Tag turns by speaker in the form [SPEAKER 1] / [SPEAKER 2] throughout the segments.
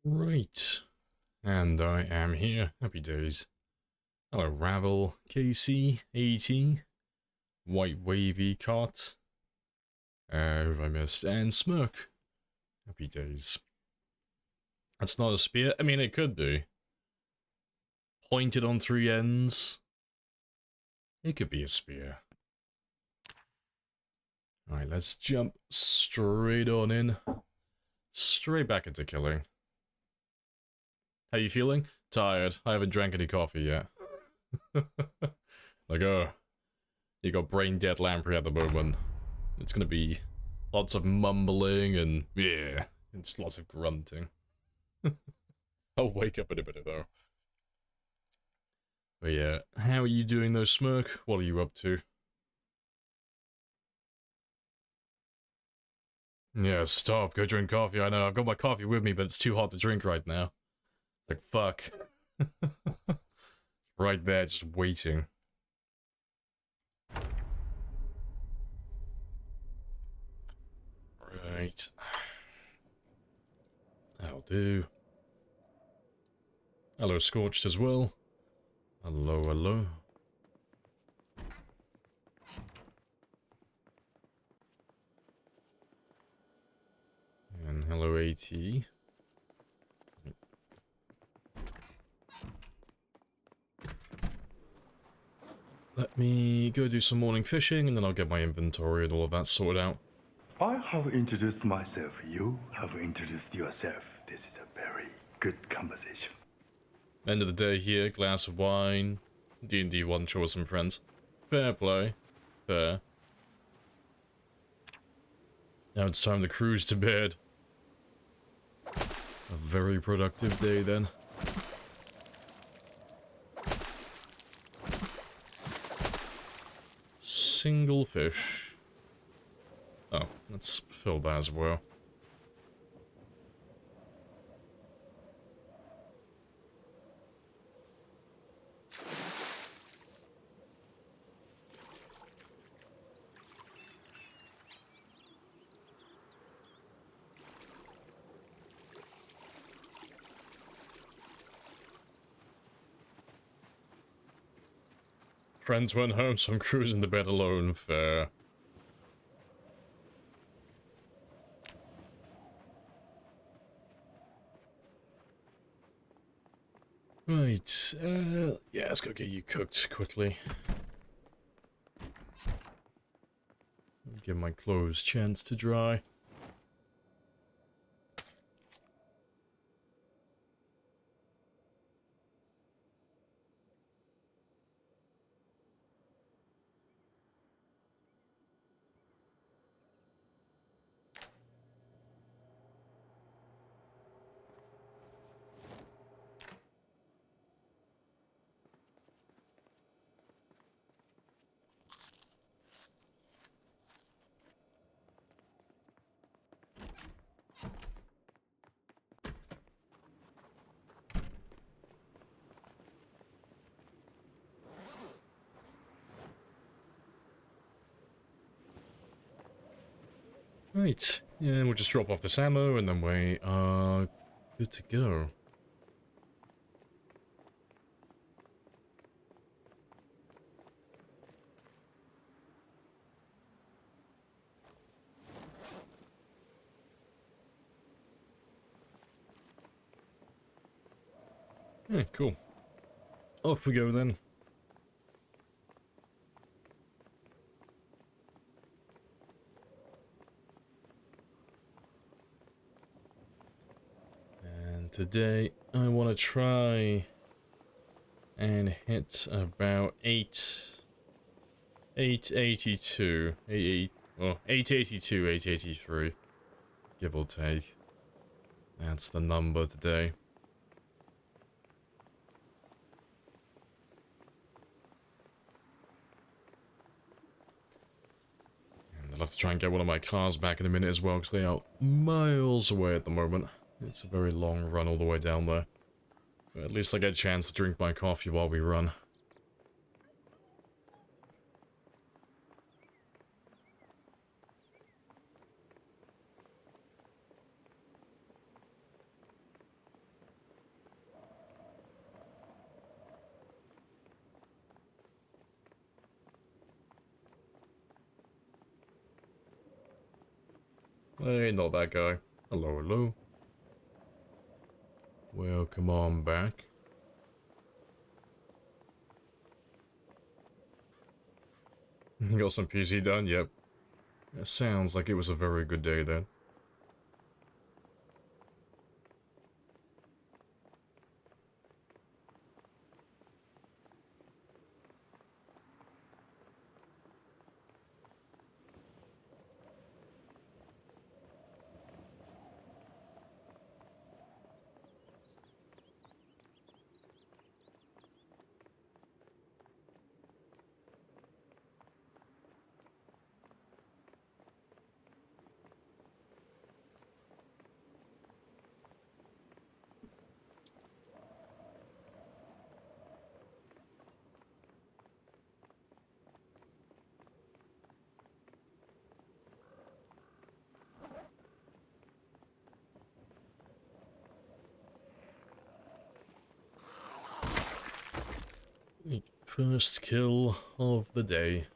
[SPEAKER 1] Right, and I am here. Happy days. Hello, Ravel, KC, AT, White Wavy Cot, who have I missed? And Smirk. Happy days. That's not a spear. I mean, it could be. Pointed on three ends. It could be a spear. Alright, let's jump straight on in. Straight back into killing. How you feeling? Tired. I haven't drank any coffee yet. Like, you got brain dead Lamprey at the moment. It's gonna be lots of mumbling and yeah, and just lots of grunting. I'll wake up in a minute though. But yeah, how are you doing though, Smirk? What are you up to? Yeah, stop. Go drink coffee. I know, I've got my coffee with me, but it's too hot to drink right now. Like, fuck. Right there, just waiting. Right. That'll do. Hello, Scorched as well. Hello, hello. And hello, AT. Let me go do some morning fishing, and then I'll get my inventory and all of that sorted out.
[SPEAKER 2] I have introduced myself. You have introduced yourself. This is a very good conversation.
[SPEAKER 1] End of the day here, glass of wine, D&D 1 show with some friends. Fair play. Fair. Now it's time to cruise to bed. A very productive day then. Single fish. Oh, let's fill that as well. Friends went home, so I'm cruising to bed alone. Fair. Right, yeah, let's go get you cooked quickly. Give my clothes a chance to dry. Right, yeah, we'll just drop off this ammo and then we are good to go. Yeah, cool. Off we go then. And today I want to try and hit about 882, 882, 883, give or take. That's the number today. And I'll have to try and get one of my cars back in a minute as well, because they are miles away at the moment. It's a very long run all the way down there. But at least I get a chance to drink my coffee while we run. Hey, not that guy. Hello, hello. Welcome on back. You got some PC done? Yep. It sounds like it was a very good day then. First kill of the day.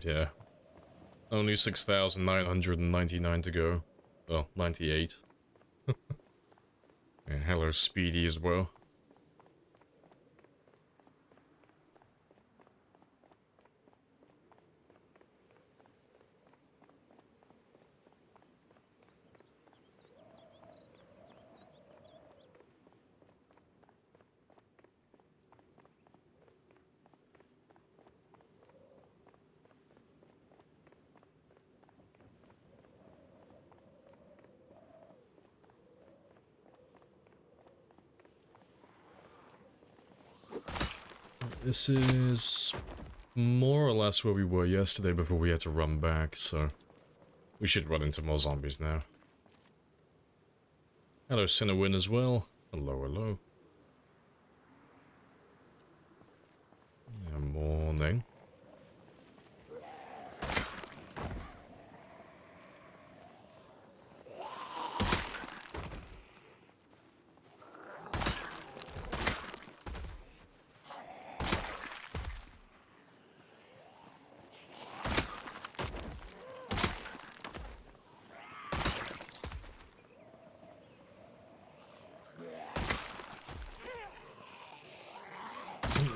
[SPEAKER 1] Yeah. Only 6,999 to go. Well, 98. And hello, Speedy as well. This is more or less where we were yesterday before we had to run back, so we should run into more zombies now. Hello, Cinnawin as well. Hello, hello. Yeah, morning.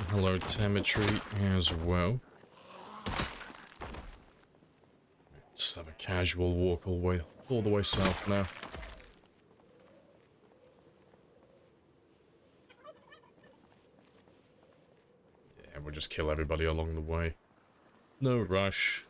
[SPEAKER 1] Hello, Telemetry as well. Just have a casual walk all the way south now. Yeah, we'll just kill everybody along the way. No rush.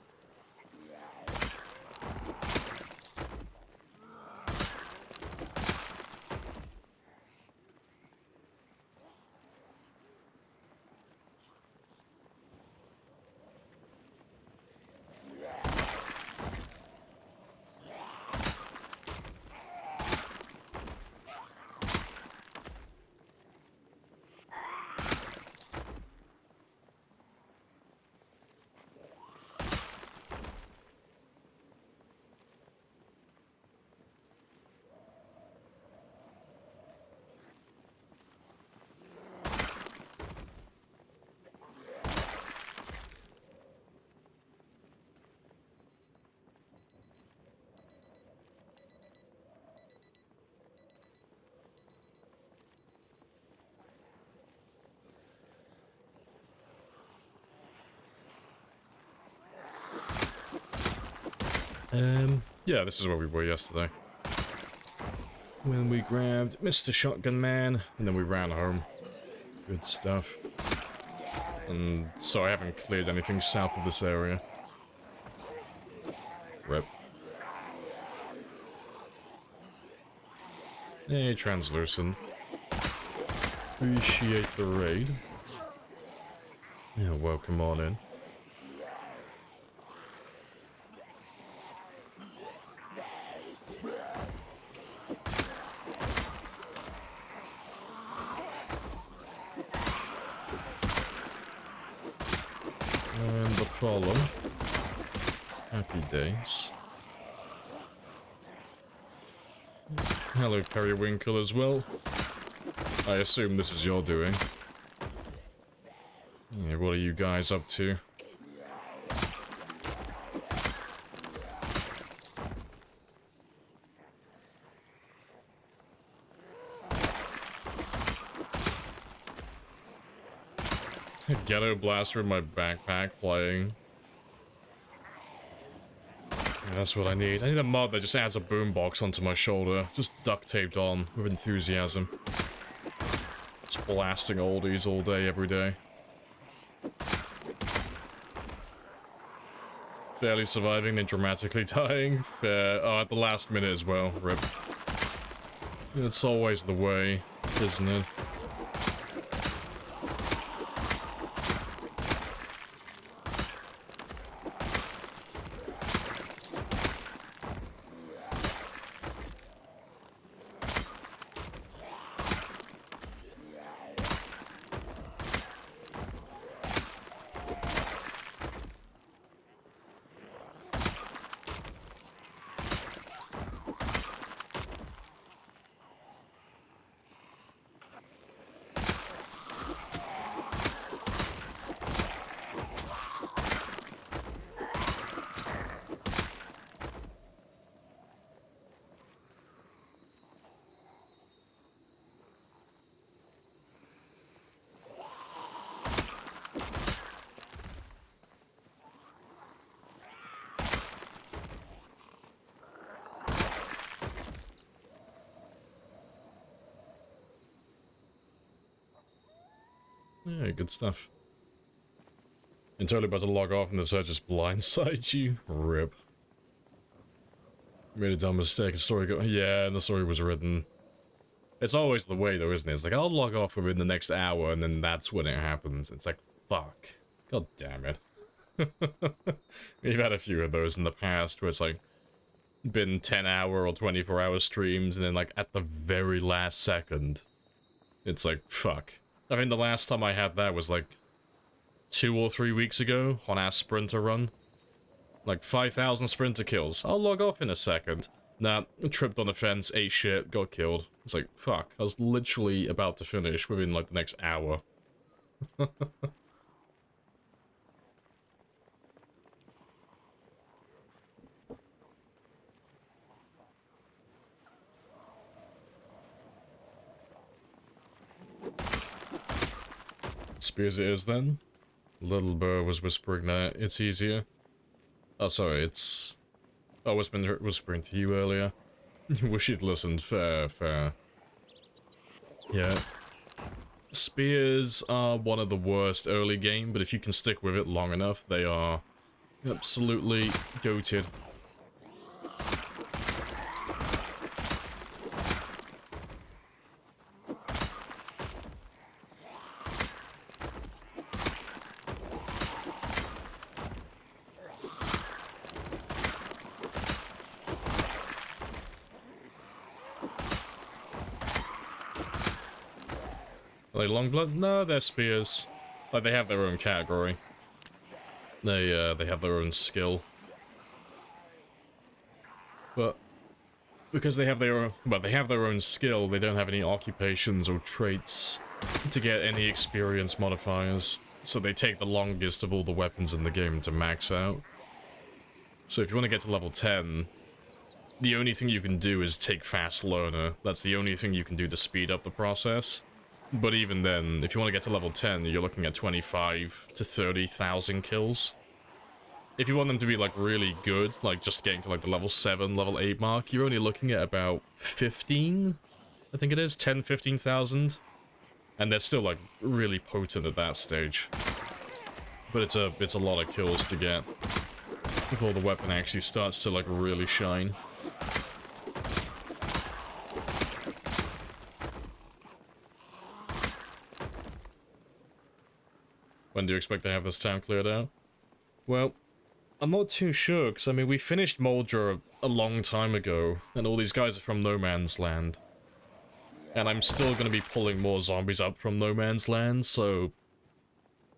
[SPEAKER 1] Yeah, this is where we were yesterday. When we grabbed Mr. Shotgun Man, and then we ran home. Good stuff. And so I haven't cleared anything south of this area. Rip. Hey, Translucent. Appreciate the raid. Yeah, welcome on in. And the problem Happy days. Hello, Periwinkle as well. I assume this is your doing. Yeah, what are you guys up to? A ghetto blaster in my backpack playing. Yeah, that's what I need. I need a mod that just adds a boombox onto my shoulder, just duct taped on with enthusiasm. Just blasting oldies all day, every day. Barely surviving, then dramatically dying. Fair. Oh, at the last minute as well. Rip. It's always the way, isn't it? Yeah, good stuff. I'm totally about to log off and the search just blindsides you. Rip. Made a dumb mistake. The story yeah, and the story was written. It's always the way though, isn't it? It's like, I'll log off within the next hour and then that's when it happens. It's like, fuck. God damn it. We've had a few of those in the past where it's like, been 10-hour or 24-hour streams and then like at the very last second, it's like, fuck. I mean, the last time I had that was like 2 or 3 weeks ago on our sprinter run. Like 5,000 sprinter kills. I'll log off in a second. Nah, tripped on a fence, ate shit, got killed. It's like, fuck. I was literally about to finish within like the next hour. Spears it is then. Little Burr was whispering that it's easier. Oh, sorry, it's... I was whispering to you earlier. Wish you'd listened. Fair, fair. Yeah. Spears are one of the worst early game, but if you can stick with it long enough, they are absolutely goated. Are they Longblood? No, they're spears. Like, they have their own category. They have their own skill. But because they have their own, well, they have their own skill, they don't have any occupations or traits to get any experience modifiers. So they take the longest of all the weapons in the game to max out. So if you want to get to level 10, the only thing you can do is take Fast Learner. That's the only thing you can do to speed up the process. But even then, if you want to get to level 10, you're looking at 25 to 30,000 kills. If you want them to be, like, really good, like, just getting to, like, the level 7, level 8 mark, you're only looking at about 15, I think it is, 10, 15,000. And they're still, like, really potent at that stage. But it's a lot of kills to get before the weapon actually starts to, like, really shine. When do you expect to have this town cleared out? Well, I'm not too sure, because, I mean, we finished Moldra a long time ago, and all these guys are from No Man's Land. And I'm still going to be pulling more zombies up from No Man's Land, so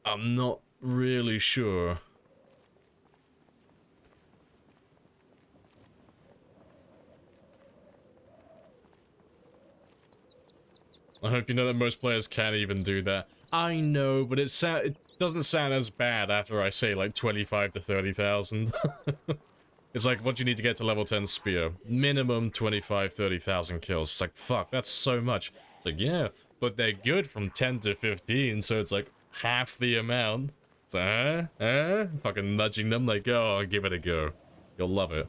[SPEAKER 1] I'm not really sure. I hope you know that most players can't even do that. I know, but it doesn't sound as bad after I say like 25 to 30,000. It's like what you need to get to level 10 spear. Minimum 25, 30,000 kills. It's like, fuck, that's so much. It's like, yeah, but they're good from 10 to 15, so it's like half the amount. So, fucking nudging them like, oh, give it a go. You'll love it.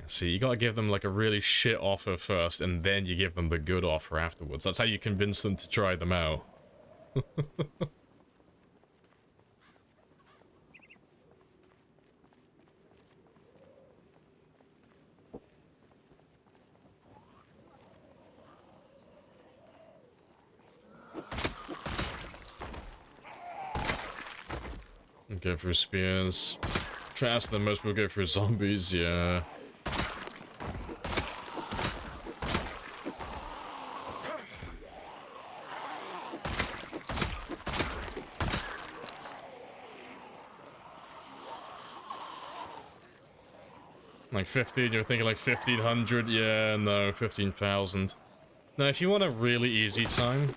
[SPEAKER 1] See, you gotta give them like a really shit offer first, and then you give them the good offer afterwards. That's how you convince them to try them out. Go through spears. Faster than most people go through zombies, yeah. Like 15, you're thinking like 1500? Yeah, no, 15,000. Now, if you want a really easy time,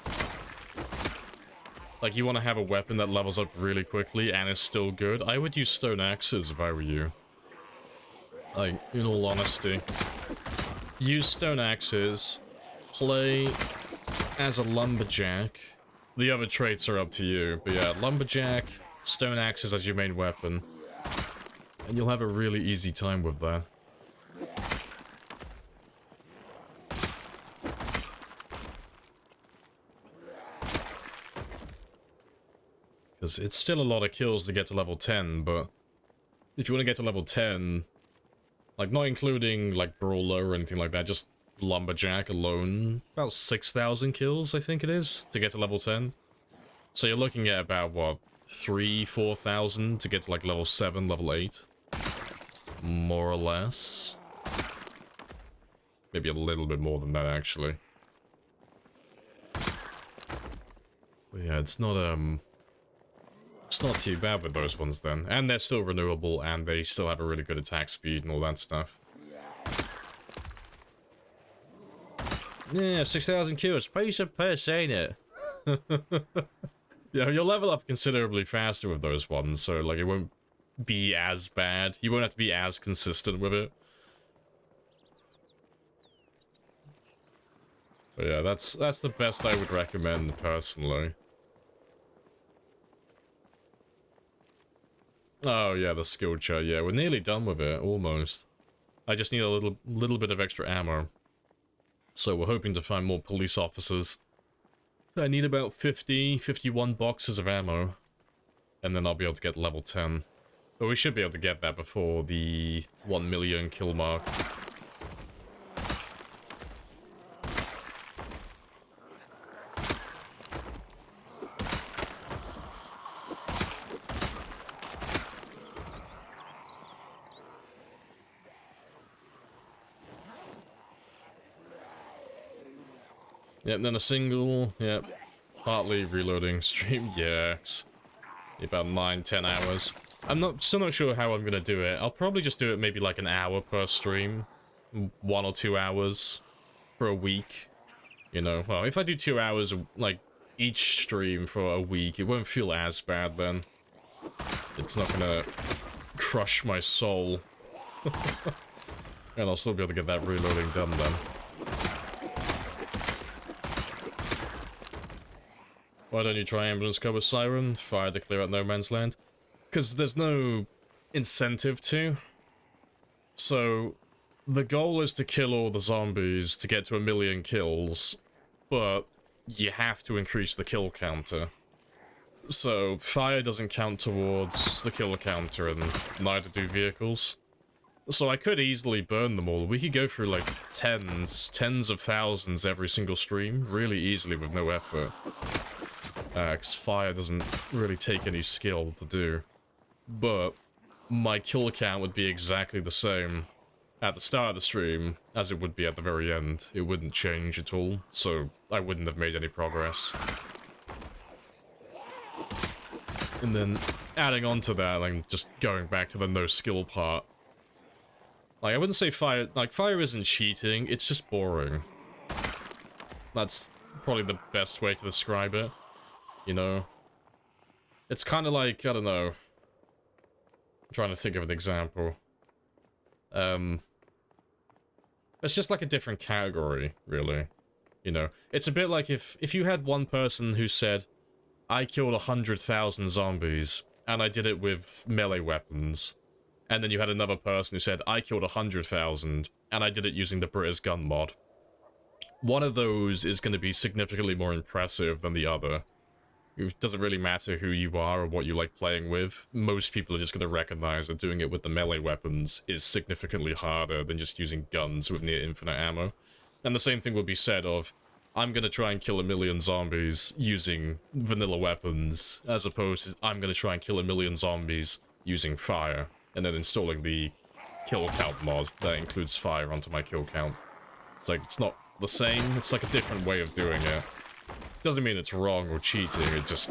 [SPEAKER 1] like you want to have a weapon that levels up really quickly and is still good, I would use stone axes if I were you. Like, in all honesty. Use stone axes, play as a lumberjack. The other traits are up to you, but yeah, lumberjack, stone axes as your main weapon. And you'll have a really easy time with that. Because it's still a lot of kills to get to level 10, but if you want to get to level 10, like not including like Brawler or anything like that, just Lumberjack alone, about 6,000 kills I think it is, to get to level 10. So you're looking at about, what, 3,000-4,000 to get to like level 7, level 8? More or less. Maybe a little bit more than that, actually. But yeah, it's not too bad with those ones then. And they're still renewable, and they still have a really good attack speed and all that stuff. Yeah, 6,000 kills. Piece of piss, ain't it? Yeah, you'll level up considerably faster with those ones, so like it won't be as bad. You won't have to be as consistent with it. But yeah, that's the best I would recommend personally. Oh yeah, the skill chart. Yeah, we're nearly done with it, almost. I just need a little bit of extra ammo. So we're hoping to find more police officers. So I need about 51 boxes of ammo. And then I'll be able to get level 10. But we should be able to get that before the 1 million kill mark. Yep, then a single, yep. Partly reloading stream, yes. About 9-10 hours. I'm still not sure how I'm gonna do it. I'll probably just do it maybe like an hour per stream. 1 or 2 hours for a week. You know, well, if I do 2 hours, like, each stream for a week, it won't feel as bad then. It's not gonna crush my soul. And I'll still be able to get that reloading done then. Why don't you try ambulance cover siren? Fire to clear out no man's land? Because there's no incentive to. So, the goal is to kill all the zombies to get to 1 million kills, but you have to increase the kill counter. So, fire doesn't count towards the kill counter, and neither do vehicles. So I could easily burn them all. We could go through like tens of thousands every single stream, really easily with no effort. Because fire doesn't really take any skill to do. But my kill count would be exactly the same at the start of the stream as it would be at the very end. It wouldn't change at all, so I wouldn't have made any progress. And then adding on to that, like, just going back to the no skill part. Like, I wouldn't say fire... Like, fire isn't cheating, it's just boring. That's probably the best way to describe it. You know? It's kind of like, I don't know. I'm trying to think of an example. It's just like a different category, really. You know? It's a bit like if you had one person who said, I killed 100,000 zombies, and I did it with melee weapons. And then you had another person who said, I killed 100,000, and I did it using the British gun mod. One of those is going to be significantly more impressive than the other. It doesn't really matter who you are or what you like playing with. Most people are just going to recognize that doing it with the melee weapons is significantly harder than just using guns with near infinite ammo. And the same thing would be said of, I'm going to try and kill 1 million zombies using vanilla weapons, as opposed to I'm going to try and kill 1 million zombies using fire, and then installing the kill count mod that includes fire onto my kill count. It's like, it's not the same, it's like a different way of doing it. Doesn't mean it's wrong or cheating, it just...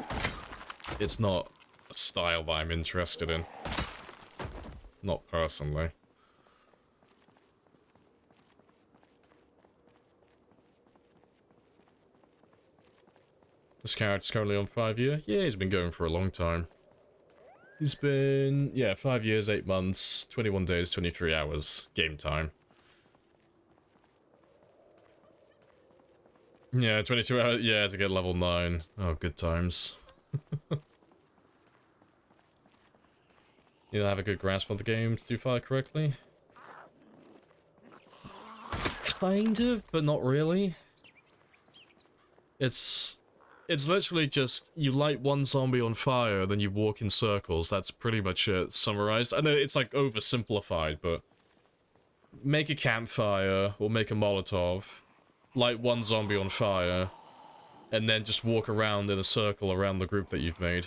[SPEAKER 1] It's not a style that I'm interested in. Not personally. This character's currently on 5 year? Yeah, he's been going for a long time. He's been, yeah, 5 years, 8 months, 21 days, 23 hours, game time. Yeah, 22 hours, yeah, to get level 9. Oh, good times. You don't have a good grasp on the game to do fire correctly? Kind of, but not really. It's literally just, you light one zombie on fire, then you walk in circles. That's pretty much it, summarized. I know it's like oversimplified, but make a campfire, or make a Molotov, light one zombie on fire, and then just walk around in a circle around the group that you've made.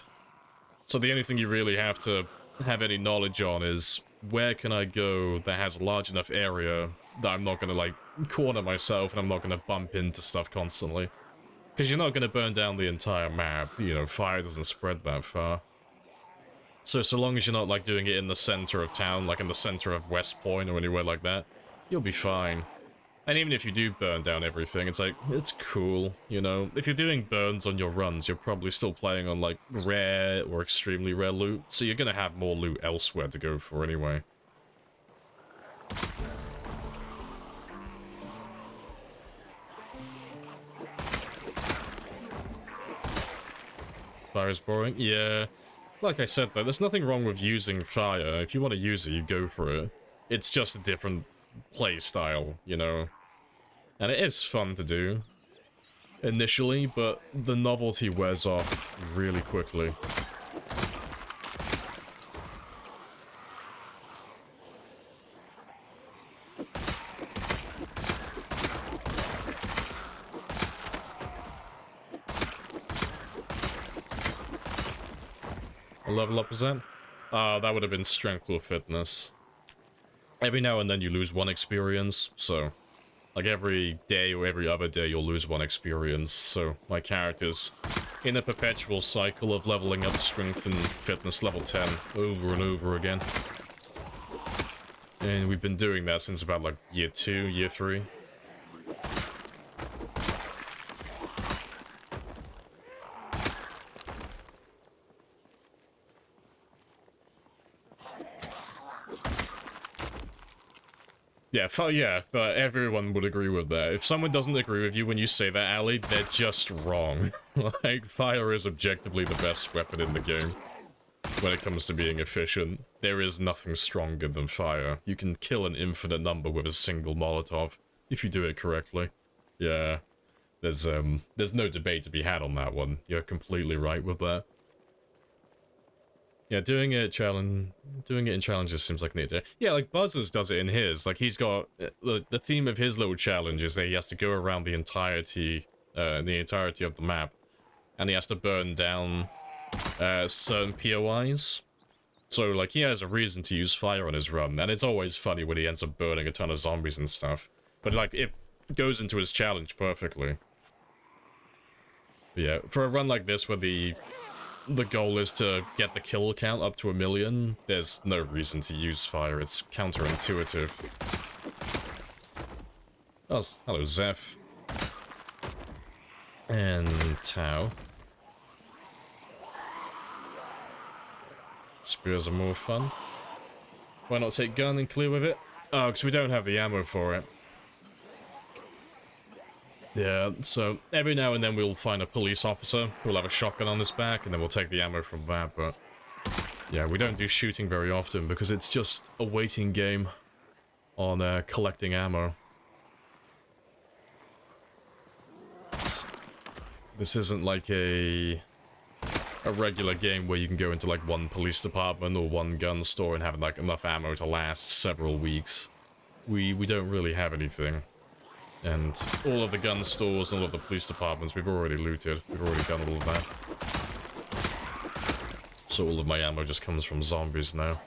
[SPEAKER 1] So the only thing you really have to have any knowledge on is, where can I go that has a large enough area that I'm not gonna, like, corner myself and I'm not gonna bump into stuff constantly. Because you're not going to burn down the entire map, you know, fire doesn't spread that far. So long as you're not, like, doing it in the center of town, like in the center of West Point or anywhere like that, you'll be fine. And even if you do burn down everything, it's like, it's cool, you know? If you're doing burns on your runs, you're probably still playing on, like, rare or extremely rare loot, so you're going to have more loot elsewhere to go for anyway. Fire is boring? Yeah. Like I said though, there's nothing wrong with using fire. If you want to use it, you go for it. It's just a different play style, you know? And it is fun to do initially, but the novelty wears off really quickly. Level up, is that? That would have been strength or fitness. Every now and then you lose 1 experience, so... Like every day or every other day you'll lose 1 experience, so my character's in a perpetual cycle of leveling up strength and fitness level 10 over and over again. And we've been doing that since about like year 2, year 3. Yeah, but everyone would agree with that. If someone doesn't agree with you when you say that, Ali, they're just wrong. Like, fire is objectively the best weapon in the game. When it comes to being efficient, there is nothing stronger than fire. You can kill an infinite number with a single Molotov, if you do it correctly. Yeah, there's no debate to be had on that one. You're completely right with that. Yeah, doing it in challenges seems like an idea. Yeah, like Buzzers does it in his. Like, he's got the theme of his little challenge is that he has to go around the entirety of the map, and he has to burn down certain POIs. So, like, he has a reason to use fire on his run, and it's always funny when he ends up burning a ton of zombies and stuff. But, like, it goes into his challenge perfectly. But yeah, for a run like this where the the goal is to get the kill count up to 1 million, there's no reason to use fire. It's counterintuitive. Oh, hello, Zeph. And Tau. Spears are more fun. Why not take gun and clear with it? Oh, because we don't have the ammo for it. Yeah, so every now and then we'll find a police officer who'll have a shotgun on his back, and then we'll take the ammo from that, but yeah, we don't do shooting very often because it's just a waiting game on collecting ammo. This isn't like a regular game where you can go into like one police department or one gun store and have like enough ammo to last several weeks. We don't really have anything. And all of the gun stores and all of the police departments we've already looted. We've already done all of that. So all of my ammo just comes from zombies now.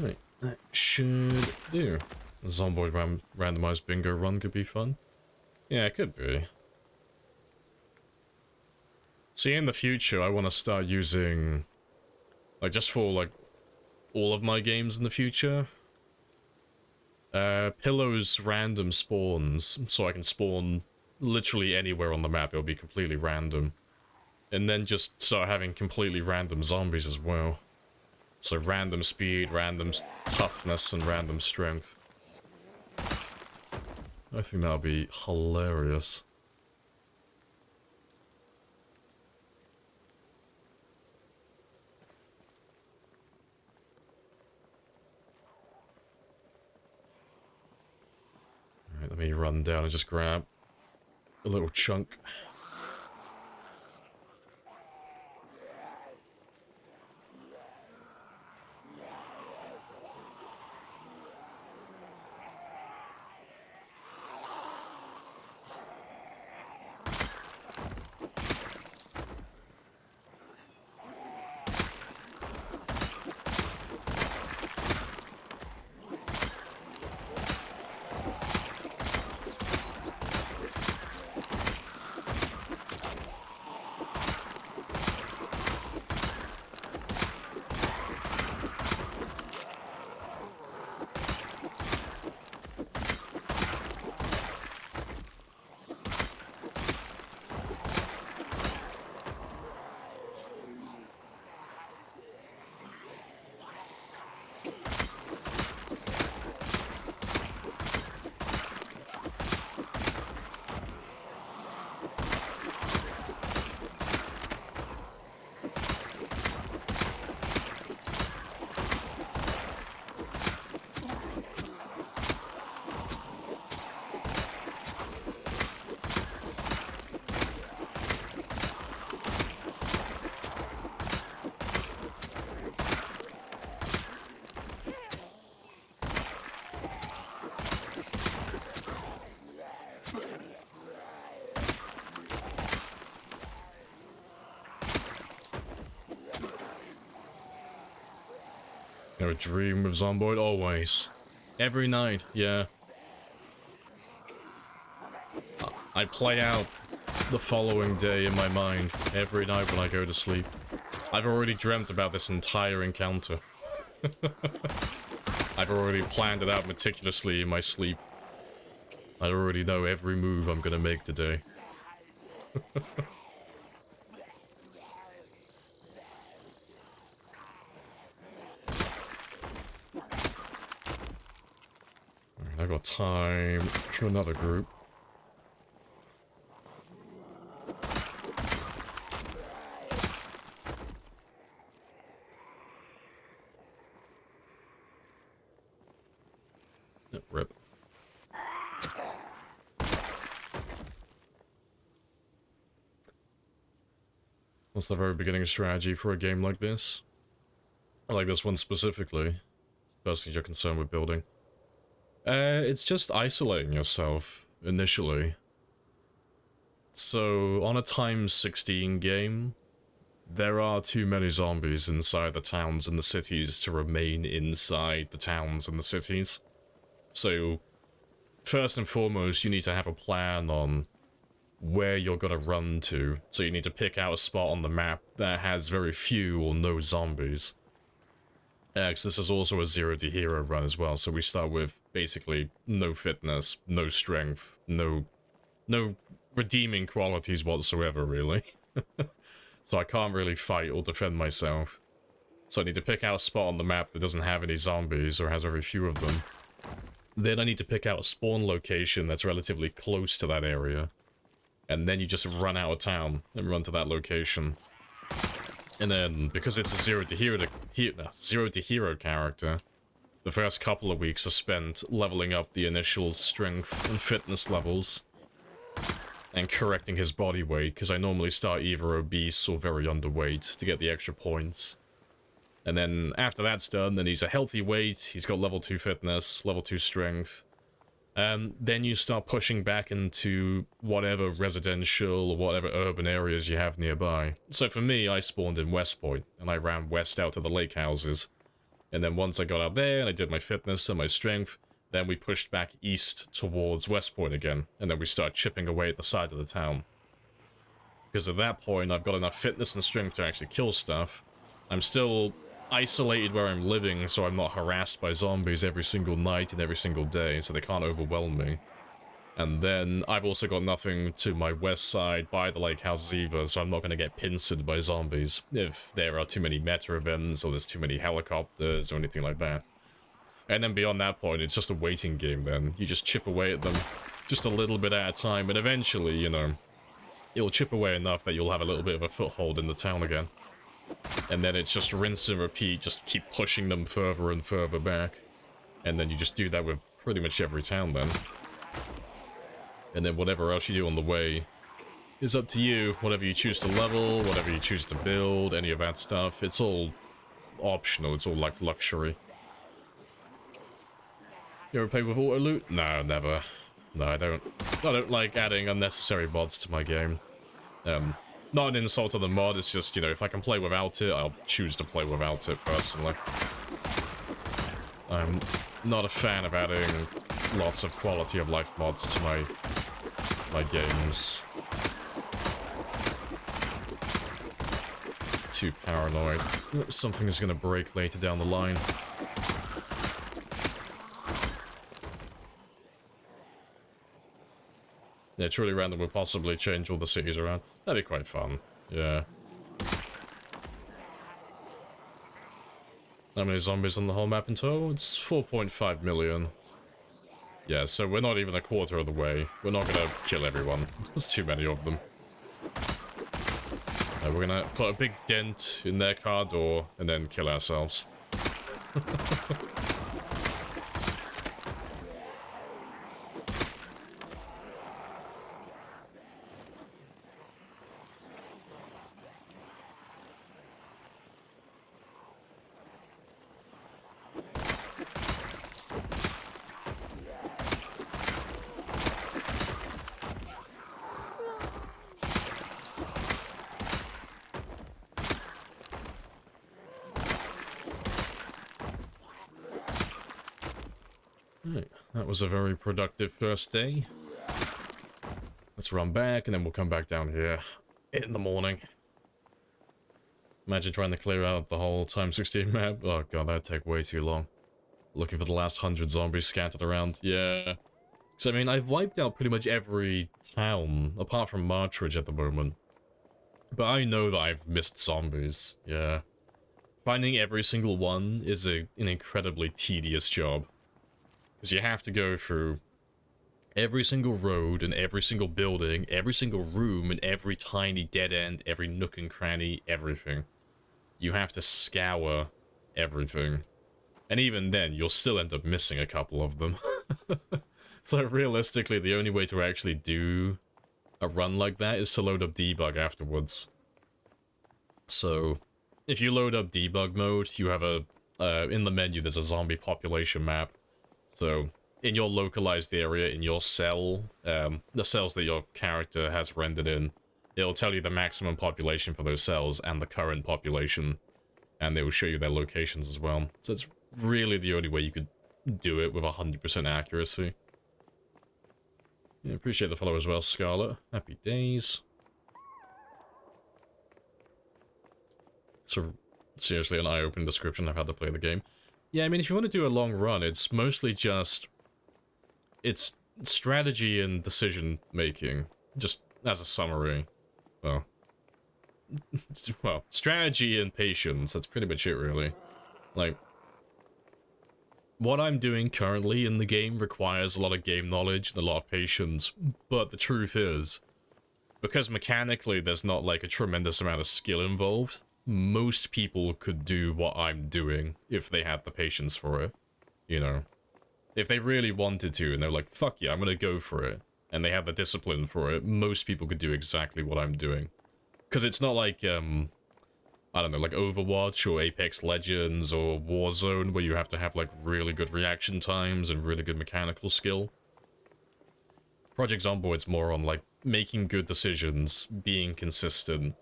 [SPEAKER 1] Right, that should do. The Zomboid randomized bingo run could be fun. Yeah, it could be. See, in the future, I want to start using, like, just for, like, all of my games in the future, Pillow's random spawns, so I can spawn literally anywhere on the map. It'll be completely random. And then just start having completely random zombies as well. So random speed, random toughness, and random strength. I think that'll be hilarious. Alright, let me run down and just grab a little chunk. You know, a dream with Zomboid, always. Every night, yeah. I play out the following day in my mind, every night when I go to sleep. I've already dreamt about this entire encounter. I've already planned it out meticulously in my sleep. I already know every move I'm gonna make today. I've got time for another group. What's the very beginning strategy for a game like this? I like this one specifically. It's the first thing you're concerned with building. It's just isolating yourself, initially. So, on a times 16 game, there are too many zombies inside the towns and the cities to remain inside the towns and the cities. So, first and foremost, you need to have a plan on where you're gonna run to. So you need to pick out a spot on the map that has very few or no zombies. Because this is also a 0 to hero run as well, so we start with basically no fitness, no strength, no redeeming qualities whatsoever, really. So I can't really fight or defend myself. So I need to pick out a spot on the map that doesn't have any zombies or has very few of them. Then I need to pick out a spawn location that's relatively close to that area. And then you just run out of town and run to that location. And then, because it's a 0 to hero character, the first couple of weeks are spent leveling up the initial strength and fitness levels. And correcting his body weight, because I normally start either obese or very underweight to get the extra points. And then after that's done, then he's a healthy weight, he's got level 2 fitness, level 2 strength. Then you start pushing back into whatever residential or whatever urban areas you have nearby. So for me, I spawned in West Point, and I ran west out to the lake houses. And then once I got out there, and I did my fitness and my strength, then we pushed back east towards West Point again, and then we start chipping away at the side of the town. Because at that point, I've got enough fitness and strength to actually kill stuff. I'm still isolated where I'm living, so I'm not harassed by zombies every single night and every single day, so they can't overwhelm me. And then I've also got nothing to my west side by the lake houses either, so I'm not going to get pincered by zombies if there are too many meta events or there's too many helicopters or anything like that. And then beyond that point, it's just a waiting game then. You just chip away at them just a little bit at a time, and eventually, you know, it'll chip away enough that you'll have a little bit of a foothold in the town again. And then it's just rinse and repeat, just keep pushing them further and further back. And then you just do that with pretty much every town then. And then whatever else you do on the way is up to you. Whatever you choose to level, whatever you choose to build, any of that stuff, it's all optional, it's all like luxury. You ever play with auto loot? No, never. No, I don't like adding unnecessary mods to my game. Not an insult to the mod, it's just, you know, if I can play without it, I'll choose to play without it, personally. I'm not a fan of adding lots of quality of life mods to my games. Too paranoid. Something is gonna break later down the line. Yeah, truly random would possibly change all the cities around. That'd be quite fun. Yeah. How many zombies on the whole map in total? It's 4.5 million. Yeah, so we're not even a quarter of the way. We're not gonna kill everyone. There's too many of them. We're gonna put a big dent in their car door and then kill ourselves. Right, that was a very productive first day. Let's run back, and then we'll come back down here in the morning. Imagine trying to clear out the whole Time 16 map. Oh god, that'd take way too long. Looking for the last 100 zombies scattered around. Yeah. So I mean, I've wiped out pretty much every town, apart from Martridge at the moment. But I know that I've missed zombies, yeah. Finding every single one is an incredibly tedious job. Because you have to go through every single road and every single building, every single room and every tiny dead end, every nook and cranny, everything. You have to scour everything. And even then, you'll still end up missing a couple of them. So realistically, the only way to actually do a run like that is to load up debug afterwards. So, if you load up debug mode, you have a, in the menu there's a zombie population map. So, in your localized area, in your cell, the cells that your character has rendered in, it'll tell you the maximum population for those cells and the current population. And they will show you their locations as well. So it's really the only way you could do it with 100% accuracy. Yeah, appreciate the follow as well, Scarlet. Happy days. So, seriously, an eye-opening description of how to play the game. Yeah, I mean, if you want to do a long run, it's mostly just... It's strategy and decision-making. Just as a summary. Well... Well, strategy and patience, that's pretty much it, really. Like... What I'm doing currently in the game requires a lot of game knowledge and a lot of patience, but the truth is, because mechanically there's not like a tremendous amount of skill involved, most people could do what I'm doing if they had the patience for it, you know. If they really wanted to and they're like, fuck yeah, I'm gonna go for it, and they have the discipline for it, most people could do exactly what I'm doing. Because it's not like, I don't know, like Overwatch or Apex Legends or Warzone, where you have to have, like, really good reaction times and really good mechanical skill. Project Zomboid's more on, like, making good decisions, being consistent,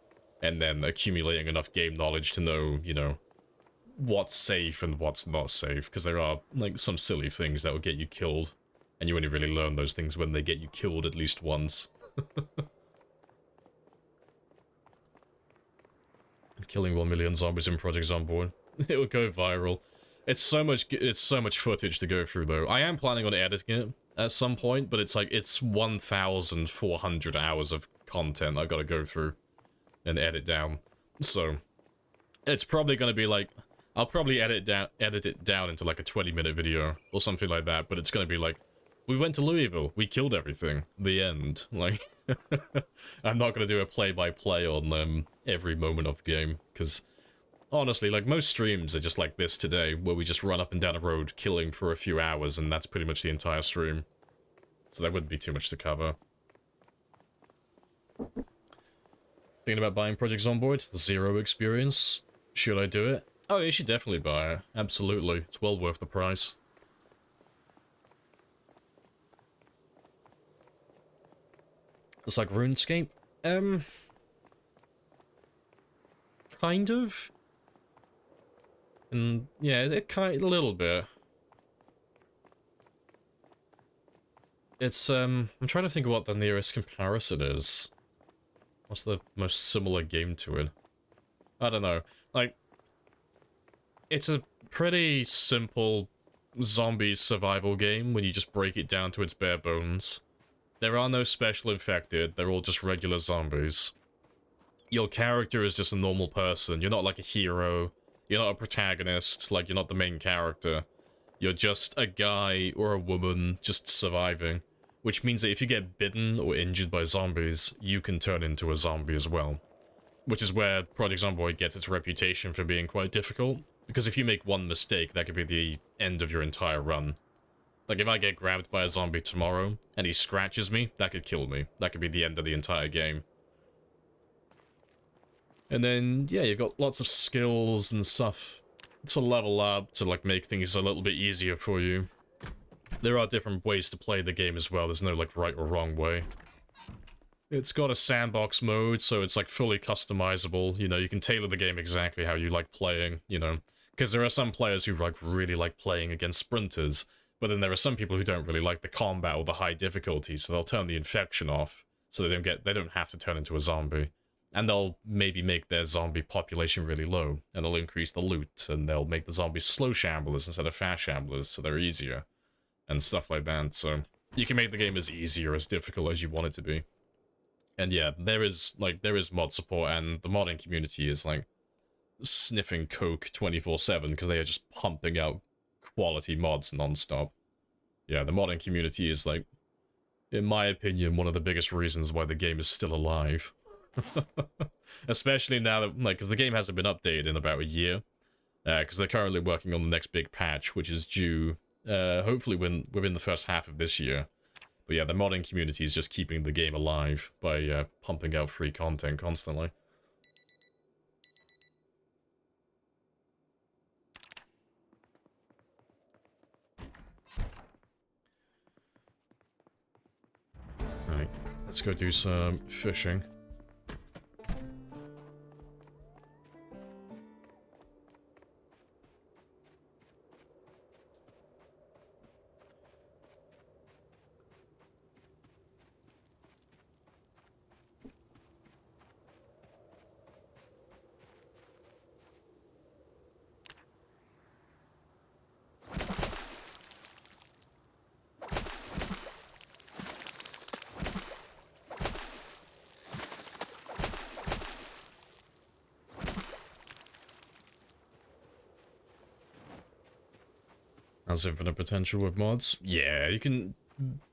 [SPEAKER 1] and then accumulating enough game knowledge to know, you know, what's safe and what's not safe, because there are, like, some silly things that will get you killed, and you only really learn those things when they get you killed at least once. Killing 1 million zombies in Project Zomboid. It will go viral. It's so much footage to go through, though. I am planning on editing it at some point, but it's like, it's 1,400 hours of content I gotta go through and edit down. So, it's probably gonna be like, I'll probably edit it down into like a 20-minute video or something like that, but it's gonna be like, we went to Louisville, we killed everything, the end. Like, I'm not gonna do a play-by-play on every moment of the game, because honestly, like, most streams are just like this today, where we just run up and down a road killing for a few hours, and that's pretty much the entire stream. So there wouldn't be too much to cover. Thinking about buying Project Zomboid? Zero experience. Should I do it? Oh, you should definitely buy it. Absolutely. It's well worth the price. It's like RuneScape? Kind of? And yeah, a little bit. It's, I'm trying to think of what the nearest comparison is. What's the most similar game to it? I don't know. Like, it's a pretty simple zombie survival game when you just break it down to its bare bones. There are no special infected, they're all just regular zombies. Your character is just a normal person, you're not like a hero, you're not a protagonist, like you're not the main character. You're just a guy or a woman just surviving, which means that if you get bitten or injured by zombies, you can turn into a zombie as well. Which is where Project Zomboid gets its reputation for being quite difficult, because if you make one mistake, that could be the end of your entire run. Like, if I get grabbed by a zombie tomorrow, and he scratches me, that could kill me. That could be the end of the entire game. And then, yeah, you've got lots of skills and stuff to level up, to, like, make things a little bit easier for you. There are different ways to play the game as well, there's no, like, right or wrong way. It's got a sandbox mode, so it's, like, fully customizable, you know, you can tailor the game exactly how you like playing, you know. Because there are some players who, like, really like playing against sprinters, but then there are some people who don't really like the combat or the high difficulty, so they'll turn the infection off, so they don't have to turn into a zombie. And they'll maybe make their zombie population really low, and they'll increase the loot, and they'll make the zombies slow shamblers instead of fast shamblers, so they're easier. And stuff like that, so you can make the game as easy or as difficult as you want it to be. And yeah, there is mod support, and the modding community is, like, sniffing coke 24/7, because they are just pumping out quality mods non-stop. Yeah, the modding community is, like, in my opinion, one of the biggest reasons why the game is still alive. Especially now that, like, because the game hasn't been updated in about a year. Because they're currently working on the next big patch, which is due, hopefully within the first half of this year. But yeah, the modding community is just keeping the game alive by pumping out free content constantly. Right, let's go do some fishing. Has infinite potential with mods. Yeah, you can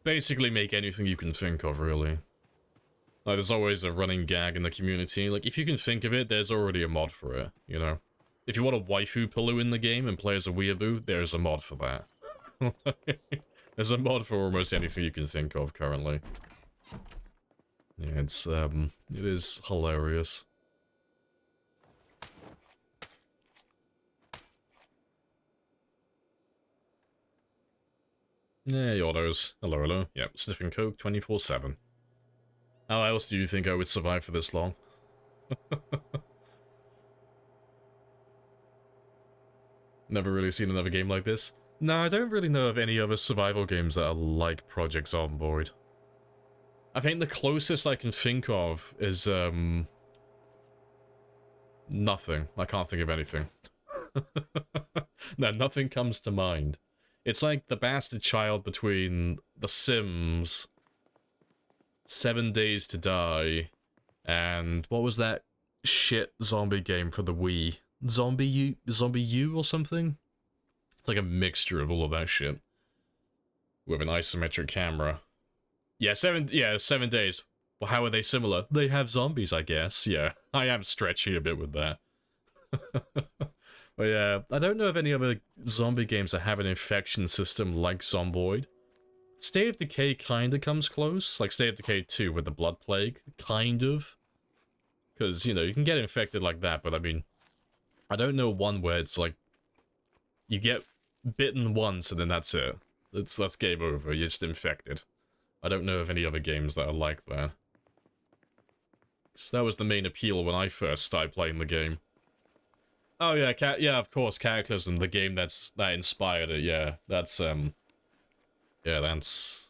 [SPEAKER 1] basically make anything you can think of, really. Like, there's always a running gag in the community. Like, if you can think of it, there's already a mod for it, you know? If you want a waifu Pillow in the game and play as a weeaboo, there's a mod for that. There's a mod for almost anything you can think of currently. Yeah, it is hilarious. Yeah, autos. Hello, hello. Yep, sniffing coke 24/7. How else do you think I would survive for this long? Never really seen another game like this. No, I don't really know of any other survival games that are like Project Zomboid. I think the closest I can think of is, nothing. I can't think of anything. No, nothing comes to mind. It's like the bastard child between The Sims, 7 Days to Die, and what was that shit zombie game for the Wii? Zombie U or something? It's like a mixture of all of that shit. With an isometric camera. Yeah, 7 days. Well, how are they similar? They have zombies, I guess. Yeah, I am stretching a bit with that. But yeah, I don't know of any other zombie games that have an infection system like Zomboid. State of Decay kinda comes close, like State of Decay 2 with the Blood Plague, kind of. Because, you know, you can get infected like that, but I mean, I don't know one where it's like, you get bitten once and then that's it. That's game over, you're just infected. I don't know of any other games that are like that. Because that was the main appeal when I first started playing the game. Oh yeah, yeah, of course, Cataclysm, the game that inspired it, yeah. That's, yeah, that's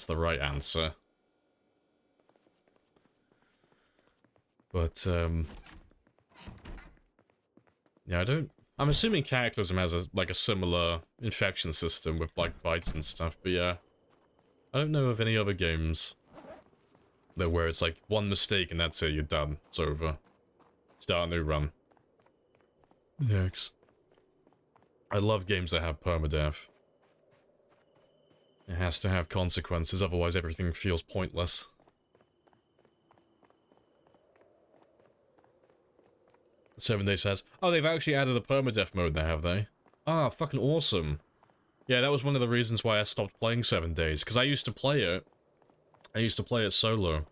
[SPEAKER 1] the right answer. But, yeah, I'm assuming Cataclysm has a similar infection system with, like, bites and stuff, but yeah. I don't know of any other games that where it's like, one mistake and that's it, you're done, it's over. Start a new run. Yikes. I love games that have permadeath. It has to have consequences, otherwise everything feels pointless. Seven Days says, oh, they've actually added a permadeath mode now, have they? Ah, fucking awesome. Yeah, that was one of the reasons why I stopped playing 7 Days, because I used to play it. I used to play it solo.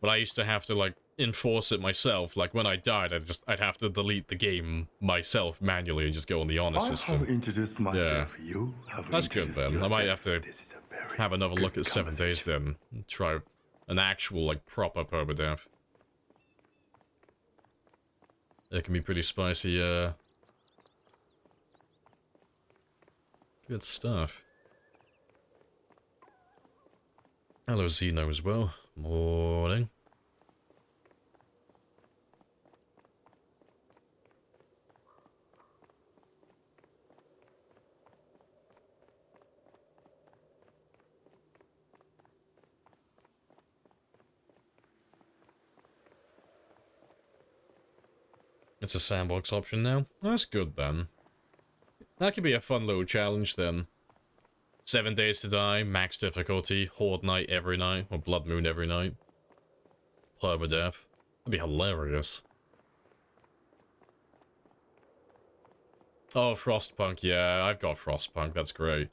[SPEAKER 1] But I used to have to, like, enforce it myself. Like, when I died, I'd have to delete the game myself manually and just go on the honor system.
[SPEAKER 2] I have introduced myself.
[SPEAKER 1] Yeah.
[SPEAKER 2] You have
[SPEAKER 1] That's good then.
[SPEAKER 2] yourself.
[SPEAKER 1] I might have to have another look at 7 Days then. And try an actual, like, proper permadeath. It can be pretty spicy, good stuff. Hello, Zeno as well. Morning. It's a sandbox option now. That's good then. That could be a fun little challenge then. 7 Days to Die, max difficulty, Horde Night every night, or Blood Moon every night. Permadeath. That'd be hilarious. Oh, Frostpunk, yeah, I've got Frostpunk, that's great.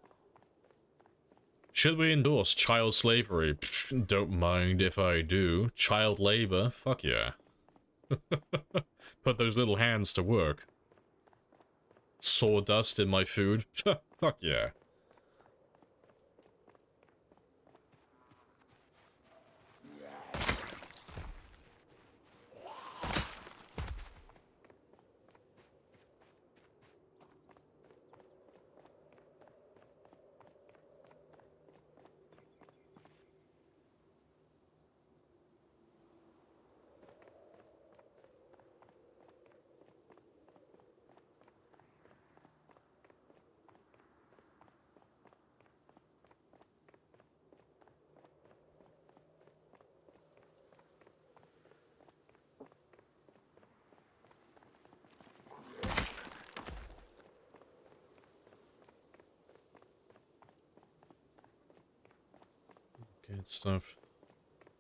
[SPEAKER 1] Should we endorse child slavery? Pfft, don't mind if I do. Child labor? Fuck yeah. Put those little hands to work. Sawdust in my food? Fuck yeah. and stuff.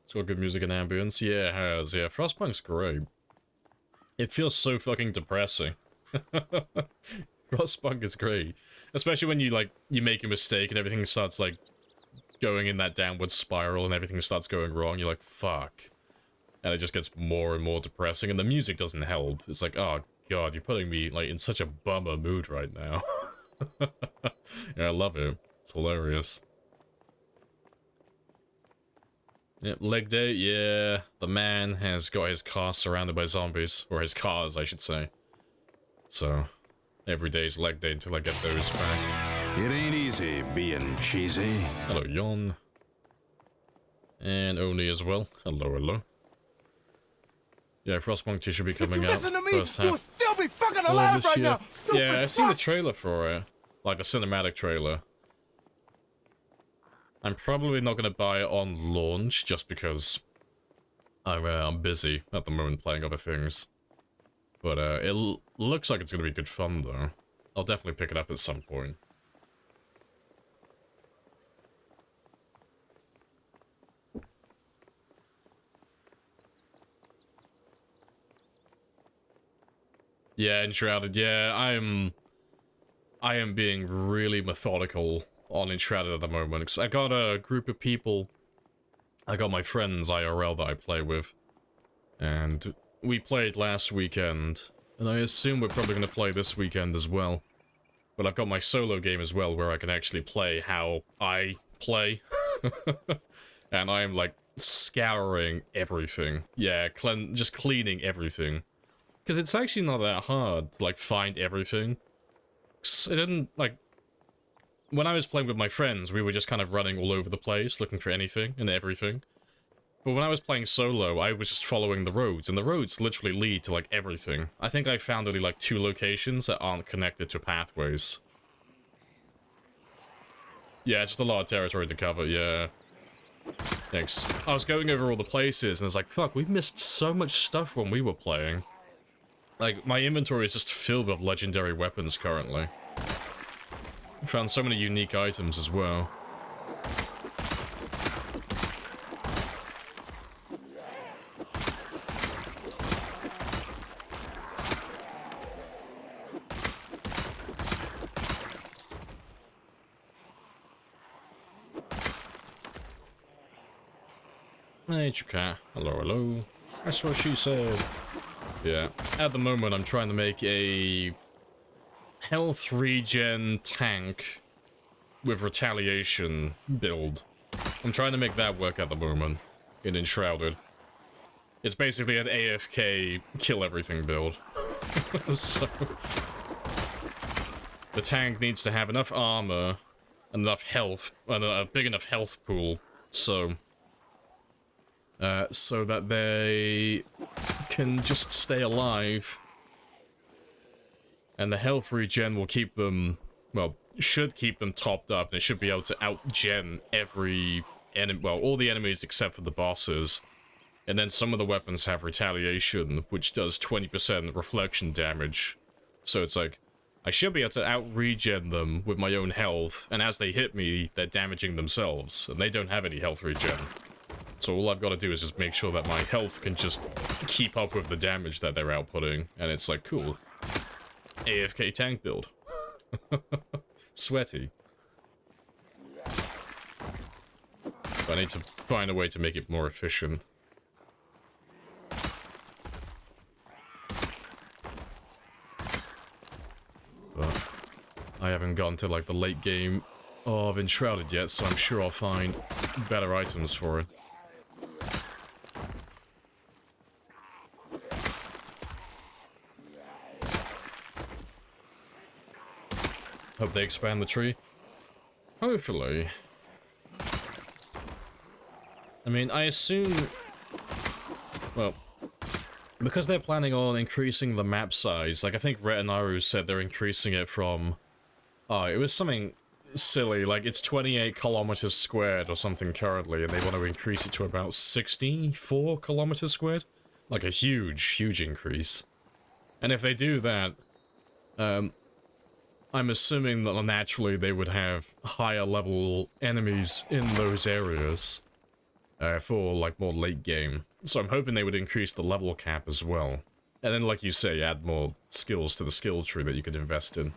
[SPEAKER 1] It's got good music and ambience. Yeah, it has. Yeah, Frostpunk's great. It feels so fucking depressing. Frostpunk is great. Especially when you, like, you make a mistake and everything starts, like, going in that downward spiral and everything starts going wrong. You're like, fuck. And it just gets more and more depressing, and the music doesn't help. It's like, oh god, you're putting me, like, in such a bummer mood right now. Yeah, I love it. It's hilarious. Yep, leg day, yeah. The man has got his car surrounded by zombies. Or his cars, I should say. So, every day's leg day until I get those back.
[SPEAKER 3] It ain't easy being cheesy.
[SPEAKER 1] Hello, Yon. And Oni as well. Hello, hello. Yeah, Frostpunk 2 should be coming out first half.
[SPEAKER 4] You'll still be fucking
[SPEAKER 1] of
[SPEAKER 4] alive
[SPEAKER 1] this
[SPEAKER 4] right
[SPEAKER 1] year.
[SPEAKER 4] now.
[SPEAKER 1] Yeah, I've seen the trailer for it. Like, the cinematic trailer. I'm probably not going to buy it on launch, just because I'm busy at the moment playing other things. But it looks like it's going to be good fun, though. I'll definitely pick it up at some point. Yeah, Enshrouded, yeah, I am being really methodical on Enshrouded at the moment, because I got a group of people, I got my friends IRL that I play with, and we played last weekend, and I assume we're probably going to play this weekend as well. But I've got my solo game as well, where I can actually play how I play, and I am, like, scouring everything. Yeah, just cleaning everything. Because it's actually not that hard to, like, find everything. It didn't, like... When I was playing with my friends, we were just kind of running all over the place, looking for anything and everything. But when I was playing solo, I was just following the roads, and the roads literally lead to, like, everything. I think I found only, like, 2 locations that aren't connected to pathways. Yeah, it's just a lot of territory to cover, yeah. Thanks. I was going over all the places, and it's like, fuck, we've missed so much stuff when we were playing. Like, my inventory is just filled with legendary weapons currently. Found so many unique items as well. Hey, Chuka. Hello, hello. That's what she said. Yeah. At the moment, I'm trying to make a health regen tank with retaliation build. I'm trying to make that work at the moment in Enshrouded. It's basically an AFK kill everything build. So the tank needs to have enough armor, enough health, and a big enough health pool, so that they can just stay alive. And the health regen will keep them, well, should keep them topped up, and it should be able to out-gen every enemy, well, all the enemies except for the bosses. And then some of the weapons have retaliation, which does 20% reflection damage. So it's like, I should be able to out-regen them with my own health, and as they hit me, they're damaging themselves, and they don't have any health regen. So all I've got to do is just make sure that my health can just keep up with the damage that they're outputting, and it's like, cool. AFK tank build. Sweaty. But I need to find a way to make it more efficient. But I haven't gotten to, like, the late game of Enshrouded yet, so I'm sure I'll find better items for it. Hope they expand the tree. Hopefully. I mean, I assume... Well, because they're planning on increasing the map size, like I think Retinaru said they're increasing it from... Oh, it was something silly, like it's 28 kilometers squared or something currently, and they want to increase it to about 64 kilometers squared? Like a huge, huge increase. And if they do that, I'm assuming that naturally they would have higher level enemies in those areas. for like more late game. So I'm hoping they would increase the level cap as well. And then, like you say, add more skills to the skill tree that you could invest in.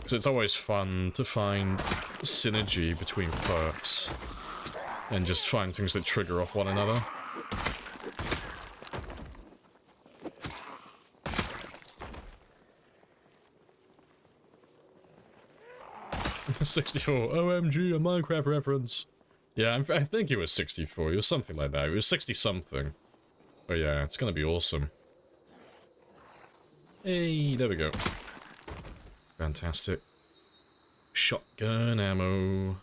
[SPEAKER 1] So it's always fun to find synergy between perks and just find things that trigger off one another. $64. OMG, a Minecraft reference. Yeah, I think it was 64. It was something like that. It was 60-something. Oh yeah, it's gonna be awesome. Hey, there we go. Fantastic. Shotgun ammo.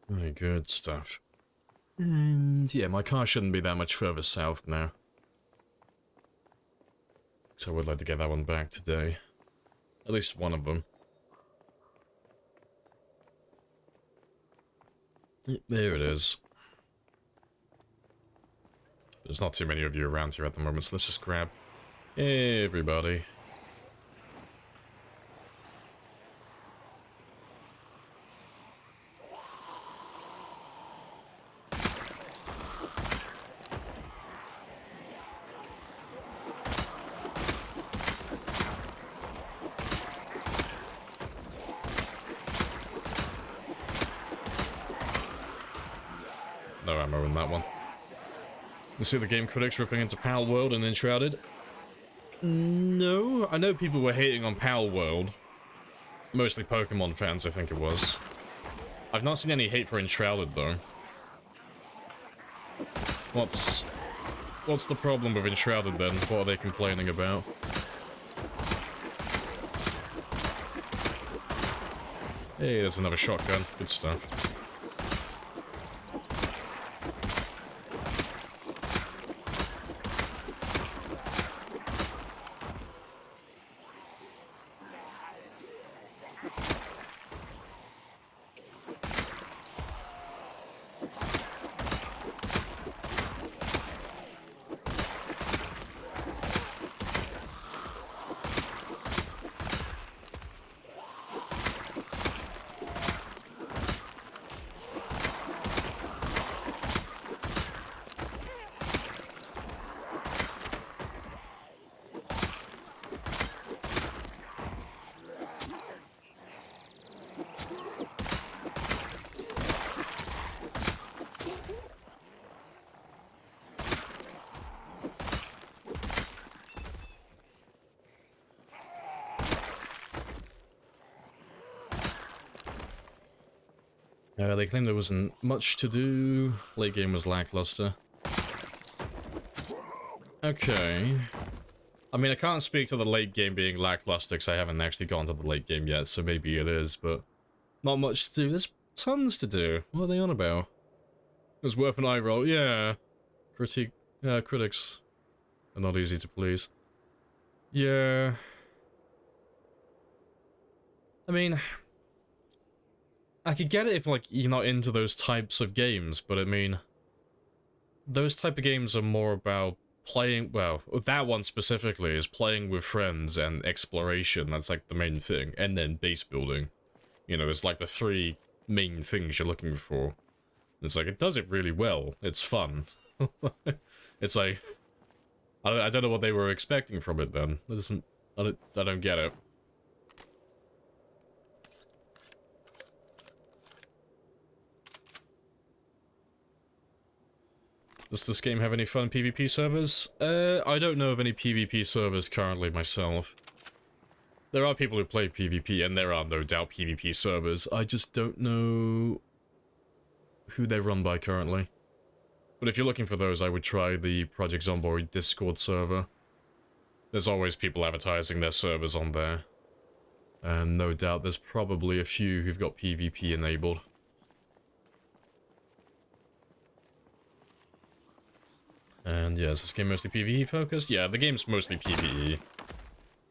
[SPEAKER 1] Very good stuff. And yeah, my car shouldn't be that much further south now. So I would like to get that one back today. At least one of them. There it is. There's not too many of you around here at the moment, so let's just grab everybody. No ammo in that one. You see the game critics ripping into Pal World and Enshrouded? No, I know people were hating on Pal World. Mostly Pokemon fans, I think it was. I've not seen any hate for Enshrouded, though. What's the problem with Enshrouded, then? What are they complaining about? Hey, there's another shotgun. Good stuff. They claimed there wasn't much to do. Late game was lackluster. Okay. I mean, I can't speak to the late game being lackluster because I haven't actually gone to the late game yet, so maybe it is, but not much to do. There's tons to do. What are they on about? It was worth an eye roll. Yeah. Critics are not easy to please. Yeah. I mean, I could get it if, like, you're not into those types of games, but I mean, those type of games are more about playing, well, that one specifically is playing with friends and exploration. That's, like, the main thing. And then base building. You know, it's like the three main things you're looking for. It's like, it does it really well. It's fun. It's like, I don't know what they were expecting from it then. That doesn't, I don't get it. Does this game have any fun PvP servers? I don't know of any PvP servers currently myself. There are people who play PvP, and there are no doubt PvP servers. I just don't know who they're run by currently. But if you're looking for those, I would try the Project Zomboid Discord server. There's always people advertising their servers on there. And no doubt there's probably a few who've got PvP enabled. And yeah, is this game mostly PvE focused? Yeah, the game's mostly PvE.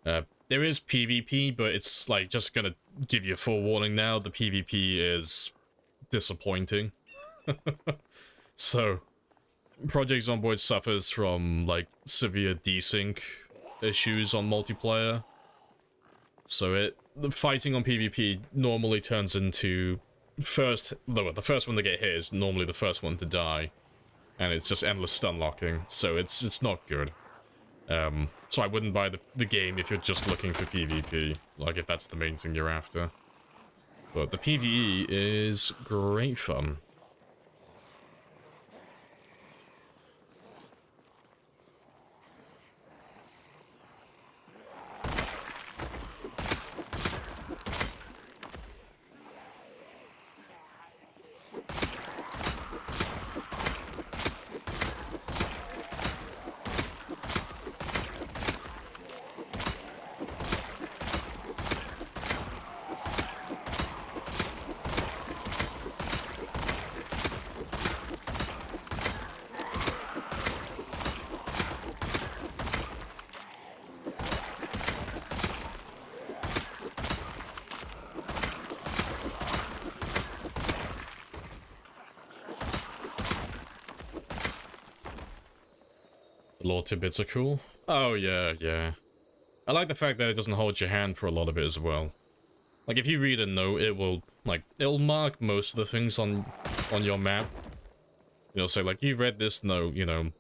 [SPEAKER 1] There is PvP, but it's like just gonna give you a forewarning now. The PvP is disappointing. So, Project Zomboid suffers from like severe desync issues on multiplayer. So the fighting on PvP normally turns into the first one to get hit is normally the first one to die, and it's just endless stun locking. So it's not good. So I wouldn't buy the game if you're just looking for PvP, like if that's the main thing you're after. But the PvE is great fun. The lore tidbits are cool. Oh yeah, yeah. I like the fact that it doesn't hold your hand for a lot of it as well. Like if you read a note, it'll mark most of the things on your map. It'll say like, you read this note, you know,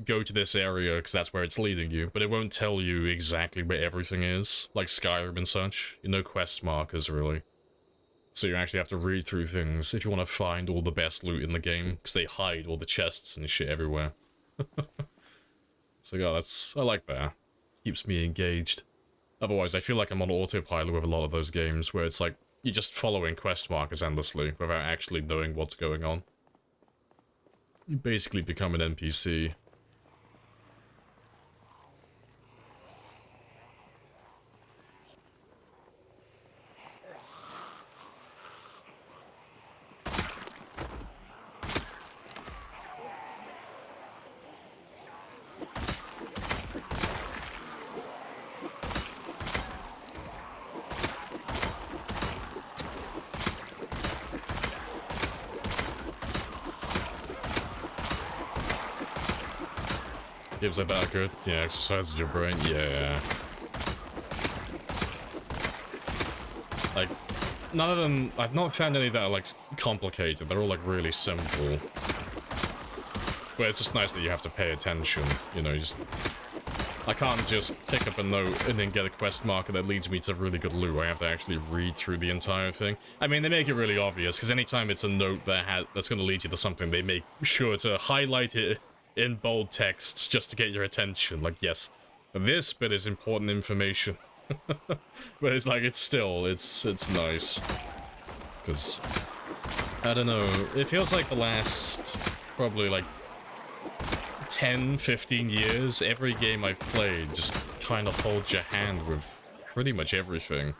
[SPEAKER 1] go to this area because that's where it's leading you, but it won't tell you exactly where everything is, like Skyrim and such. No quest markers really. So you actually have to read through things if you want to find all the best loot in the game, because they hide all the chests and shit everywhere. So yeah, I like that. Keeps me engaged. Otherwise, I feel like I'm on autopilot with a lot of those games, where it's like, you're just following quest markers endlessly, without actually knowing what's going on. You basically become an NPC. Gives like that good, yeah, exercises your brain, yeah. Like, none of them, I've not found any that are like complicated, they're all like really simple. But it's just nice that you have to pay attention, you know, I can't just pick up a note and then get a quest marker that leads me to really good loot. I have to actually read through the entire thing. I mean, they make it really obvious, because anytime it's a note that's going to lead you to something, they make sure to highlight it in bold text just to get your attention. Like, yes, this bit is important information. But it's like, it's nice. Because, I don't know, it feels like the last, probably like, 10, 15 years, every game I've played just kind of holds your hand with pretty much everything.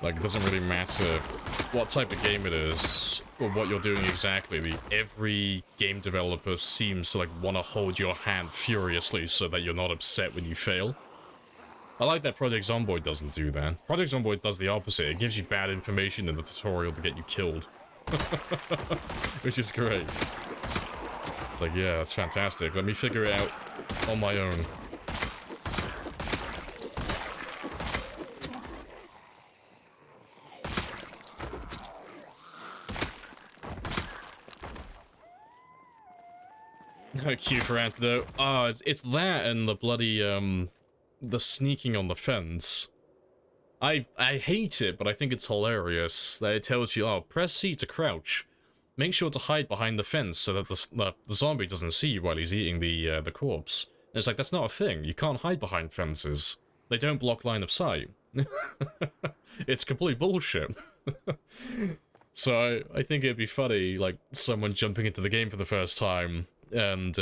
[SPEAKER 1] Like, it doesn't really matter what type of game it is, or what you're doing exactly. Every game developer seems to, like, want to hold your hand furiously so that you're not upset when you fail. I like that Project Zomboid doesn't do that. Project Zomboid does the opposite. It gives you bad information in the tutorial to get you killed. Which is great. It's like, yeah, that's fantastic. Let me figure it out on my own. Q for antidote. Ah, it's that and the bloody, the sneaking on the fence. I hate it, but I think it's hilarious that it tells you, oh, press C to crouch. Make sure to hide behind the fence so that the zombie doesn't see you while he's eating the corpse. And it's like, that's not a thing. You can't hide behind fences. They don't block line of sight. It's complete bullshit. So I think it'd be funny, like, someone jumping into the game for the first time and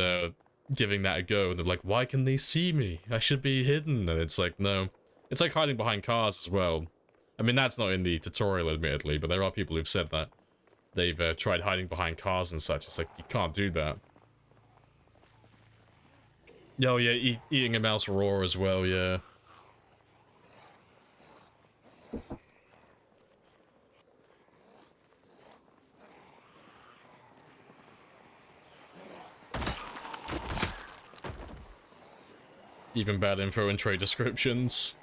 [SPEAKER 1] giving that a go, and they're like, why can they see me? I should be hidden. And it's like, no. It's like hiding behind cars as well. I mean, that's not in the tutorial, admittedly, but there are people who've said that. They've tried hiding behind cars and such. It's like, you can't do that. Oh yeah, eating a mouse raw as well, yeah. Even bad info in trade descriptions.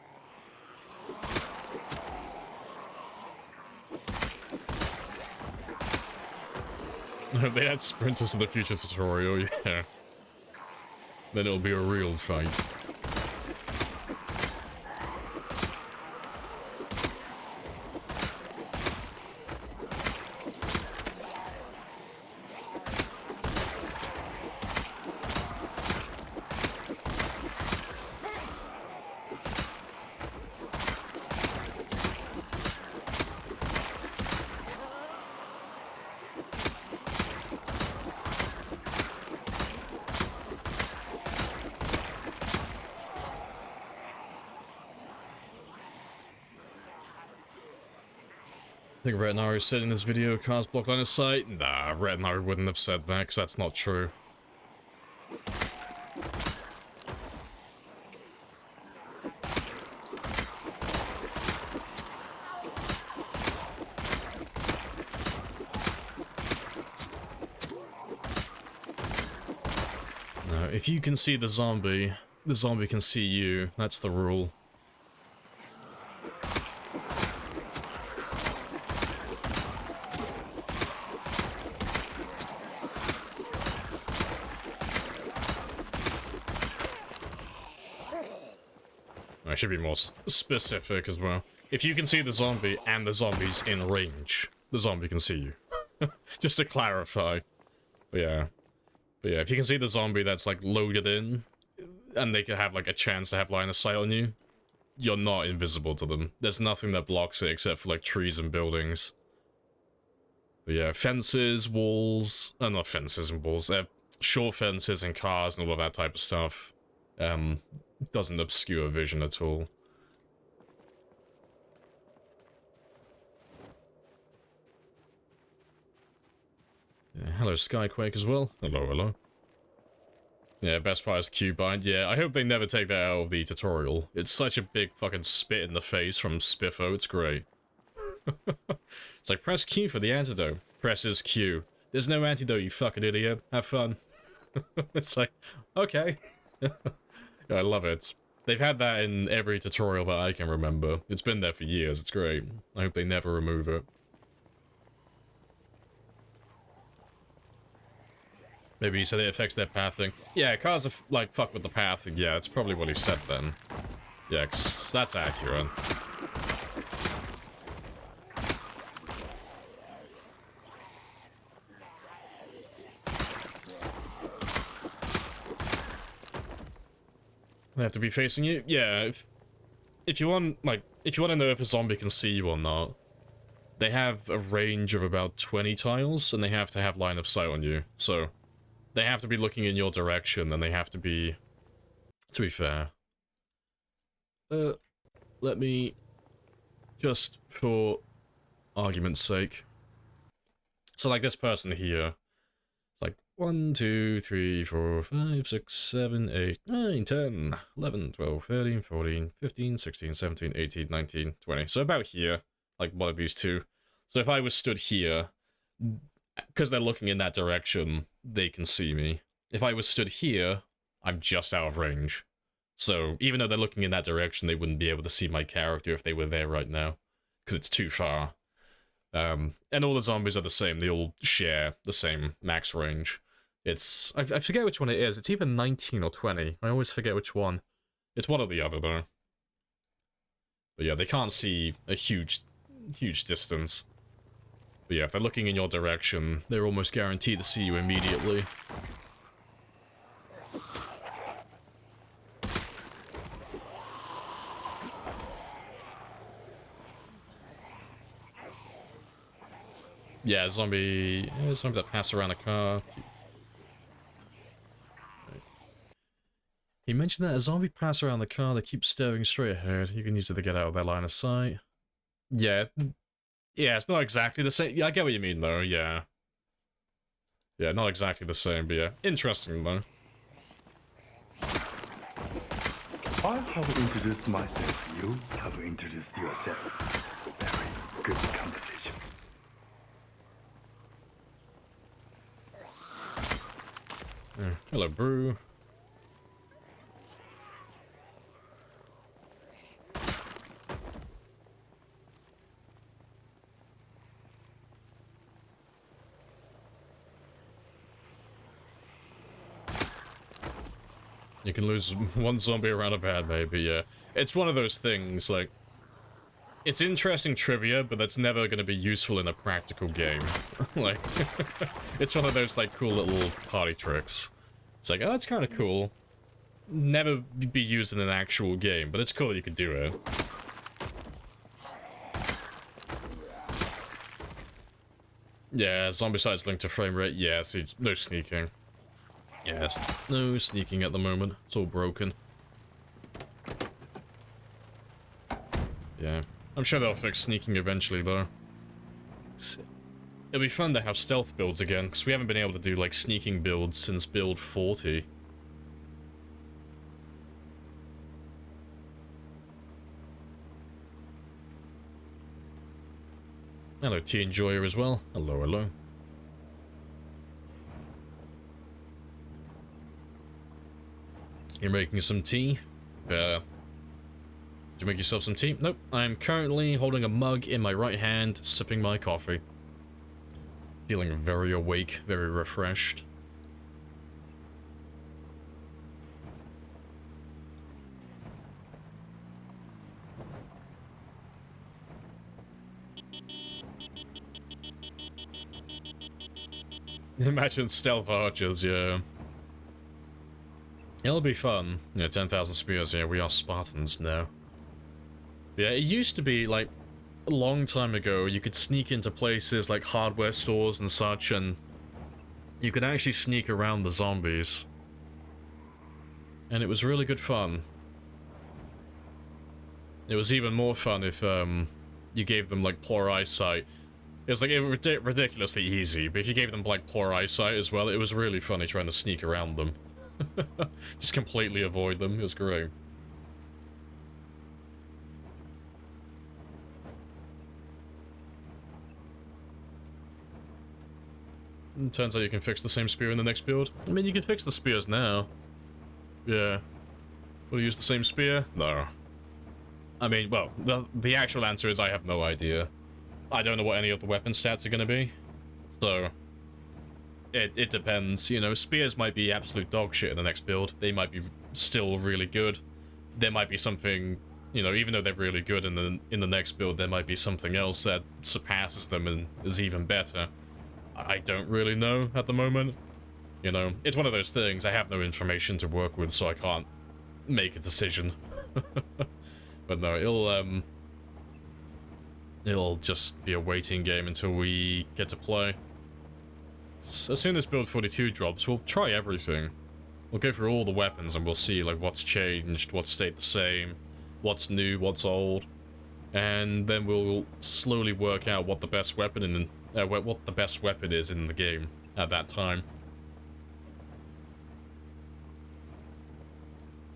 [SPEAKER 1] They add sprinters to the future tutorial, yeah. Then it'll be a real fight. I think Retinari said in his video, cars block line of sight. Nah, Retinari wouldn't have said that, because that's not true. No, if you can see the zombie can see you. That's the rule. I should be more specific as well. If you can see the zombie and the zombie's in range, the zombie can see you. Just to clarify. But yeah, if you can see the zombie that's like loaded in, and they can have like a chance to have line of sight on you, you're not invisible to them. There's nothing that blocks it except for like trees and buildings. But yeah, fences, walls, not fences and walls, short fences and cars and all of that type of stuff. Doesn't obscure vision at all. Yeah, hello Skyquake as well. Hello. Yeah, best part is Q-Bind. Yeah, I hope they never take that out of the tutorial. It's such a big fucking spit in the face from Spiffo, it's great. It's like, press Q for the antidote. Presses Q. There's no antidote, you fucking idiot. Have fun. It's like, okay. I love it. They've had that in every tutorial that I can remember. It's been there for years, it's great. I hope they never remove it. Maybe he said it affects their pathing. Yeah, cars are like, fuck with the pathing. Yeah, it's probably what he said then. Yeah, 'cause that's accurate. They have to be facing you? Yeah, if you want, like, if you want to know if a zombie can see you or not, they have a range of about 20 tiles, and they have to have line of sight on you, so they have to be looking in your direction, and they have to be fair. Let me, just for argument's sake. So, like, this person here, it's like 1, 2, 3, 4, 5, 6, 7, 8, 9, 10, 11, 12, 13, 14, 15, 16, 17, 18, 19, 20. So about here, like one of these two. So if I was stood here, because they're looking in that direction, they can see me. If I was stood here, I'm just out of range. So even though they're looking in that direction, they wouldn't be able to see my character if they were there right now, because it's too far. And all the zombies are the same. They all share the same max range. It's... I forget which one it is. It's either 19 or 20. I always forget which one. It's one or the other, though. But yeah, they can't see a huge distance. But yeah, if they're looking in your direction, they're almost guaranteed to see you immediately. Yeah, zombie that passed around a car. He mentioned that a zombie passed around the car that keeps staring straight ahead. You can use it to get out of their line of sight. Yeah. Yeah, it's not exactly the same. Yeah, I get what you mean, though, yeah. Yeah, not exactly the same, but yeah. Interesting, though.
[SPEAKER 2] I have introduced myself. You have introduced yourself. This is a very good conversation.
[SPEAKER 1] Hello, Brew. You can lose one zombie around a bad maybe, yeah. It's one of those things, like, it's interesting trivia, but that's never going to be useful in a practical game. Like, it's one of those, like, cool little party tricks. It's like, oh, that's kind of cool. Never be used in an actual game, but it's cool that you can do it. Yeah, Zombicide's linked to frame rate. Yes, it's no sneaking. Yes, no sneaking at the moment. It's all broken. Yeah. I'm sure they'll fix sneaking eventually, though. It'll be fun to have stealth builds again, because we haven't been able to do, like, sneaking builds since build 40. Hello, Tea Enjoyer as well. Hello, hello. You're making some tea? Did you make yourself some tea? Nope. I'm currently holding a mug in my right hand, sipping my coffee. Feeling very awake, very refreshed. Imagine stealth archers, yeah. It'll be fun. Yeah, 10,000 spears, yeah, we are Spartans now. Yeah, it used to be, like, a long time ago, you could sneak into places like hardware stores and such, and you could actually sneak around the zombies. And it was really good fun. It was even more fun if, you gave them, like, poor eyesight. It was, like, ridiculously easy, but if you gave them, like, poor eyesight as well, it was really funny trying to sneak around them. Just completely avoid them. It was great. And turns out you can fix the same spear in the next build. I mean, you can fix the spears now. Yeah. Will you use the same spear? No. I mean, well, the actual answer is I have no idea. I don't know what any of the weapon stats are going to be. So, it depends, you know. Spears might be absolute dog shit in the next build. They might be still really good. There might be something, you know, even though they're really good in the next build, there might be something else that surpasses them and is even better. I don't really know at the moment. You know, it's one of those things. I have no information to work with, so I can't make a decision. But no, it'll just be a waiting game until we get to play. As soon as build 42 drops, we'll try everything. We'll go through all the weapons and we'll see, like, what's changed, what's stayed the same, what's new, what's old. And then we'll slowly work out what the best weapon what the best weapon is in the game at that time.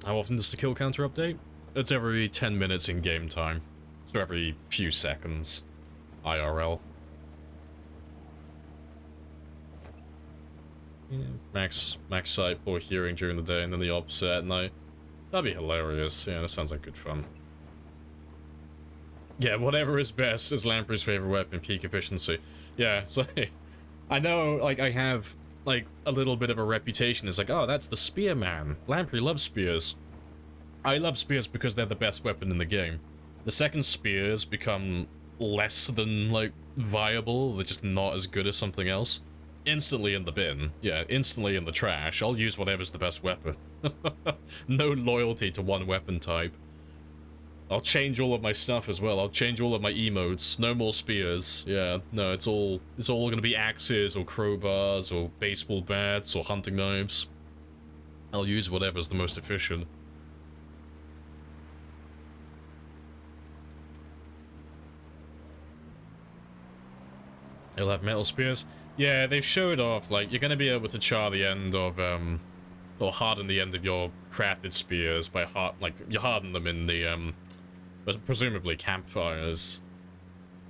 [SPEAKER 1] How often does the kill counter update? It's every 10 minutes in game time. So every few seconds. IRL. Yeah, max sight, poor hearing during the day, and then the opposite at night. That'd be hilarious. Yeah, that sounds like good fun. Yeah, whatever is best is Lamprey's favorite weapon, peak efficiency. Yeah, so I know, like, I have, like, a little bit of a reputation. It's like, oh, that's the spearman. Lamprey loves spears. I love spears because they're the best weapon in the game. The second spears become less than, like, viable, they're just not as good as something else. Instantly in the bin. Yeah, instantly in the trash. I'll use whatever's the best weapon. No loyalty to one weapon type. I'll change all of my stuff as well. I'll change all of my emotes. No more spears. Yeah, no, it's all gonna be axes or crowbars or baseball bats or hunting knives. I'll use whatever's the most efficient. You'll have metal spears. Yeah, they've showed off, like, you're gonna be able to char the end of or harden the end of your crafted spears by you harden them in the presumably campfires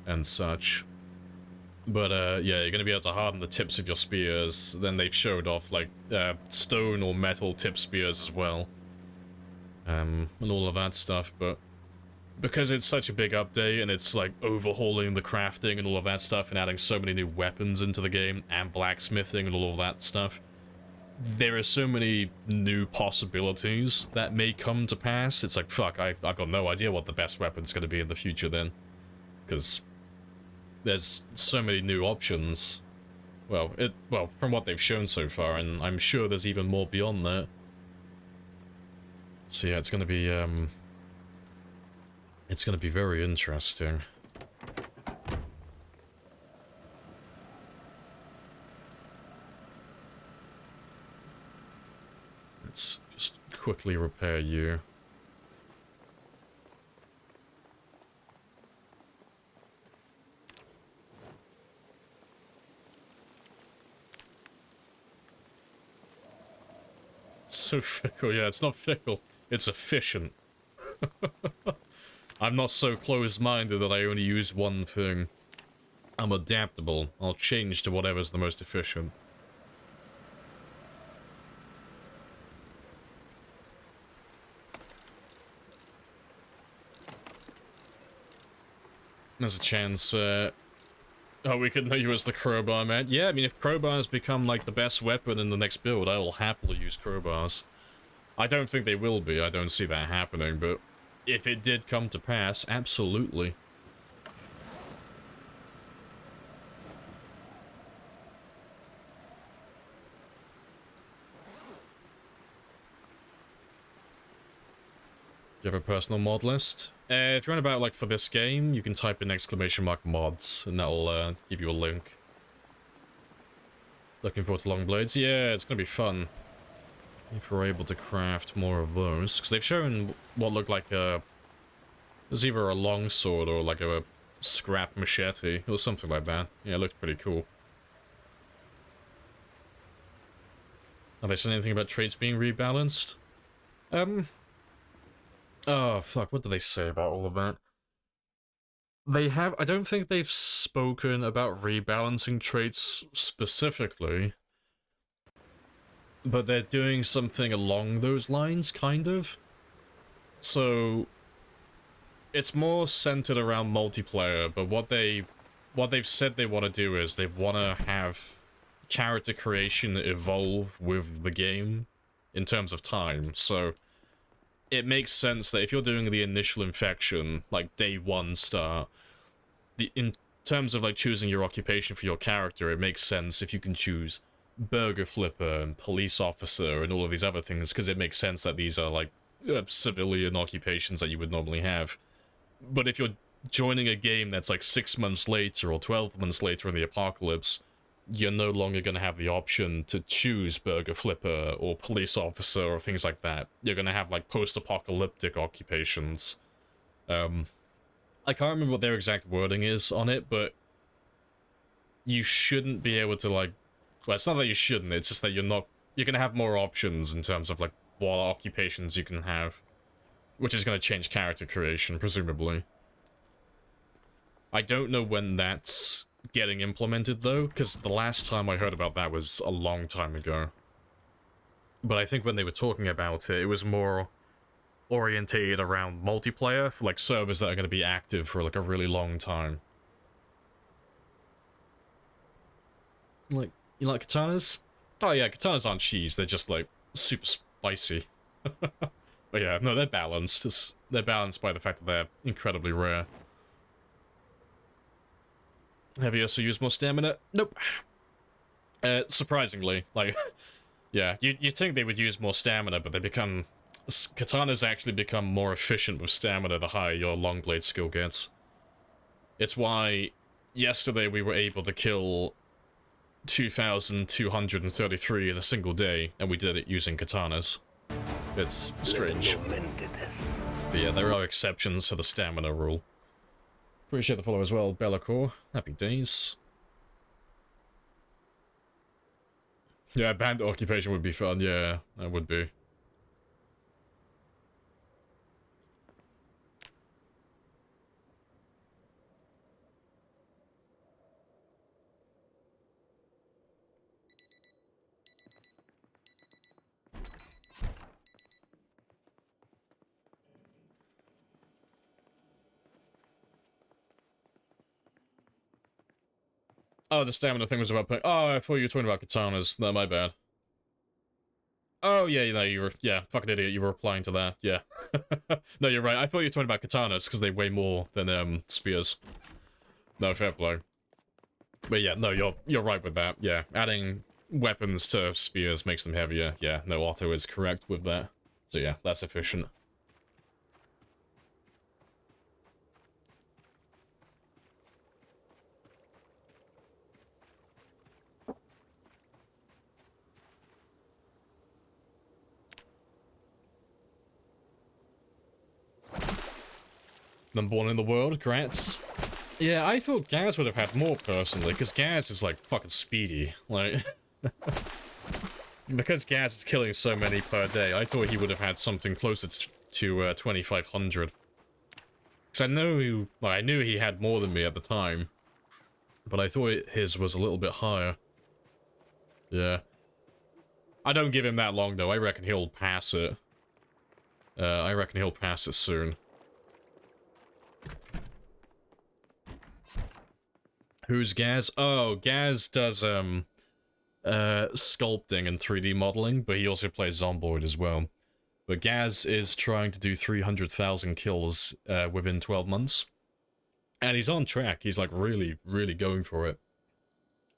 [SPEAKER 1] and such. But yeah, you're gonna be able to harden the tips of your spears. Then they've showed off like stone or metal tip spears as well, and all of that stuff. But because it's such a big update and it's like overhauling the crafting and all of that stuff and adding so many new weapons into the game and blacksmithing and all of that stuff, there are so many new possibilities that may come to pass. It's like, fuck, I've got no idea what the best weapon's going to be in the future then, because there's so many new options. Well, from what they've shown so far, and I'm sure there's even more beyond that. So yeah, it's going to be very interesting. Let's just quickly repair you. So fickle, yeah, it's not fickle, it's efficient. I'm not so closed-minded that I only use one thing. I'm adaptable. I'll change to whatever's the most efficient. There's a chance, oh, we could know you as the crowbar, man. Yeah, I mean, if crowbars become, like, the best weapon in the next build, I will happily use crowbars. I don't think they will be, I don't see that happening, but if it did come to pass, absolutely. Do you have a personal mod list? If you're on about, like, for this game, you can type in !mods, and that'll, give you a link. Looking forward to long blades? Yeah, it's gonna be fun. If we're able to craft more of those. Because they've shown what looked like a... It was either a longsword or, like, a scrap machete, or something like that. Yeah, it looked pretty cool. Have they said anything about traits being rebalanced? Oh, fuck, what did they say about all of that? They have... I don't think they've spoken about rebalancing traits specifically. But they're doing something along those lines, kind of. So... It's more centered around multiplayer, but what they've said they want to do is they want to have character creation evolve with the game in terms of time, so... It makes sense that if you're doing the initial infection, like day one start, in terms of like choosing your occupation for your character, it makes sense if you can choose burger flipper and police officer and all of these other things, because it makes sense that these are like civilian occupations that you would normally have. But if you're joining a game that's like 6 months later or 12 months later in the apocalypse, you're no longer going to have the option to choose burger flipper or police officer or things like that. You're going to have like post-apocalyptic occupations. I can't remember what their exact wording is on it, but you shouldn't be able to like... Well, it's not that you shouldn't, it's just that you're going to have more options in terms of like what occupations you can have, which is going to change character creation, presumably. I don't know when that's getting implemented though, because the last time I heard about that was a long time ago. But I think when they were talking about it, it was more orientated around multiplayer, for like servers that are going to be active for like a really long time. Like, you like katanas? Oh yeah, katanas aren't cheese, they're just like super spicy. But yeah, no, they're balanced. They're balanced by the fact that they're incredibly rare. Have you also used more stamina? Nope. Surprisingly, like, yeah, you'd think they would use more stamina, but they become... Katanas actually become more efficient with stamina the higher your long blade skill gets. It's why yesterday we were able to kill 2,233 in a single day, and we did it using katanas. It's strange. But yeah, there are exceptions to the stamina rule. Appreciate the follow as well, Bellacore. Happy days. Yeah, bandit occupation would be fun, yeah, that would be. Oh, the stamina thing was about playing. Oh, I thought you were talking about katanas. No, my bad. Oh, yeah, no, you were, yeah, fucking idiot, you were replying to that, yeah. No, you're right, I thought you were talking about katanas, because they weigh more than, spears. No, fair play. But yeah, no, you're right with that, yeah. Adding weapons to spears makes them heavier, yeah, no, Otto is correct with that. So yeah, that's efficient. Number one in the world, congrats. Yeah, I thought Gaz would have had more, personally, because Gaz is, like, fucking speedy. Like, because Gaz is killing so many per day, I thought he would have had something closer to 2,500. Because I knew he had more than me at the time, but I thought his was a little bit higher. Yeah. I don't give him that long, though. I reckon he'll pass it. I reckon he'll pass it soon. Who's Gaz? Oh, Gaz does, sculpting and 3D modeling, but he also plays Zomboid as well. But Gaz is trying to do 300,000 kills, within 12 months. And he's on track. He's, like, really, really going for it.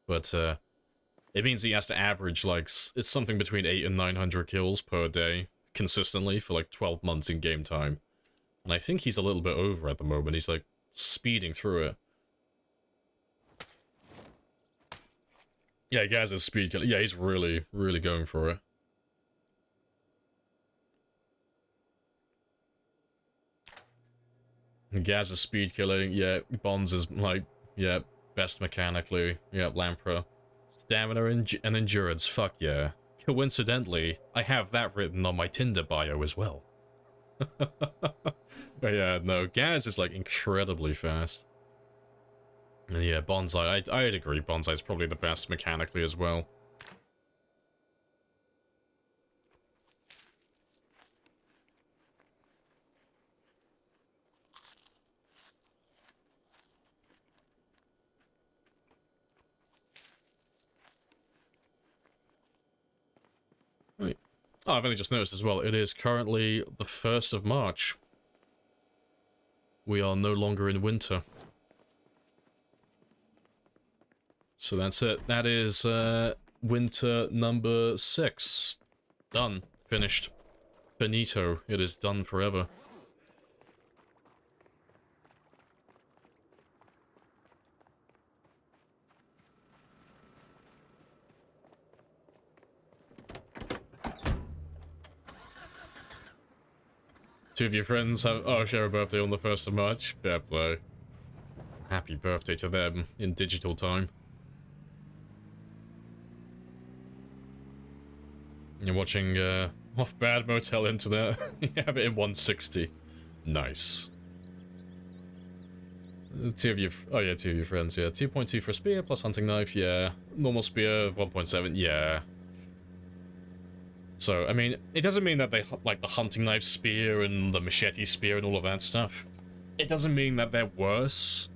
[SPEAKER 1] But, it means he has to average, like, it's something between 800 and 900 kills per day, consistently, for, like, 12 months in game time. And I think he's a little bit over at the moment. He's, like, speeding through it. Yeah, Gaz is speed killer. Yeah, he's really, really going for it. Gaz is speed killing. Yeah, Bonds is, like, yeah, best mechanically. Yeah, Lamprey. Stamina and endurance. Fuck yeah. Coincidentally, I have that written on my Tinder bio as well. But yeah, no, Gaz is, like, incredibly fast. And yeah, Bonsai, I'd agree, Bonsai's probably the best mechanically as well. Wait. Oh, I've only just noticed as well, it is currently the 1st of March. We are no longer in winter. So that's it. That is, winter number 6. Done. Finished. Finito. It is done forever. Two of your friends share a birthday on the 1st of March. Fair play. Happy birthday to them in digital time. You're watching, off bad motel internet. You have it in 160. Nice. Two of your friends, yeah. 2.2 for spear plus hunting knife, yeah. Normal spear, 1.7, yeah. So, I mean, it doesn't mean that they, like, the hunting knife spear and the machete spear and all of that stuff. It doesn't mean that they're worse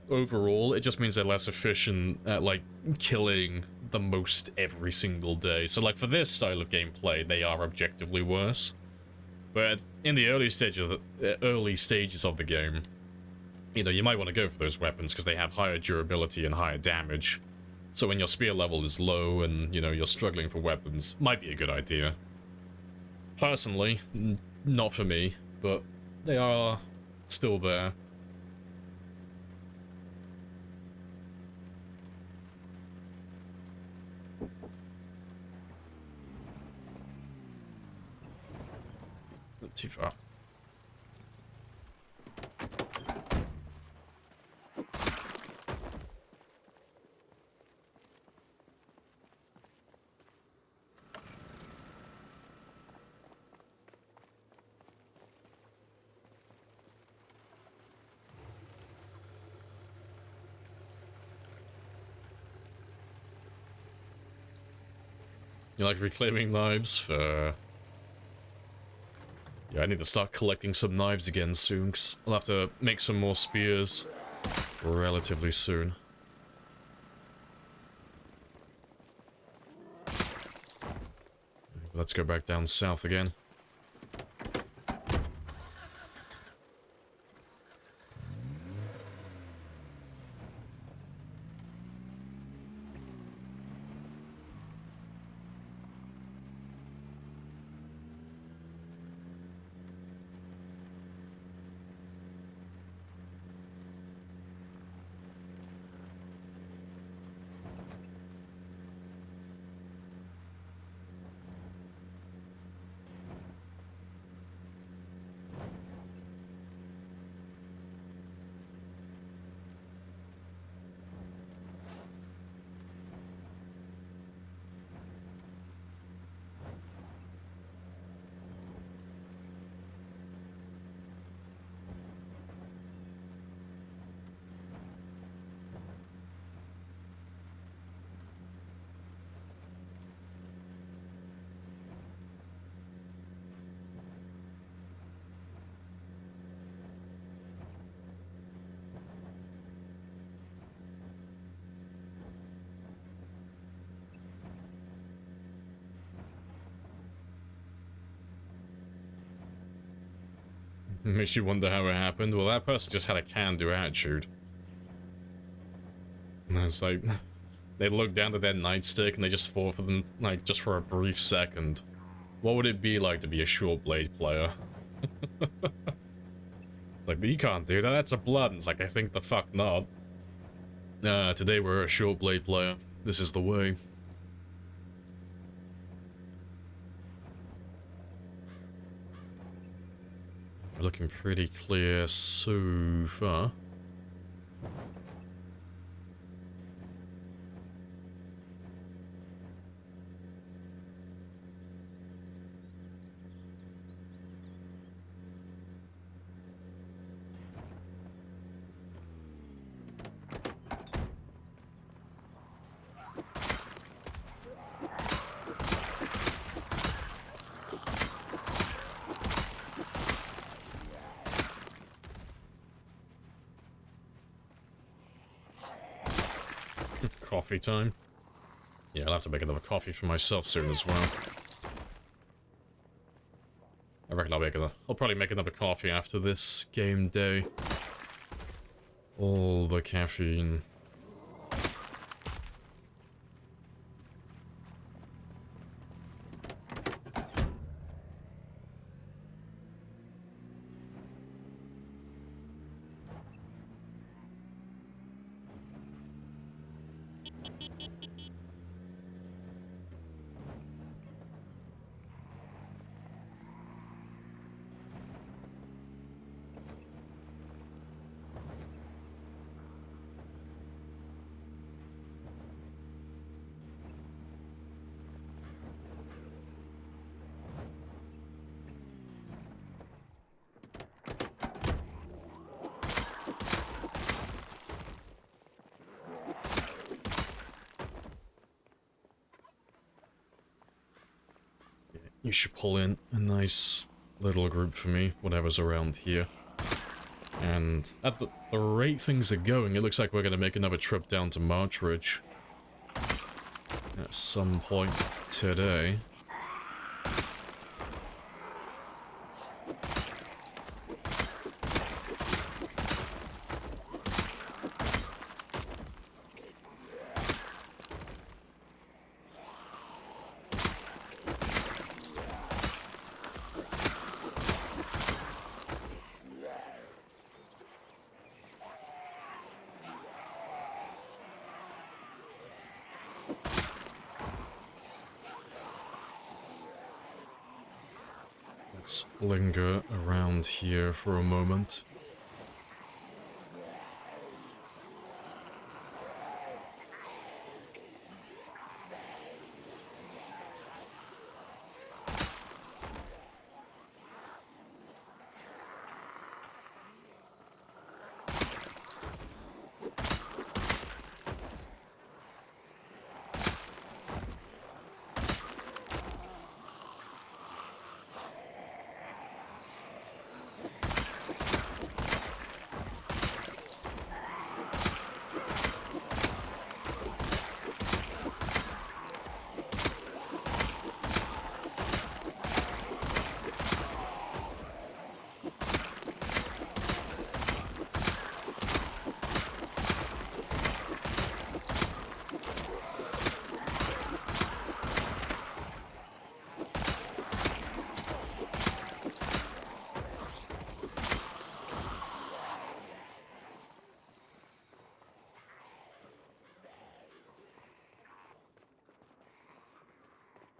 [SPEAKER 1] overall. It just means they're less efficient at, like, killing the most every single day. So, like, for this style of gameplay, they are objectively worse. But in the early stages of the game, you know, you might want to go for those weapons because they have higher durability and higher damage. So when your spear level is low and, you know, you're struggling for weapons, might be a good idea. Personally, not for me, but they are still there. Not too far. You like reclaiming knives? For... Yeah, I need to start collecting some knives again soon, 'cause I'll have to make some more spears relatively soon. Let's go back down south again. Makes you wonder how it happened. Well, that person just had a can-do attitude. And it's like, they look down at their nightstick and they just fall for them, like, just for a brief second. What would it be like to be a short blade player? Like, you can't do that, that's a blood. And it's like, I think the fuck not. Today we're a short blade player. This is the way. We're looking pretty clear so far. Coffee time. Yeah, I'll have to make another coffee for myself soon as well. I reckon I'll probably make another coffee after this game day. All the caffeine. You should pull in a nice little group for me, whatever's around here. And at the rate things are going, it looks like we're going to make another trip down to March Ridge at some point today. Let's linger around here for a moment.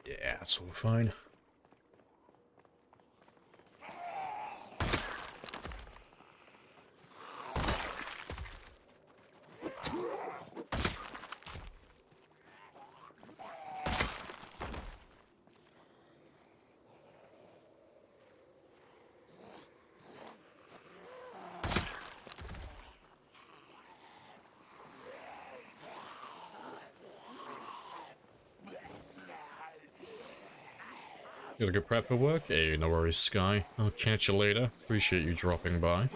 [SPEAKER 1] Yeah, that's all fine. Gotta get prep for work? Hey, no worries, Sky. I'll catch you later. Appreciate you dropping by.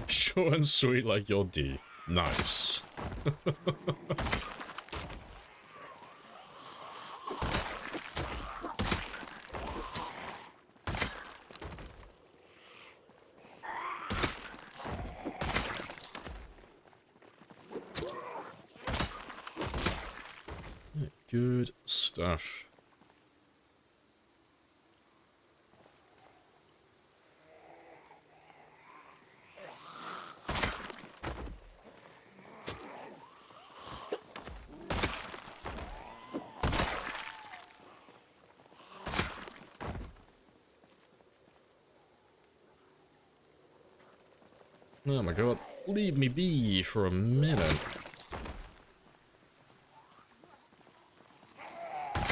[SPEAKER 1] Short and sweet like your D. Nice. Good stuff. Oh my god, leave me be for a minute. I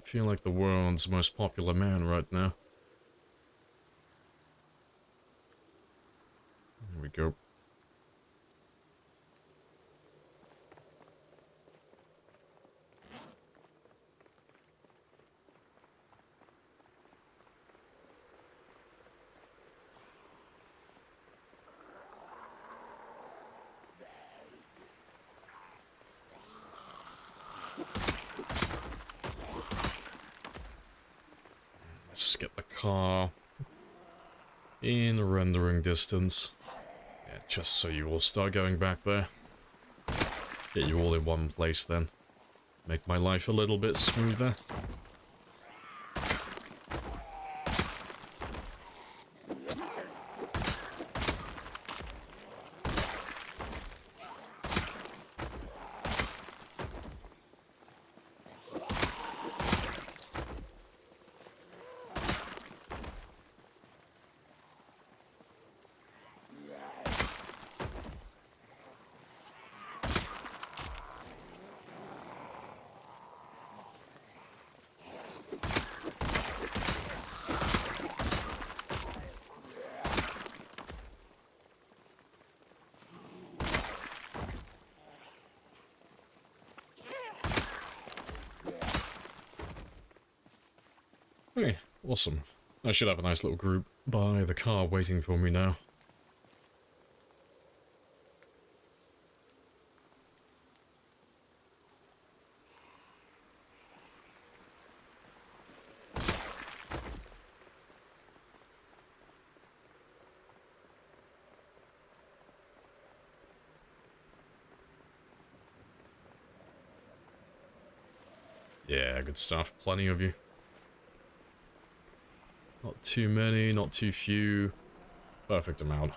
[SPEAKER 1] feel like the world's most popular man right now. There we go. Let's just get the car in rendering distance. Yeah, just so you all start going back there. Get you all in one place then. Make my life a little bit smoother. Okay, awesome. I should have a nice little group by the car waiting for me now. Yeah, good stuff. Plenty of you. Not too many, not too few. Perfect amount.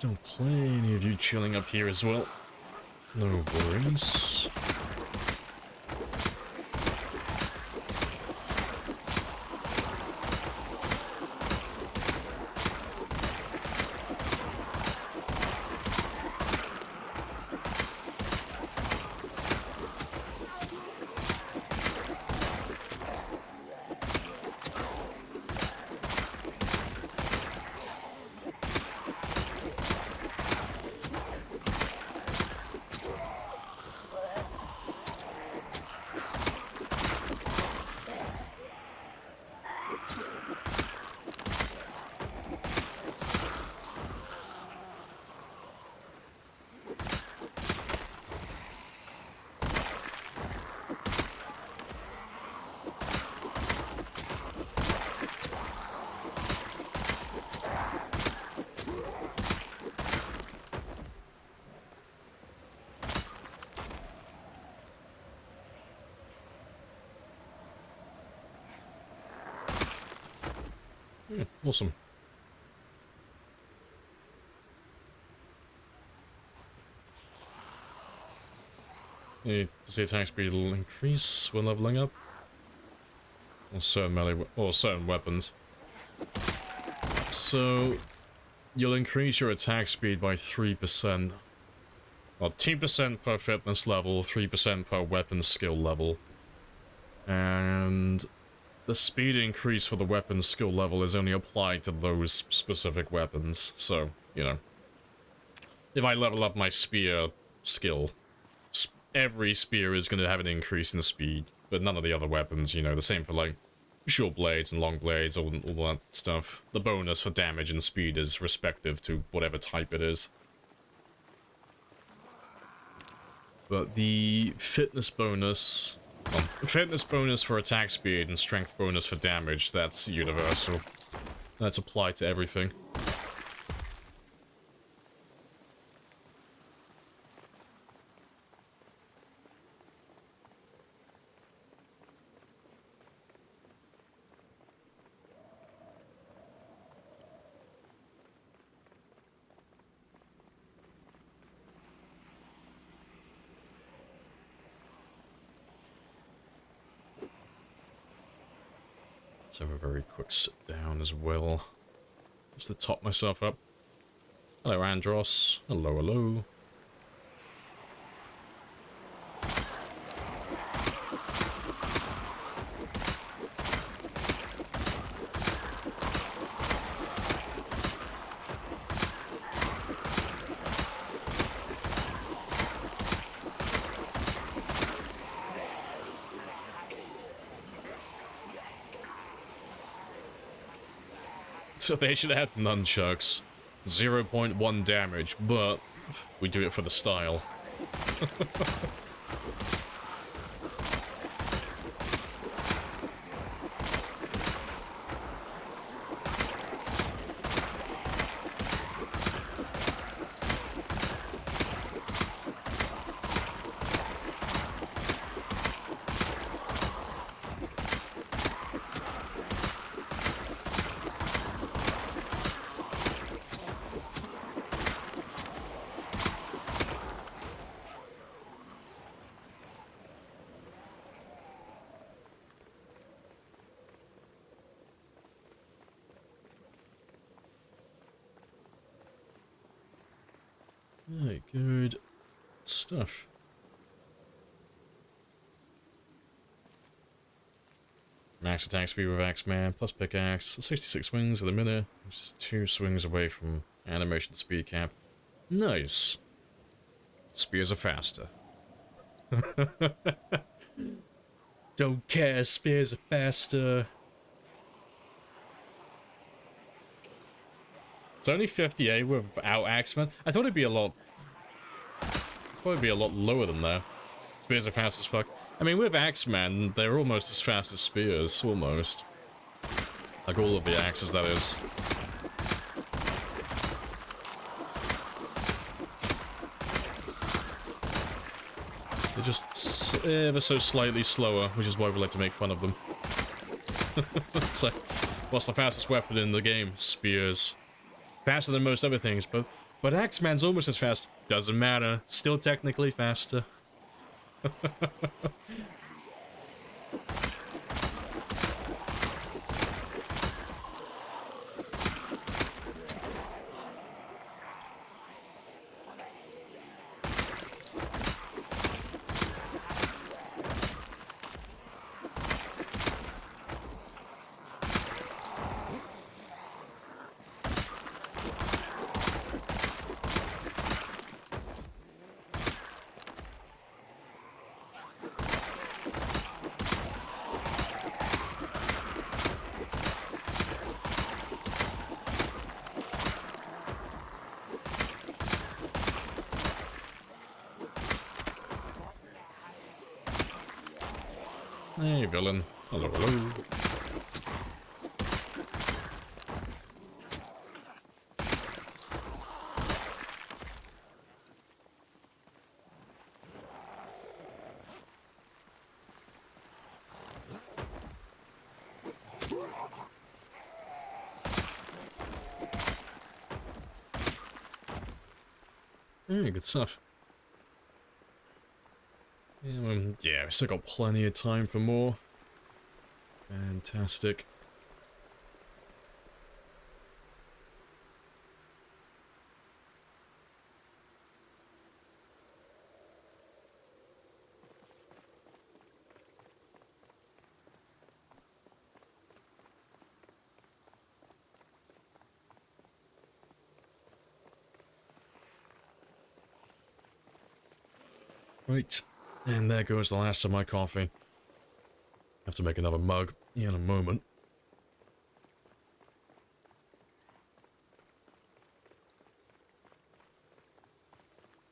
[SPEAKER 1] Still plenty of you chilling up here as well. No worries. Yeah, awesome. Does the attack speed will increase when leveling up? Or certain melee, or certain weapons. So, you'll increase your attack speed by 3%. Well, 2% per fitness level, 3% per weapon skill level. And the speed increase for the weapon skill level is only applied to those specific weapons. So, you know, if I level up my spear skill, every spear is going to have an increase in speed, but none of the other weapons, you know, the same for like short blades and long blades, all that stuff. The bonus for damage and speed is respective to whatever type it is. But the fitness bonus for attack speed and strength bonus for damage, that's universal. That's applied to everything. Let's have a very quick sit down as well. Just to top myself up. Hello, Andros. Hello, hello. So they should have nunchucks. 0.1 damage, but we do it for the style. Right, good stuff. Max attack speed with Axeman, plus pickaxe, 66 swings at the minute, which is 2 swings away from animation speed cap. Nice. Spears are faster. Don't care, spears are faster. It's only 58 without Axeman. I thought it'd be a lot... lower than that. Spears are fast as fuck. I mean, with Axeman, they're almost as fast as spears, almost. Like all of the axes, that is. They're just ever so slightly slower, which is why we like to make fun of them. It's like, what's the fastest weapon in the game? Spears. Faster than most other things, but But X-Man's almost as fast. Doesn't matter. Still technically faster. Hey, villain. Hello, hello. Yeah, good stuff. Yeah, we still got plenty of time for more. Fantastic. Right, and there goes the last of my coffee. Have to make another mug in a moment.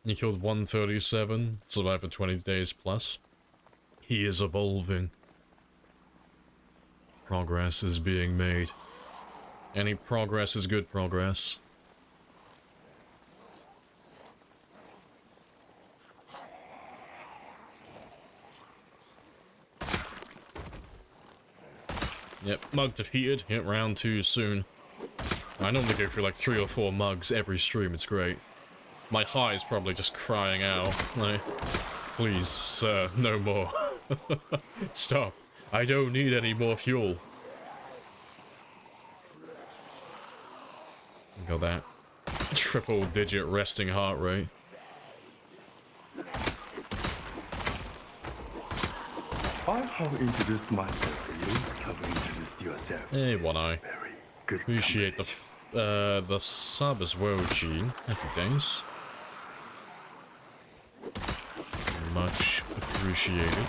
[SPEAKER 1] He killed 137, survived for 20 days plus. He is evolving. Progress is being made. Any progress is good progress. Yep, mug defeated. Hit round 2 soon. I normally go through like 3 or 4 mugs every stream, it's great. My heart is probably just crying out, like, please, sir, no more. Stop. I don't need any more fuel. Got that triple digit resting heart rate.
[SPEAKER 2] I have introduced myself. You have introduced yourself.
[SPEAKER 1] Hey,
[SPEAKER 2] This
[SPEAKER 1] One
[SPEAKER 2] is a
[SPEAKER 1] Eye.
[SPEAKER 2] very good
[SPEAKER 1] Appreciate the sub as well, Gene. Happy days. Much appreciated.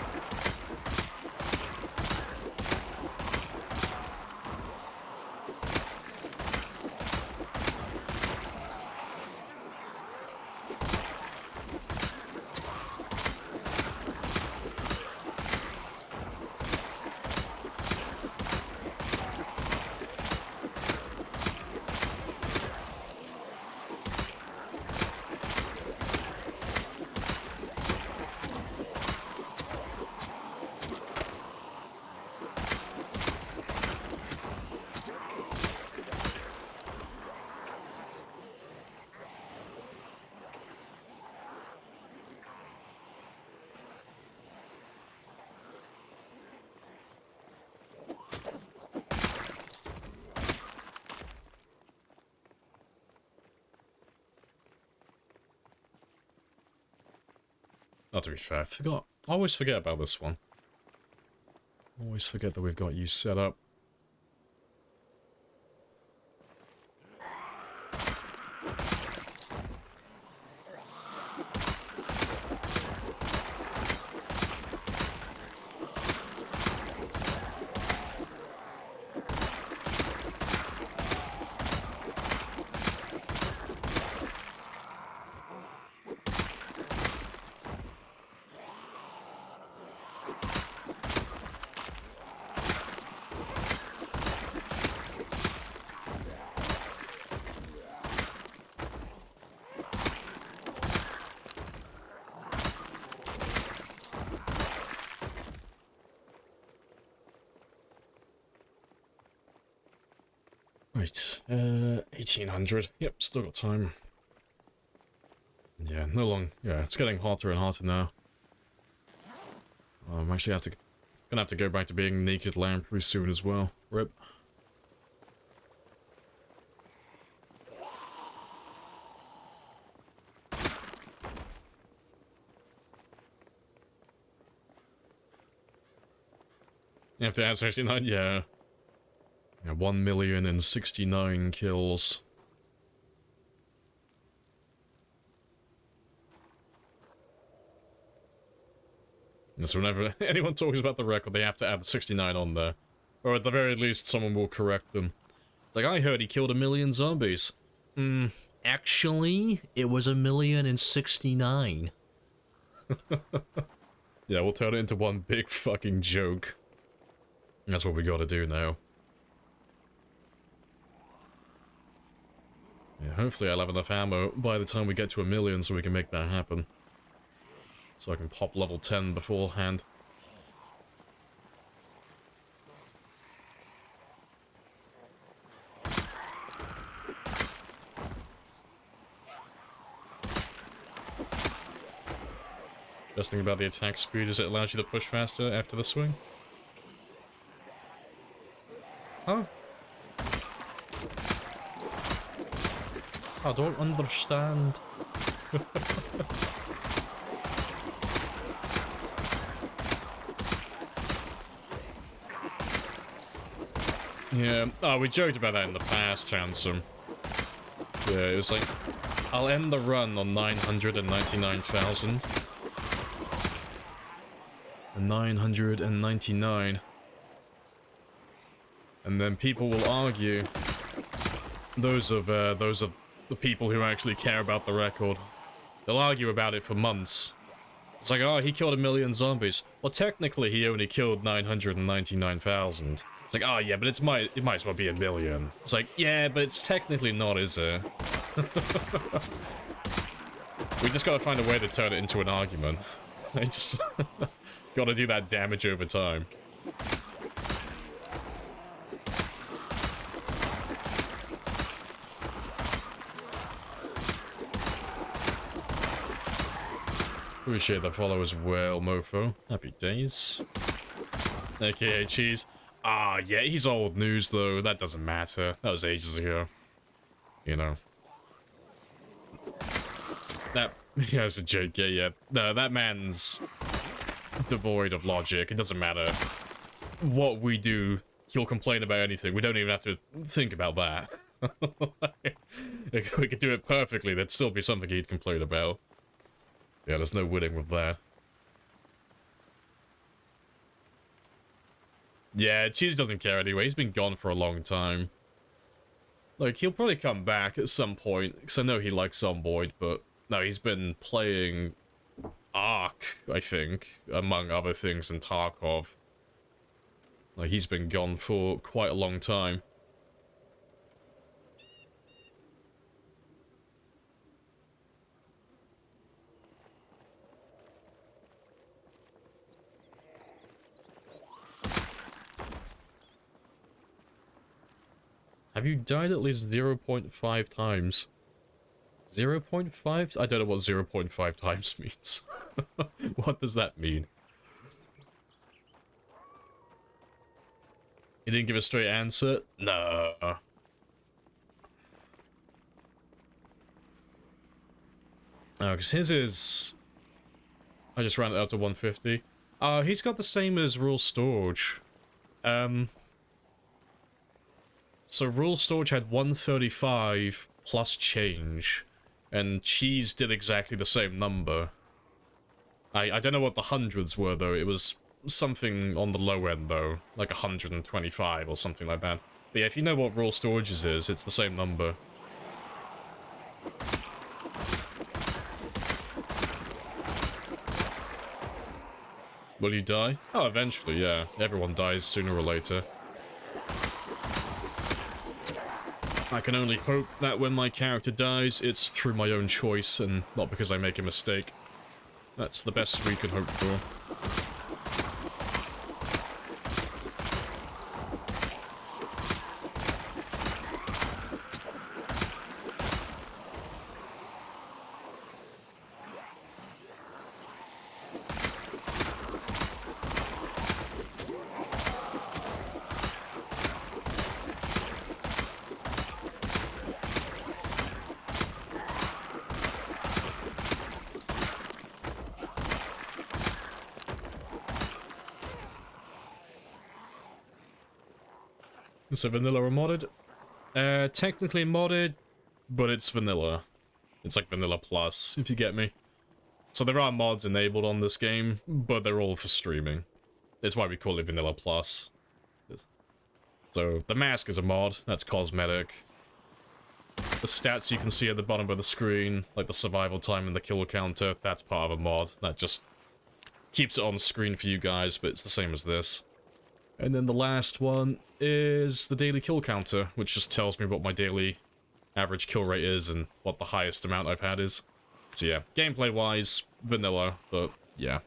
[SPEAKER 1] Not to be fair, I forgot. I always forget about this one. Always forget that we've got you set up. Right, 1800. Yep, still got time. Yeah, no long. Yeah, it's getting hotter and hotter now. I'm actually gonna have to go back to being naked Lamprey soon as well. Rip. You have to add 69? Yeah. Yeah, 1,069,000 kills. And so whenever anyone talks about the record, they have to add 69 on there. Or at the very least, someone will correct them. Like, I heard he killed 1,000,000 zombies. Actually, it was 1,069,000. Yeah, we'll turn it into one big fucking joke. And that's what we gotta do now. Yeah, hopefully I'll have enough ammo by the time we get to 1,000,000 so we can make that happen. So I can pop level 10 beforehand. Best thing about the attack speed is it allows you to push faster after the swing. Huh? I don't understand. Yeah, oh, we joked about that in the past, Handsome. Yeah, it was like, I'll end the run on 999,000. 999. And then people will argue, those of the people who actually care about the record, they'll argue about it for months. It's like, oh, he killed 1,000,000 zombies. Well, technically, he only killed 999,000. It's like, oh yeah, but it might as well be 1,000,000. It's like, yeah, but it's technically not, is it? We just gotta find a way to turn it into an argument. I just gotta do that damage over time. Appreciate the follow as well, mofo. Happy days. AKA Cheese. Ah, yeah, he's old news, though. That doesn't matter. That was ages ago. You know. That... Yeah, it's a joke, yeah. No, that man's devoid of logic. It doesn't matter what we do. He'll complain about anything. We don't even have to think about that. If we could do it perfectly, there'd still be something he'd complain about. Yeah, there's no winning with that. Yeah, Cheese doesn't care anyway. He's been gone for a long time. Like, he'll probably come back at some point, because I know he likes Zomboid, but no, he's been playing Ark, I think, among other things, in Tarkov. Like, he's been gone for quite a long time. Have you died at least 0.5 times? 0.5? I don't know what 0.5 times means. What does that mean? He didn't give a straight answer? No. Oh, because his is... I just ran it out to 150. He's got the same as Rule Storage. So Rule Storage had 135 plus change, and Cheese did exactly the same number. I don't know what the hundreds were, though. It was something on the low end, though. Like 125 or something like that. But yeah, if you know what Rule Storage's is, it's the same number. Will you die? Oh, eventually, yeah. Everyone dies sooner or later. I can only hope that when my character dies, it's through my own choice and not because I make a mistake. That's the best we can hope for. So vanilla or modded? Technically modded, but it's vanilla. It's like vanilla plus, if you get me. So there are mods enabled on this game, but they're all for streaming. That's why we call it vanilla plus. So the mask is a mod, that's cosmetic. The stats you can see at the bottom of the screen, like the survival time and the kill counter, that's part of a mod. That just keeps it on screen for you guys, but it's the same as this. And then the last one is the daily kill counter, which just tells me what my daily average kill rate is and what the highest amount I've had is. So yeah, gameplay-wise, vanilla, but yeah,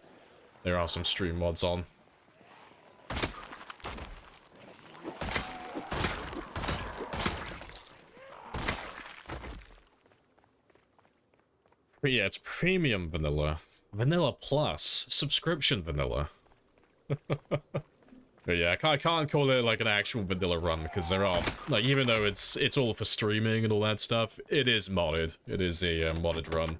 [SPEAKER 1] there are some stream mods on. But yeah, it's premium vanilla. Vanilla plus. Subscription vanilla. But yeah, I can't call it like an actual vanilla run, because there are, like, even though it's all for streaming and all that stuff, it is modded. It is a modded run.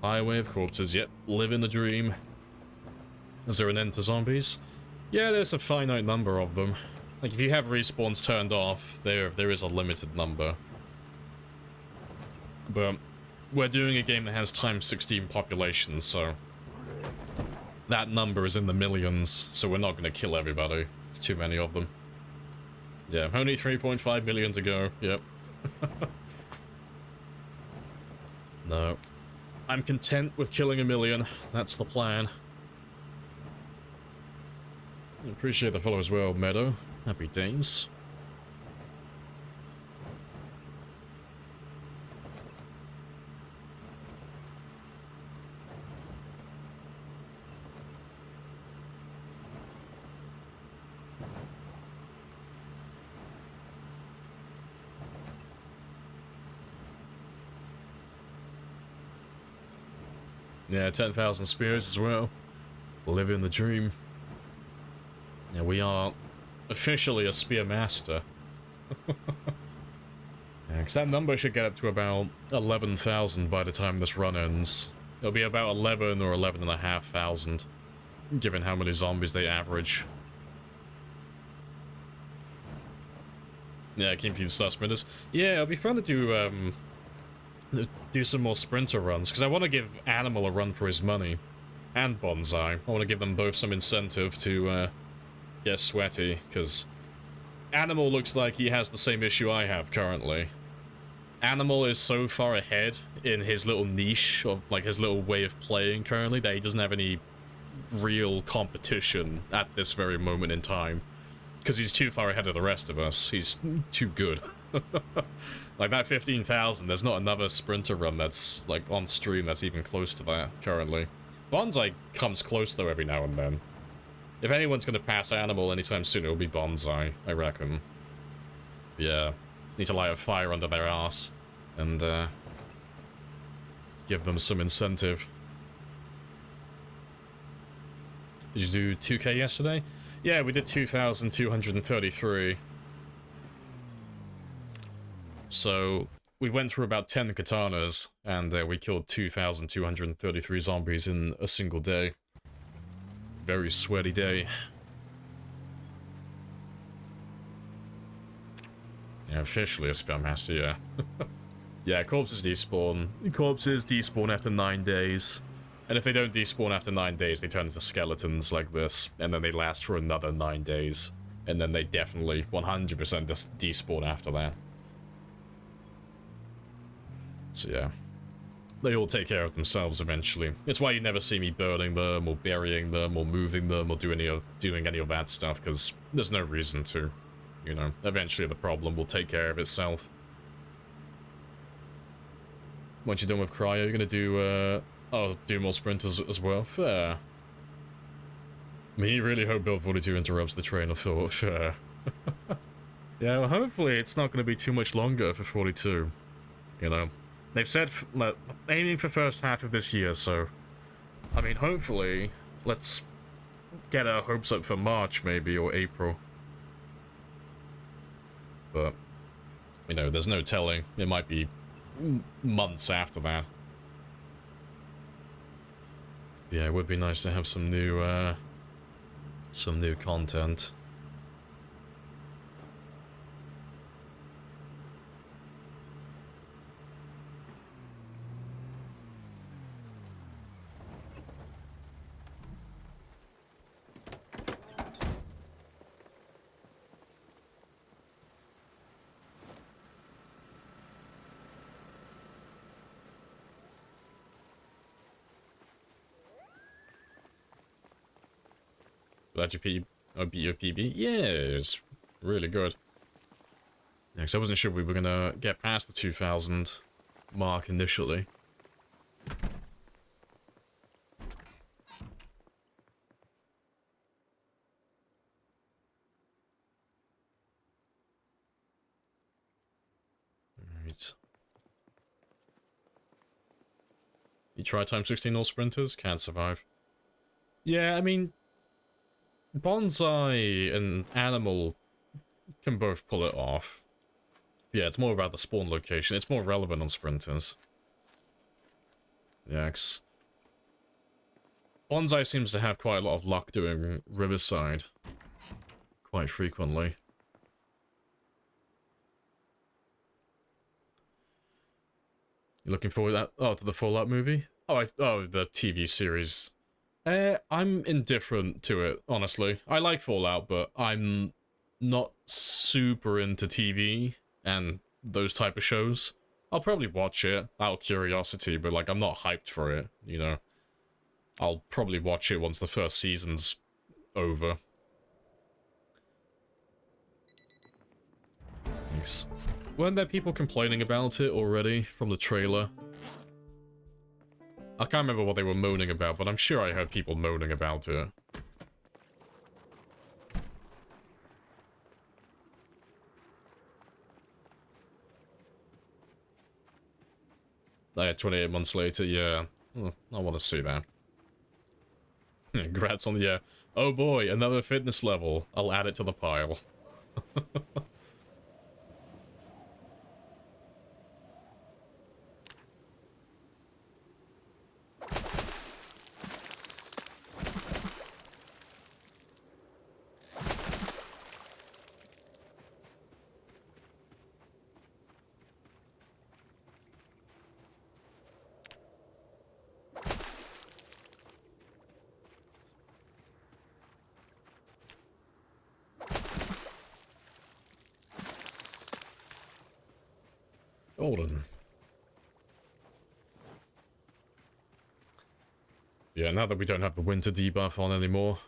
[SPEAKER 1] Highway of corpses, yep, living the dream. Is there an end to zombies? Yeah, there's a finite number of them. Like, if you have respawns turned off, there is a limited number. But we're doing a game that has times 16 population, so that number is in the millions, so we're not going to kill everybody. It's too many of them. Yeah, only 3.5 million to go, yep. No. I'm content with killing 1 million. That's the plan. Appreciate the follow as well, Meadow. Happy days. Yeah, 10,000 spears as well. Living the dream. Yeah, we are officially a spear master. Yeah, because that number should get up to about 11,000 by the time this run ends. It'll be about 11 or 11,500, given how many zombies they average. Yeah, King Feud Star Sprinters. Yeah, it'll be fun to do some more sprinter runs, because I want to give Animal a run for his money, and Bonsai. I want to give them both some incentive to get sweaty, because Animal looks like he has the same issue I have currently. Animal is so far ahead in his little niche of, like, his little way of playing currently that he doesn't have any real competition at this very moment in time, because he's too far ahead of the rest of us. He's too good. Like, that 15,000, there's not another sprinter run that's, like, on stream that's even close to that currently. Bonsai comes close, though, every now and then. If anyone's gonna pass Animal anytime soon, it'll be Bonsai, I reckon. Yeah. Need to light a fire under their ass and, give them some incentive. Did you do 2K yesterday? Yeah, we did 2,233. So, we went through about 10 katanas, and we killed 2,233 zombies in a single day. Very sweaty day. Yeah, officially a spell master, yeah. Yeah, corpses despawn. Corpses despawn after 9 days. And if they don't despawn after 9 days, they turn into skeletons like this. And then they last for another 9 days. And then they definitely 100% despawn after that. So yeah. They all take care of themselves eventually. It's why you never see me burning them, or burying them, or moving them, or doing any of that stuff, because there's no reason to. You know, eventually the problem will take care of itself. Once you're done with cryo, you're gonna do, do more sprinters as well? Fair. I mean, you really hope Build 42 interrupts the train of thought. Fair. Yeah, well, hopefully it's not gonna be too much longer for 42. You know? They've said, aiming for first half of this year, so... I mean, hopefully, let's get our hopes up for March, maybe, or April. But, you know, there's no telling. It might be months after that. Yeah, it would be nice to have some new content. Glad you beat your PB. Yeah, it's really good. Yeah, because I wasn't sure we were gonna get past the 2000 mark initially. Alright. You try time 16 all sprinters? Can't survive. Yeah, I mean, Bonsai and Animal can both pull it off. Yeah, it's more about the spawn location. It's more relevant on sprinters. Yeah, Bonsai seems to have quite a lot of luck doing Riverside. Quite frequently. You looking forward to that? Oh, to the Fallout movie? Oh, the TV series. I'm indifferent to it, honestly. I like Fallout, but I'm not super into TV and those type of shows. I'll probably watch it out of curiosity, but like I'm not hyped for it, you know. I'll probably watch it once the first season's over. Thanks. Weren't there people complaining about it already from the trailer? I can't remember what they were moaning about, but I'm sure I heard people moaning about it. Yeah, 28 months later, yeah. I want to see that. Congrats on the, yeah. Oh boy, another fitness level. I'll add it to the pile. Golden. Yeah, now that we don't have the winter debuff on anymore,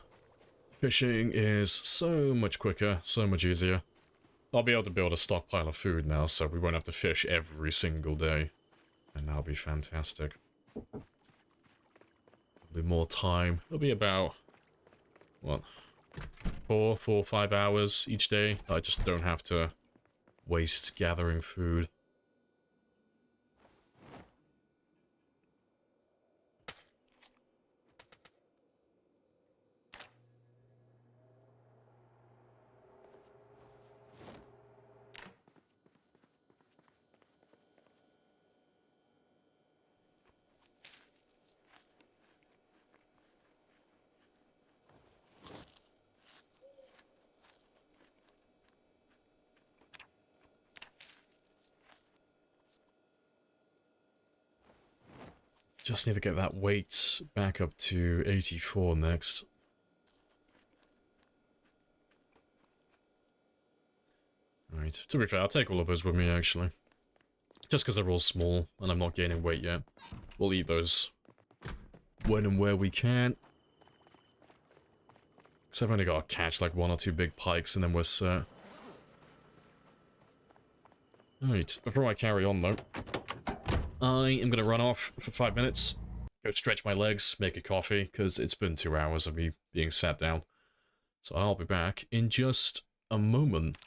[SPEAKER 1] fishing is so much quicker, so much easier. I'll be able to build a stockpile of food now, so we won't have to fish every single day. And that'll be fantastic. There'll be more time. It'll be about, what, 5 hours each day. I just don't have to waste gathering food. Just need to get that weight back up to 84 next. Alright, to be fair, I'll take all of those with me, actually. Just because they're all small, and I'm not gaining weight yet. We'll eat those when and where we can. Because I've only got to catch like 1 or 2 big pikes, and then we're set. Alright, before I carry on, though, I am going to run off for 5 minutes, go stretch my legs, make a coffee, because it's been 2 hours of me being sat down. So I'll be back in just a moment.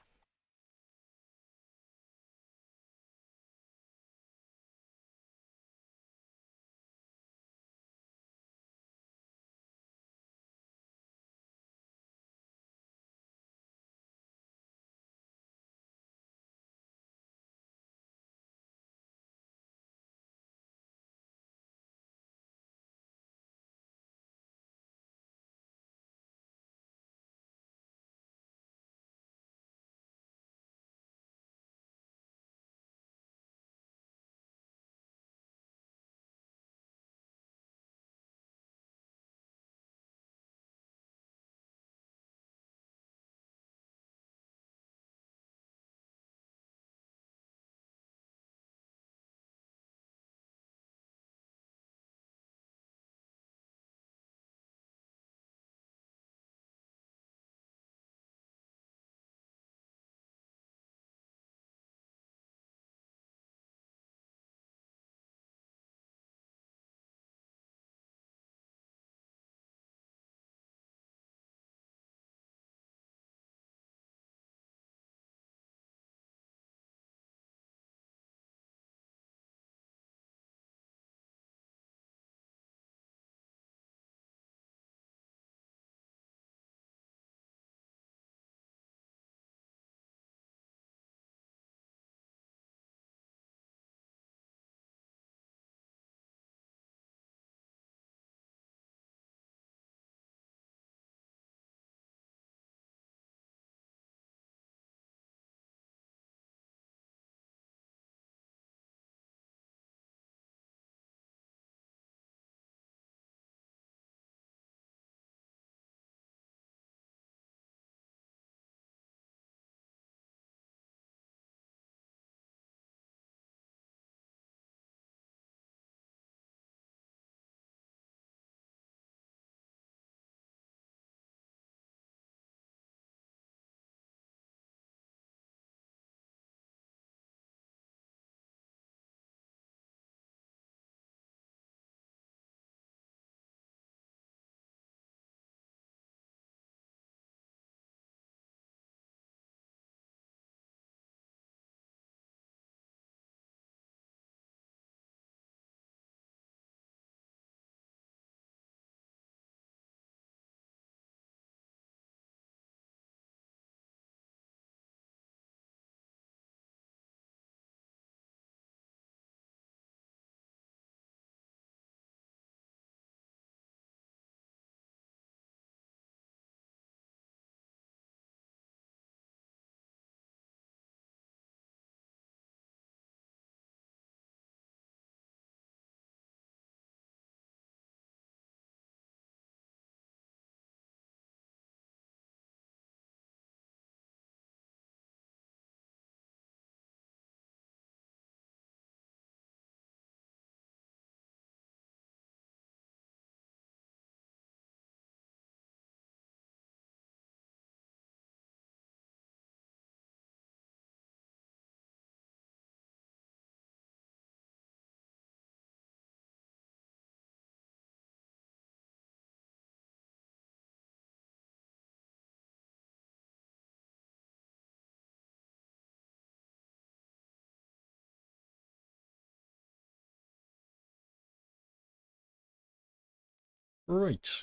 [SPEAKER 1] Right.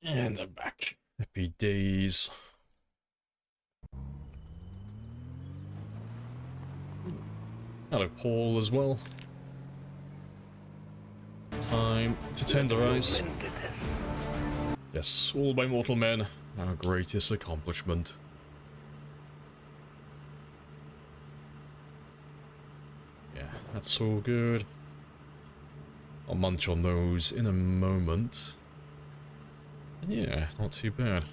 [SPEAKER 1] And I'm back. Happy days. Hello, Paul, as well. Time to tenderize. Yes, all by mortal men. Our greatest accomplishment. Yeah, that's all good. I'll munch on those in a moment. And yeah, not too bad.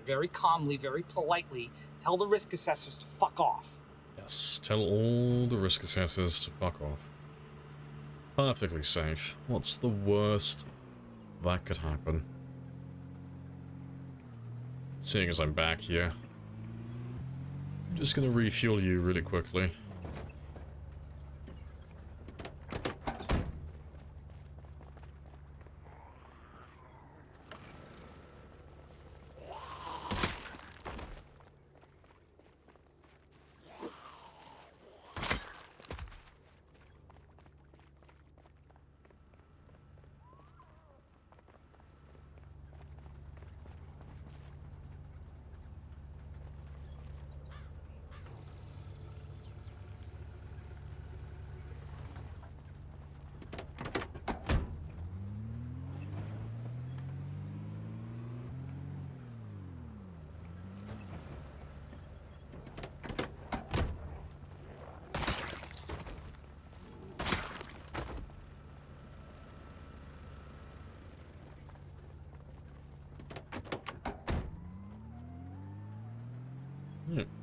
[SPEAKER 4] Very calmly, very politely, tell the risk assessors to fuck off.
[SPEAKER 1] Yes, tell all the risk assessors to fuck off. Perfectly safe. What's the worst that could happen? Seeing as I'm back here, I'm just gonna refuel you really quickly.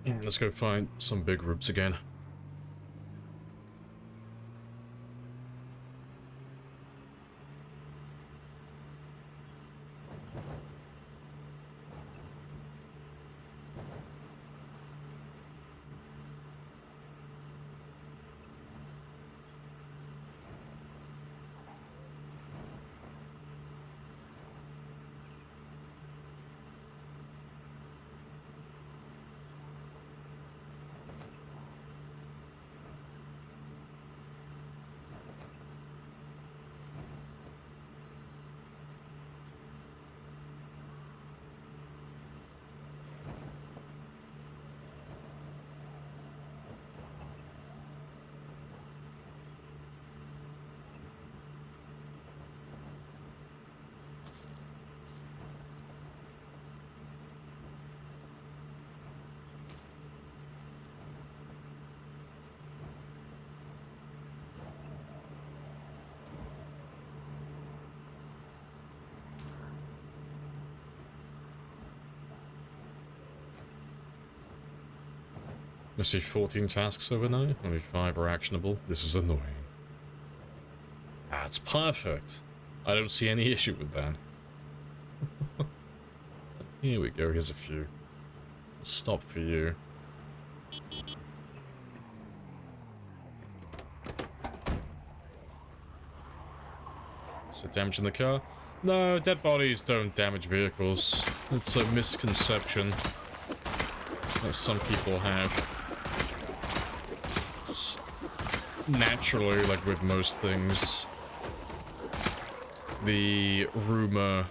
[SPEAKER 1] Let's go find some big roots again. I see 14 tasks overnight, only 5 are actionable. This is annoying. That's perfect. I don't see any issue with that. Here we go, here's a few. Stop for you. So damaging the car? No, dead bodies don't damage vehicles. It's a misconception that some people have. Naturally, like with most things, the rumor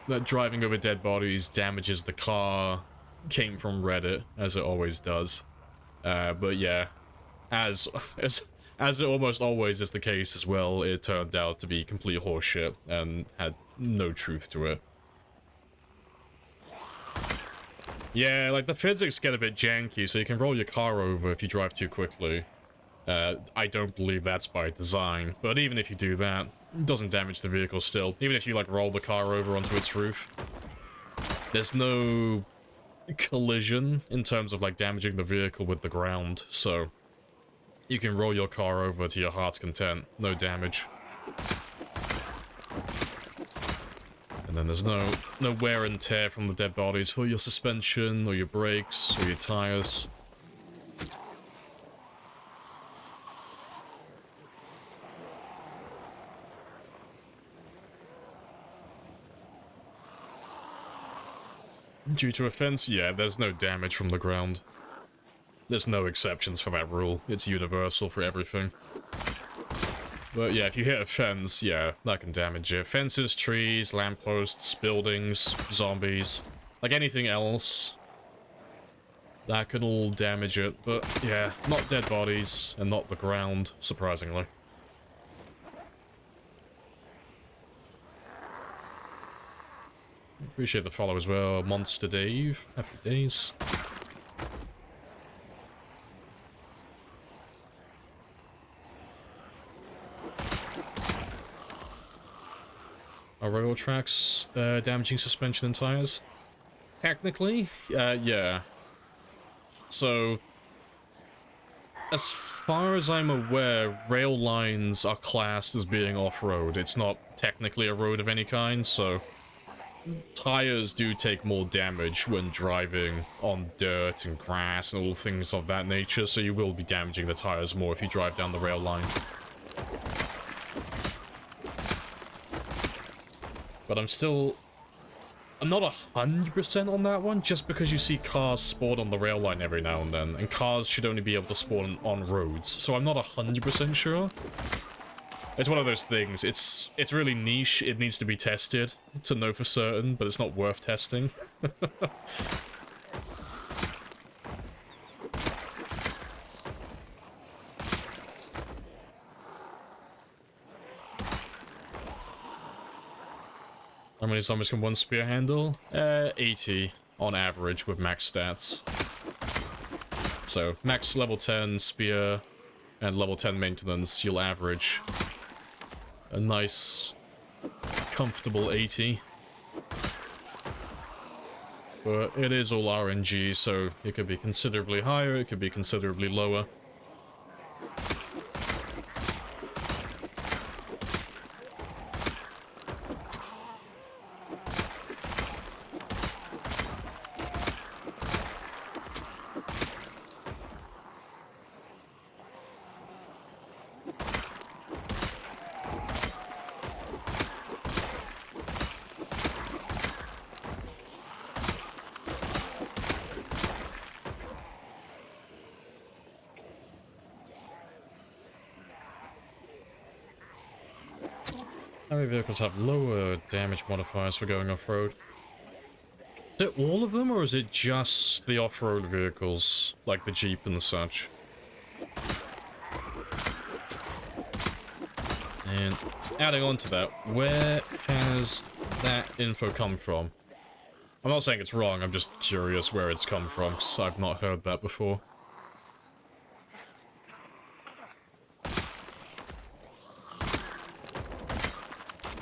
[SPEAKER 1] that driving over dead bodies damages the car came from Reddit, as it always does. But yeah, as it almost always is the case as well, it turned out to be complete horseshit and had no truth to it. Yeah, like the physics get a bit janky, so you can roll your car over if you drive too quickly. I don't believe that's by design, but even if you do that, it doesn't damage the vehicle still. Even if you, like, roll the car over onto its roof. There's no collision in terms of like damaging the vehicle with the ground, so you can roll your car over to your heart's content, no damage. And then there's no wear and tear from the dead bodies for your suspension, or your brakes, or your tires. Due to offense? Yeah, there's no damage from the ground. There's no exceptions for that rule. It's universal for everything. But yeah, if you hit a fence, yeah, that can damage you. Fences, trees, lampposts, buildings, zombies, like anything else, that can all damage it. But yeah, not dead bodies, and not the ground, surprisingly. Appreciate the follow as well, Monster Dave. Happy days. Are rail tracks damaging suspension and tires? Technically, yeah. So, as far as I'm aware, rail lines are classed as being off-road. It's not technically a road of any kind, so tires do take more damage when driving on dirt and grass and all things of that nature, so you will be damaging the tires more if you drive down the rail line. But I'm not 100% on that one, just because you see cars spawn on the rail line every now and then, and cars should only be able to spawn on roads, so I'm not 100% sure. It's one of those things, it's really niche, it needs to be tested to know for certain, but it's not worth testing. How many zombies can one spear handle? 80 on average with max stats. So, max level 10 spear and level 10 maintenance, you'll average a nice, comfortable 80. But it is all RNG, so it could be considerably higher, it could be considerably lower. How many vehicles have lower damage modifiers for going off-road? Is it all of them, or is it just the off-road vehicles, like the Jeep and such? And adding on to that, where has that info come from? I'm not saying it's wrong, I'm just curious where it's come from, because I've not heard that before.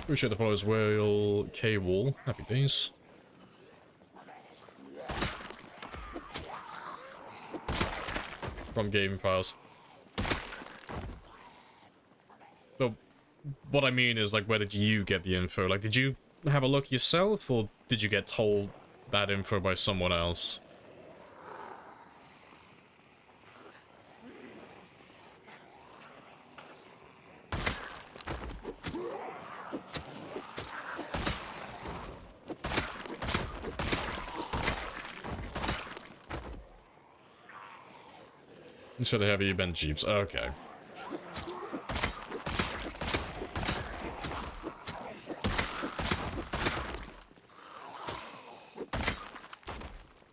[SPEAKER 1] Appreciate the follow as well, K-Wall. Happy days. From game files. But what I mean is, like, where did you get the info? Like, did you have a look yourself, or did you get told that info by someone else? Should have you been Jeeps? Okay.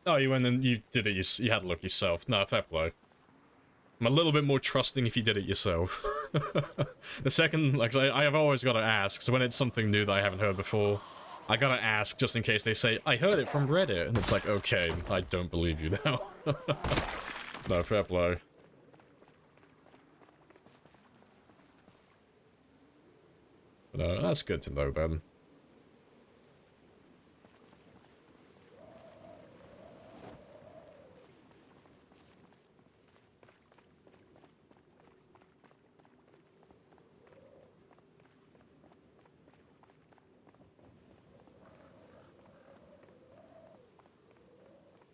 [SPEAKER 1] Oh, you went and you did it, you had a look yourself. No, fair play. I'm a little bit more trusting if you did it yourself. The second, like, I have always got to ask, so when it's something new that I haven't heard before, I gotta ask just in case they say, I heard it from Reddit, and it's like, okay, I don't believe you now. No, fair play. No, that's good to know, then.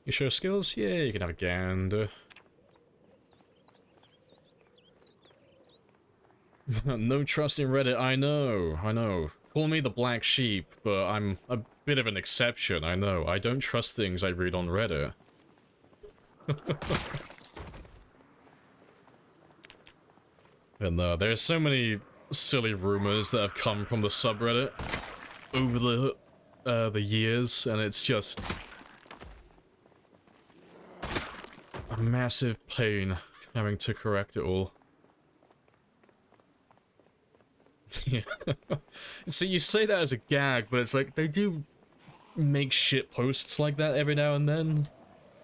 [SPEAKER 1] You show skills? Yeah, you can have a gander. No trust in Reddit, I know. Call me the black sheep, but I'm a bit of an exception, I know. I don't trust things I read on Reddit. And there's so many silly rumors that have come from the subreddit over the years, and it's just a massive pain having to correct it all. Yeah. So you say that as a gag, but it's like, they do make shit posts like that every now and then.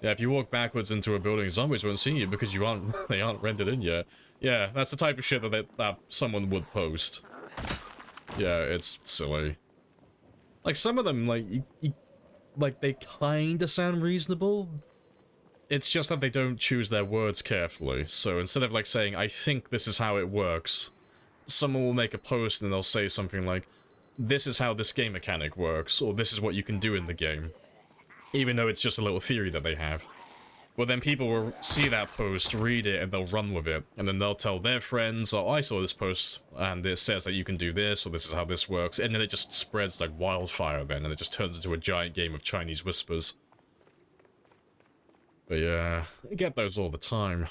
[SPEAKER 1] Yeah, if you walk backwards into a building, zombies won't see you because they aren't rendered in yet. Yeah, that's the type of shit that someone would post. Yeah, it's silly. Like, some of them, like, like, they kinda sound reasonable. It's just that they don't choose their words carefully. So instead of, like, saying, I think this is how it works, someone will make a post and they'll say something like, this is how this game mechanic works, or this is what you can do in the game. Even though it's just a little theory that they have. Well, then people will see that post, read it, and they'll run with it. And then they'll tell their friends, oh, I saw this post, and it says that you can do this, or this is how this works. And then it just spreads like wildfire then, and it just turns into a giant game of Chinese whispers. But yeah, I get those all the time.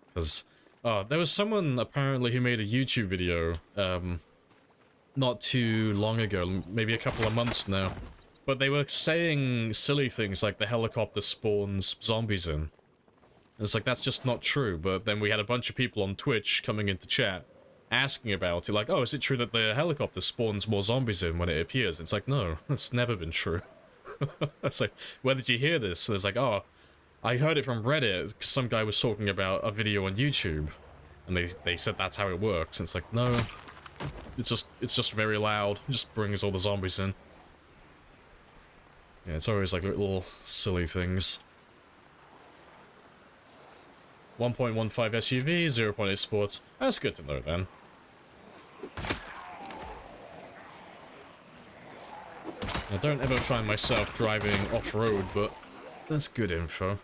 [SPEAKER 1] Because, there was someone, apparently, who made a YouTube video, not too long ago, maybe a couple of months now. But they were saying silly things like the helicopter spawns zombies in. And it's like, that's just not true. But then we had a bunch of people on Twitch coming into chat asking about it. Like, oh, is it true that the helicopter spawns more zombies in when it appears? It's like, no, that's never been true. It's like, where did you hear this? And it's like, oh, I heard it from Reddit. Some guy was talking about a video on YouTube. And they said that's how it works. And it's like, no, it's just very loud. It just brings all the zombies in. Yeah, it's always like little silly things. 1.15 SUV, 0.8 sports. That's good to know then. I don't ever find myself driving off-road, but that's good info.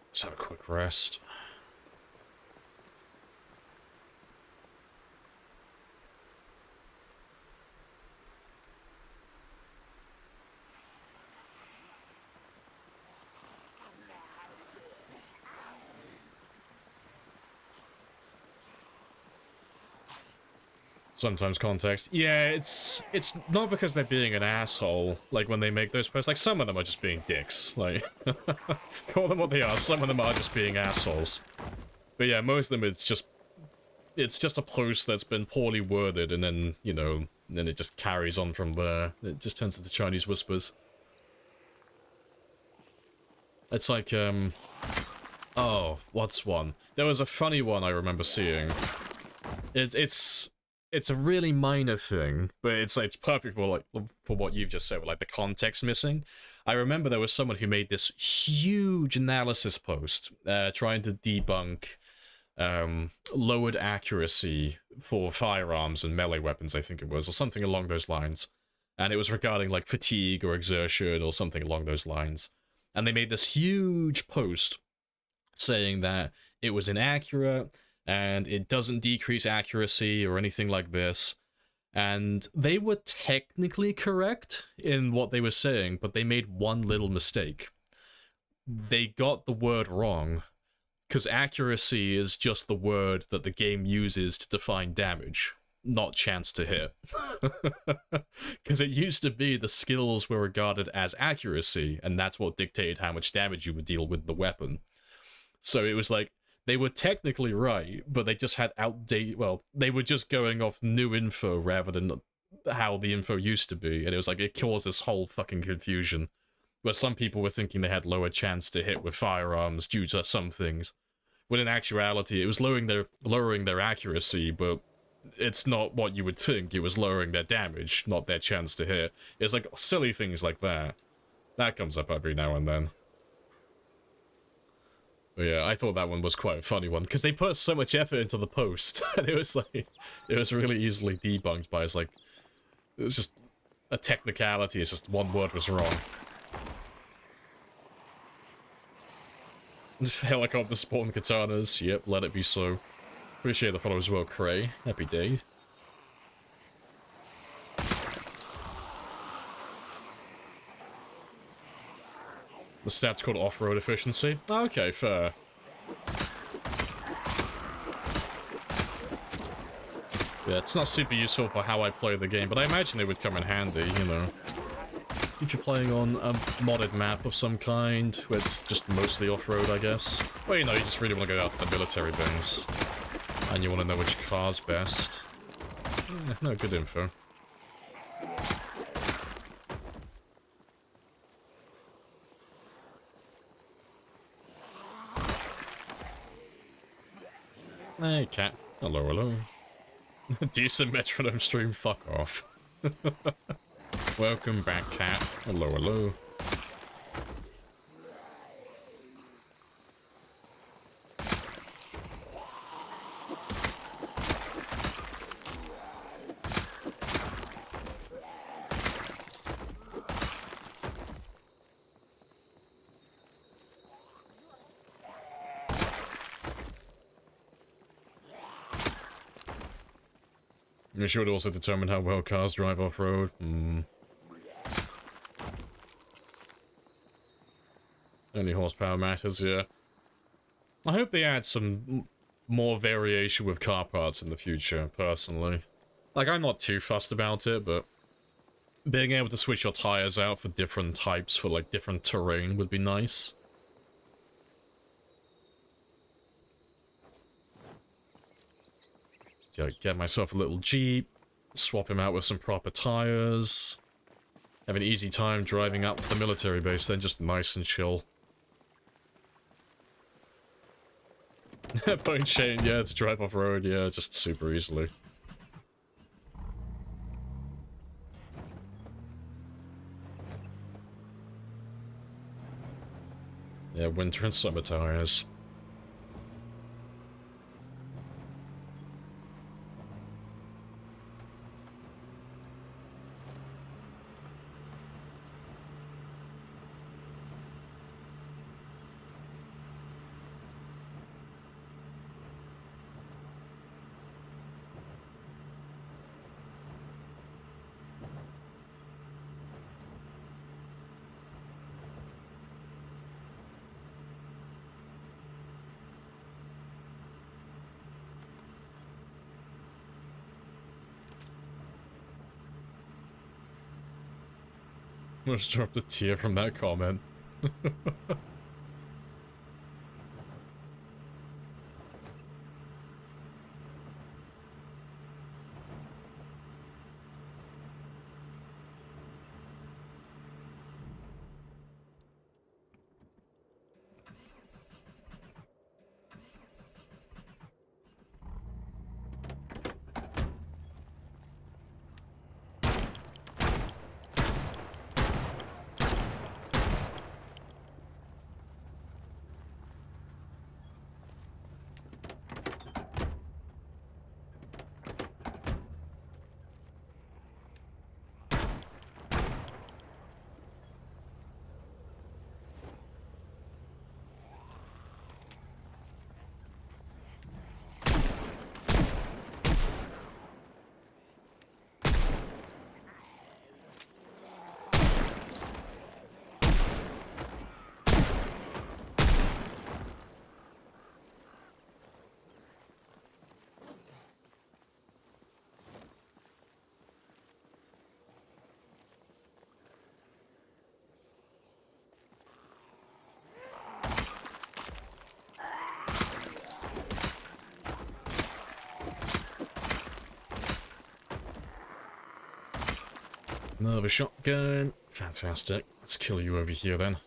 [SPEAKER 1] Let's have a quick rest. Sometimes context. Yeah, it's not because they're being an asshole, like when they make those posts. Like, some of them are just being dicks. Like, call them what they are. Some of them are just being assholes. But yeah, most of them it's just a post that's been poorly worded, and then, you know, then it just carries on from there. It just turns into Chinese whispers. It's like, oh, what's one? There was a funny one I remember seeing. It's a really minor thing, but it's perfect for what you've just said, with like the context missing. I remember there was someone who made this huge analysis post trying to debunk lowered accuracy for firearms and melee weapons, I think it was, or something along those lines. And it was regarding like fatigue or exertion or something along those lines. And they made this huge post saying that it was inaccurate, and it doesn't decrease accuracy or anything like this. And they were technically correct in what they were saying, but they made one little mistake. They got the word wrong, because accuracy is just the word that the game uses to define damage, not chance to hit. Because it used to be the skills were regarded as accuracy, and that's what dictated how much damage you would deal with the weapon. So it was like, they were technically right, but they just had outdated, well, they were just going off new info rather than how the info used to be, and it was like it caused this whole fucking confusion, where some people were thinking they had lower chance to hit with firearms due to some things, when in actuality it was lowering their accuracy, but it's not what you would think. It was lowering their damage, not their chance to hit. It's like silly things like that. That comes up every now and then. But yeah, I thought that one was quite a funny one, because they put so much effort into the post, and it was like, it was really easily debunked by, it's like, it was just a technicality, it's just one word was wrong. Just helicopter spawn katanas, yep, let it be so. Appreciate the follow as well, Cray. Happy day. The stat's called off-road efficiency. Okay, fair. Yeah, it's not super useful for how I play the game, but I imagine it would come in handy, you know. If you're playing on a modded map of some kind, where it's just mostly off-road, I guess. Well, you know, you just really want to go out to the military base. And you want to know which car's best. Yeah, no, good info. Hey, cat. Hello, hello. Decent metronome stream, fuck off. Welcome back, cat. Hello, hello. It should also determine how well cars drive off-road. Only horsepower matters, yeah. I hope they add some more variation with car parts in the future, personally. Like, I'm not too fussed about it, but being able to switch your tires out for different types, for, like, different terrain would be nice. Get myself a little Jeep, swap him out with some proper tires, have an easy time driving up to the military base, then just nice and chill. Bone chain, yeah, to drive off-road, yeah, just super easily. Yeah, winter and summer tires. Just dropped a tear from that comment. Another shotgun. Fantastic. Let's kill you over here then.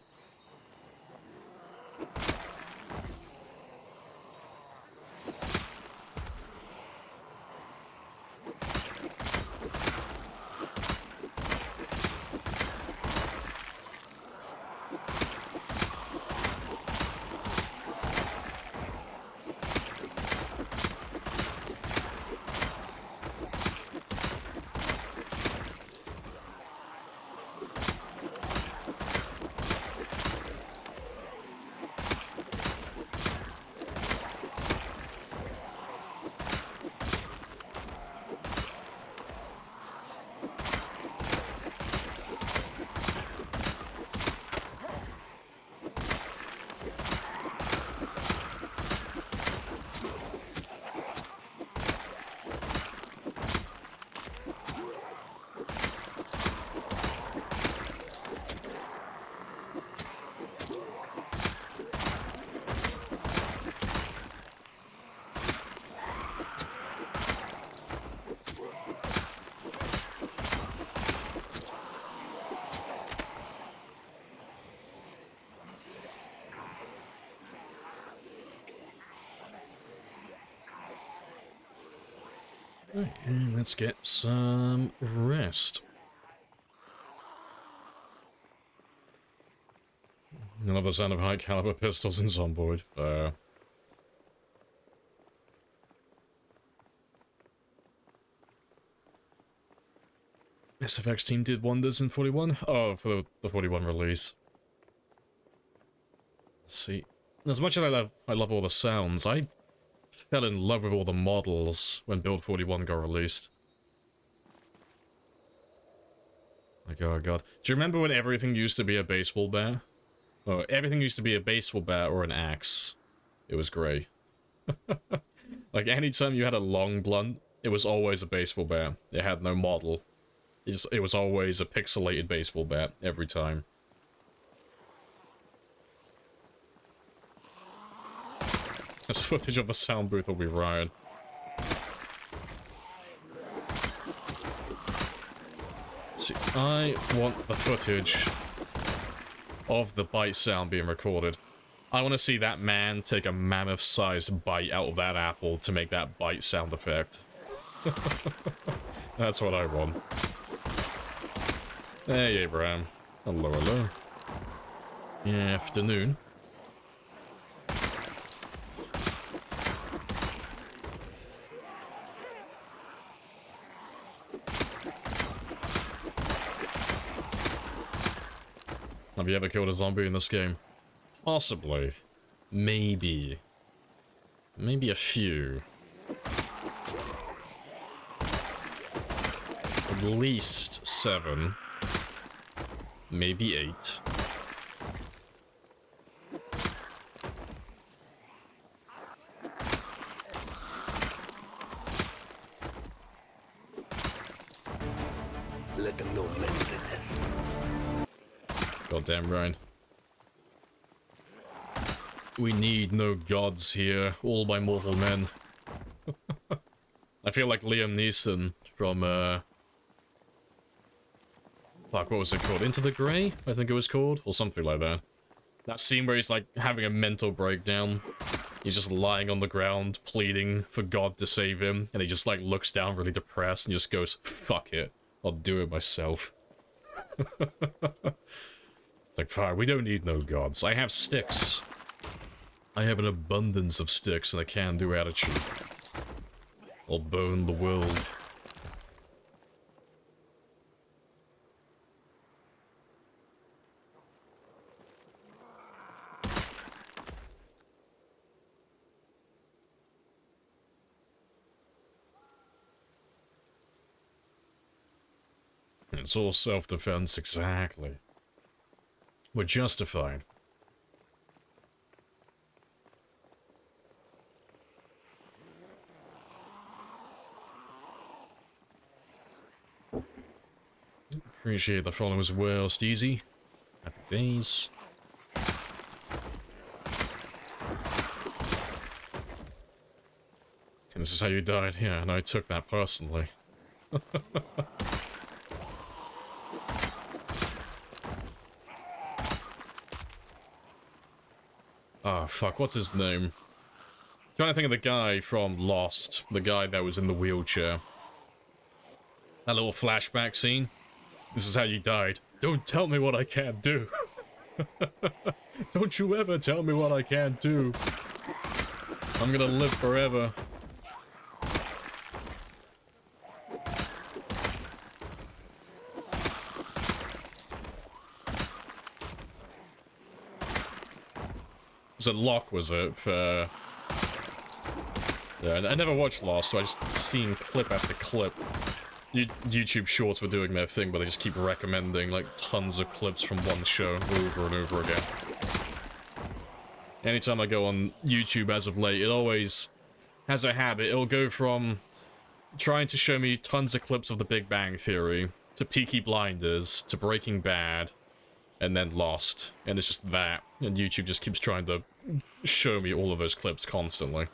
[SPEAKER 1] Right, and let's get some rest. Another sound of high caliber pistols and zomboid. SFX team did wonders in 41? Oh, for the 41 release. Let's see. As much as I love all the sounds, I fell in love with all the models when Build 41 got released. Like, oh god. Do you remember when everything used to be a baseball bat? Oh, everything used to be a baseball bat or an axe. It was great. Like, anytime you had a long blunt, it was always a baseball bat. It had no model. It was always a pixelated baseball bat, every time. This footage of the sound booth will be riot. See, I want the footage of the bite sound being recorded. I want to see that man take a mammoth-sized bite out of that apple to make that bite sound effect. That's what I want. Hey, Abraham. Hello, hello. Afternoon. Have you ever killed a zombie in this game? Possibly. Maybe. Maybe a few. At least 7. Maybe 8.
[SPEAKER 5] Let them know men did this.
[SPEAKER 1] Goddamn right. We need no gods here, all by mortal men. I feel like Liam Neeson from, fuck, what was it called? Into the Grey? I think it was called? Or something like that. That scene where he's, like, having a mental breakdown. He's just lying on the ground, pleading for God to save him, and he just, like, looks down really depressed and just goes, fuck it. I'll do it myself. It's like, fine, we don't need no gods. I have sticks. I have an abundance of sticks and a can-do attitude. I'll burn the world. It's all self-defense, exactly. We're justified. Appreciate the follow as well, Steezy. Happy days. And this is how you died. Yeah, and I took that personally. Oh, fuck, what's his name? Trying to think of the guy from Lost. The guy that was in the wheelchair. That little flashback scene. This is how you died. Don't tell me what I can't do. Don't you ever tell me what I can't do. I'm gonna live forever. Was it Locke, was it? Yeah, I never watched Lost, so I just seen clip after clip. YouTube Shorts were doing their thing, but they just keep recommending, like, tons of clips from one show over and over again. Anytime I go on YouTube as of late, it always has a habit. It'll go from trying to show me tons of clips of The Big Bang Theory, to Peaky Blinders, to Breaking Bad, and then Lost. And it's just that. And YouTube just keeps trying to show me all of those clips constantly.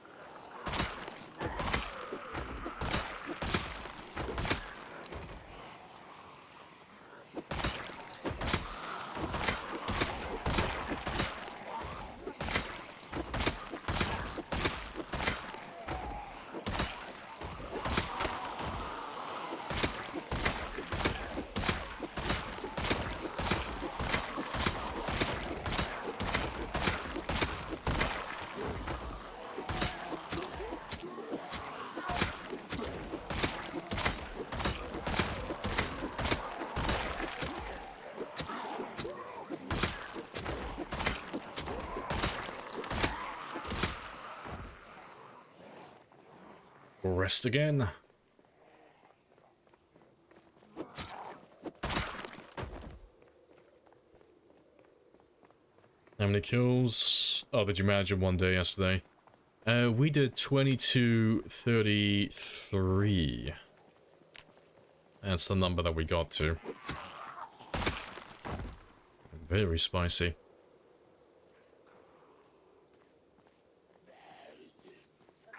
[SPEAKER 1] Rest again. How many kills? Oh, did you manage in one day yesterday? We did 2233. That's the number that we got to. Very spicy.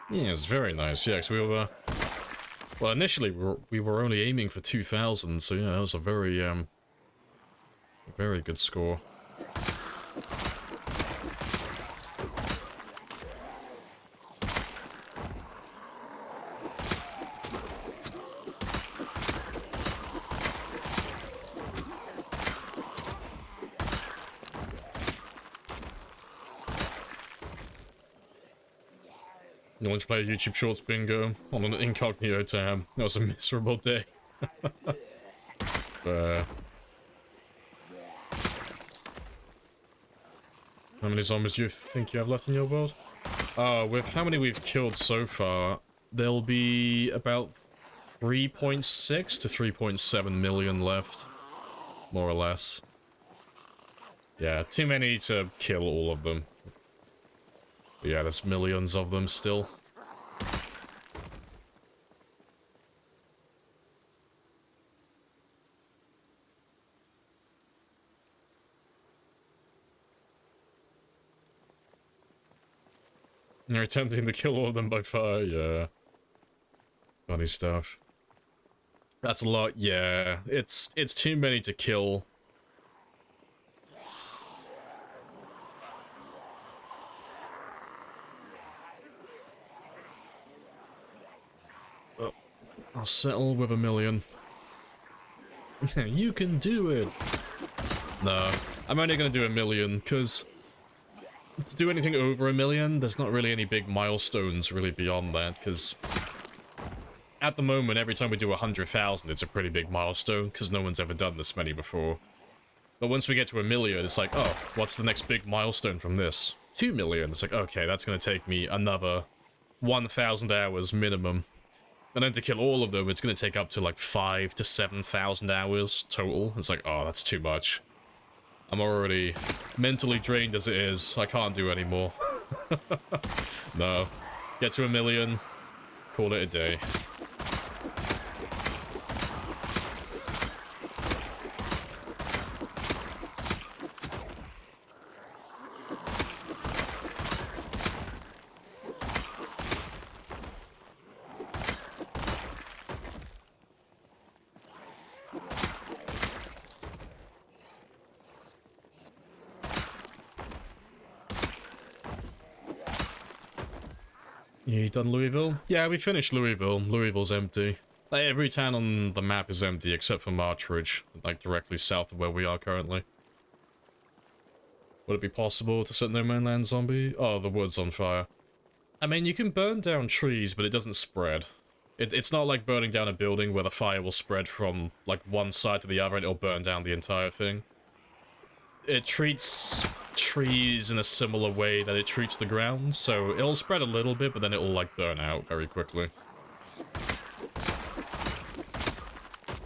[SPEAKER 1] Yeah, it's very nice. Yeah, because we were... well, initially we were only aiming for 2,000, so yeah, that was a very good score. You want to play YouTube Shorts bingo on an incognito tab? That was a miserable day. How many zombies do you think you have left in your world? With how many we've killed so far, there'll be about 3.6 to 3.7 million left. More or less. Yeah, too many to kill all of them. But yeah, there's millions of them still. You're attempting to kill all of them by fire, yeah. Funny stuff. That's a lot, yeah. It's too many to kill. Oh, I'll settle with 1 million. You can do it! No, I'm only gonna do 1 million, because... to do anything over 1 million, there's not really any big milestones really beyond that, because... at the moment, every time we do 100,000, it's a pretty big milestone, because no one's ever done this many before. But once we get to 1 million, it's like, oh, what's the next big milestone from this? 2 million. It's like, okay, that's going to take me another 1,000 hours minimum. And then to kill all of them, it's going to take up to like 5,000 to 7,000 hours total. It's like, oh, that's too much. I'm already mentally drained as it is. I can't do any more. No. Get to 1 million. Call it a day. You done Louisville? Yeah, we finished Louisville. Louisville's empty. Like, every town on the map is empty except for Marchridge, like directly south of where we are currently. Would it be possible to set no man land zombie? Oh, the wood's on fire. I mean, you can burn down trees, but it doesn't spread. It's not like burning down a building where the fire will spread from, like, one side to the other and it'll burn down the entire thing. It treats trees in a similar way that it treats the ground, so it'll spread a little bit, but then it'll, like, burn out very quickly.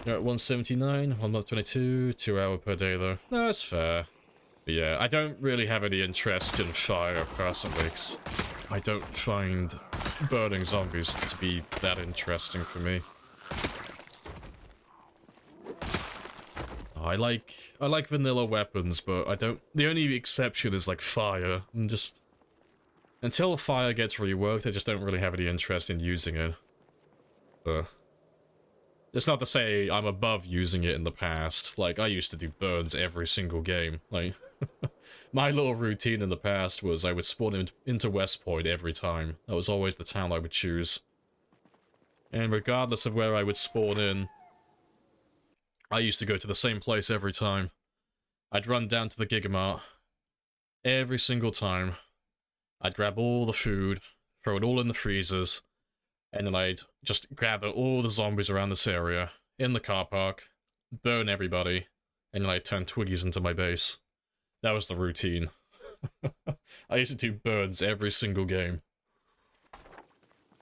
[SPEAKER 1] You're at 179, 1 month 22, 2 hour per day though. No, that's fair. But yeah, I don't really have any interest in fire personally, 'cause I don't find burning zombies to be that interesting for me. I like vanilla weapons, but I don't... The only exception is, like, fire. And just... Until fire gets reworked, I just don't really have any interest in using it. It's not to say I'm above using it in the past. Like, I used to do burns every single game. Like, my little routine in the past was I would spawn into West Point every time. That was always the town I would choose. And regardless of where I would spawn in, I used to go to the same place every time. I'd run down to the Gigamart every single time. I'd grab all the food, throw it all in the freezers, and then I'd just gather all the zombies around this area, in the car park, burn everybody, and then I'd turn Twiggies into my base. That was the routine. I used to do burns every single game.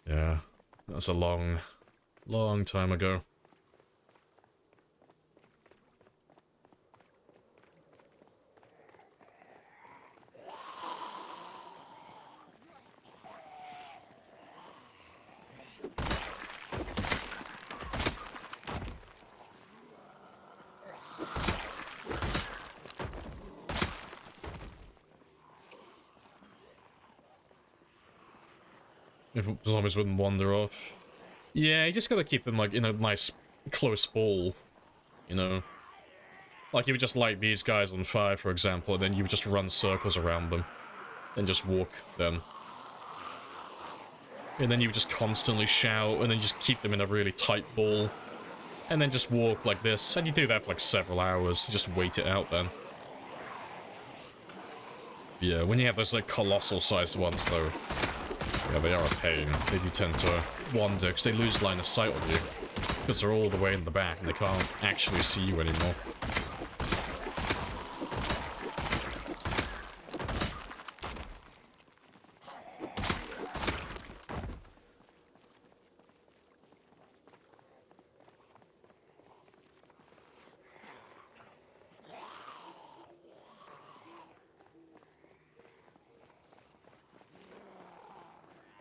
[SPEAKER 1] Yeah, that was a long, long time ago. If zombies wouldn't wander off. Yeah, you just gotta keep them, like, in a nice, close ball. You know? Like, you would just light these guys on fire, for example, and then you would just run circles around them. And just walk them. And then you would just constantly shout, and then you just keep them in a really tight ball. And then just walk like this. And you do that for, like, several hours. You just wait it out then. Yeah, when you have those, like, colossal-sized ones, though... Yeah, they are a pain. They do tend to wander, because they lose line of sight on you. Because they're all the way in the back, and they can't actually see you anymore.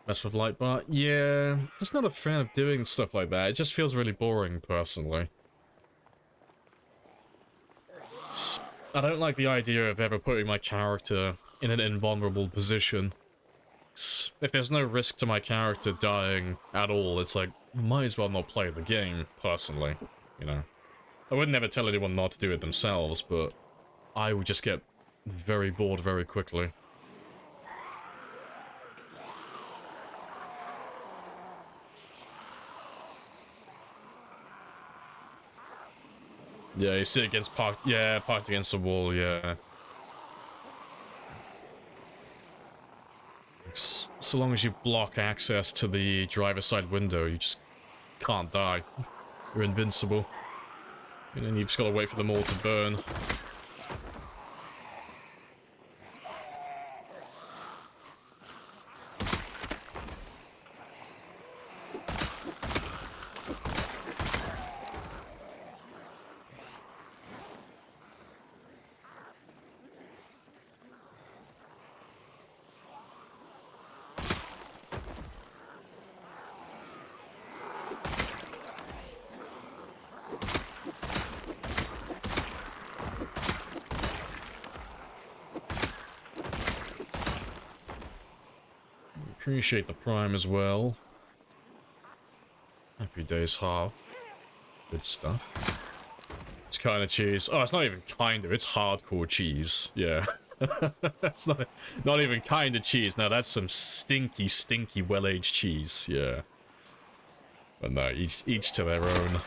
[SPEAKER 1] Mess with light bar? Yeah, just not a fan of doing stuff like that. It just feels really boring, personally. I don't like the idea of ever putting my character in an invulnerable position. If there's no risk to my character dying at all, it's like, I might as well not play the game, personally. You know? I would never tell anyone not to do it themselves, but I would just get very bored very quickly. Yeah, you sit against parked against the wall, yeah. So long as you block access to the driver's side window, you just can't die. You're invincible. And then you've just gotta wait for them all to burn. Appreciate the prime as well. Happy days, Har. Good stuff. It's kind of cheese. Oh, it's not even kind of. It's hardcore cheese. Yeah. That's not even kind of cheese. Now that's some stinky, stinky, well-aged cheese. Yeah. But no, each to their own.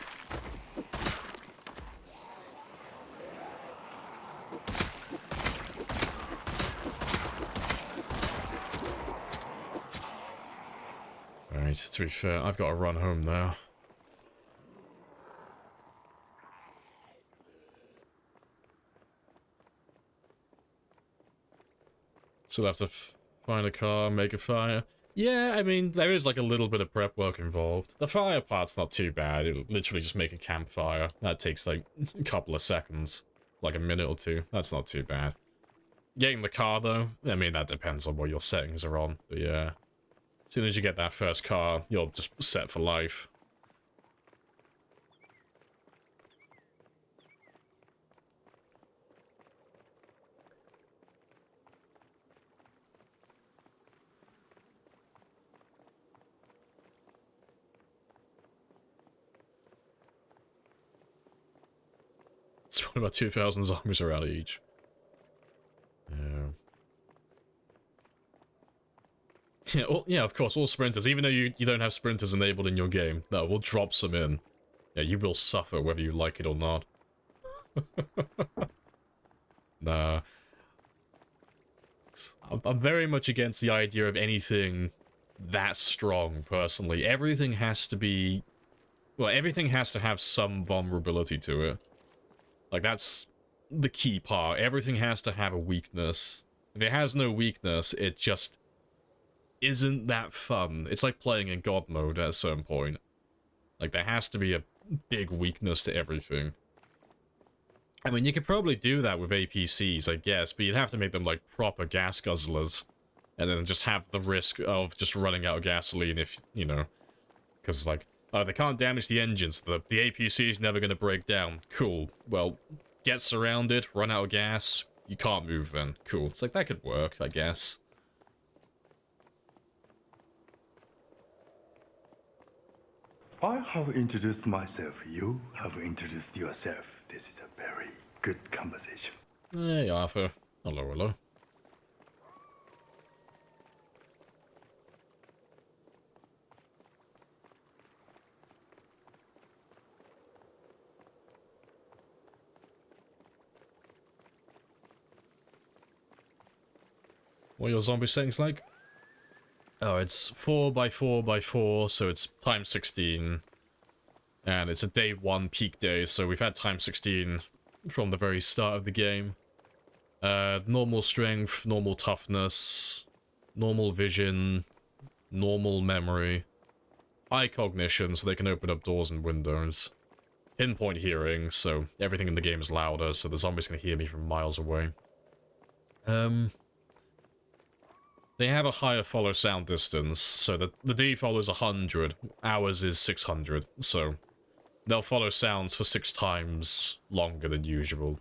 [SPEAKER 1] Alright, to be fair, I've got to run home now. Still have to find a car, make a fire. Yeah, I mean, there is like a little bit of prep work involved. The fire part's not too bad. It'll literally just make a campfire. That takes like a couple of seconds. Like a minute or two. That's not too bad. Getting the car though, I mean, that depends on what your settings are on. But yeah. As soon as you get that first car, you're just set for life. It's probably about 2,000 zombies around each. Yeah. Yeah, of course, all sprinters. Even though you don't have sprinters enabled in your game, no, we'll drop some in. Yeah, you will suffer whether you like it or not. Nah. I'm very much against the idea of anything that strong, personally. Everything has to be... Well, everything has to have some vulnerability to it. Like, that's the key part. Everything has to have a weakness. If it has no weakness, it just isn't that fun. It's like playing in God mode at a certain point. Like, there has to be a big weakness to everything. I mean, you could probably do that with APCs, I guess, but you'd have to make them, like, proper gas guzzlers. And then just have the risk of just running out of gasoline if, you know... Because, like, they can't damage the engines. The APC is never going to break down. Cool. Well, get surrounded, run out of gas. You can't move then. Cool. It's like, that could work, I guess.
[SPEAKER 2] I have introduced myself. You have introduced yourself. This is a very good conversation.
[SPEAKER 1] Hey, Arthur. Hello, hello. What are your zombie settings like? Oh, it's 4x4x4, so it's times 16. And it's a day 1 peak day, so we've had times 16 from the very start of the game. Normal strength, normal toughness, normal vision, normal memory, high cognition, so they can open up doors and windows. Pinpoint hearing, so everything in the game is louder, so the zombies can hear me from miles away. They have a higher follow sound distance, so the default is 100, ours is 600, so they'll follow sounds for 6 times longer than usual.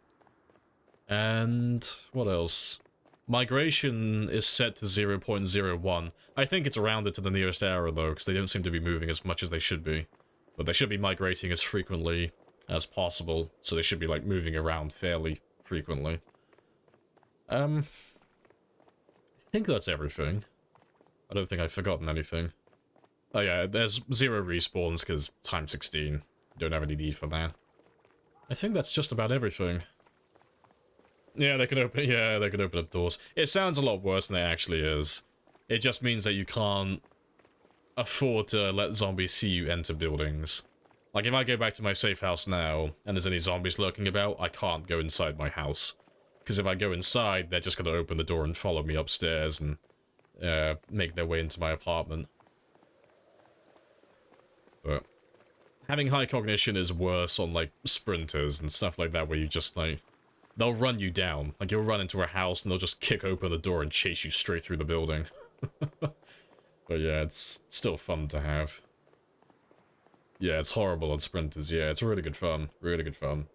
[SPEAKER 1] And what else? Migration is set to 0.01. I think it's rounded to the nearest error though, because they don't seem to be moving as much as they should be. But they should be migrating as frequently as possible, so they should be like moving around fairly frequently. I think that's everything. I don't think I've forgotten anything. Oh yeah, there's 0 respawns because times 16. Don't have any need for that. I think that's just about everything. Yeah, they can open up doors. It sounds a lot worse than it actually is. It just means that you can't afford to let zombies see you enter buildings. Like, if I go back to my safe house now, and there's any zombies lurking about, I can't go inside my house. Because if I go inside, they're just gonna open the door and follow me upstairs and make their way into my apartment. But having high cognition is worse on, like, sprinters and stuff like that, where you just, like, they'll run you down. Like, you'll run into a house and they'll just kick open the door and chase you straight through the building. But yeah, it's still fun to have. Yeah, it's horrible on sprinters. Yeah, it's really good fun. Really good fun.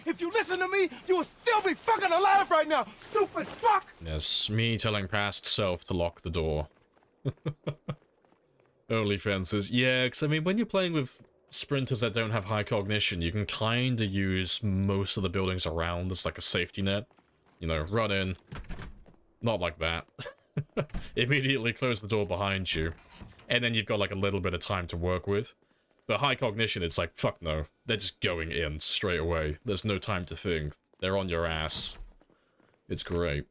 [SPEAKER 6] If you listen to me, you will still be fucking alive right now, stupid fuck!
[SPEAKER 1] Yes, me telling past self to lock the door. Only fences. Yeah, because I mean, when you're playing with sprinters that don't have high cognition, you can kind of use most of the buildings around as like a safety net. You know, run in. Not like that. Immediately close the door behind you. And then you've got like a little bit of time to work with. But high cognition, it's like, fuck no. They're just going in straight away. There's no time to think. They're on your ass. It's great.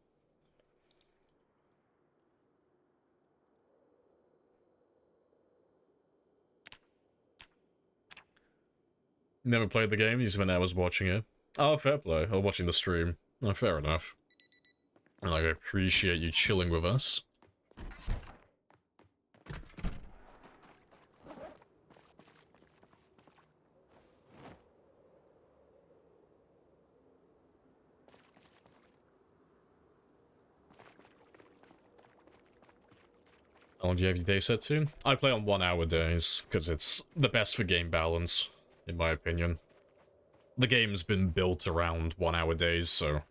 [SPEAKER 1] Never played the game, you spent hours watching it. Oh, fair play. Or watching the stream. Oh, fair enough. And I appreciate you chilling with us. How long do you have your day set to? I play on 1 hour days, because it's the best for game balance, in my opinion. The game's been built around 1 hour days, so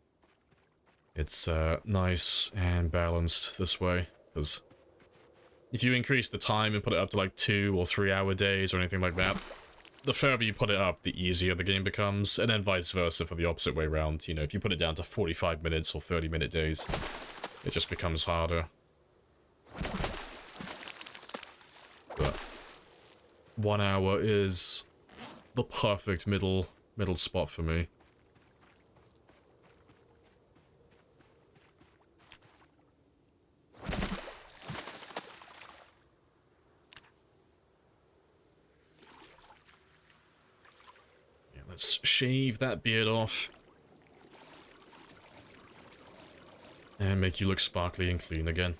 [SPEAKER 1] it's nice and balanced this way, because if you increase the time and put it up to like 2 or 3 hour days or anything like that, the further you put it up, the easier the game becomes, and then vice versa for the opposite way around. You know, if you put it down to 45 minutes or 30-minute days, it just becomes harder. But 1 hour is the perfect middle spot for me. Yeah, let's shave that beard off. And make you look sparkly and clean again.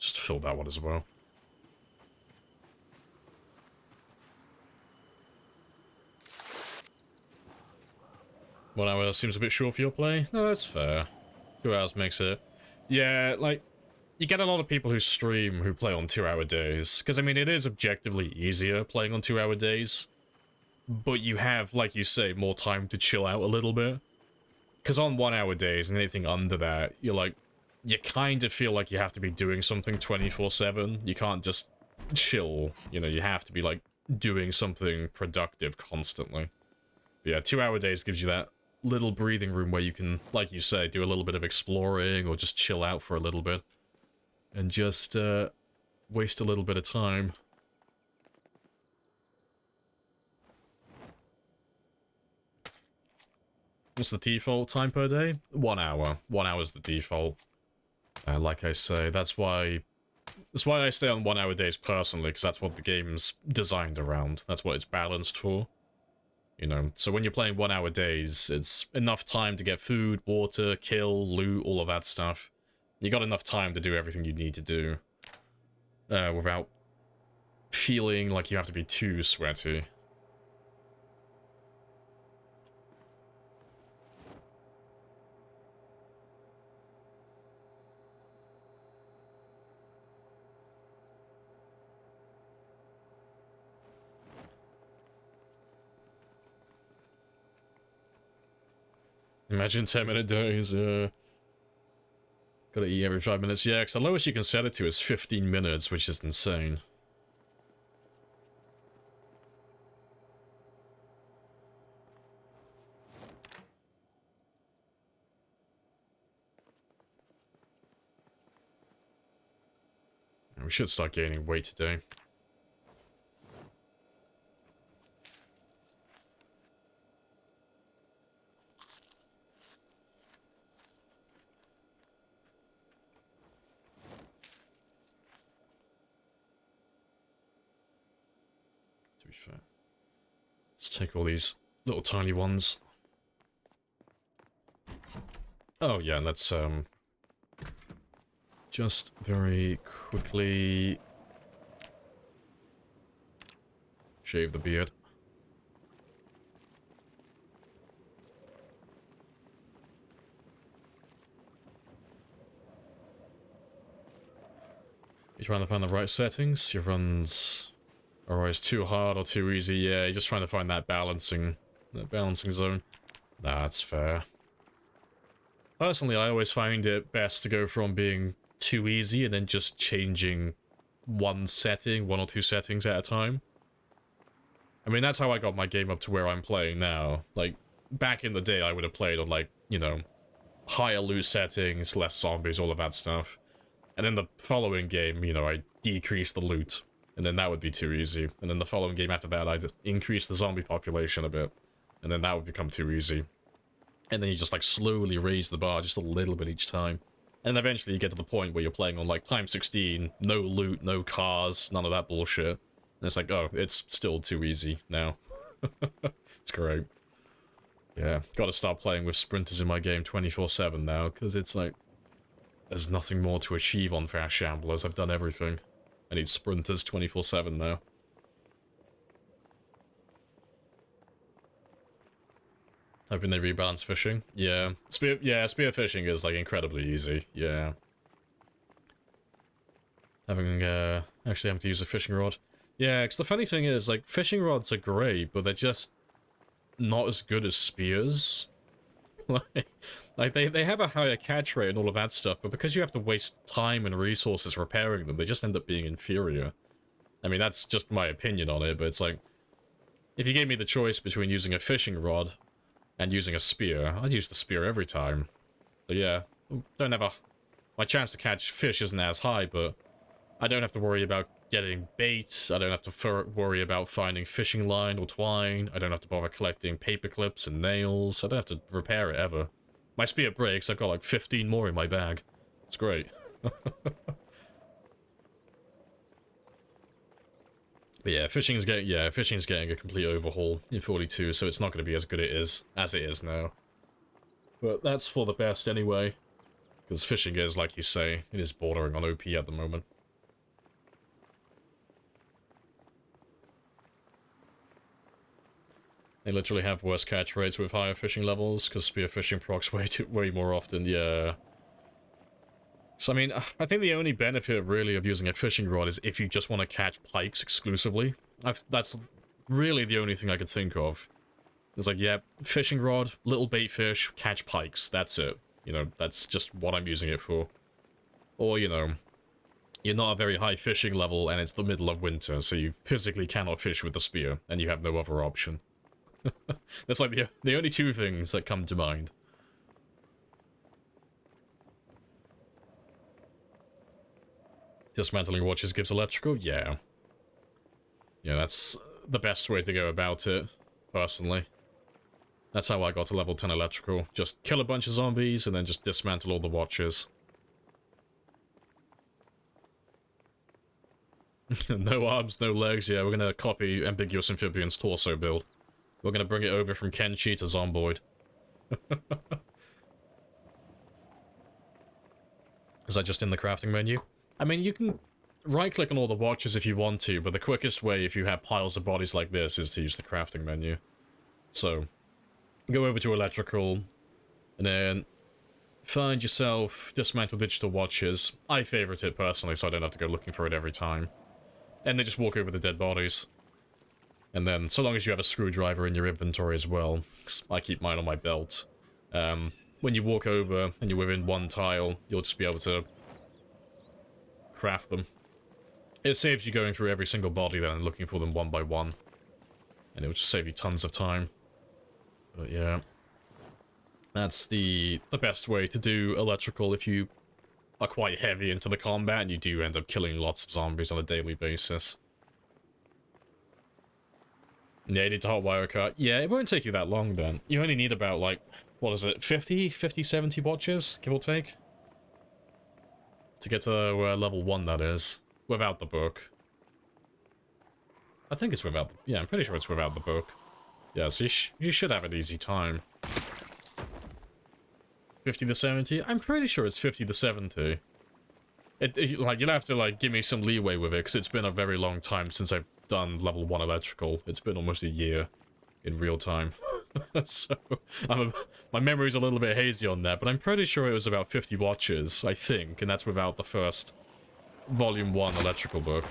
[SPEAKER 1] Just fill that one as well. One hour seems a bit short for your play? No, that's fair. 2 hours makes it. Yeah, like, you get a lot of people who stream who play on 2 hour days. Because, I mean, it is objectively easier playing on 2 hour days. But you have, like you say, more time to chill out a little bit. Because on 1 hour days and anything under that, you're like, you kind of feel like you have to be doing something 24/7. You can't just chill. You know, you have to be, like, doing something productive constantly. But yeah, 2 hour days gives you that little breathing room where you can, like you say, do a little bit of exploring or just chill out for a little bit. And just, waste a little bit of time. What's the default time per day? 1 hour. 1 hour is the default. Like I say, that's why I stay on 1 hour days personally, because that's what the game's designed around. That's what it's balanced for. You know, so when you're playing 1 hour days, it's enough time to get food, water, kill, loot, all of that stuff. You got enough time to do everything you need to do. Without feeling like you have to be too sweaty. Imagine 10-minute days, gotta eat every 5 minutes. Yeah, because the lowest you can set it to is 15 minutes, which is insane. We should start gaining weight today. To be fair. Let's take all these little tiny ones. Oh yeah, let's just very quickly shave the beard. You're trying to find the right settings. Your runs are always too hard or too easy. Yeah, you're just trying to find that balancing zone. Nah, that's fair. Personally, I always find it best to go from being too easy and then just changing one or two settings at a time. I mean, that's how I got my game up to where I'm playing now. Like, back in the day, I would have played on, like, you know, higher loot settings, less zombies, all of that stuff. And in the following game, you know, I decreased the loot, and then that would be too easy. And then the following game after that, I'd increase the zombie population a bit, and then that would become too easy. And then you just, like, slowly raise the bar just a little bit each time. And eventually you get to the point where you're playing on, like, times 16, no loot, no cars, none of that bullshit. And it's like, oh, it's still too easy now. It's great. Yeah, gotta start playing with sprinters in my game 24/7 now, because it's like, there's nothing more to achieve on Fast Shamblers. I've done everything. I need sprinters 24/7 now. Hoping they rebalance fishing. Yeah. Spear fishing is, like, incredibly easy. Yeah. Having to use a fishing rod. Yeah, because the funny thing is, like, fishing rods are great, but they're just not as good as spears. like they have a higher catch rate and all of that stuff, but because you have to waste time and resources repairing them, they just end up being inferior. I mean, that's just my opinion on it, but it's like, if you gave me the choice between using a fishing rod and using a spear, I'd use the spear every time. So yeah, my chance to catch fish isn't as high, but I don't have to worry about getting bait, I don't have to worry about finding fishing line or twine, I don't have to bother collecting paper clips and nails, I don't have to repair it ever. My spear breaks, I've got like 15 more in my bag. It's great. But yeah, fishing's getting a complete overhaul in 42, so it's not going to be as good as it is now. But that's for the best anyway, because fishing is, like you say, it is bordering on OP at the moment. They literally have worse catch rates with higher fishing levels, because spearfishing procs way more often, yeah. So, I mean, I think the only benefit, really, of using a fishing rod is if you just want to catch pikes exclusively. That's really the only thing I could think of. It's like, yeah, fishing rod, little bait fish, catch pikes, that's it. You know, that's just what I'm using it for. Or, you know, you're not a very high fishing level, and it's the middle of winter, so you physically cannot fish with the spear, and you have no other option. That's like the only two things that come to mind. Dismantling watches gives electrical? Yeah. Yeah, that's the best way to go about it, personally. That's how I got to level 10 electrical. Just kill a bunch of zombies, and then just dismantle all the watches. No arms, no legs, yeah, we're gonna copy Ambiguous Amphibian's torso build. We're gonna bring it over from Kenshi to Zomboid. Is that just in the crafting menu? I mean, you can right-click on all the watches if you want to, but the quickest way if you have piles of bodies like this is to use the crafting menu. So, go over to electrical, and then find yourself dismantle digital watches. I favorite it personally, so I don't have to go looking for it every time. And they just walk over the dead bodies. And then, so long as you have a screwdriver in your inventory as well, 'cause I keep mine on my belt, when you walk over and you're within one tile, you'll just be able to craft them. It saves you going through every single body then and looking for them one by one. And it will just save you tons of time. But yeah. That's the best way to do electrical if you are quite heavy into the combat and you do end up killing lots of zombies on a daily basis. Yeah, you need to hotwire a car. Yeah, it won't take you that long then. You only need about, like, what is it, 50, 70 watches, give or take? To get to level 1, that is. Without the book. I think it's without... Yeah, I'm pretty sure it's without the book. Yeah, so you should have an easy time. 50 to 70? I'm pretty sure it's 50 to 70. Like, you'll have to, like, give me some leeway with it, because it's been a very long time since I've done level 1 electrical. It's been almost a year in real time. So, my memory's a little bit hazy on that, but I'm pretty sure it was about 50 watches, I think, and that's without the first Volume 1 electrical book.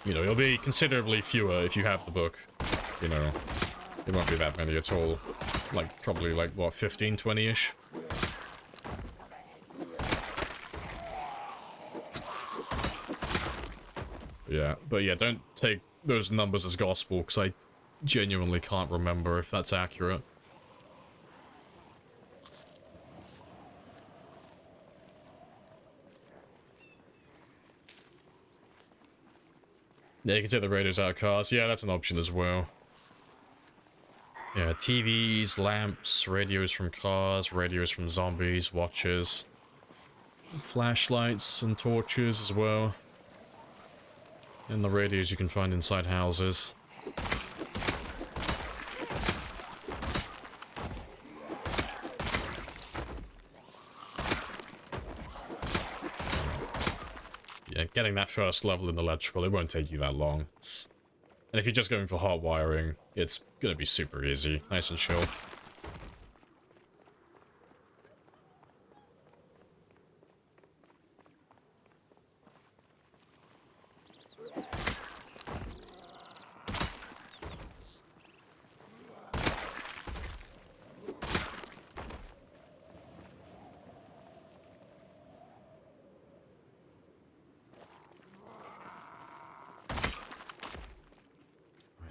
[SPEAKER 1] You know, it'll be considerably fewer if you have the book. You know, it won't be that many at all. Like, probably like, what, 15, 20-ish? Yeah, but yeah, don't take those numbers as gospel, because I genuinely can't remember if that's accurate. Yeah, you can take the radios out of cars. Yeah, that's an option as well. Yeah, TVs, lamps, radios from cars, radios from zombies, watches. Flashlights and torches as well. And the radios you can find inside houses. Yeah, getting that first level in electrical, it won't take you that long. And if you're just going for hot wiring, it's gonna be super easy, nice and chill.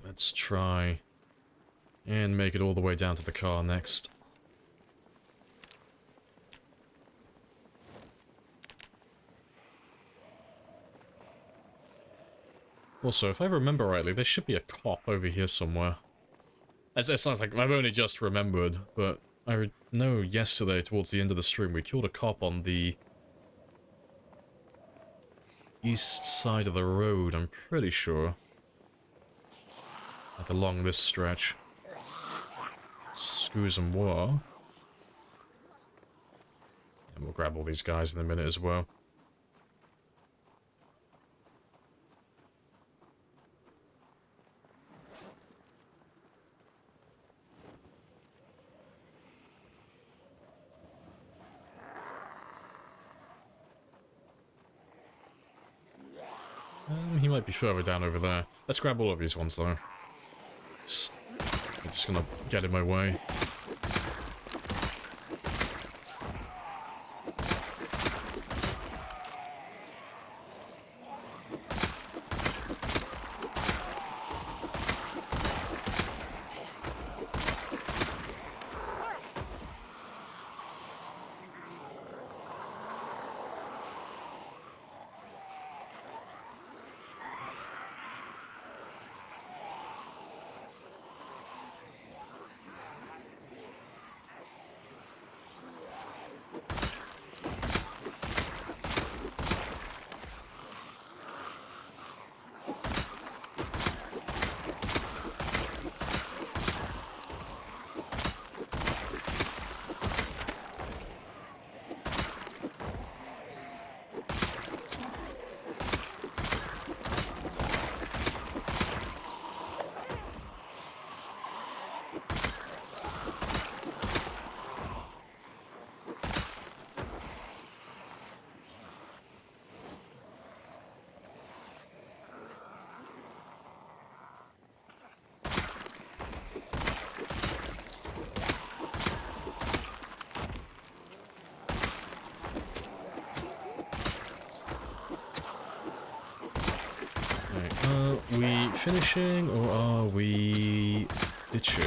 [SPEAKER 1] Let's try and make it all the way down to the car next. Also, if I remember rightly, there should be a cop over here somewhere. It's not like I've only just remembered, but I know yesterday towards the end of the stream we killed a cop on the east side of the road, I'm pretty sure. Like along this stretch. Screws and war. And we'll grab all these guys in a minute as well. He might be further down over there. Let's grab all of these ones though. I'm just gonna get in my way. Are we finishing or are we ditching?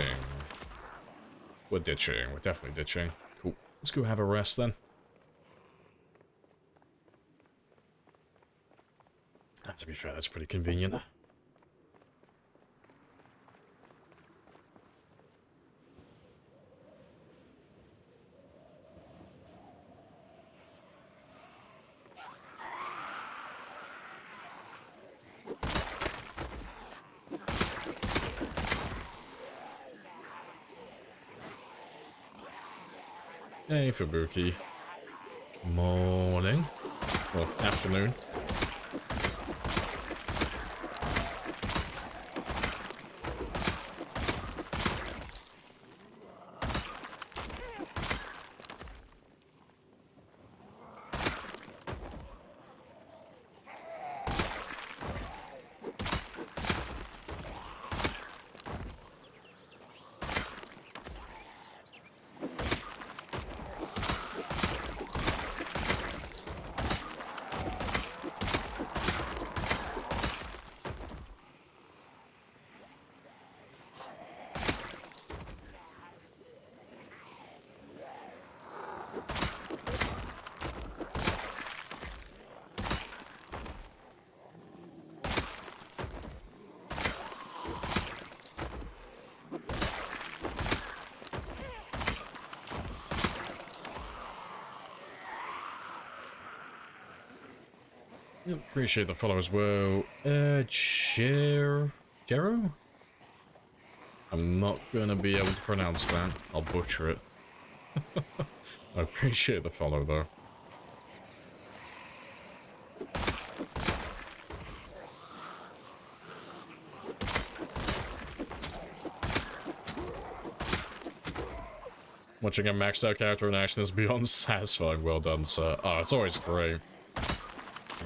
[SPEAKER 1] We're ditching. We're definitely ditching. Cool. Let's go have a rest then. To be fair, that's pretty convenient. Hey, Fubuki. Morning. Well, afternoon. Appreciate the follow as well. Jero? I'm not gonna be able to pronounce that. I'll butcher it. I appreciate the follow though. Watching a maxed out character in action is beyond satisfying. Well done, sir. Oh, it's always great.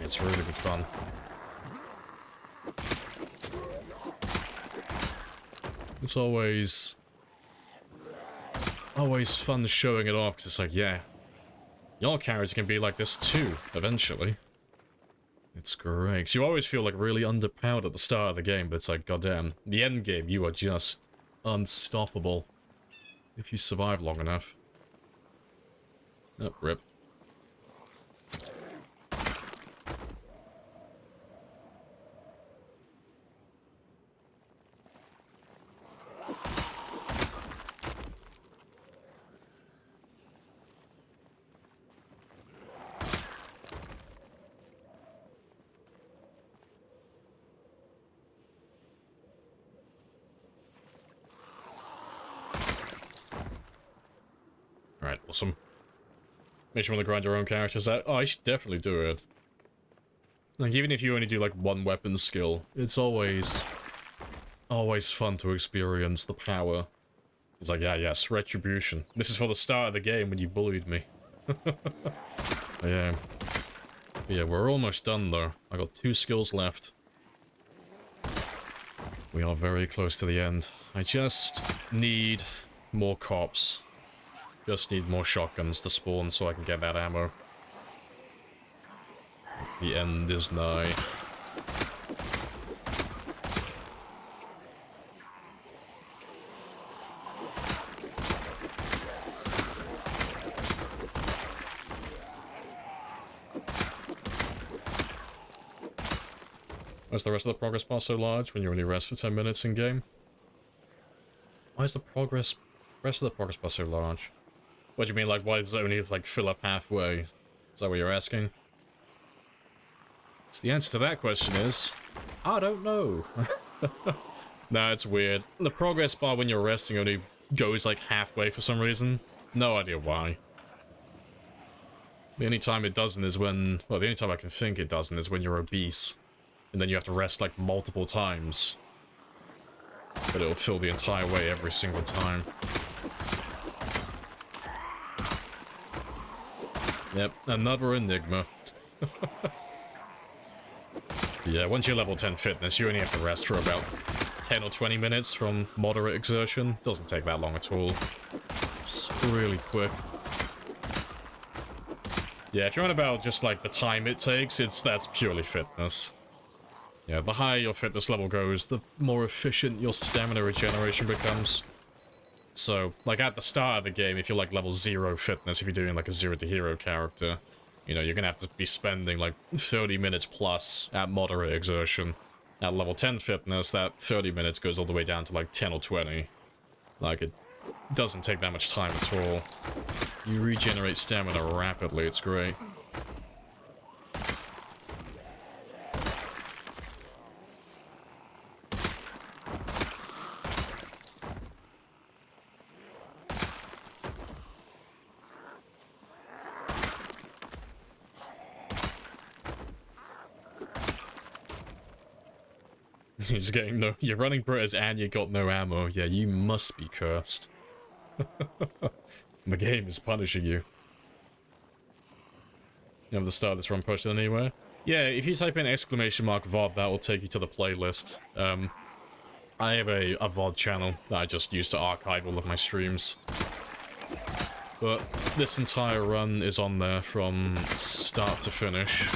[SPEAKER 1] It's really good fun. It's always fun showing it off, because it's like, yeah, your character can be like this too, eventually. It's great. 'Cause you always feel like really underpowered at the start of the game, but it's like, goddamn, the end game, you are just unstoppable if you survive long enough. Oh, rip. Alright, awesome. Make sure you want to grind your own characters out. Oh, I should definitely do it. Like, even if you only do, like, one weapon skill, it's always fun to experience the power. It's like, yeah, yes, retribution. This is for the start of the game when you bullied me. Yeah. Yeah, we're almost done, though. I got 2 skills left. We are very close to the end. I just need more cops. Just need more shotguns to spawn so I can get that ammo. The end is nigh. Why is the rest of the progress bar so large when you only rest for 10 minutes in game? Why is the rest of the progress bar so large? What do you mean, like, why does it only, like, fill up halfway? Is that what you're asking? So the answer to that question is, I don't know. Nah, it's weird. The progress bar when you're resting only goes, like, halfway for some reason. No idea why. The only time it doesn't is when... Well, the only time I can think it doesn't is when you're obese. And then you have to rest, like, multiple times. But it'll fill the entire way every single time. Yep, another enigma. Yeah, once you're level 10 fitness, you only have to rest for about 10 or 20 minutes from moderate exertion. Doesn't take that long at all. It's really quick. Yeah, if you're on about just, like, the time it takes, that's purely fitness. Yeah, the higher your fitness level goes, the more efficient your stamina regeneration becomes. So, like, at the start of the game, if you're, like, level 0 fitness, if you're doing, like, a 0 to hero character, you know, you're gonna have to be spending, like, 30 minutes plus at moderate exertion. At level 10 fitness, that 30 minutes goes all the way down to, like, 10 or 20. Like, it doesn't take that much time at all. You regenerate stamina rapidly, it's great. He's getting no... You're running Britas and you got no ammo. Yeah, you must be cursed. The game is punishing you. You have the start of this run posted anywhere? Yeah, if you type in !VOD, that will take you to the playlist. I have a VOD channel that I just use to archive all of my streams. But this entire run is on there from start to finish.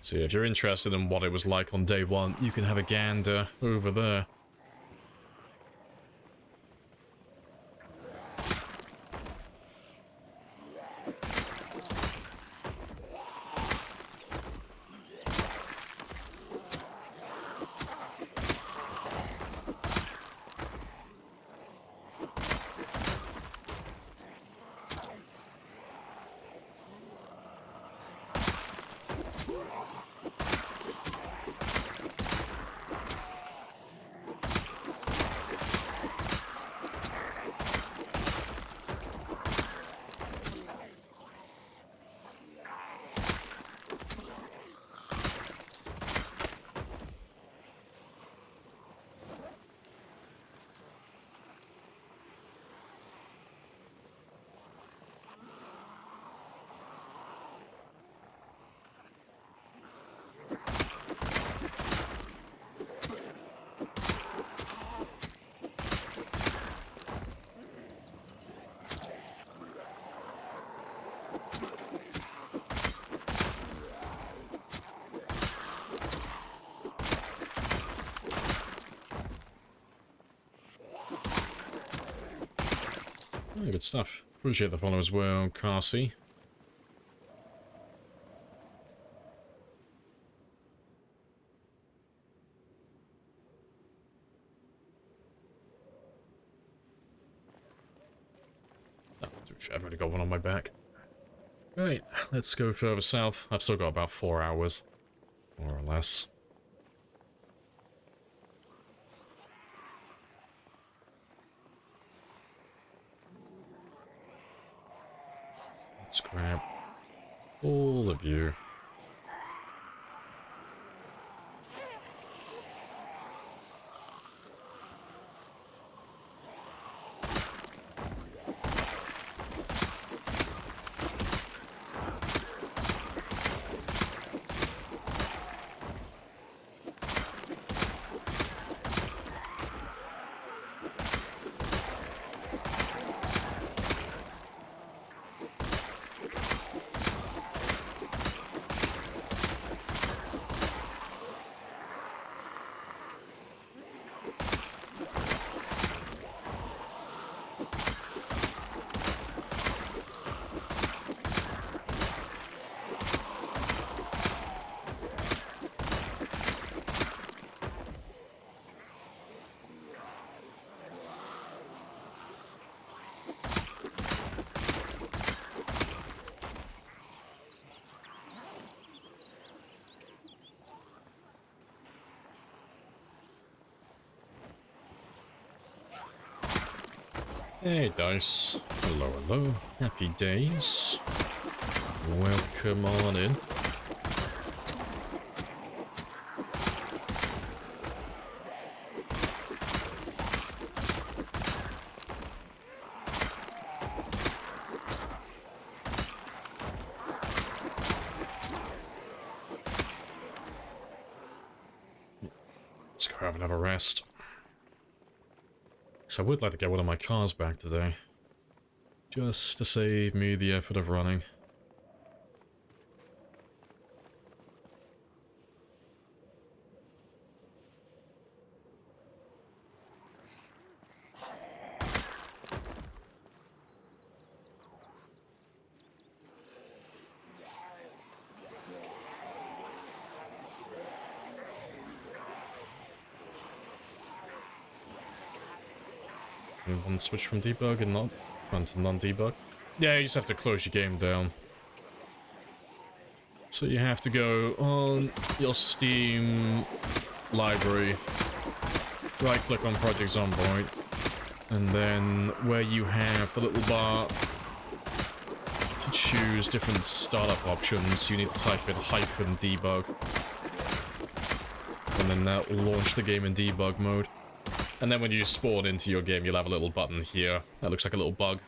[SPEAKER 1] So if you're interested in what it was like on day 1, you can have a gander over there. Oh, good stuff. Appreciate the follow as well, Carsey. Oh, I've already got one on my back. Right, let's go further south. I've still got about 4 hours, more or less. Let's grab all of you. Hey, Dice. Hello, hello. Happy days. Welcome on in. Let's go have another rest. I would like to get one of my cars back today, just to save me the effort of running. One switch from debug and not run to non-debug. Yeah, you just have to close your game down. So you have to go on your Steam library, right click on Project Zomboid, and then where you have the little bar to choose different startup options, you need to type in -debug. And then that will launch the game in debug mode. And then when you spawn into your game, you'll have a little button here. That looks like a little bug.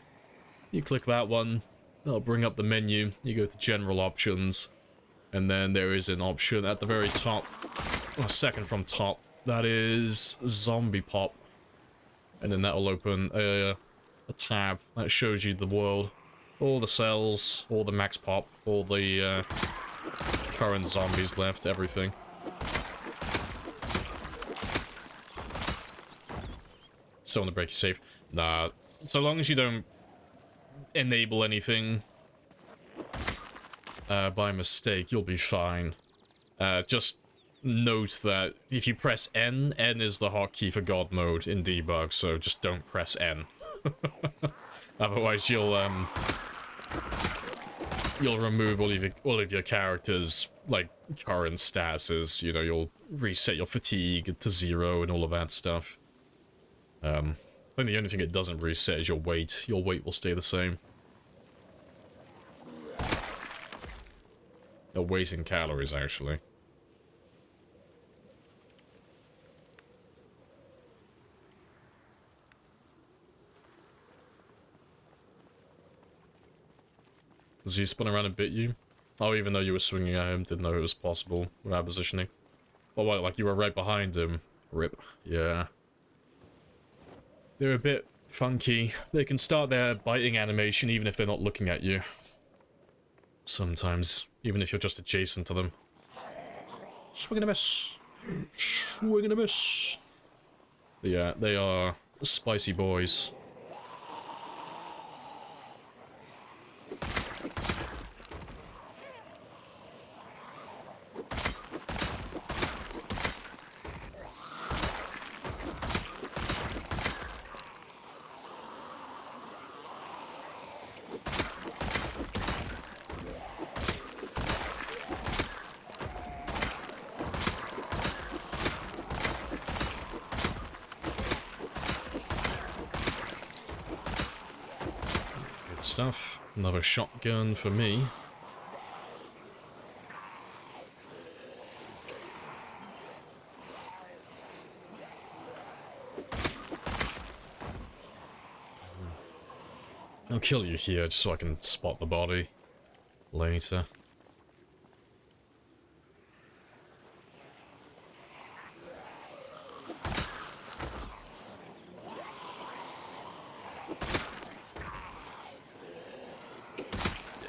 [SPEAKER 1] You click that one, that'll bring up the menu. You go to General Options, and then there is an option at the very top, or second from top, that is Zombie Pop. And then that'll open a tab that shows you the world. All the cells, all the max pop, all the current zombies left, everything. Still want to break your save. Nah, so long as you don't enable anything by mistake, you'll be fine. Just note that if you press N, N is the hotkey for God mode in debug, so just don't press N. Otherwise you'll you'll remove all of your characters' like current statuses. You know, you'll reset your fatigue to 0 and all of that stuff. I think the only thing it doesn't reset is your weight. Your weight will stay the same. Your weight in calories, actually. Does he spin around and bit you? Oh, even though you were swinging at him, didn't know it was possible without positioning. Oh, what, like you were right behind him? Rip. Yeah. They're a bit funky. They can start their biting animation even if they're not looking at you. Sometimes, even if you're just adjacent to them. Swing and a miss. Swing and a miss. Yeah, they are spicy boys. Stuff. Another shotgun for me. I'll kill you here just so I can spot the body later.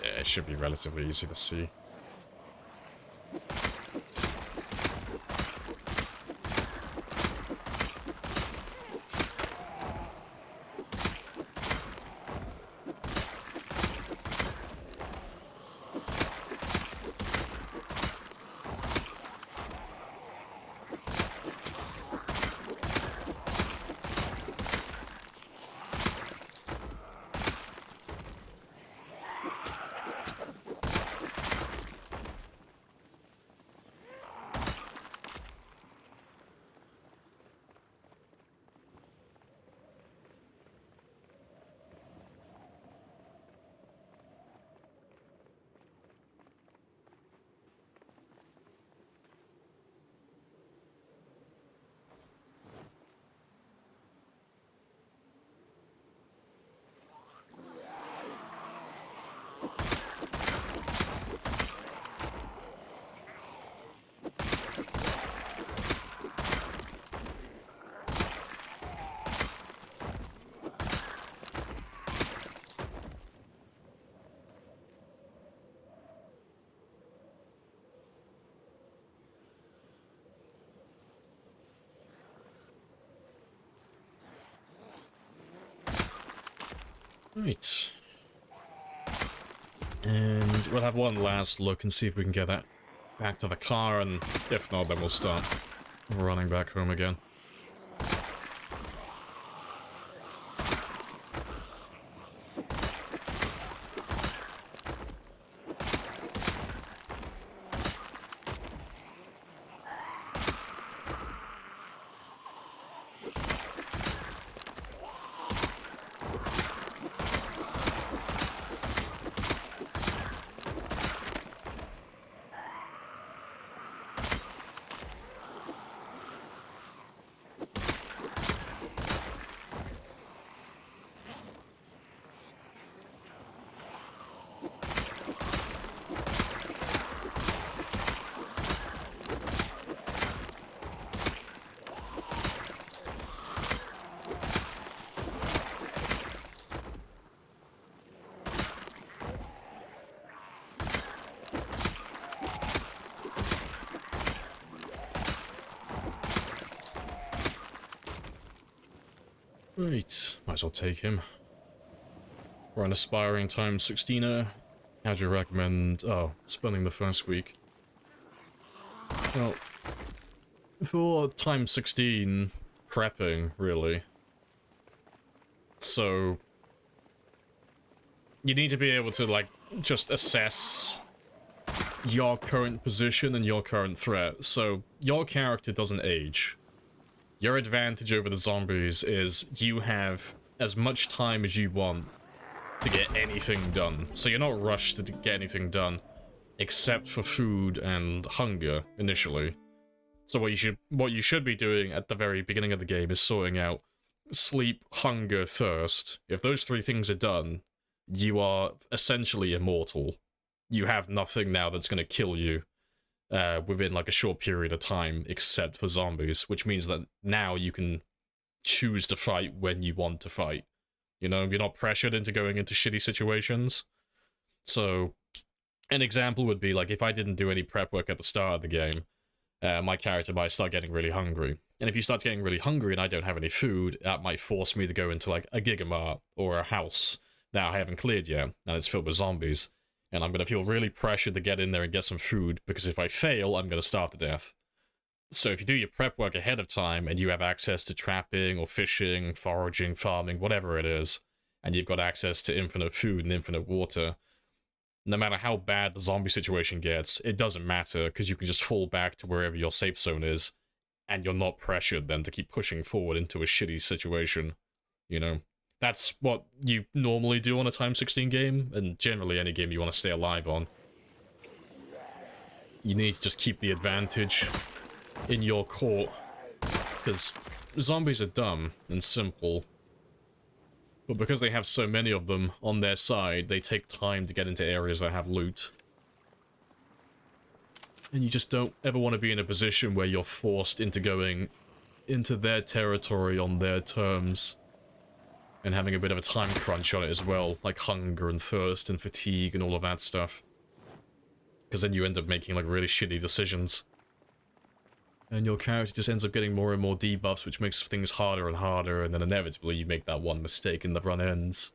[SPEAKER 1] It should be relatively easy to see. Right. And we'll have one last look and see if we can get that back to the car, and if not, then we'll start running back home again. Right, might as well take him. We're an aspiring times 16er. How'd you recommend, spending the first week? Well, for times 16, prepping, really. So, you need to be able to, like, just assess your current position and your current threat. So your character doesn't age. Your advantage over the zombies is you have as much time as you want to get anything done. So you're not rushed to get anything done, except for food and hunger initially. So what you should be doing at the very beginning of the game is sorting out sleep, hunger, thirst. If those three things are done, you are essentially immortal. You have nothing now that's going to kill you within like a short period of time, except for zombies, which means that now you can choose to fight when you want to fight. You know, you're not pressured into going into shitty situations. So, an example would be like if I didn't do any prep work at the start of the game, my character might start getting really hungry. And if he starts getting really hungry and I don't have any food, that might force me to go into like a gigamart or a house that I haven't cleared yet, and it's filled with zombies. And I'm going to feel really pressured to get in there and get some food, because if I fail, I'm going to starve to death. So if you do your prep work ahead of time, and you have access to trapping, or fishing, foraging, farming, whatever it is, and you've got access to infinite food and infinite water, no matter how bad the zombie situation gets, it doesn't matter, because you can just fall back to wherever your safe zone is, and you're not pressured then to keep pushing forward into a shitty situation, you know? That's what you normally do on a Time 16 game, and generally any game you want to stay alive on. You need to just keep the advantage in your court, because zombies are dumb and simple, but because they have so many of them on their side, they take time to get into areas that have loot. And you just don't ever want to be in a position where you're forced into going into their territory on their terms, and having a bit of a time crunch on it as well, like hunger and thirst and fatigue and all of that stuff. Because then you end up making like really shitty decisions. And your character just ends up getting more and more debuffs, which makes things harder and harder, and then inevitably you make that one mistake and the run ends.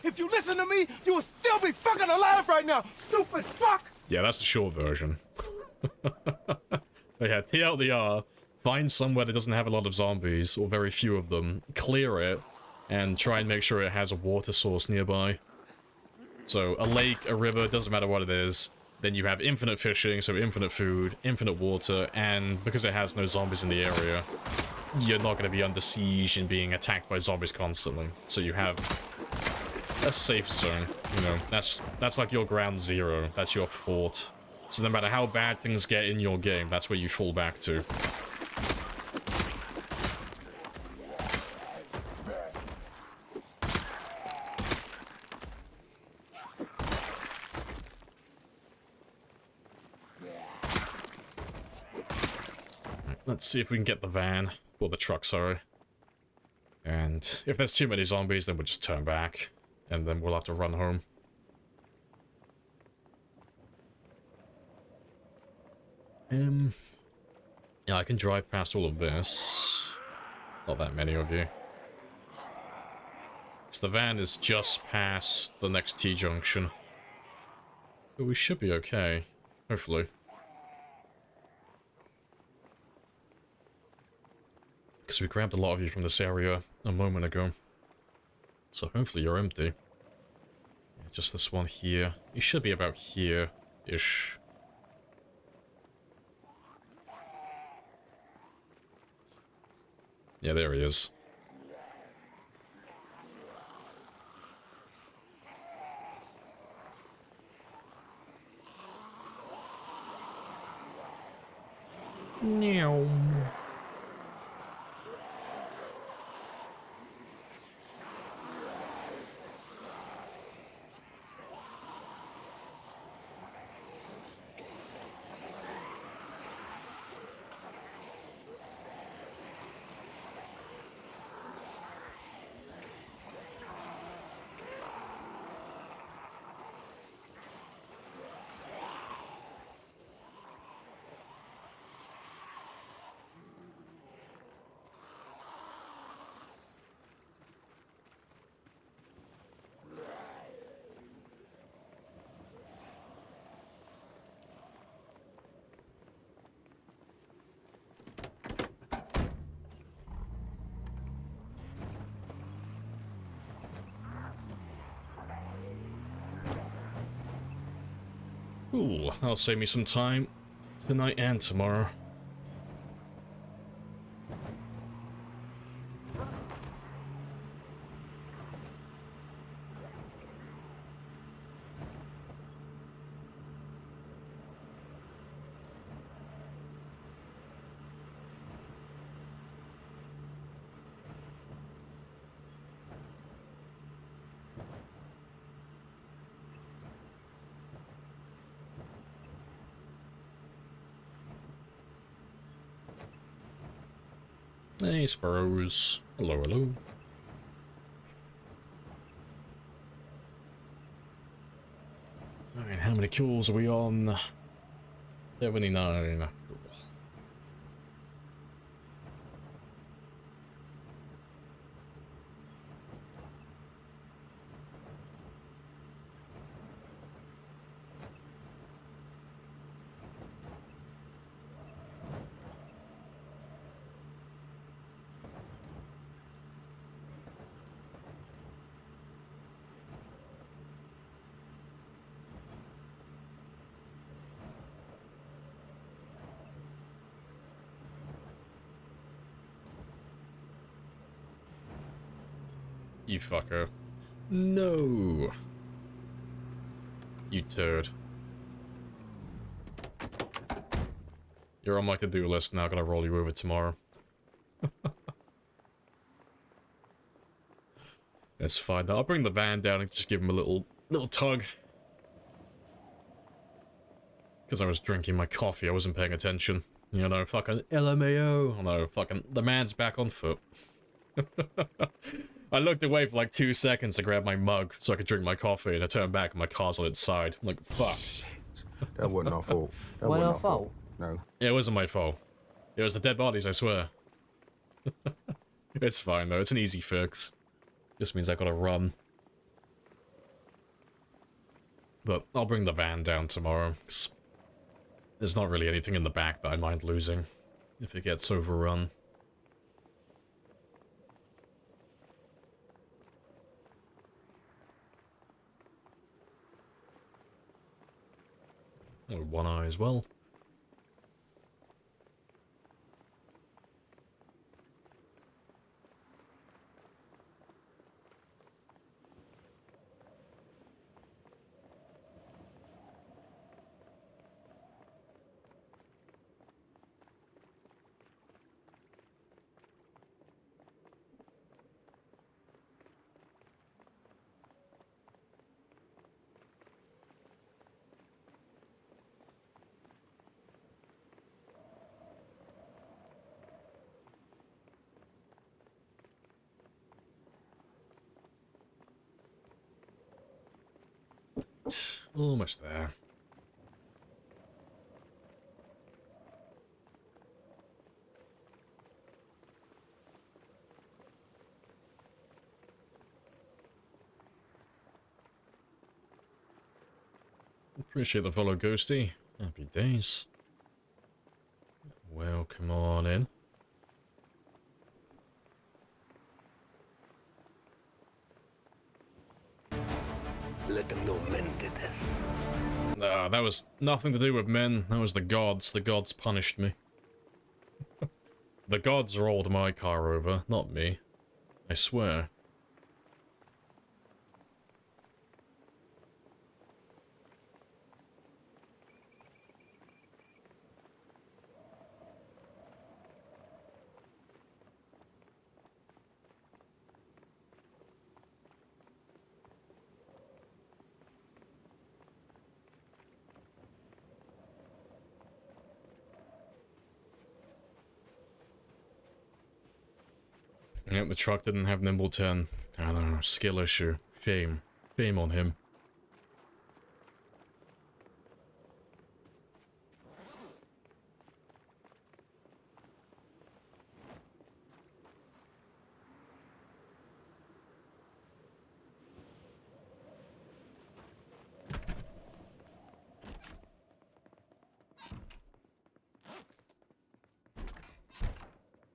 [SPEAKER 6] If you listen to me, you will still be fucking alive right now, stupid fuck!
[SPEAKER 1] Yeah, that's the short version. But yeah, TLDR, find somewhere that doesn't have a lot of zombies, or very few of them, clear it, and try and make sure it has a water source nearby. So, a lake, a river, doesn't matter what it is. Then you have infinite fishing, so infinite food, infinite water, and because it has no zombies in the area, you're not going to be under siege and being attacked by zombies constantly. So you have a safe zone, you know, that's like your ground zero, that's your fort. So no matter how bad things get in your game, that's where you fall back to. Right, let's see if we can get the van, or the truck, sorry. And if there's too many zombies, then we'll just turn back. And then we'll have to run home. Yeah, I can drive past all of this. It's not that many of you. So the van is just past the next T-junction. But we should be okay. Hopefully. Because we grabbed a lot of you from this area a moment ago. So hopefully you're empty. Yeah, just this one here. You should be about here-ish. Yeah, there he is. Meow. Cool, that'll save me some time tonight and tomorrow. Hey, Sparrows. Hello, hello. Alright, how many kills are we on? 79. Cool. You fucker. No! You turd. You're on my to-do list now, gonna roll you over tomorrow. That's fine. I'll bring the van down and just give him a little tug. Because I was drinking my coffee, I wasn't paying attention. You know, fucking LMAO. Oh no, fucking the man's back on foot. I looked away for like 2 seconds to grab my mug so I could drink my coffee, and I turned back and my car's on its side. I'm like, fuck.
[SPEAKER 7] That wasn't our fault. That
[SPEAKER 8] Wasn't
[SPEAKER 7] wasn't
[SPEAKER 8] our
[SPEAKER 7] our fault. No.
[SPEAKER 1] It wasn't my fault. It was the dead bodies, I swear. It's fine though, it's an easy fix. Just means I gotta run. But I'll bring the van down tomorrow, 'cause there's not really anything in the back that I mind losing if it gets overrun. Oh, one eye as well. Almost there. Appreciate the follow, Ghosty. Happy days. Well, come on in.
[SPEAKER 5] Let them know men did this.
[SPEAKER 1] Nah, that was nothing to do with men. That was the gods. The gods punished me. The gods rolled my car over, not me. I swear. Yep, the truck didn't have nimble 10. I don't know, skill issue. Shame. Shame on him.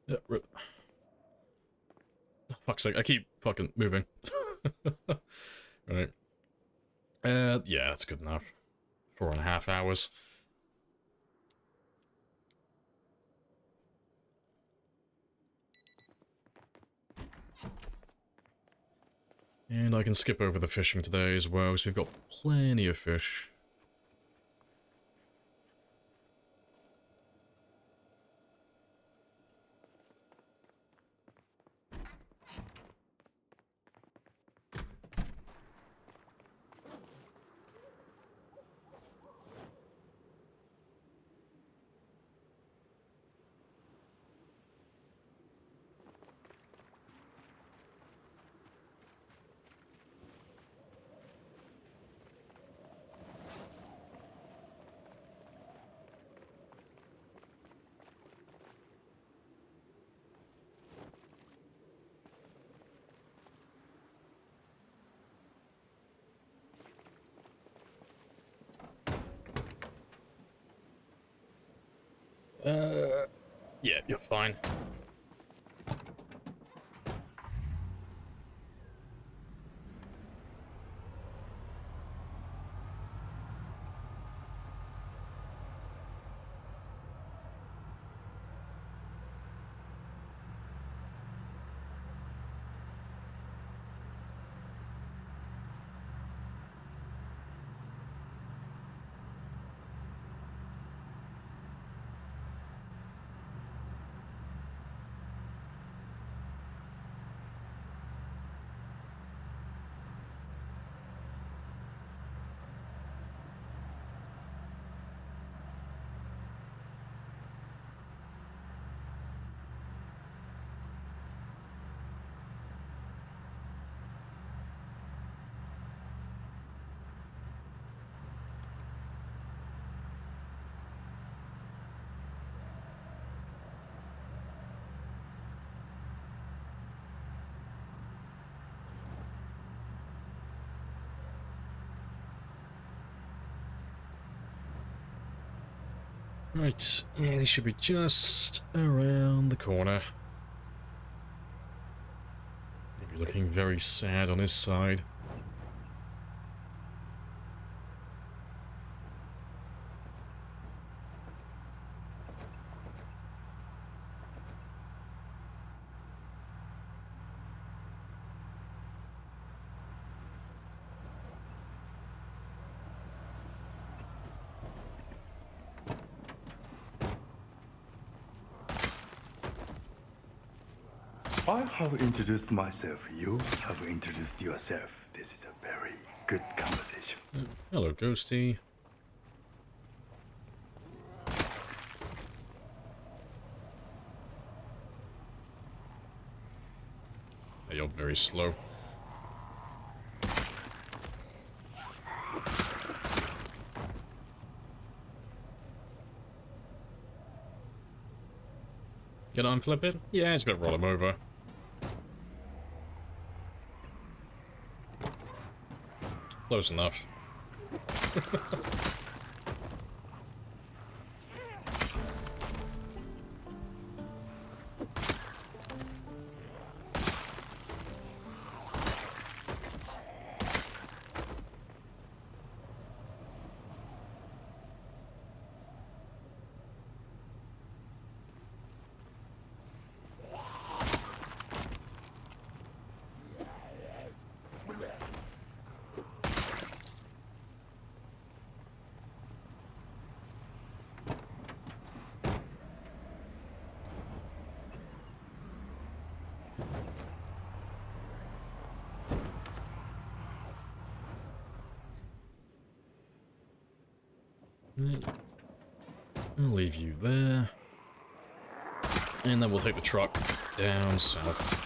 [SPEAKER 1] Yeah, rip. Fuck's sake, I keep fucking moving. Right. Yeah, that's good enough. 4.5 hours. And I can skip over the fishing today as well, so we've got plenty of fish. Yeah, you're fine. Right, and he should be just around the corner. Maybe looking very sad on his side.
[SPEAKER 2] I have introduced myself. You have introduced yourself. This is a very good conversation.
[SPEAKER 1] Hello, Ghosty. Hey, you're very slow. Can I unflip it? Yeah, it's gonna roll him over. Close enough. I'll leave you there. And then we'll take the truck down south.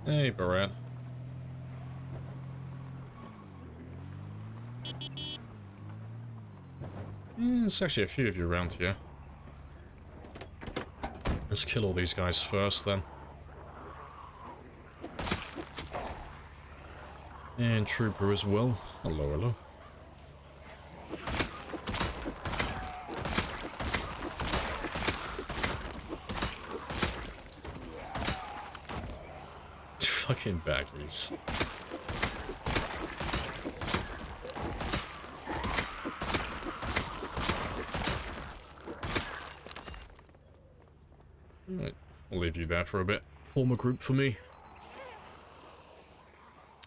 [SPEAKER 1] Hey, Barat. There's actually a few of you around here. Let's kill all these guys first, then. And Trooper as well. Hello, hello. Fucking baggies. Alright, I'll leave you there for a bit. Form a group for me.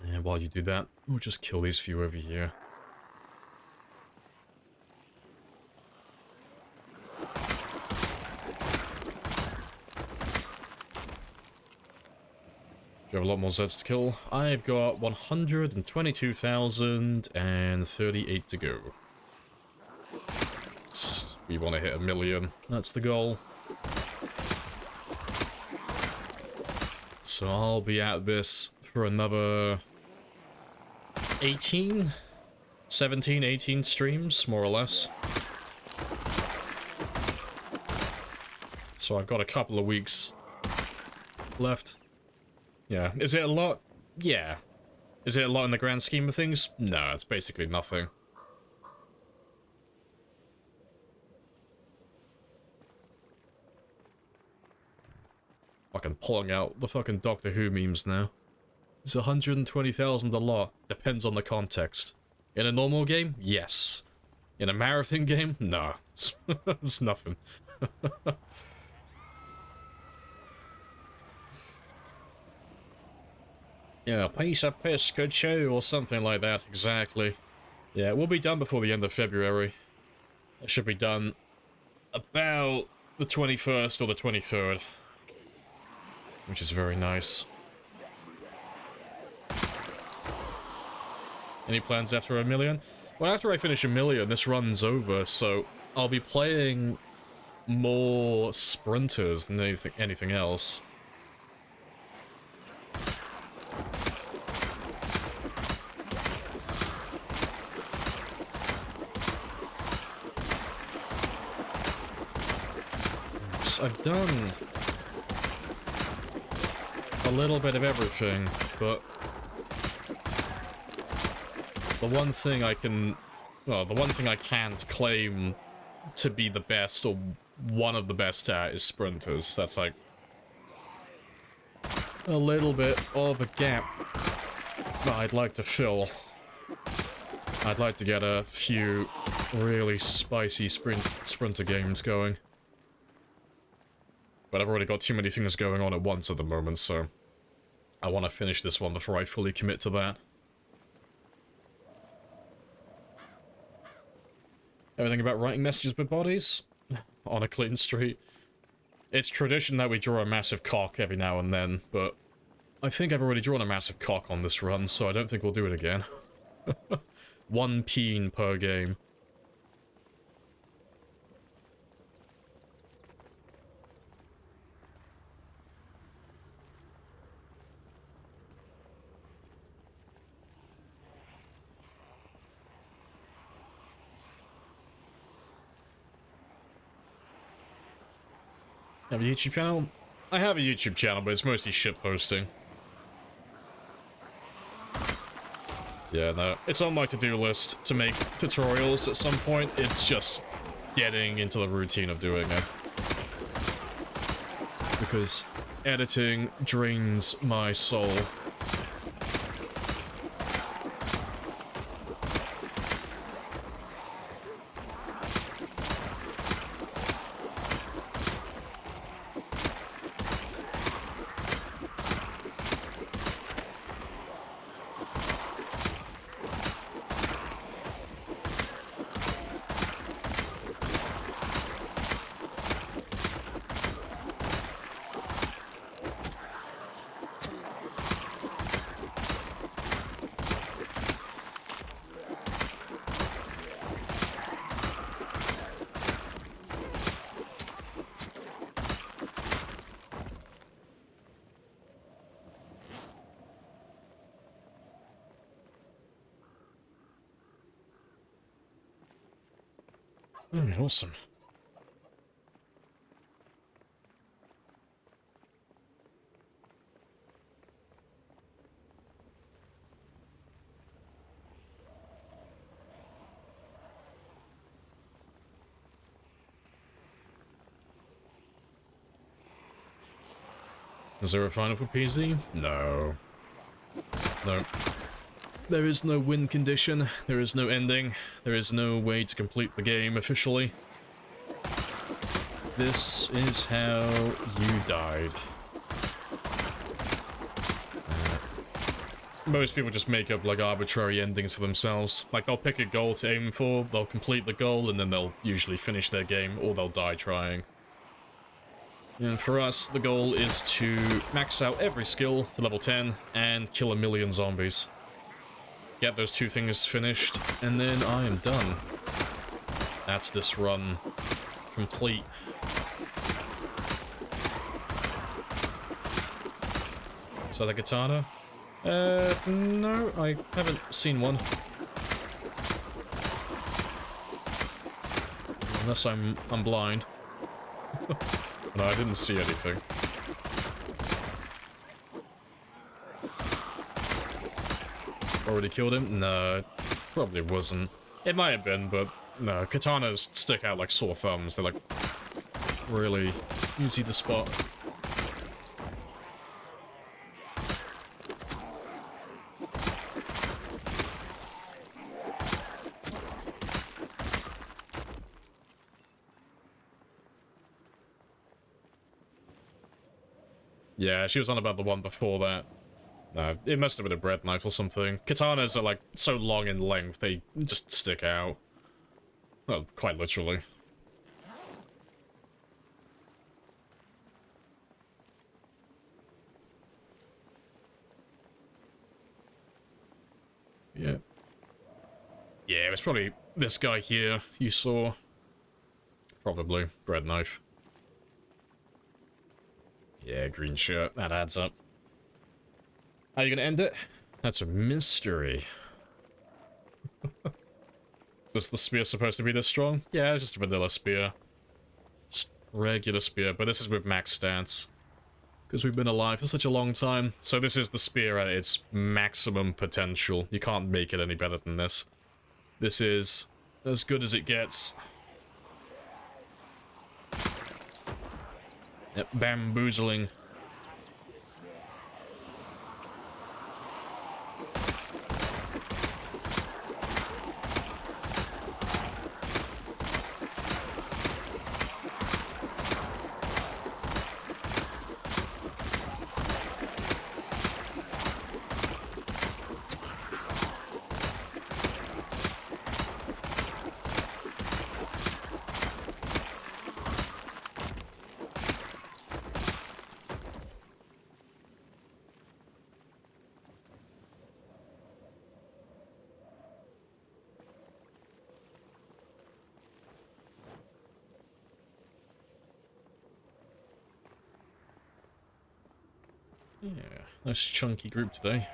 [SPEAKER 1] And while you do that, we'll just kill these few over here. Do you have a lot more Zeds to kill? I've got 122,038 to go. We want to hit 1 million. That's the goal. So I'll be at this for another 18? 17, 18 streams, more or less. So I've got a couple of weeks left. Yeah. Is it a lot? Yeah. Is it a lot in the grand scheme of things? No, it's basically nothing. Fucking pulling out the fucking Doctor Who memes now. Is 120,000 a lot? Depends on the context. In a normal game? Yes. In a marathon game? No. It's nothing. Yeah, piece of piss, good show, or something like that, exactly. Yeah, we'll be done before the end of February. It should be done about the 21st or the 23rd. Which is very nice. Any plans after 1 million? Well, after I finish 1 million, this run's over, so I'll be playing more sprinters than anything else. I've done a little bit of everything, but the one thing I can, well, the one thing I can't claim to be the best or one of the best at is sprinters. That's like a little bit of a gap that I'd like to fill. I'd like to get a few really spicy sprinter games going. But I've already got too many things going on at once at the moment, so I want to finish this one before I fully commit to that. Everything about writing messages with bodies? On a clean street. It's tradition that we draw a massive cock every now and then, but I think I've already drawn a massive cock on this run, so I don't think we'll do it again. 1 peen per game. Have a YouTube channel? I have a YouTube channel, but it's mostly shit posting. Yeah, no, it's on my to-do list to make tutorials at some point. It's just getting into the routine of doing it. Because editing drains my soul. Awesome. Is there a final for PC? No. No. There is no win condition, there is no ending, there is no way to complete the game officially. This is how you died. Most people just make up like arbitrary endings for themselves. Like they'll pick a goal to aim for, they'll complete the goal, and then they'll usually finish their game, or they'll die trying. And for us, the goal is to max out every skill to level 10 and kill 1,000,000 zombies. Get those two things finished, and then I am done. That's this run complete. Is that a katana? No, I haven't seen one. Unless I'm blind. No, I didn't see anything. Already killed him? No, it probably wasn't. It might have been, but no, katanas stick out like sore thumbs. They're like really easy to spot. Yeah, she was on about the one before that. No, it must have been a bread knife or something. Katanas are like so long in length, they just stick out. Well, quite literally. Yeah. Yeah, it was probably this guy here you saw. Probably. Bread knife. Yeah, green shirt. That adds up. How are you gonna end it? That's a mystery. Is the spear supposed to be this strong? Yeah, it's just a vanilla spear. Just regular spear, but this is with max stance. Because we've been alive for such a long time. So this is the spear at its maximum potential. You can't make it any better than this. This is as good as it gets. Yep, bamboozling. Yeah, nice chunky group today.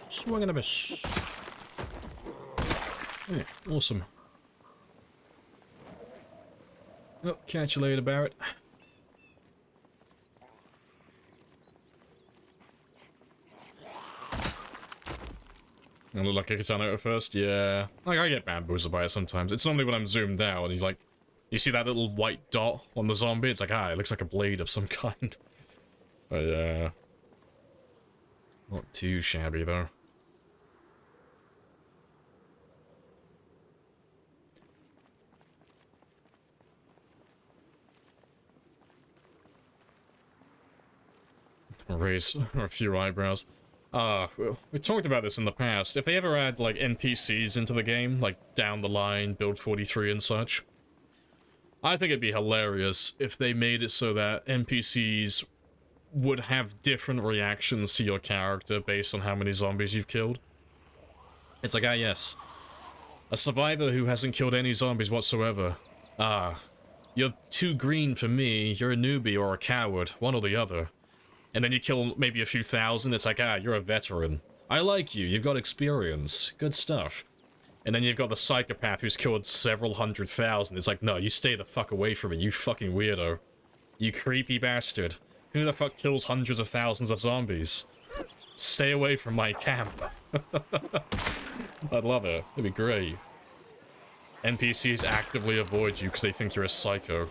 [SPEAKER 1] Swing and a miss. Yeah, awesome. Oh, catch you later, Barrett. And look like a katana at first, yeah. Like, I get bamboozled by it sometimes. It's normally when I'm zoomed out and you see that little white dot on the zombie, it's like, it looks like a blade of some kind. But yeah. Not too shabby, though. Raise a few eyebrows. We talked about this in the past. If they ever add, like, NPCs into the game, like, down the line, Build 43 and such, I think it'd be hilarious if they made it so that NPCs would have different reactions to your character based on how many zombies you've killed. It's like, yes, a survivor who hasn't killed any zombies whatsoever. You're too green for me, you're a newbie or a coward, one or the other. And then you kill maybe a few thousand, it's like, you're a veteran. I like you, you've got experience. Good stuff. And then you've got the psychopath who's killed several 100,000. It's like, no, you stay the fuck away from me, you fucking weirdo. You creepy bastard. Who the fuck kills hundreds of thousands of zombies? Stay away from my camp. I'd love it. It'd be great. NPCs actively avoid you because they think you're a psycho.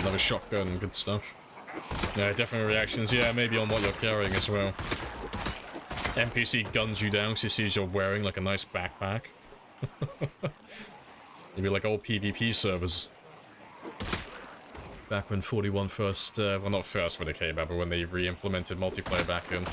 [SPEAKER 1] Another shotgun, good stuff. Yeah, different reactions. Yeah, maybe on what you're carrying as well. NPC guns you down because he sees you're wearing like a nice backpack. Maybe like old PvP servers. Back when 41 first, well not first when it came out, but when they re-implemented multiplayer back in.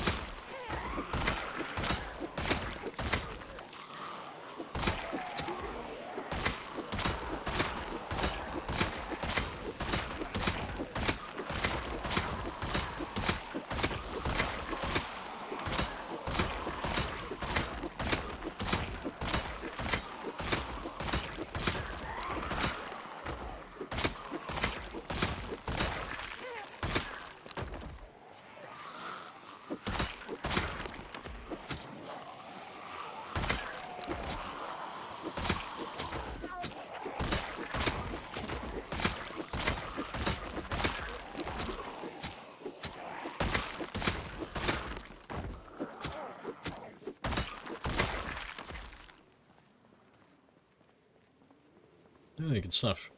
[SPEAKER 1] Yeah, good stuff.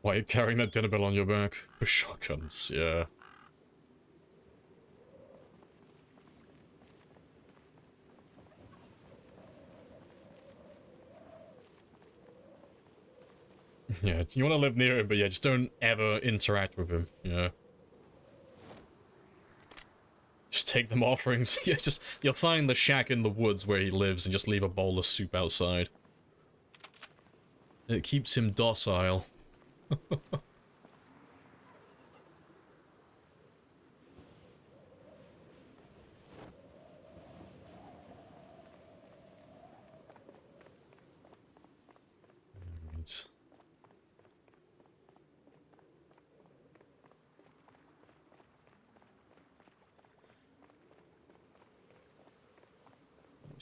[SPEAKER 1] Why are you carrying that dinner bell on your back? For shotguns, yeah. Yeah, you want to live near him, but yeah, just don't ever interact with him, yeah. Just take them offerings. Yeah, you'll find the shack in the woods where he lives and just leave a bowl of soup outside. It keeps him docile. Right.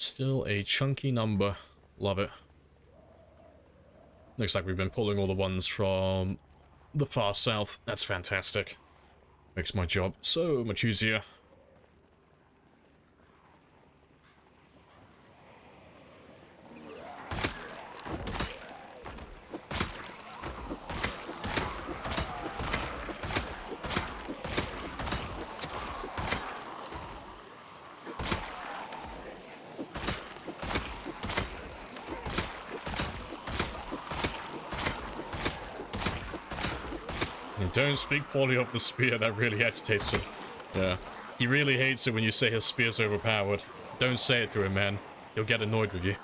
[SPEAKER 1] Still a chunky number. Love it. Looks like we've been pulling all the ones from the far south. That's fantastic. Makes my job so much easier. Don't speak poorly of the spear, that really agitates him. Yeah. He really hates it when you say his spear's overpowered. Don't say it to him, man. He'll get annoyed with you.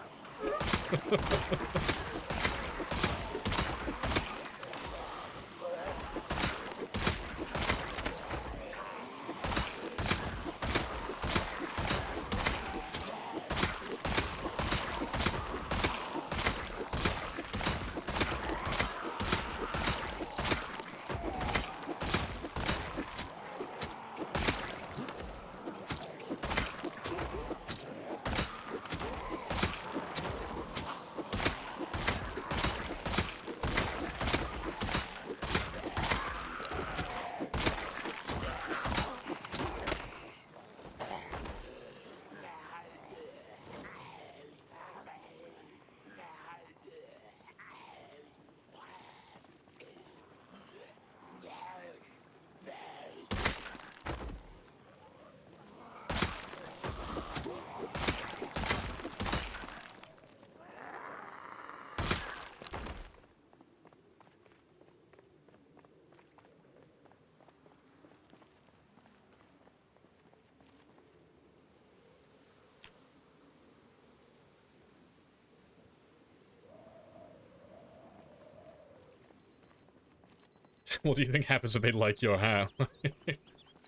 [SPEAKER 1] What do you think happens if they like your hat?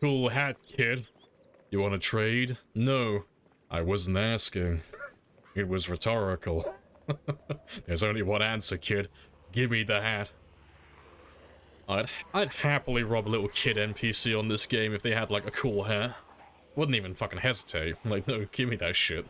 [SPEAKER 1] Cool hat, kid. You want to trade? No, I wasn't asking. It was rhetorical. There's only one answer, kid. Give me the hat. I'd happily rob a little kid NPC on this game if they had, like, a cool hat. Wouldn't even fucking hesitate. Like, no, give me that shit.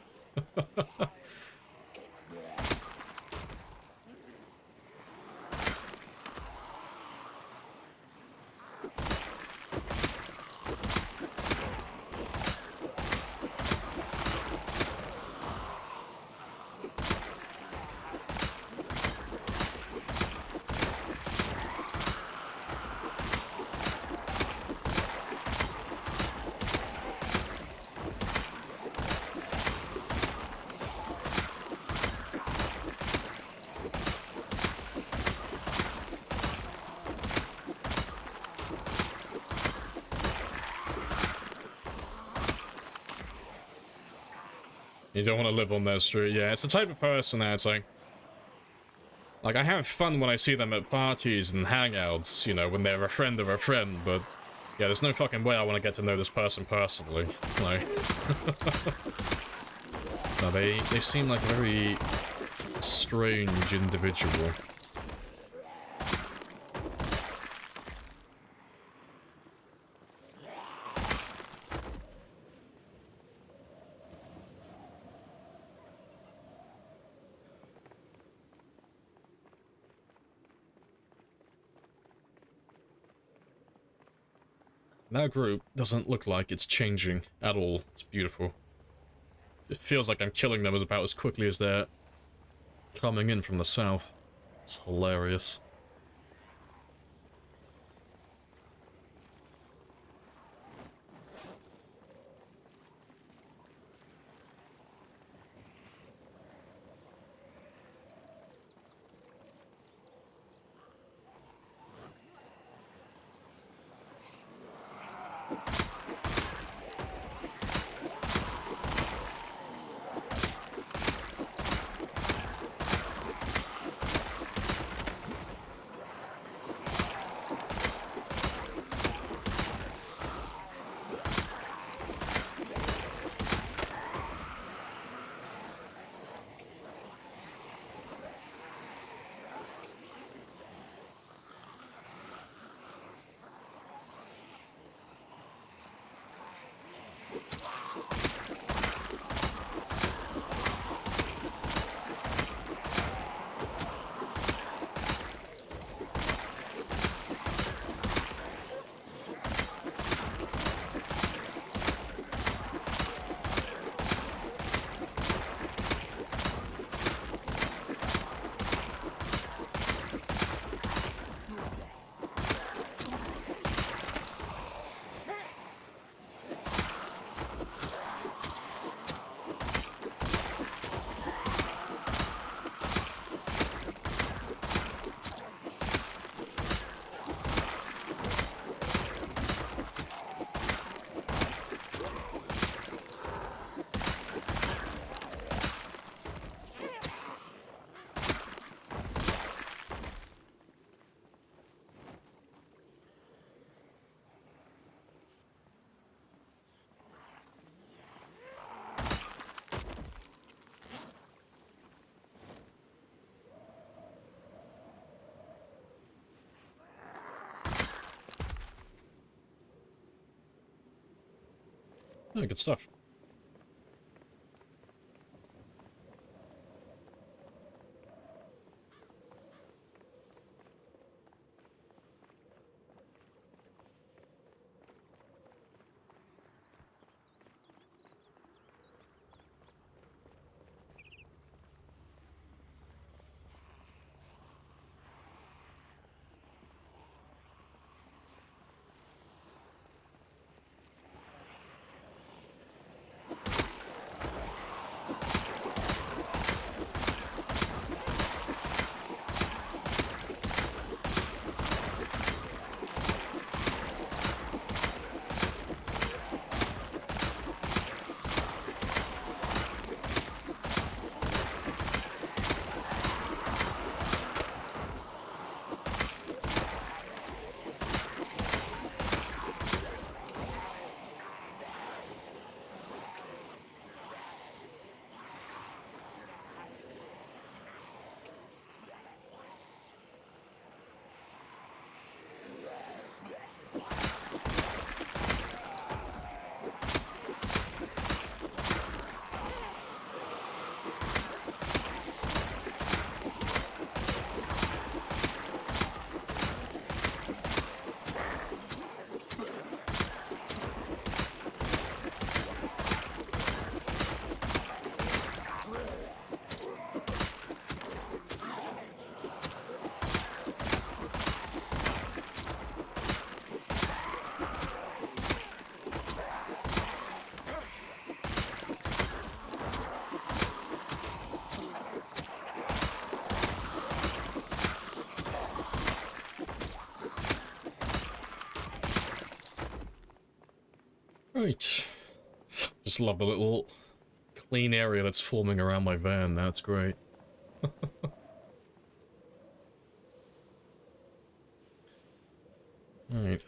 [SPEAKER 1] You don't want to live on their street. Yeah, it's the type of person that's like, I have fun when I see them at parties and hangouts, you know, when they're a friend of a friend, but yeah, there's no fucking way I want to get to know this person personally. Like, no, they seem like a very strange individual. That group doesn't look like it's changing at all. It's beautiful. It feels like I'm killing them about as quickly as they're coming in from the south. It's hilarious. Oh, good stuff. Right. Just love the little clean area that's forming around my van. That's great. Right.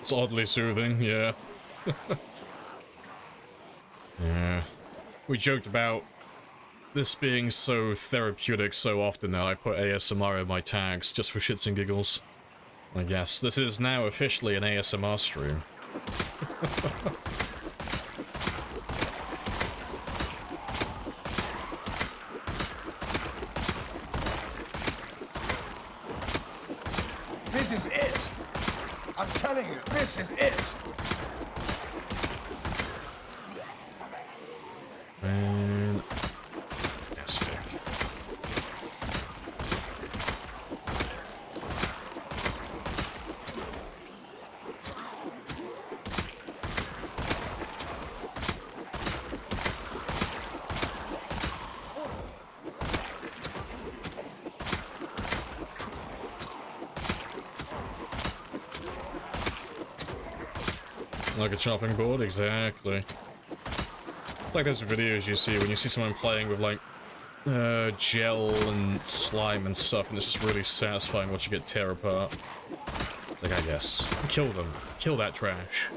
[SPEAKER 1] It's oddly soothing, yeah. Yeah. We joked about this being so therapeutic so often now. I put ASMR in my tags just for shits and giggles. I guess this is now officially an ASMR stream.
[SPEAKER 6] This is it. I'm telling you, this is it.
[SPEAKER 1] Fantastic. Like a chopping board, exactly. It's like those videos you see when you see someone playing with like gel and slime and stuff, and it's just really satisfying watching it tear apart. Like, I guess. Kill them. Kill that trash.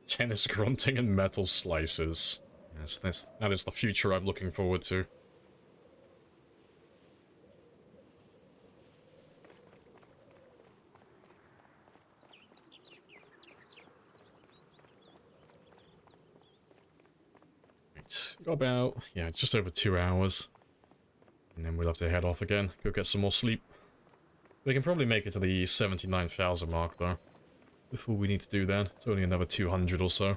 [SPEAKER 1] Tennis grunting and metal slices. Yes, that is the future I'm looking forward to. Right, got about, yeah, just over 2 hours. And then we'll have to head off again, go get some more sleep. We can probably make it to the 79,000 mark, though, before we need to do that. It's only another 200 or so.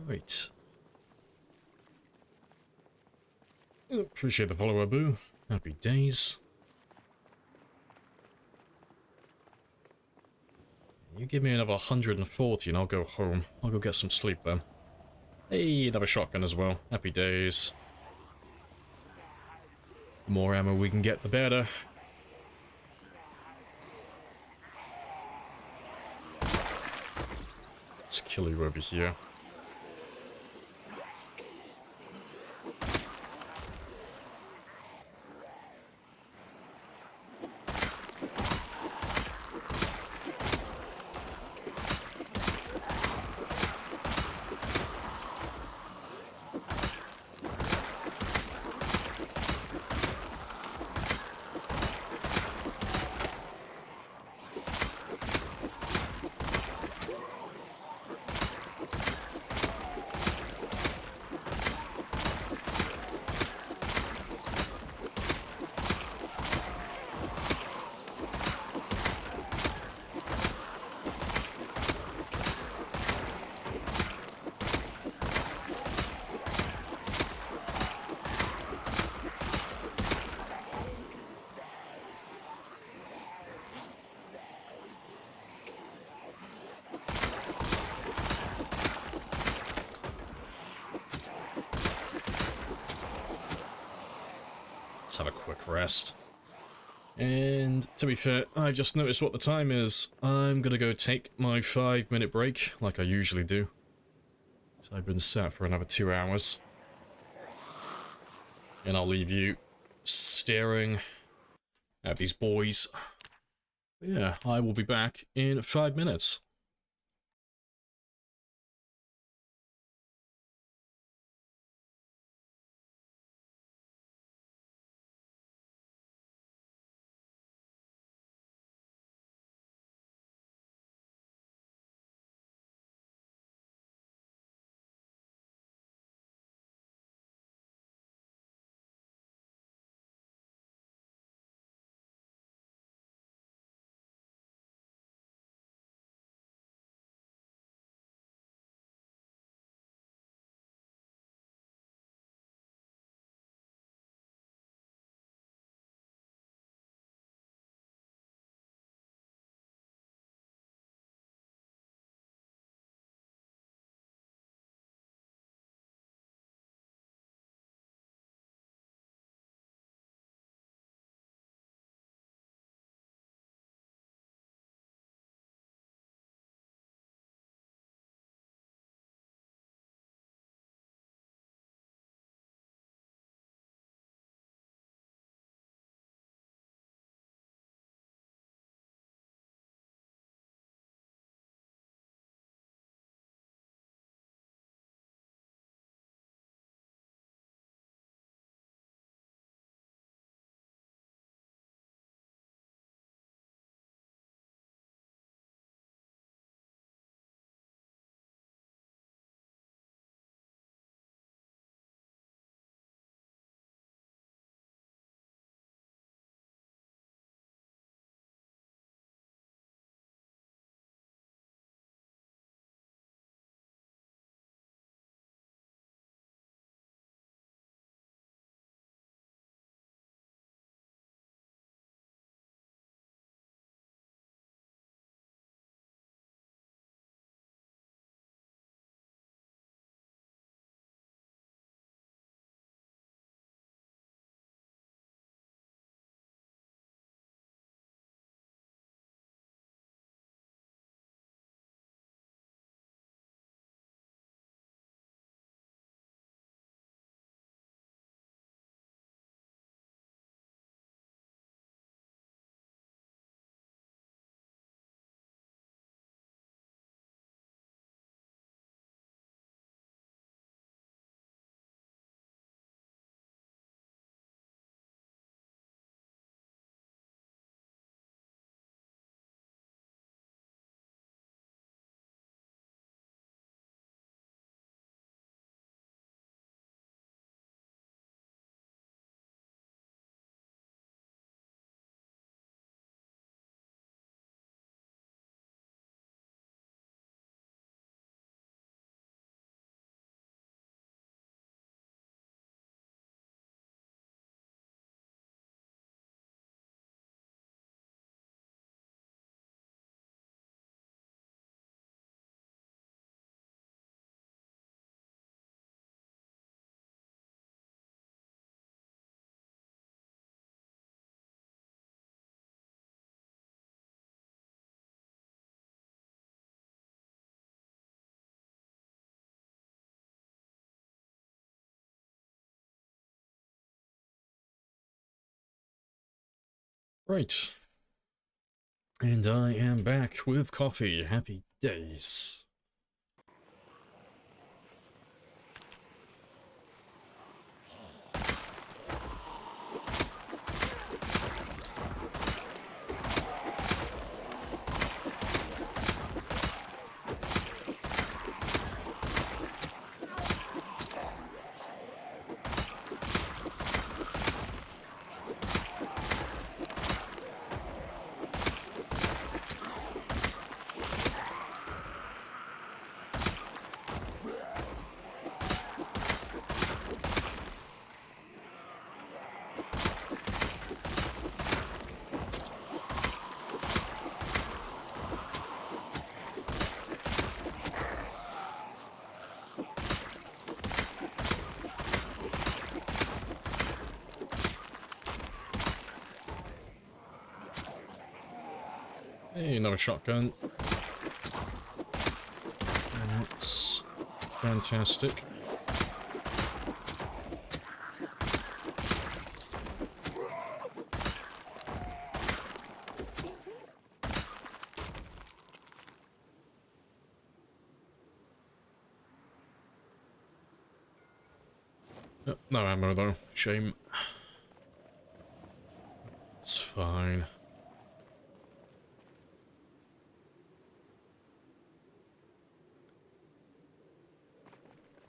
[SPEAKER 1] Right. Appreciate the follow, Abu. Happy days. You give me another 140 and I'll go home. I'll go get some sleep then. Hey, another shotgun as well. Happy days. The more ammo we can get, the better. Let's kill you over here. Let's have a quick rest. And to be fair, I just noticed what the time is. I'm gonna go take my 5-minute break, like I usually do. So I've been sat for another 2 hours. And I'll leave you staring at these boys. But yeah, I will be back in 5 minutes. Right. And I am back with coffee. Happy days. Hey, another shotgun. That's fantastic. No ammo though. Shame. It's fine.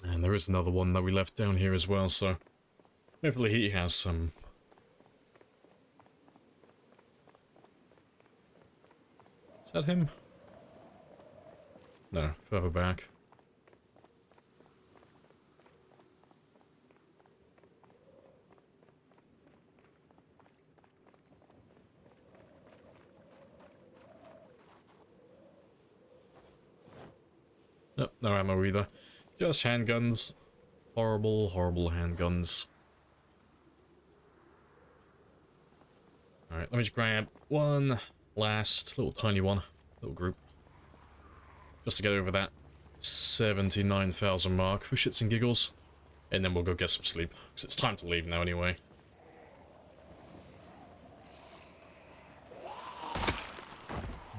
[SPEAKER 1] And there is another one that we left down here as well, so hopefully he has some. Is that him? No, further back. Nope, no ammo either. Just handguns. Horrible, horrible handguns. Alright, let me just grab one last little tiny one. Little group. Just to get over that 79,000 mark for shits and giggles. And then we'll go get some sleep. Because it's time to leave now anyway.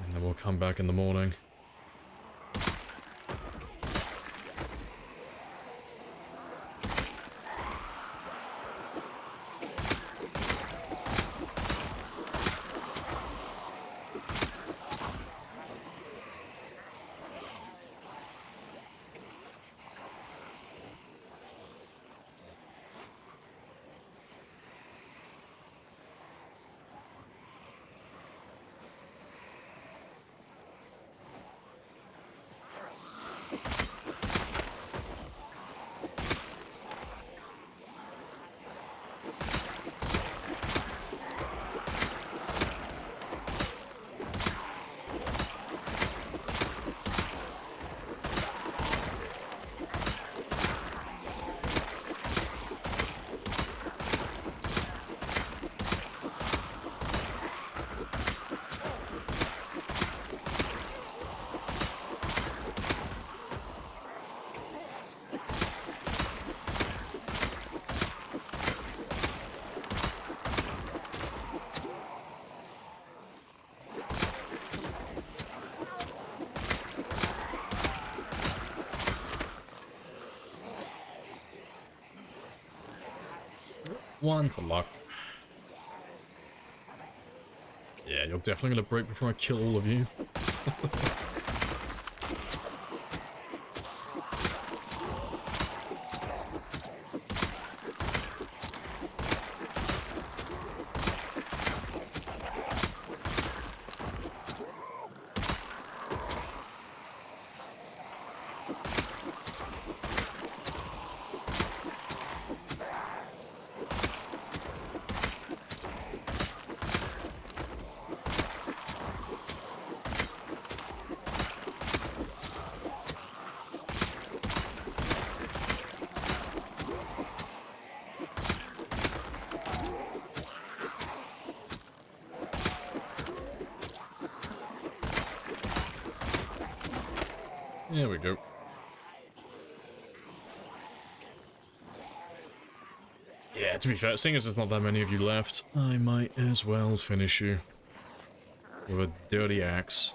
[SPEAKER 1] And then we'll come back in the morning. One for luck. Yeah, you're definitely gonna break before I kill all of you. There we go. Yeah, To be fair, seeing as there's not that many of you left, I might as well finish you with a dirty axe.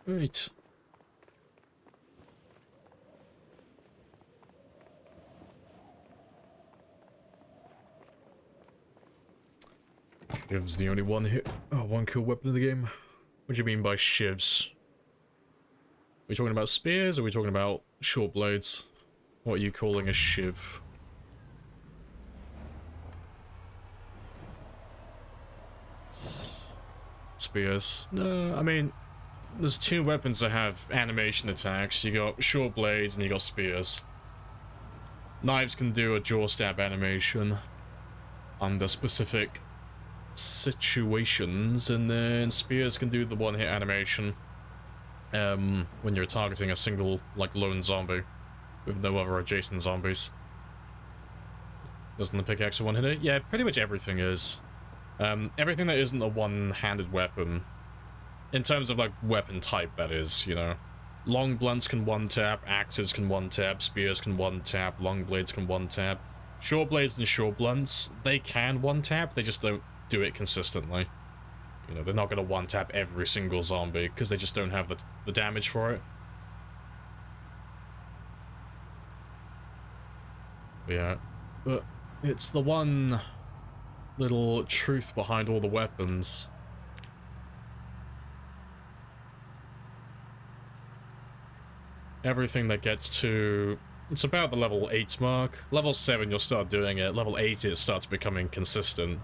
[SPEAKER 1] Right. Shiv's the only one cool weapon in the game. What do you mean by shivs? Are we talking about spears or are we talking about short blades? What are you calling a shiv? Spears? No, I mean, there's two weapons that have animation attacks. You got short blades and you got spears. Knives can do a jaw stab animation under specific situations, and then spears can do the one-hit animation when you're targeting a single, like, lone zombie with no other adjacent zombies. Doesn't the pickaxe a one-hitter? Yeah, pretty much everything is. Everything that isn't a one-handed weapon, in terms of, like, weapon type, that is, you know. Long blunts can one-tap, axes can one-tap, spears can one-tap, long blades can one-tap. Short blades and short blunts, they can one-tap, they just don't do it consistently. You know, they're not going to one-tap every single zombie, because they just don't have the damage for it. Yeah, but it's the one little truth behind all the weapons. Everything that gets to... It's about the level 8 mark. Level 7 you'll start doing it. Level 8 it starts becoming consistent.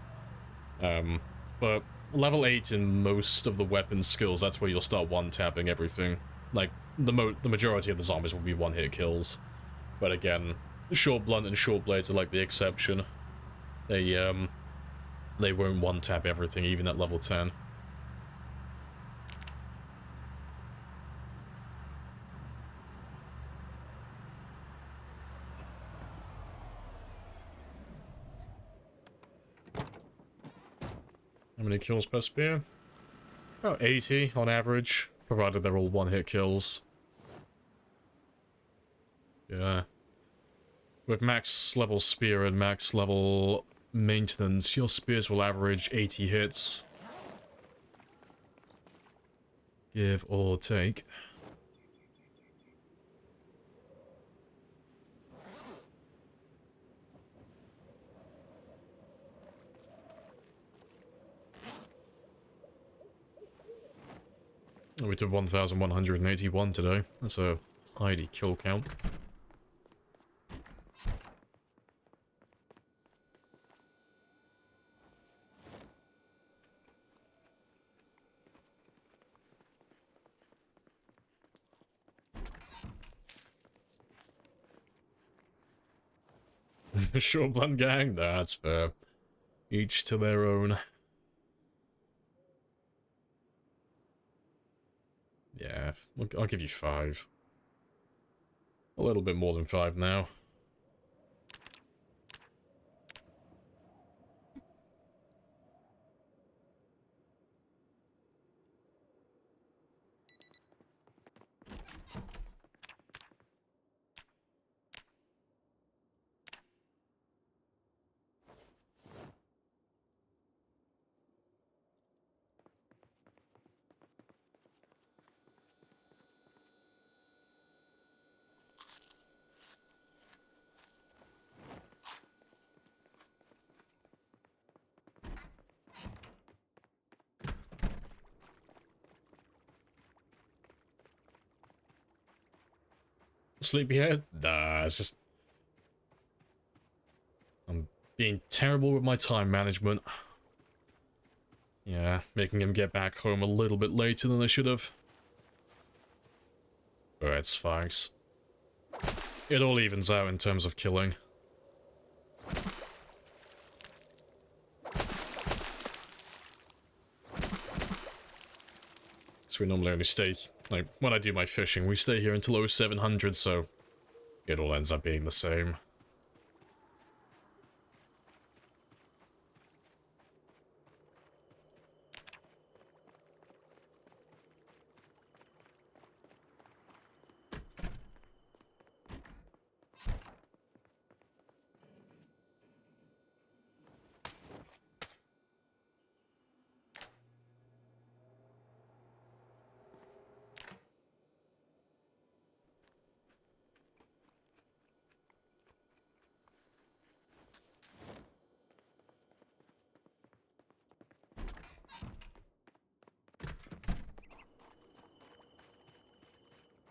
[SPEAKER 1] But level 8 in most of the weapon skills, that's where you'll start one-tapping everything. Like, the majority of the zombies will be one-hit kills. But again, short blunt and short blades are like the exception. They won't one-tap everything, even at level 10. How many kills per spear? About 80 on average, provided they're all one-hit kills. Yeah. With max level spear and max level maintenance, your spears will average 80 hits. Give or take. We did 1,181 today. That's a tidy kill count. Short blunt gang? That's fair. Each to their own. Yeah, I'll give you 5. A little bit more than 5 now. Sleepyhead? Nah, it's just... I'm being terrible with my time management. Yeah, making him get back home a little bit later than I should have. But it's fine. It all evens out in terms of killing. So we normally only stay, like, when I do my fishing, we stay here until 0700, so it all ends up being the same.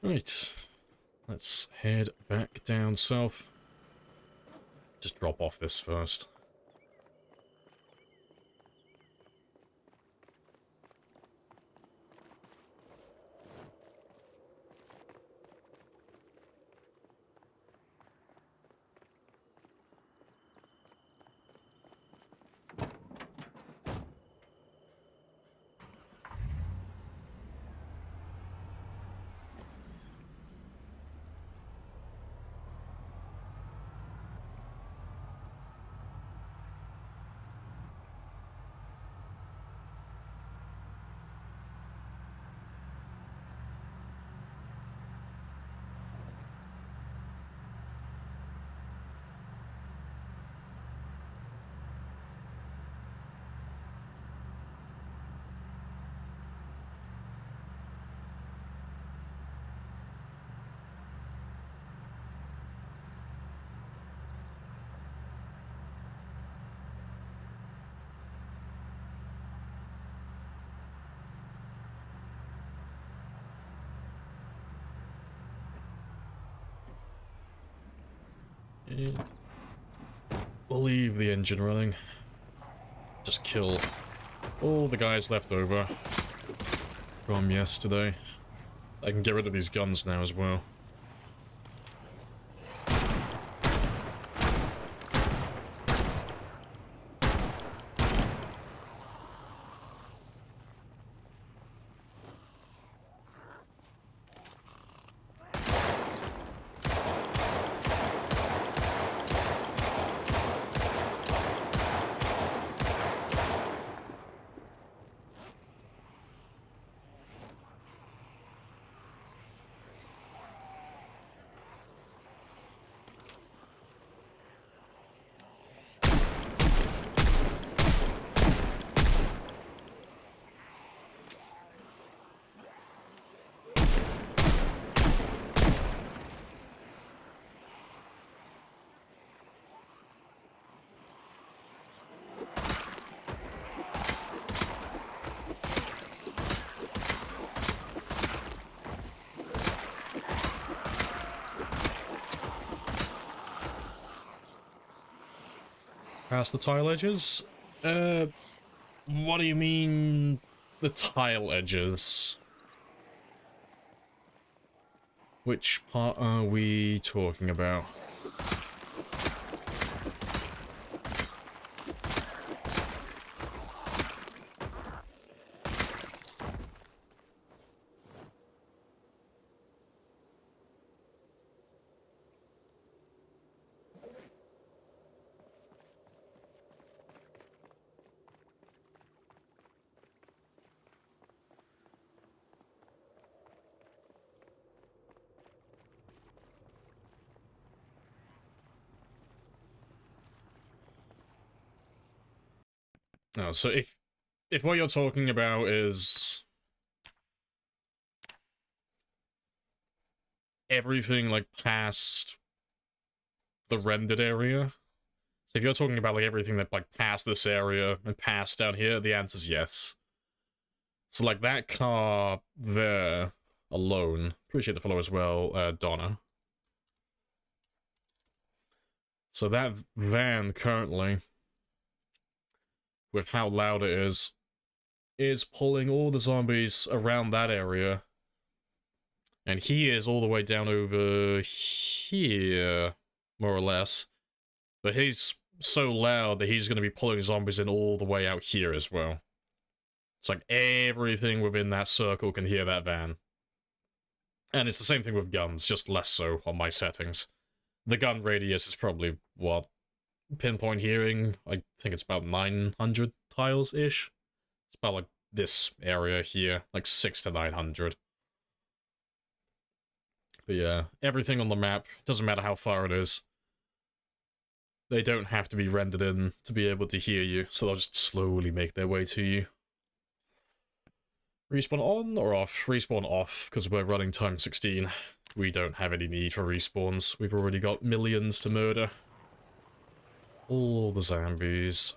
[SPEAKER 1] Right, let's head back down south. Just drop off this first. And we'll leave the engine running. Just kill all the guys left over from yesterday. I can get rid of these guns now as well. Past the tile edges? What do you mean, the tile edges? Which part are we talking about? No, so if what you're talking about is everything like past the rendered area, so if you're talking about like everything that like past this area and past down here, the answer's yes. So like that car there alone, appreciate the follow as well, Donna. So that van currently, with how loud it is pulling all the zombies around that area. And he is all the way down over here, more or less. But he's so loud that he's going to be pulling zombies in all the way out here as well. It's like everything within that circle can hear that van. And it's the same thing with guns, just less so on my settings. The gun radius is probably, what, pinpoint hearing? I think it's about 900 tiles-ish. It's about like this area here, like 6 to 900. But yeah, everything on the map, doesn't matter how far it is. They don't have to be rendered in to be able to hear you, so they'll just slowly make their way to you. Respawn on or off? Respawn off, because we're running time 16. We don't have any need for respawns. We've already got millions to murder. All the zombies.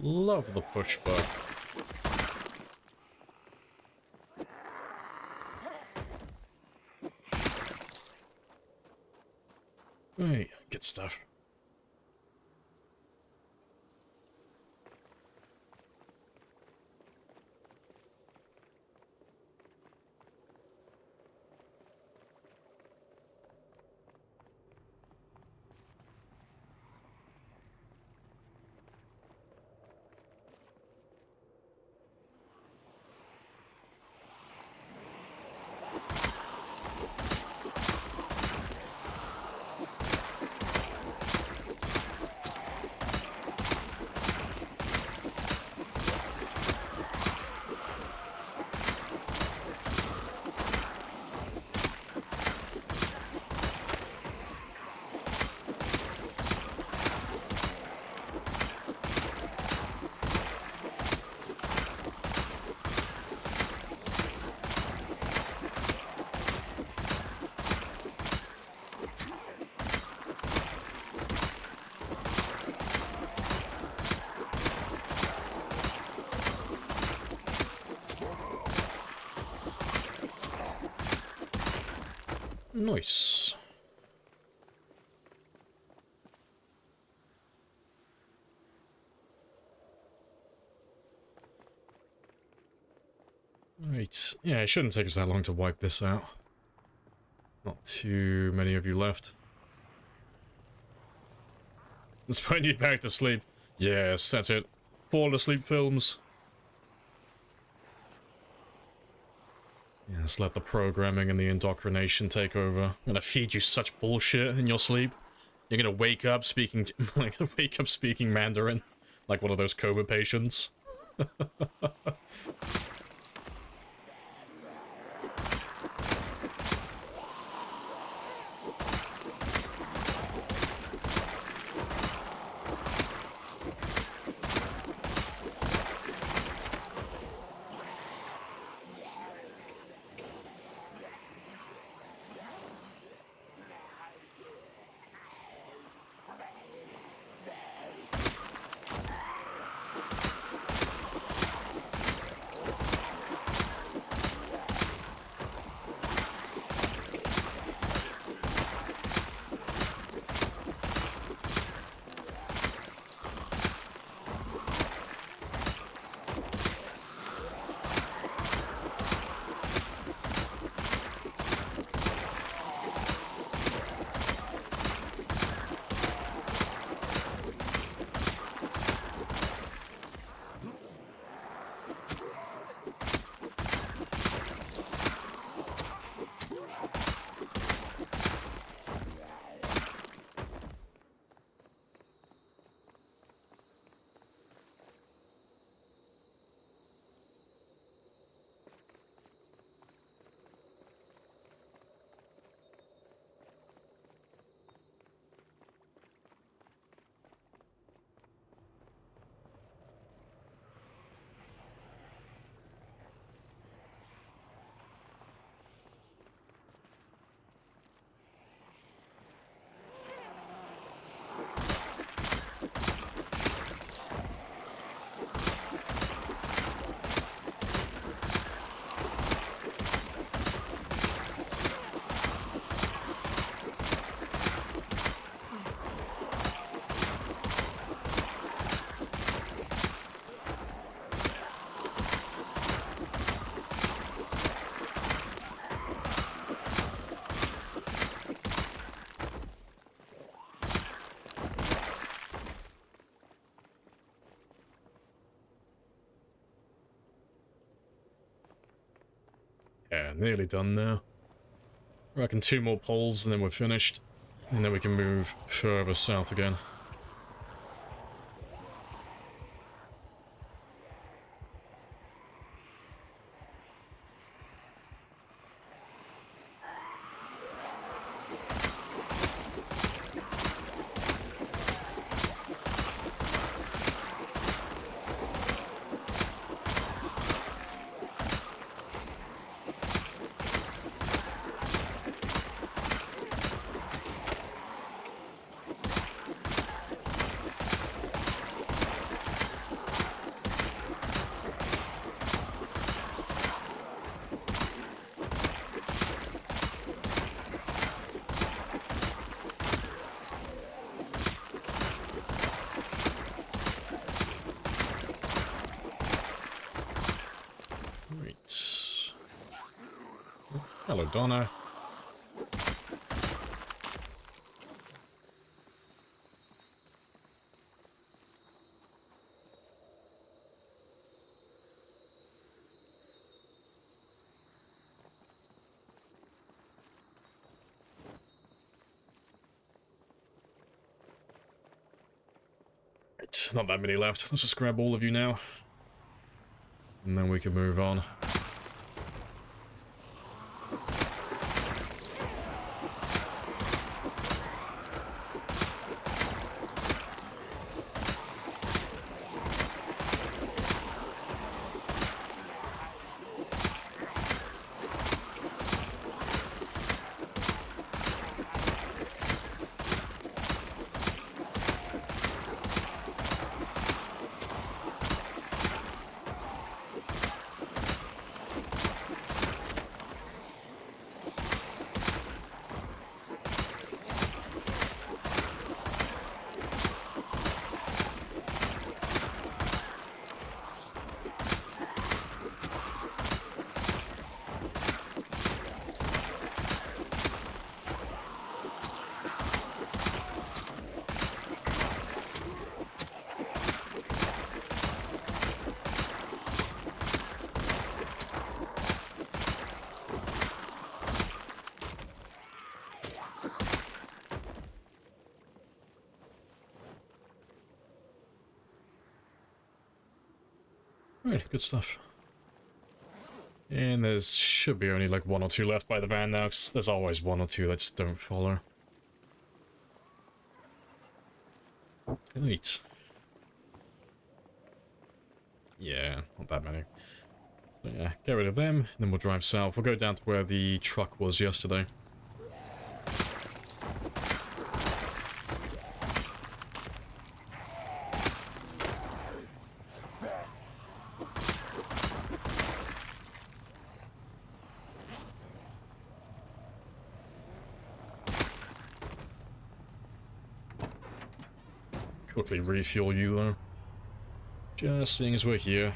[SPEAKER 1] Love the push bug. Right, good stuff. Nice. Right. Yeah, it shouldn't take us that long to wipe this out. Not too many of you left. Let's put you back to sleep. Yes, that's it. Fall asleep films. Yes, let the programming and the indoctrination take over. I'm gonna feed you such bullshit in your sleep. You're gonna wake up speaking, like, wake up speaking Mandarin, like one of those coma patients. Yeah, nearly done now. I reckon 2 more poles and then we're finished. And then we can move further south again. Right. Hello, Donna. Right, not that many left. Let's just grab all of you now. And then we can move on. Right, good stuff. And there's should be only like 1 or 2 left by the van now, 'cause there's always 1 or 2 that just don't follow. Right. Yeah, not that many. So yeah, get rid of them, then we'll drive south. We'll go down to where the truck was yesterday. Quickly refuel you though. Just seeing as we're here.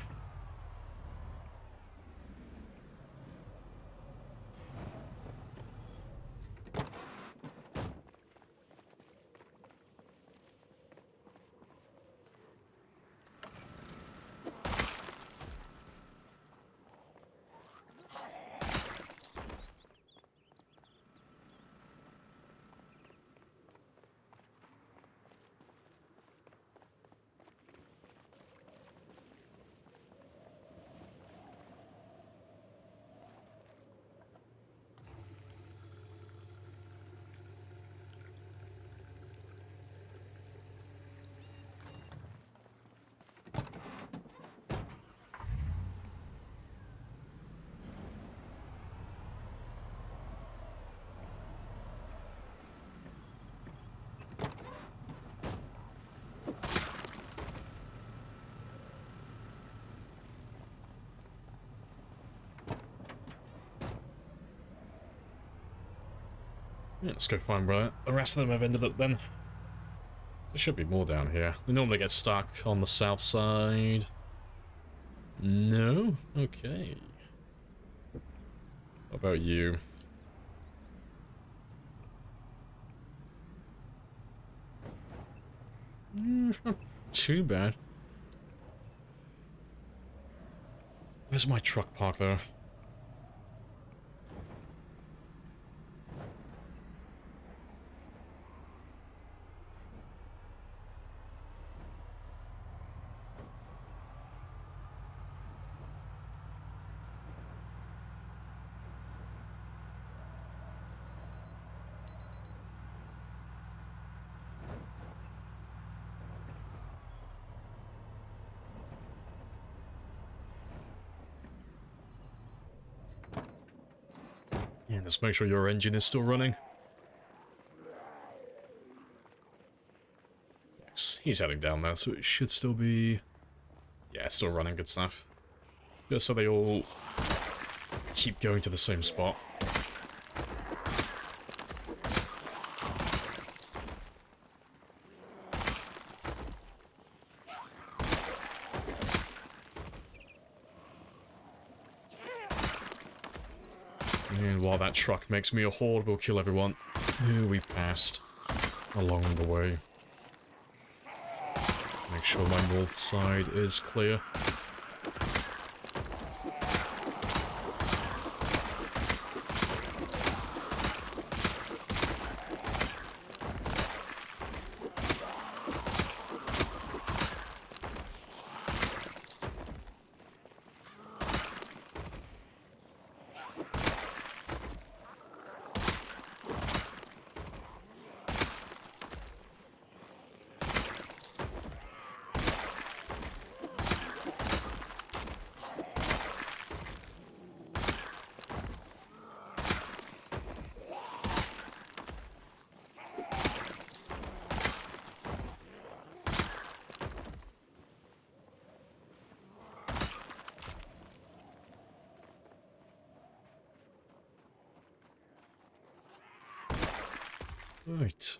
[SPEAKER 1] Yeah, let's go find where the rest of them have ended up then. There should be more down here. They normally get stuck on the south side. No? Okay. What about you? It's not too bad. Where's my truck parked there? And just make sure your engine is still running. Yes, he's heading down there, so it should still be... Yeah, it's still running, good stuff. Just so they all keep going to the same spot. And while that truck makes me a horde, we'll kill everyone who we passed along the way. Make sure my north side is clear. Right.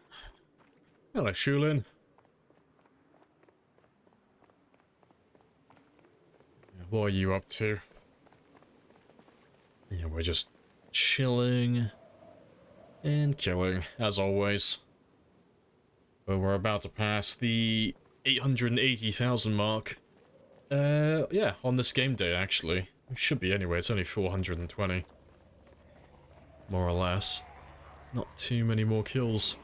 [SPEAKER 1] Hello, Shulin. What are you up to? Yeah, we're just chilling and killing, as always. But we're about to pass the 880,000 mark. Yeah, on this game day, actually. It should be anyway, it's only 420. More or less. Not too many more kills.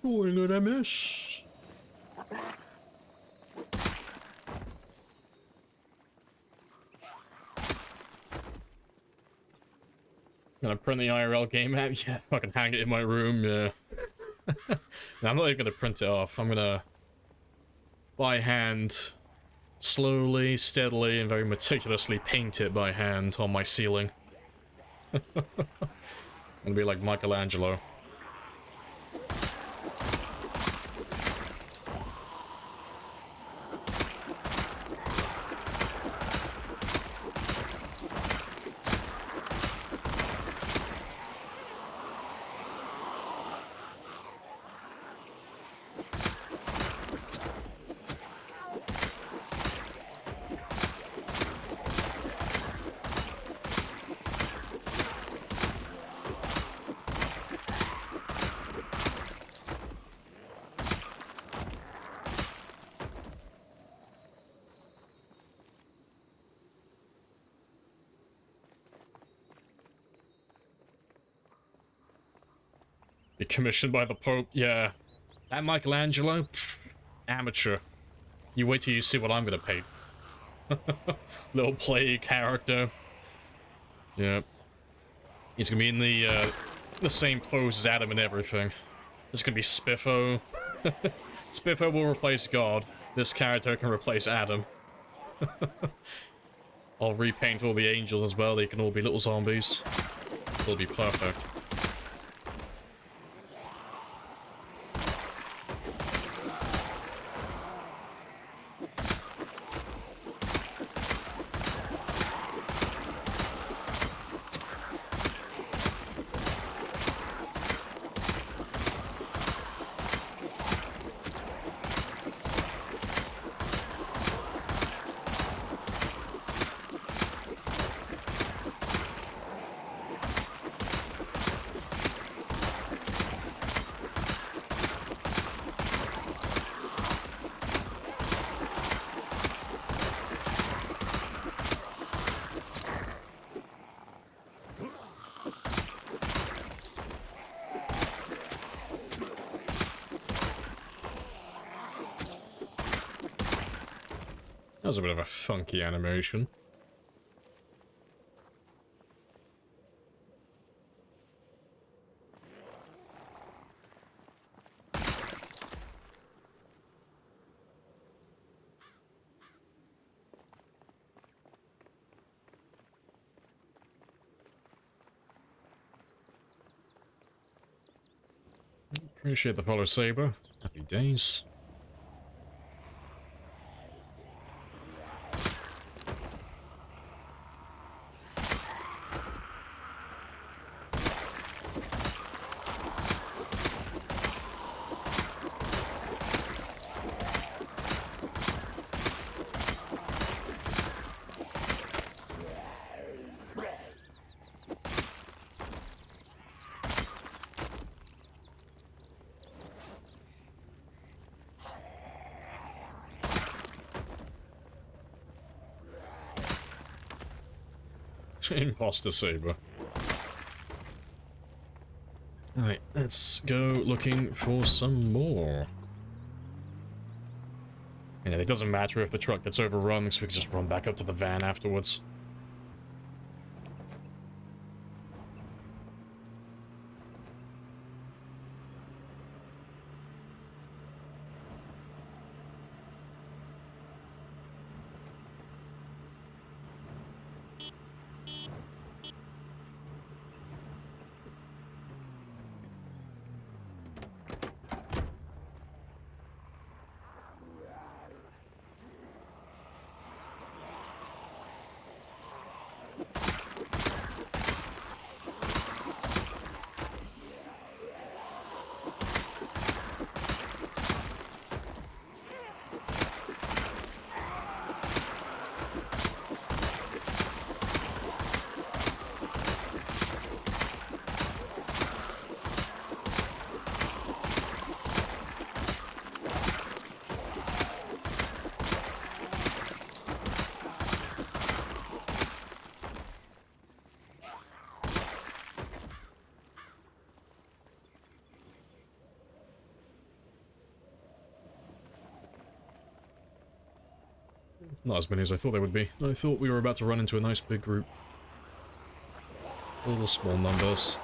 [SPEAKER 1] Going at MS. Gonna print the IRL game app? Yeah, fucking hang it in my room, yeah. No, I'm not even gonna print it off. I'm gonna, by hand, slowly, steadily, and very meticulously paint it by hand on my ceiling. Gonna be like Michelangelo. Be commissioned by the Pope, yeah. That Michelangelo? Pfft, amateur. You wait till you see what I'm gonna paint. Little play character. Yeah. He's gonna be in the same pose as Adam and everything. It's gonna be Spiffo. Spiffo will replace God. This character can replace Adam. I'll repaint all the angels as well. They can all be little zombies. It'll be perfect. That was a bit of a funky animation. Appreciate the follow, Saber. Happy days. Imposter Saber. Alright, let's go looking for some more. And it doesn't matter if the truck gets overrun, because we can just run back up to the van afterwards. Not as many as I thought they would be. I thought we were about to run into a nice big group. Little small numbers.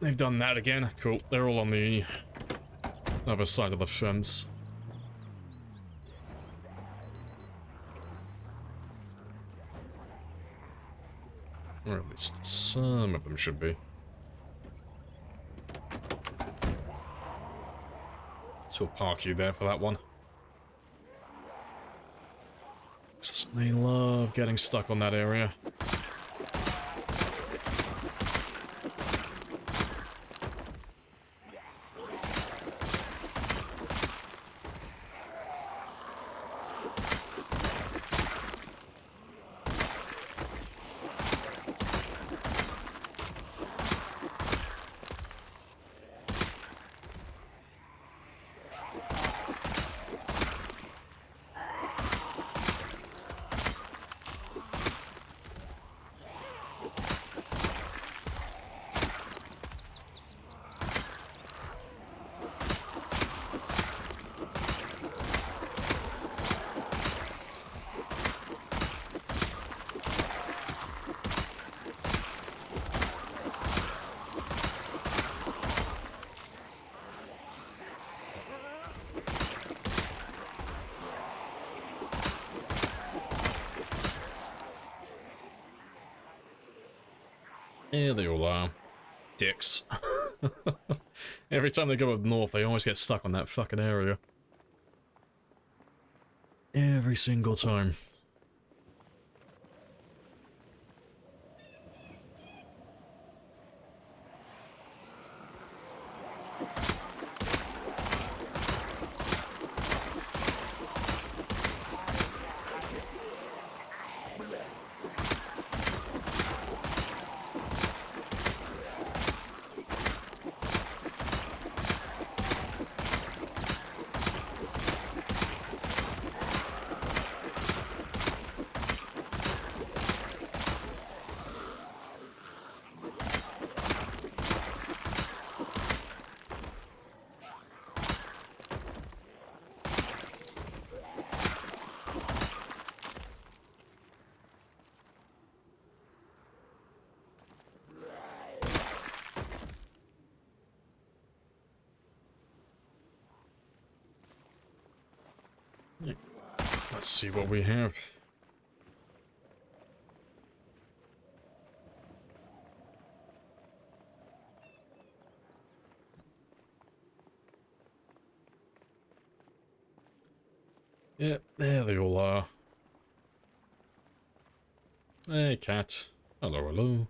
[SPEAKER 1] They've done that again. Cool. They're all on the other side of the fence. Or at least some of them should be. So we'll park you there for that one. They love getting stuck on that area. Yeah, they all are. Dicks. Every time they go up north, they always get stuck on that fucking area. Every single time. Let's see what we have. Yeah, there they all are. Hey, cat. Hello, hello.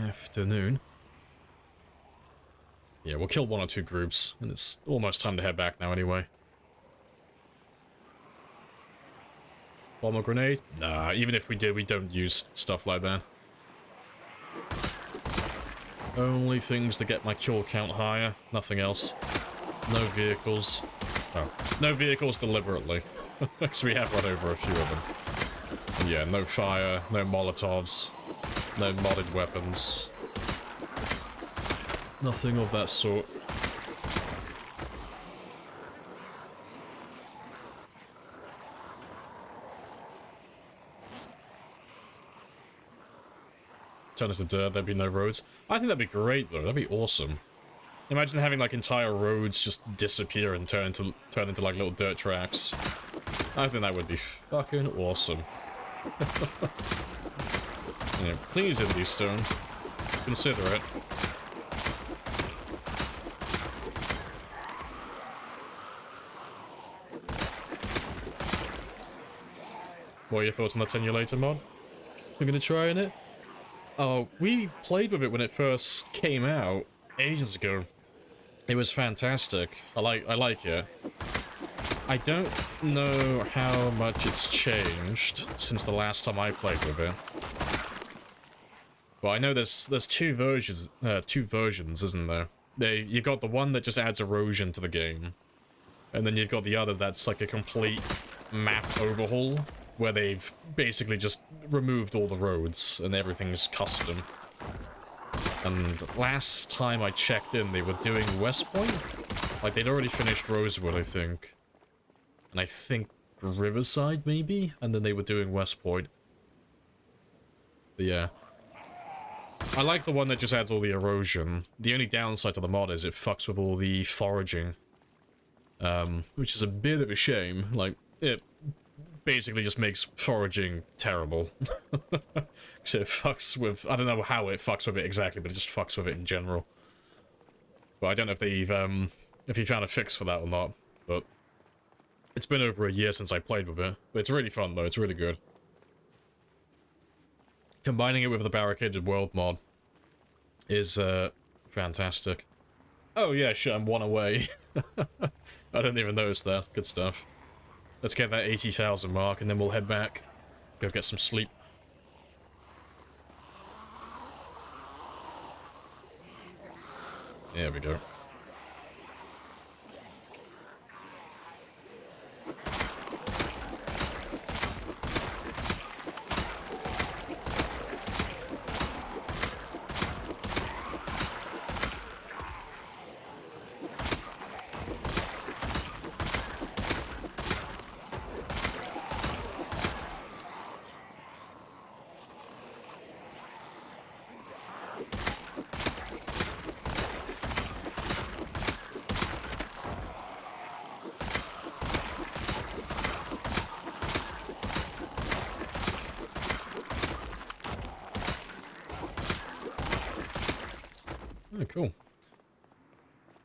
[SPEAKER 1] Afternoon. Yeah, we'll kill one or two groups, and it's almost time to head back now anyway. Bomb or grenade? Nah, even if we did, we don't use stuff like that. Only things that get my kill count higher, nothing else. No vehicles. Oh, no vehicles deliberately, because we have run over a few of them. And yeah, no fire, no Molotovs, no modded weapons. Nothing of that sort. Turn it to dirt, there'd be no roads. I think that'd be great though, that'd be awesome. Imagine having like entire roads just disappear and turn into like little dirt tracks. I think that would be fucking awesome. Yeah, please Indie Stone. Consider it. What are your thoughts on the Attenuator mod? We're gonna try in it? Oh, we played with it when it first came out ages ago. It was fantastic. I like it. I don't know how much it's changed since the last time I played with it. But I know there's two versions, isn't there? You got the one that just adds erosion to the game, and then you've got the other that's like a complete map overhaul, where they've basically just removed all the roads and everything's custom. And last time I checked in, they were doing West Point. Like, they'd already finished Rosewood, I think. And I think Riverside, maybe? And then they were doing West Point. But yeah. I like the one that just adds all the erosion. The only downside to the mod is it fucks with all the foraging. Which is a bit of a shame. Like, it basically just makes foraging terrible. Because it fucks with... I don't know how it fucks with it exactly, but it just fucks with it in general. But I don't know if you found a fix for that or not, but it's been over a year since I played with it. But it's really fun, though. It's really good. Combining it with the Barricaded World mod is, fantastic. Oh, yeah, shit, I'm one away. I didn't even notice that. Good stuff. Let's get that 80,000 mark, and then we'll head back. Go get some sleep. There we go. Oh, cool.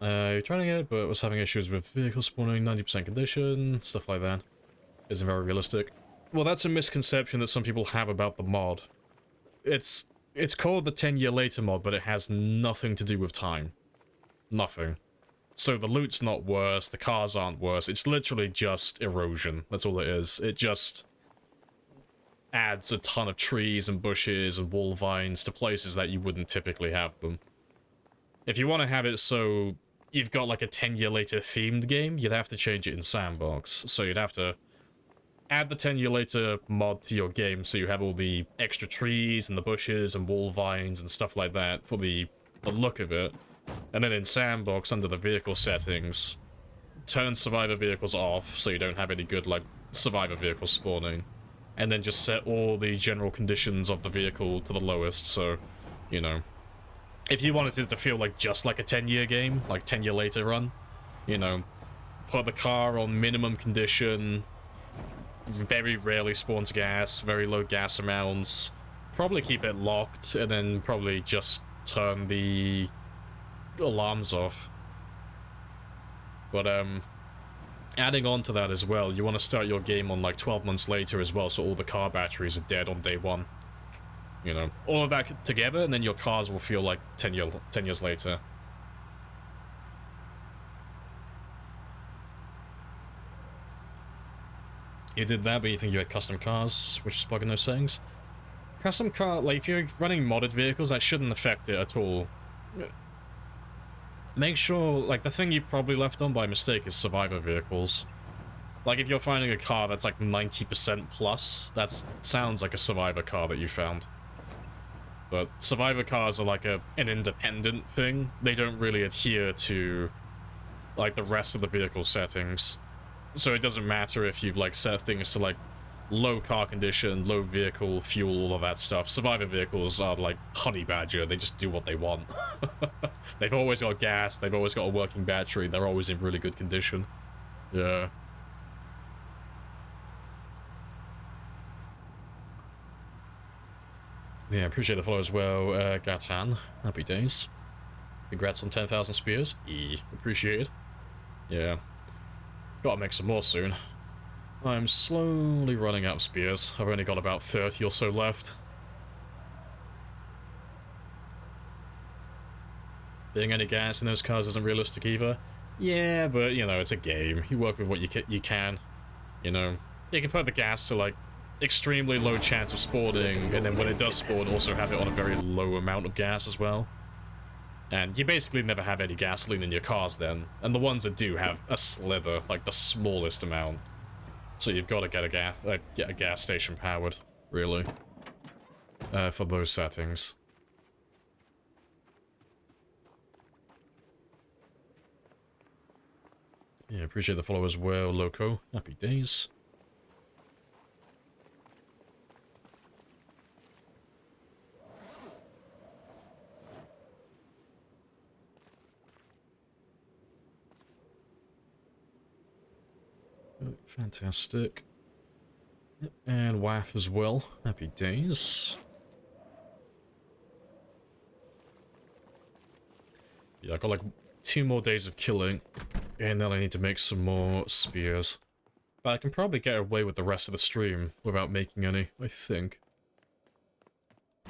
[SPEAKER 1] You're trying it, but was having issues with vehicle spawning, 90% condition, stuff like that. Isn't very realistic. Well, that's a misconception that some people have about the mod. It's called the 10-year later mod, but it has nothing to do with time. Nothing. So the loot's not worse, the cars aren't worse, it's literally just erosion. That's all it is. It just adds a ton of trees and bushes and wall vines to places that you wouldn't typically have them. If you want to have it so you've got like a 10-year later themed game, you'd have to change it in Sandbox. So you'd have to add the 10-year later mod to your game so you have all the extra trees and the bushes and wall vines and stuff like that for the look of it. And then in Sandbox, under the vehicle settings, turn survivor vehicles off so you don't have any good like survivor vehicles spawning. And then just set all the general conditions of the vehicle to the lowest, so, you know, if you wanted it to feel like just like a 10-year game, like 10-year later run, you know, put the car on minimum condition, very rarely spawns gas, very low gas amounts, probably keep it locked, and then probably just turn the alarms off. But, adding on to that as well, you want to start your game on like 12 months later as well, so all the car batteries are dead on day one. You know, all of that together, and then your cars will feel like 10 years later. You did that, but you think you had custom cars, which is bugging those settings. Custom car, like, if you're running modded vehicles, that shouldn't affect it at all. Make sure, like, the thing you probably left on by mistake is survivor vehicles. Like, if you're finding a car that's like 90% plus, that sounds like a survivor car that you found. But survivor cars are like an independent thing. They don't really adhere to, like, the rest of the vehicle settings. So it doesn't matter if you've, like, set things to, like, low car condition, low vehicle, fuel, all of that stuff. Survivor vehicles are like Honey Badger. They just do what they want. They've always got gas. They've always got a working battery. They're always in really good condition. Yeah. Yeah, appreciate the follow as well, Gatan. Happy days. Congrats on 10,000 spears. Appreciated. Yeah. Gotta make some more soon. I'm slowly running out of spears. I've only got about 30 or so left. Being any gas in those cars isn't realistic either. Yeah, but, you know, it's a game. You work with what you can. You know, you can put the gas to, like, extremely low chance of spawning, and then when it does spawn, also have it on a very low amount of gas as well. And you basically never have any gasoline in your cars then. And the ones that do have a slither, like the smallest amount. So you've got to get a gas station powered, really, for those settings. Yeah, appreciate the follow as well, Loco. Happy days. Fantastic. And WAF as well. Happy days. Yeah, I got like 2 more days of killing, and then I need to make some more spears. But I can probably get away with the rest of the stream without making any, I think.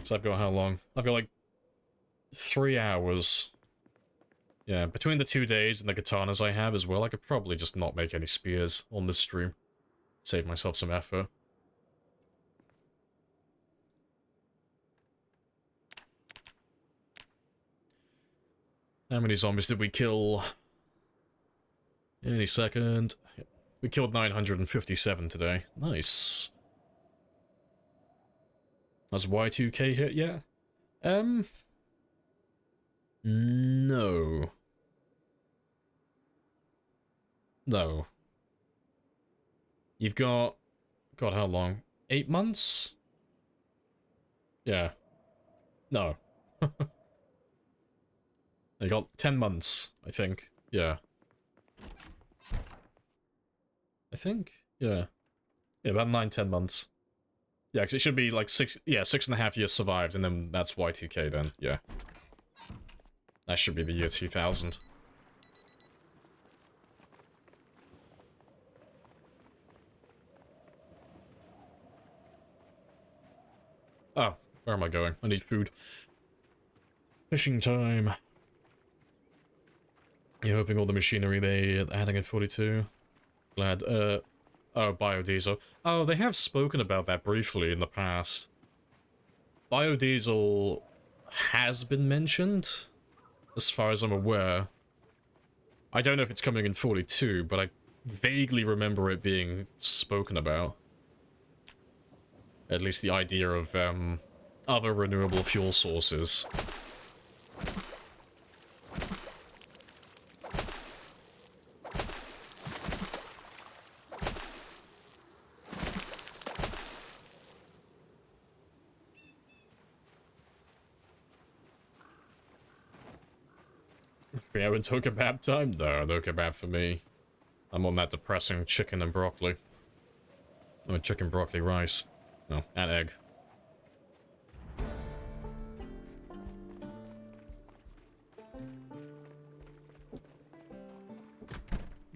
[SPEAKER 1] So I've got how long? I've got like 3 hours. Yeah, between the 2 days and the katanas I have as well, I could probably just not make any spears on this stream. Save myself some effort. How many zombies did we kill? Any second. We killed 957 today. Nice. Has Y2K hit yet? No. No. You've got... God, how long? 8 months? Yeah. No. You got 10 months, I think. Yeah. I think? Yeah. Yeah, about 9-10 months. Yeah, because it should be like 6.5 years survived, and then that's Y2K then, yeah. That should be the year 2000. Oh, where am I going? I need food. Fishing time. You're hoping all the machinery they adding in 42? Glad, oh, biodiesel. Oh, they have spoken about that briefly in the past. Biodiesel has been mentioned, as far as I'm aware. I don't know if it's coming in 42, but I vaguely remember it being spoken about. At least the idea of, other renewable fuel sources. We haven't took kebab time? No, no kebab for me. I'm on that depressing chicken and broccoli. Oh, chicken, broccoli, rice. No, and egg.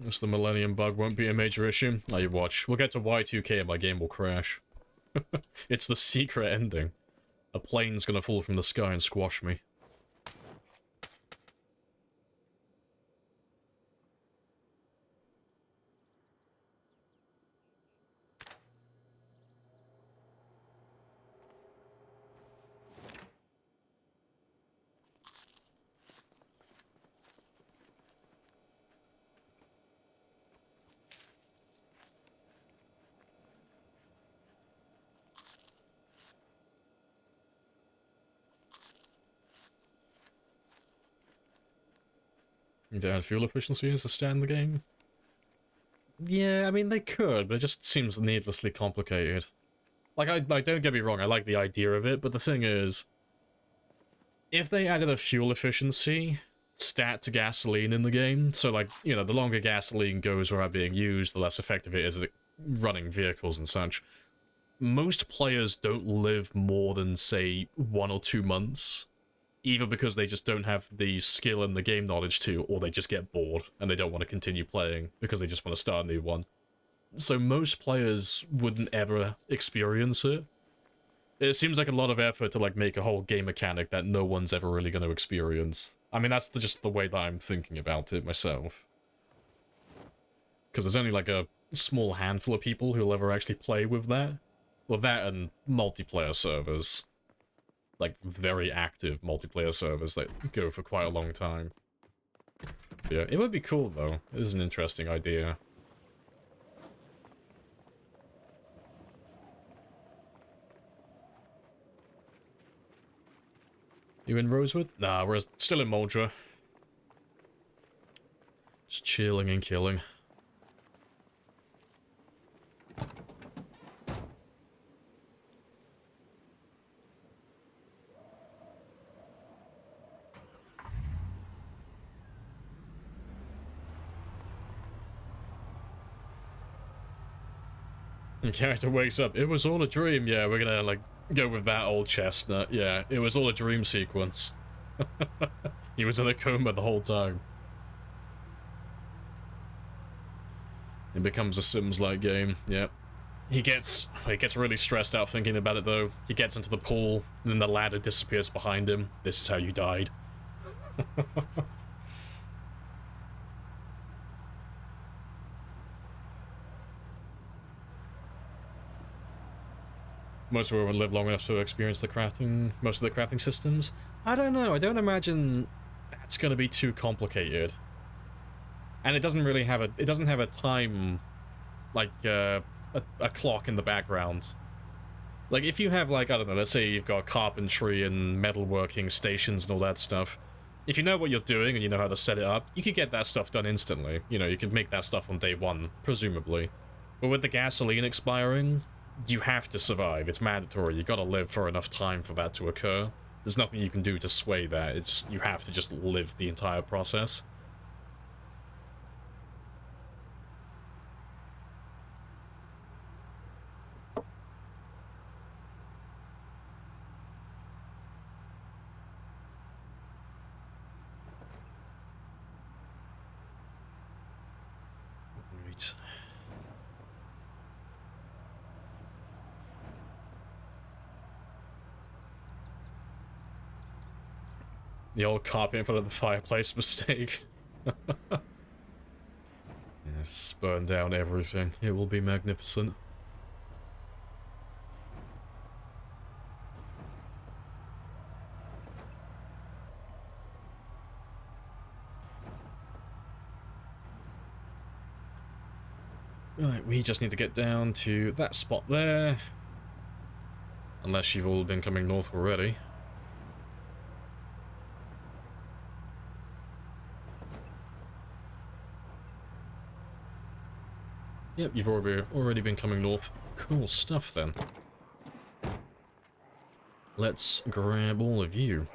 [SPEAKER 1] Guess the Millennium Bug won't be a major issue. Oh, you watch. We'll get to Y2K and my game will crash. It's the secret ending. A plane's gonna fall from the sky and squash me. Need to add fuel efficiency as a stat in the game? Yeah, I mean, they could, but it just seems needlessly complicated. Like, don't get me wrong, I like the idea of it, but the thing is, if they added a fuel efficiency stat to gasoline in the game, so like, you know, the longer gasoline goes without being used, the less effective it is at running vehicles and such. Most players don't live more than, say, 1 or 2 months. Either because they just don't have the skill and the game knowledge to, or they just get bored and they don't want to continue playing because they just want to start a new one. So most players wouldn't ever experience it. It seems like a lot of effort to like make a whole game mechanic that no one's ever really going to experience. I mean, that's just the way that I'm thinking about it myself. Because there's only like a small handful of people who'll ever actually play with that. Well, that and multiplayer servers. Like, very active multiplayer servers that go for quite a long time. Yeah, it would be cool, though. It is an interesting idea. You in Rosewood? Nah, we're still in Moldra. Just chilling and killing. The character wakes up. It was all a dream. Yeah, we're gonna, like, go with that old chestnut. Yeah, it was all a dream sequence. He was in a coma the whole time. It becomes a Sims-like game. Yep. He gets really stressed out thinking about it, though. He gets into the pool, and then the ladder disappears behind him. This is how you died. Most of would live long enough to experience the crafting, most of the crafting systems. I don't know. I don't imagine that's going to be too complicated. And it doesn't really have a, it doesn't have a time, like, a clock in the background. Like, if you have, like, I don't know, let's say you've got carpentry and metalworking stations and all that stuff. If you know what you're doing and you know how to set it up, you could get that stuff done instantly. You know, you could make that stuff on day one, presumably. But with the gasoline expiring, you have to survive. It's mandatory. You gotta live for enough time for that to occur. There's nothing you can do to sway that. It's, you have to just live the entire process. Right. The old carpet in front of the fireplace mistake. Yes, burn down everything. It will be magnificent. Right, we just need to get down to that spot there. Unless you've all been coming north already. Yep, you've already been coming north. Cool stuff then. Let's grab all of you.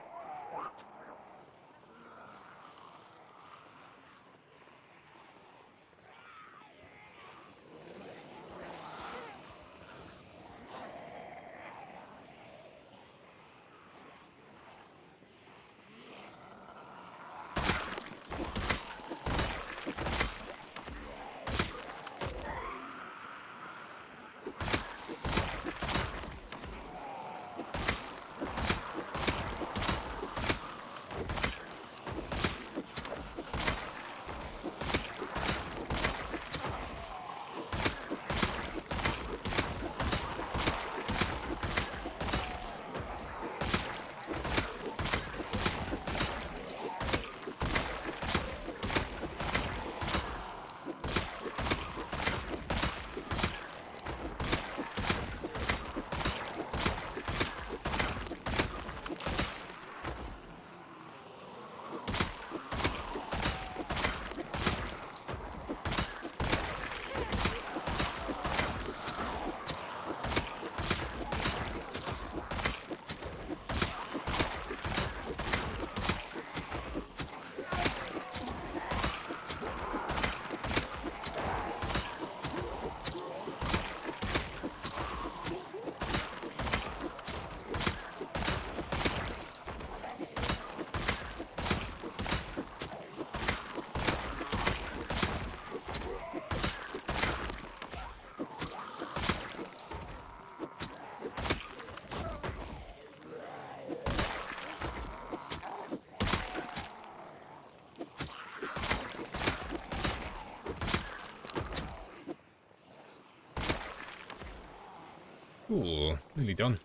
[SPEAKER 1] Ooh, nearly done.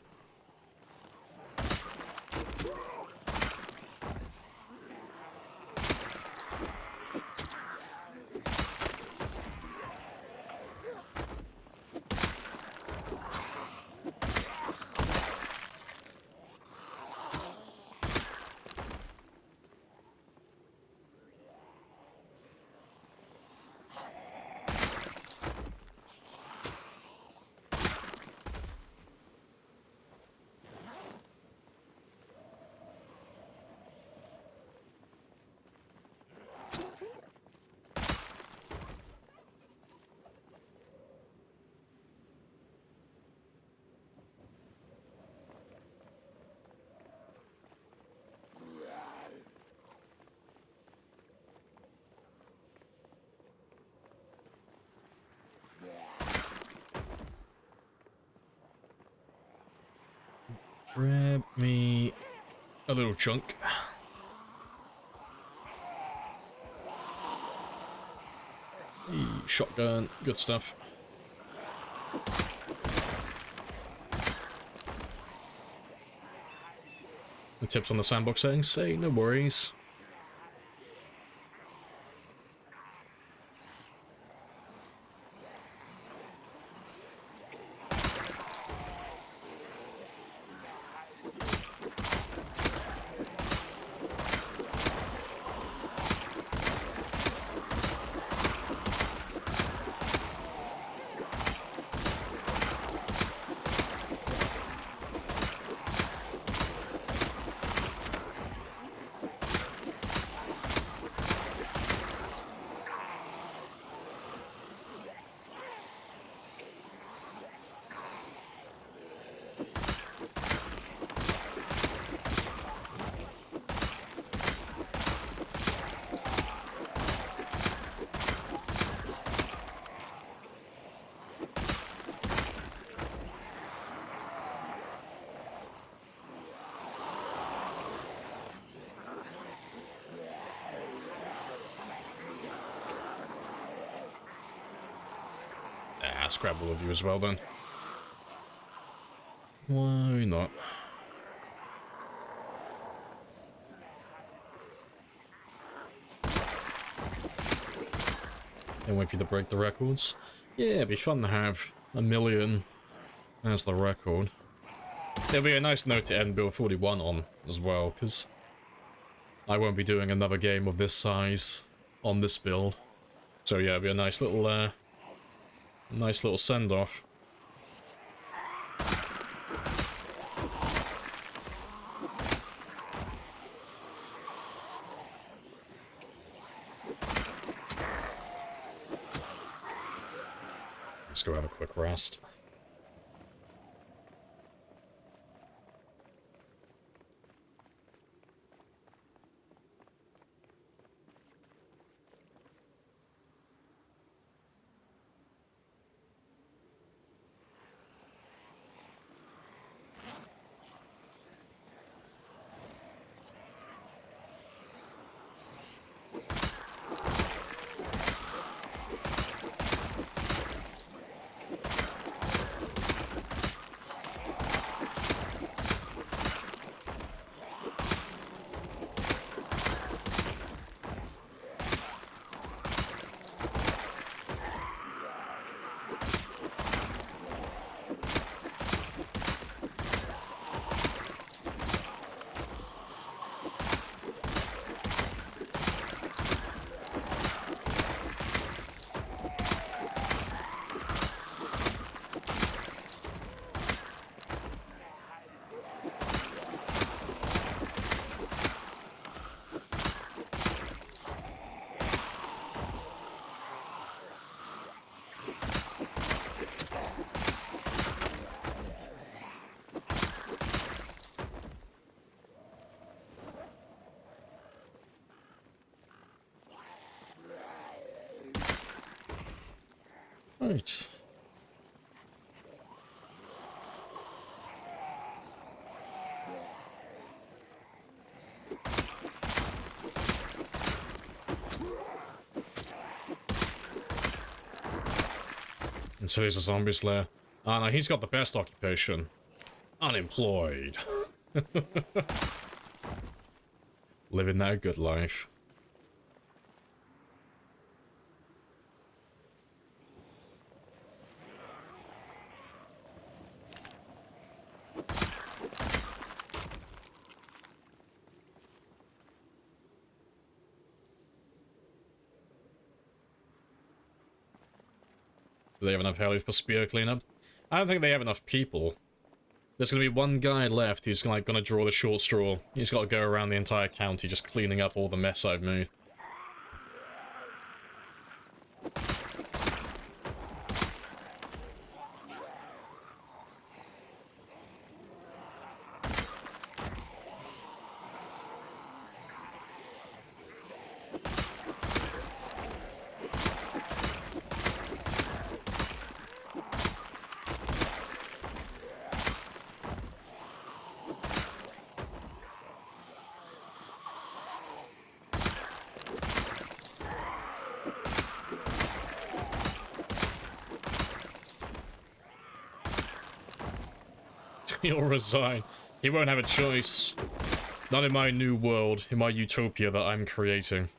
[SPEAKER 1] Grab me a little chunk. Hey, shotgun, good stuff. The tips on the sandbox settings say no worries. Let's grab all of you as well then. Why not? Can't wait for you to break the records. Yeah, it'd be fun to have 1,000,000 as the record. It'll be a nice note to end Build 41 on as well, because I won't be doing another game of this size on this build. So yeah, it'll be a nice little send-off. Let's go have a quick rest. Right. And so he's a zombie slayer. Ah, no, he's got the best occupation. Unemployed. Living that good life. Do they have enough heli for spear cleanup? I don't think they have enough people. There's gonna be one guy left who's like gonna draw the short straw. He's gotta go around the entire county just cleaning up all the mess I've made. He'll resign. He won't have a choice. Not in my new world, in my utopia that I'm creating.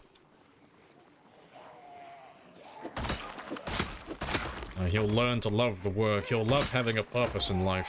[SPEAKER 1] He'll learn to love the work. He'll love having a purpose in life.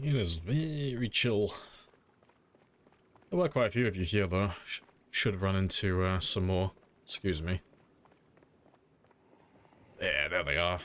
[SPEAKER 1] It is very chill. There were quite a few of you here, though. Should run into some more. Excuse me. Yeah, there they are.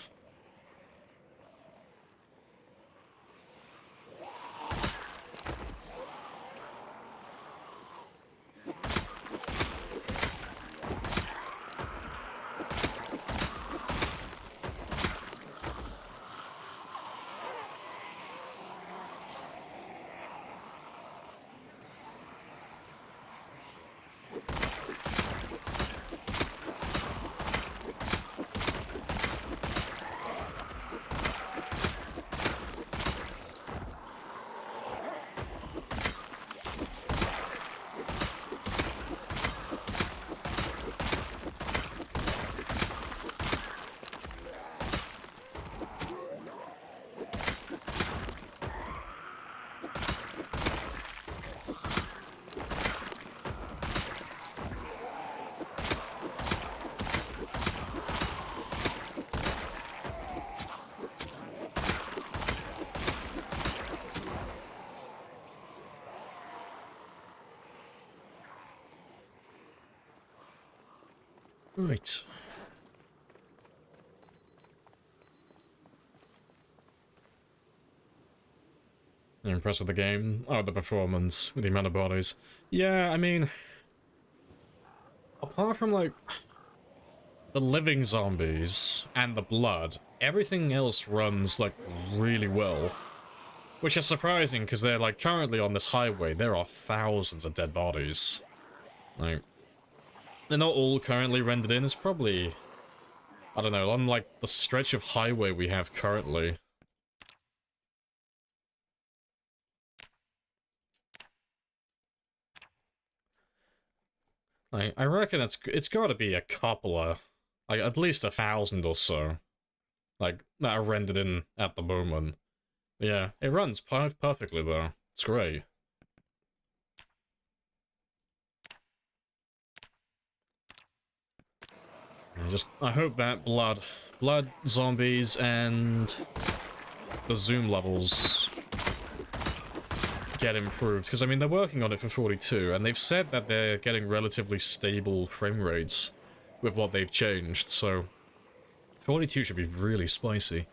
[SPEAKER 1] Right. You're impressed with the game? Oh, the performance, with the amount of bodies. Yeah, I mean... apart from, like, the living zombies and the blood, everything else runs, like, really well. Which is surprising, because they're, like, currently on this highway, there are thousands of dead bodies. Like... they're not all currently rendered in. It's probably, I don't know, on like the stretch of highway we have currently. Like, I reckon it's got to be a couple of, like at least 1,000 or so, like that are rendered in at the moment. Yeah, it runs perfectly though. It's great. I hope that blood zombies and the zoom levels get improved, because I mean they're working on it for 42 and they've said that they're getting relatively stable frame rates with what they've changed, so 42 should be really spicy.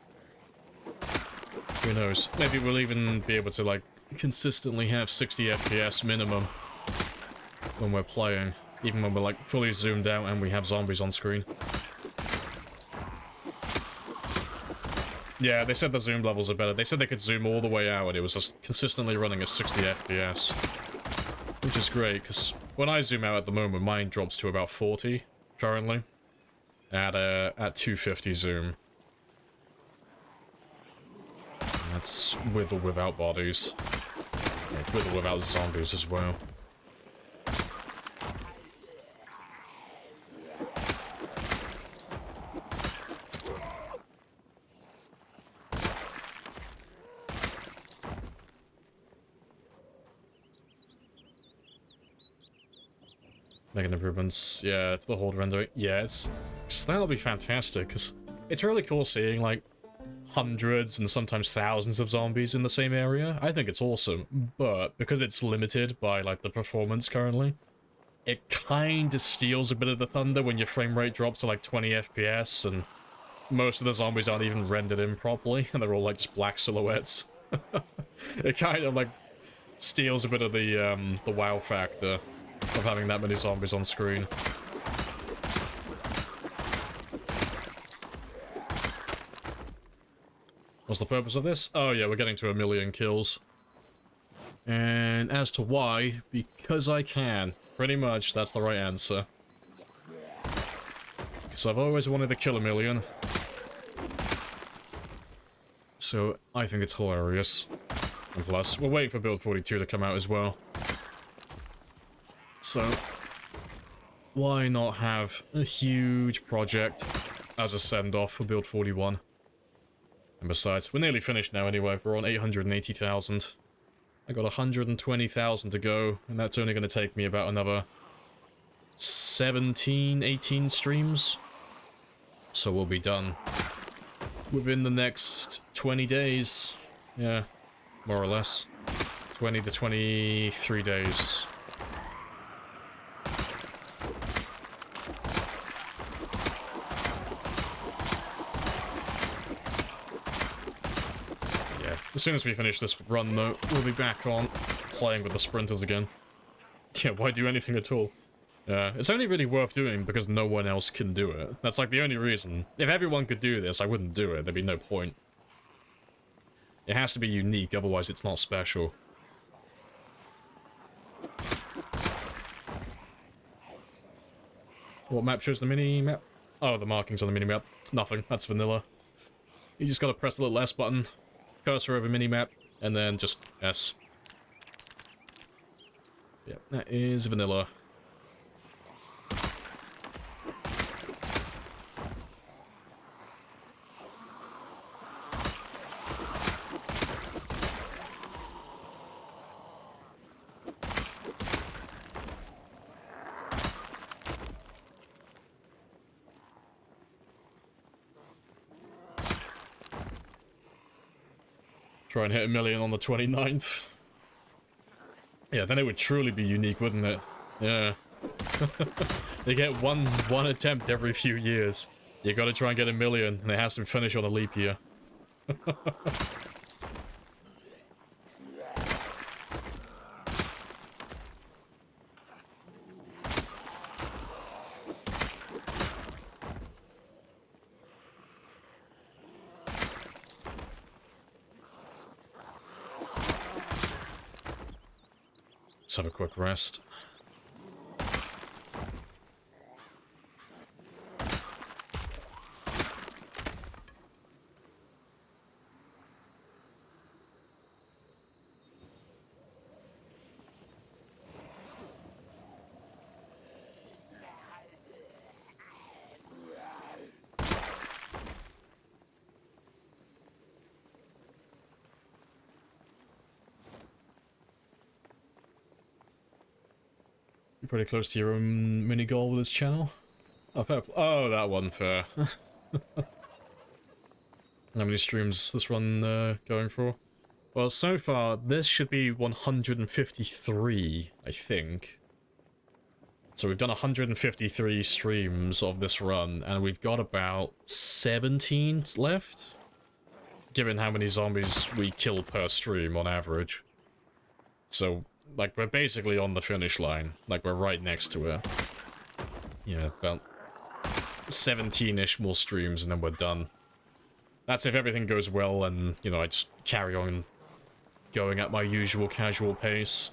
[SPEAKER 1] Who knows, maybe we'll even be able to like consistently have 60 FPS minimum when we're playing. Even when we're like fully zoomed out and we have zombies on screen. Yeah, they said the zoom levels are better. They said they could zoom all the way out and it was just consistently running at 60 FPS. Which is great, because when I zoom out at the moment, mine drops to about 40 currently. At 250 zoom. That's with or without bodies. Like, with or without zombies as well. Making improvements, yeah, to the hold rendering. Yeah, that'll be fantastic, because It's really cool seeing, like, hundreds and sometimes thousands of zombies in the same area. I think it's awesome, but because it's limited by, like, the performance currently, it kinda steals a bit of the thunder when your frame rate drops to, like, 20 FPS, and most of the zombies aren't even rendered in properly, and they're all, like, just black silhouettes. It kind of, like, steals a bit of the wow factor of having that many zombies on screen. What's the purpose of this? Oh yeah, we're getting to 1 million kills. And as to why, because I can. Pretty much, that's the right answer. Because I've always wanted to kill 1 million. So, I think it's hilarious. And plus, we're waiting for Build 42 to come out as well. So, why not have a huge project as a send-off for Build 41? And besides, we're nearly finished now anyway. We're on 880,000. I got 120,000 to go, and that's only going to take me about another 17, 18 streams. So we'll be done within the next 20 days. Yeah, more or less. 20 to 23 days. As soon as we finish this run, though, we'll be back on playing with the sprinters again. Yeah, why do anything at all? It's only really worth doing because no one else can do it. That's like the only reason. If everyone could do this, I wouldn't do it. There'd be no point. It has to be unique, otherwise it's not special. What map shows the mini-map? Oh, the markings on the mini-map. Nothing. That's vanilla. You just gotta press the little S button. Cursor over minimap, and then just S. Yep, that is vanilla. Try and hit 1 million on the 29th. Yeah, then it would truly be unique, wouldn't it? Yeah. They get one attempt every few years. You gotta try and get 1 million, and it has to finish on a leap year. Let's have a quick rest. You're pretty close to your own mini goal with this channel. Oh, fair. Oh, that one, fair. How many streams this run going for? Well, so far, this should be 153, I think. So we've done 153 streams of this run, and we've got about 17 left, given how many zombies we kill per stream on average. So, like, we're basically on the finish line. Like, we're right next to it. Yeah, about 17-ish more streams, and then we're done. That's if everything goes well, and, you know, I just carry on going at my usual casual pace.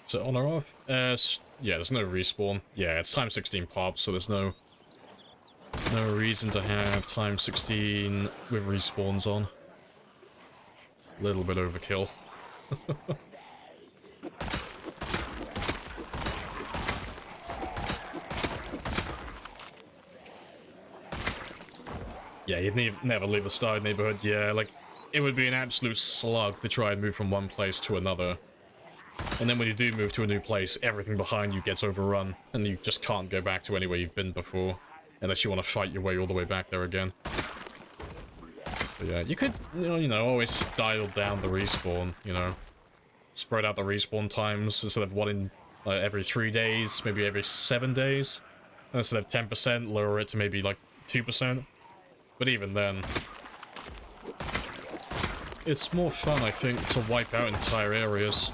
[SPEAKER 1] So on or off? Yeah, there's no respawn. Yeah, it's time 16 pops, so there's no reason to have time 16 with respawns on. A little bit overkill. Yeah, you'd never leave the starting neighborhood. Yeah, like, it would be an absolute slug to try and move from one place to another. And then when you do move to a new place, everything behind you gets overrun, and you just can't go back to anywhere you've been before, unless you want to fight your way all the way back there again. But yeah, you could, always dial down the respawn, spread out the respawn times instead of one in every 3 days, maybe every 7 days. And instead of 10%, lower it to maybe like 2%. But even then, it's more fun, I think, to wipe out entire areas.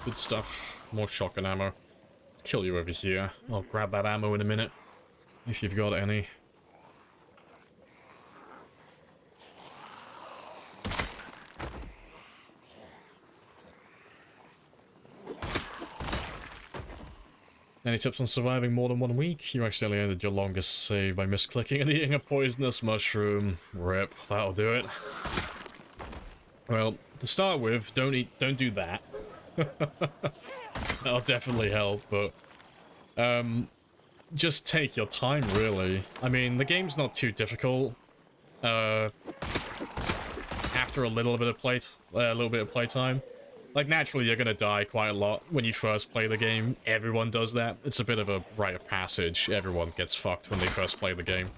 [SPEAKER 1] Good stuff. More shotgun ammo. Let's kill you over here. I'll grab that ammo in a minute, if you've got any. Any tips on surviving more than 1 week? You accidentally ended your longest save by misclicking and eating a poisonous mushroom. Rip. That'll do it. Well, to start with, don't do that. That'll definitely help, but just take your time, really. I mean, the game's not too difficult. After a little bit of playtime, like, naturally you're gonna die quite a lot when you first play the game. Everyone does that. It's a bit of a rite of passage. Everyone gets fucked when they first play the game.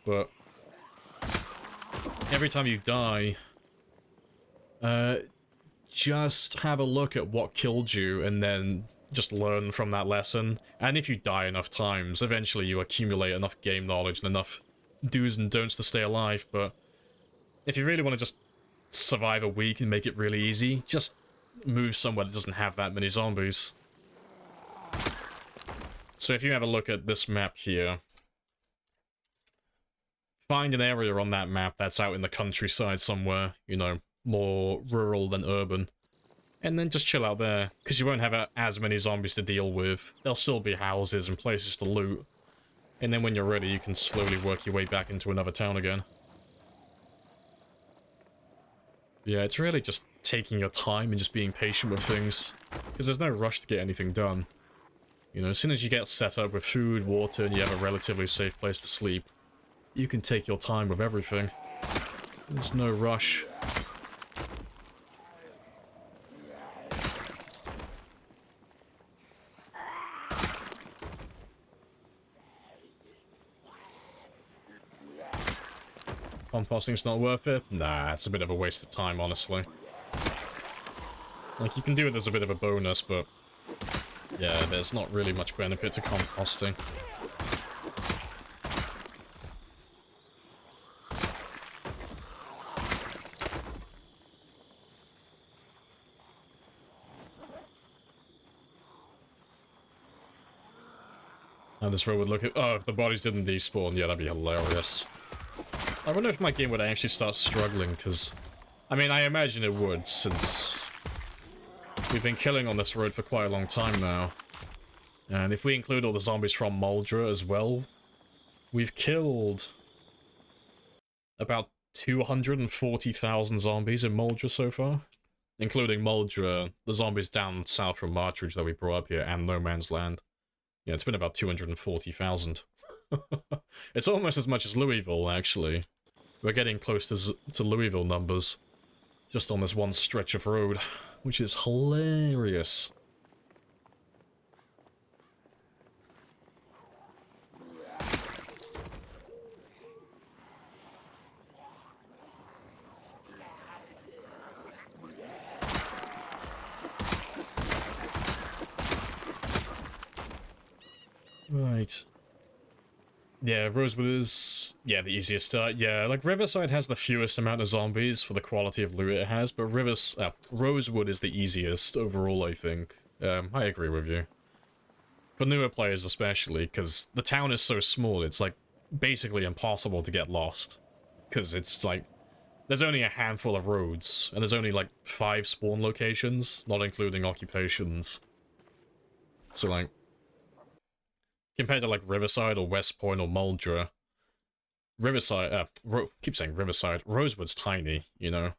[SPEAKER 1] But every time you die, just have a look at what killed you and then just learn from that lesson. And if you die enough times, eventually you accumulate enough game knowledge and enough do's and don'ts to stay alive. But if you really want to just survive a week and make it really easy, just move somewhere that doesn't have that many zombies. So if you have a look at this map here, find an area on that map that's out in the countryside somewhere, more rural than urban, and then just chill out there, because you won't have as many zombies to deal with. There'll still be houses and places to loot, and then when you're ready, you can slowly work your way back into another town again. Yeah, it's really just taking your time and just being patient with things, because there's no rush to get anything done. As soon as you get set up with food, water, and you have a relatively safe place to sleep, you can take your time with everything. There's no rush. Composting's not worth it? Nah, it's a bit of a waste of time, honestly. Like, you can do it as a bit of a bonus, but yeah, there's not really much benefit to composting. How this road would look at— oh, if the bodies didn't despawn, yeah, that'd be hilarious. I wonder if my game would actually start struggling, because, I mean, I imagine it would, since we've been killing on this road for quite a long time now. And if we include all the zombies from Moldra as well, we've killed about 240,000 zombies in Moldra so far. Including Moldra, the zombies down south from Martridge that we brought up here, and No Man's Land. Yeah, it's been about 240,000. It's almost as much as Louisville, actually. We're getting close to Louisville numbers, just on this one stretch of road, which is hilarious. Right. Yeah, Rosewood is, yeah, the easiest start. Yeah, like, Riverside has the fewest amount of zombies for the quality of loot it has, but Rosewood is the easiest overall, I think. I agree with you. For newer players especially, because the town is so small, it's, like, basically impossible to get lost. Because it's, like, there's only a handful of roads, and there's only, like, 5 spawn locations, not including occupations. So, like, compared to like Riverside or West Point or Muldra, Riverside, keep saying Riverside, Rosewood's tiny, you know?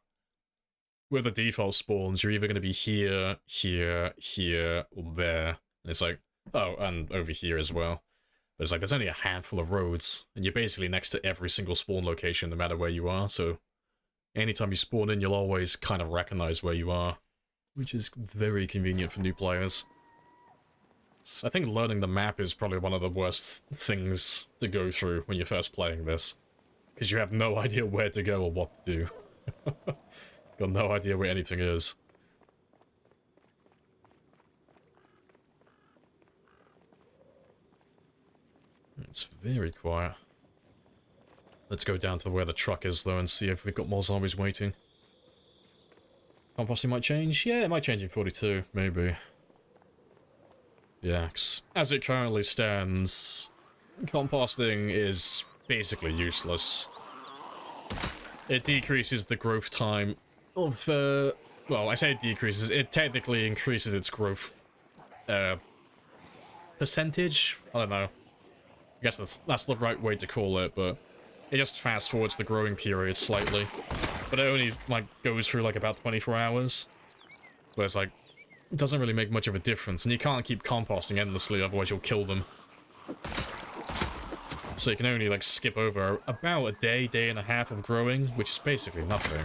[SPEAKER 1] With the default spawns, you're either going to be here, here, here, or there. And it's like, oh, and over here as well. But it's like, there's only a handful of roads, and you're basically next to every single spawn location no matter where you are, so anytime you spawn in, you'll always kind of recognize where you are, which is very convenient for new players. So I think learning the map is probably one of the worst things to go through when you're first playing this, because you have no idea where to go or what to do. Got no idea where anything is. It's very quiet. Let's go down to where the truck is, though, and see if we've got more zombies waiting. Composting might change? Yeah, it might change in 42, maybe. Yeah, 'cause as it currently stands, composting is basically useless. It decreases the growth time of, well, I say it decreases, it technically increases its growth, percentage? I don't know. I guess that's the right way to call it, but it just fast forwards the growing period slightly. But it only, like, goes through, like, about 24 hours. Where it's like, it doesn't really make much of a difference, and you can't keep composting endlessly, otherwise you'll kill them. So you can only, like, skip over about a day, day and a half of growing, which is basically nothing.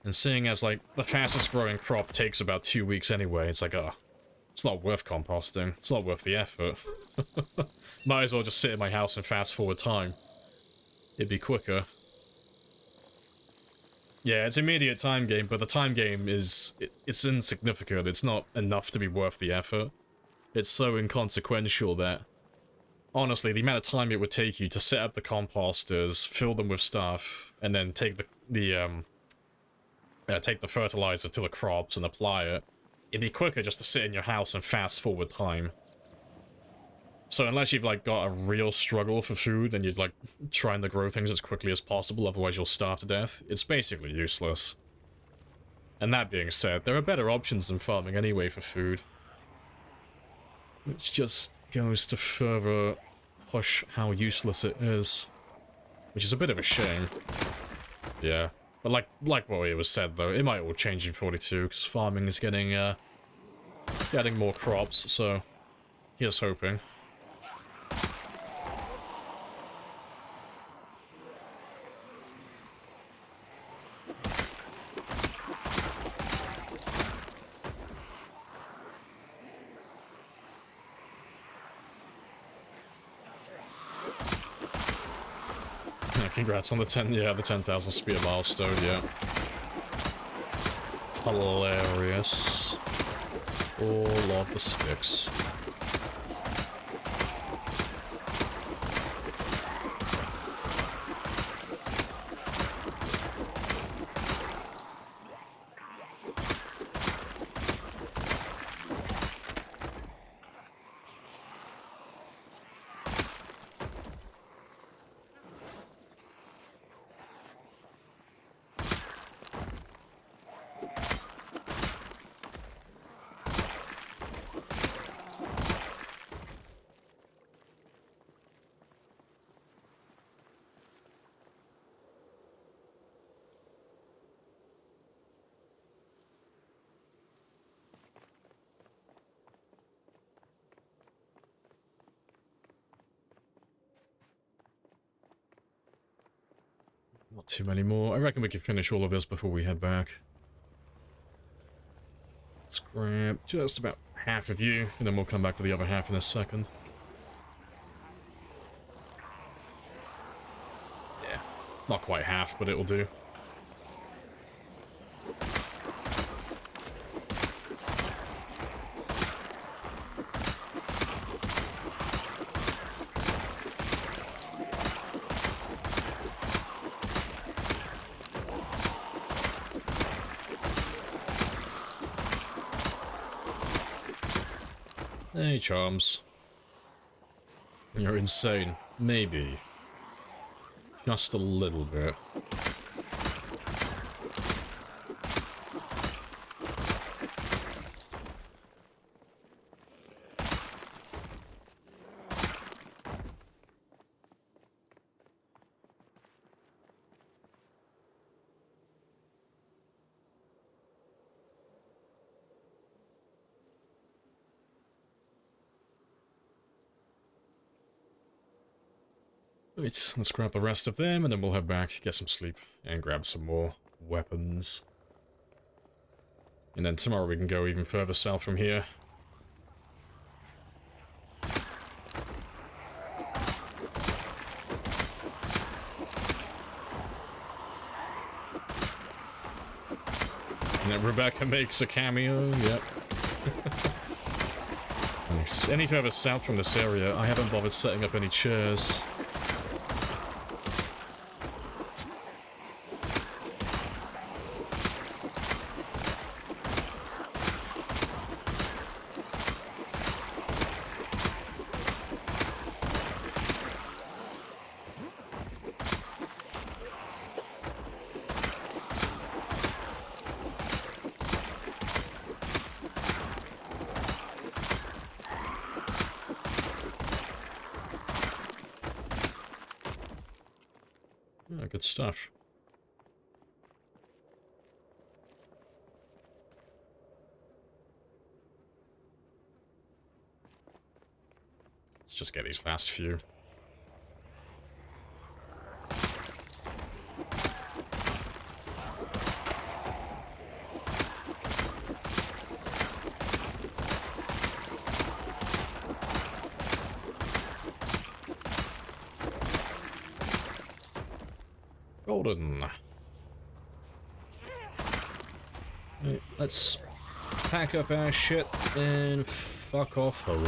[SPEAKER 1] And seeing as, like, the fastest growing crop takes about 2 weeks anyway, it's like, oh, it's not worth composting. It's not worth the effort. Might as well just sit in my house and fast forward time. It'd be quicker. Yeah, it's immediate time gain, but the time gain is... it's insignificant. It's not enough to be worth the effort. It's so inconsequential that... honestly, the amount of time it would take you to set up the composters, fill them with stuff, and then take the fertilizer to the crops and apply it, it'd be quicker just to sit in your house and fast forward time. So unless you've, like, got a real struggle for food and you're, like, trying to grow things as quickly as possible, otherwise you'll starve to death, it's basically useless. And that being said, there are better options than farming anyway for food. Which just goes to further push how useless it is. Which is a bit of a shame. Yeah. But like what it was said, though, it might all change in 42, because farming is getting more crops, so here's hoping. Congrats on the 10,000 spear milestone, yeah. Hilarious. All of the sticks. Not too many more. I reckon we can finish all of this before we head back. Let's grab just about half of you, and then we'll come back for the other half in a second. Yeah, not quite half, but it'll do. Hey, Charms. You're insane. Maybe. Just a little bit. Right, let's grab the rest of them, and then we'll head back, get some sleep, and grab some more weapons. And then tomorrow we can go even further south from here. And then Rebecca makes a cameo, yep. Nice. Any further south from this area, I haven't bothered setting up any chairs. Oh, good stuff. Let's just get these last few. Golden. Right, let's pack up our shit and fuck off home.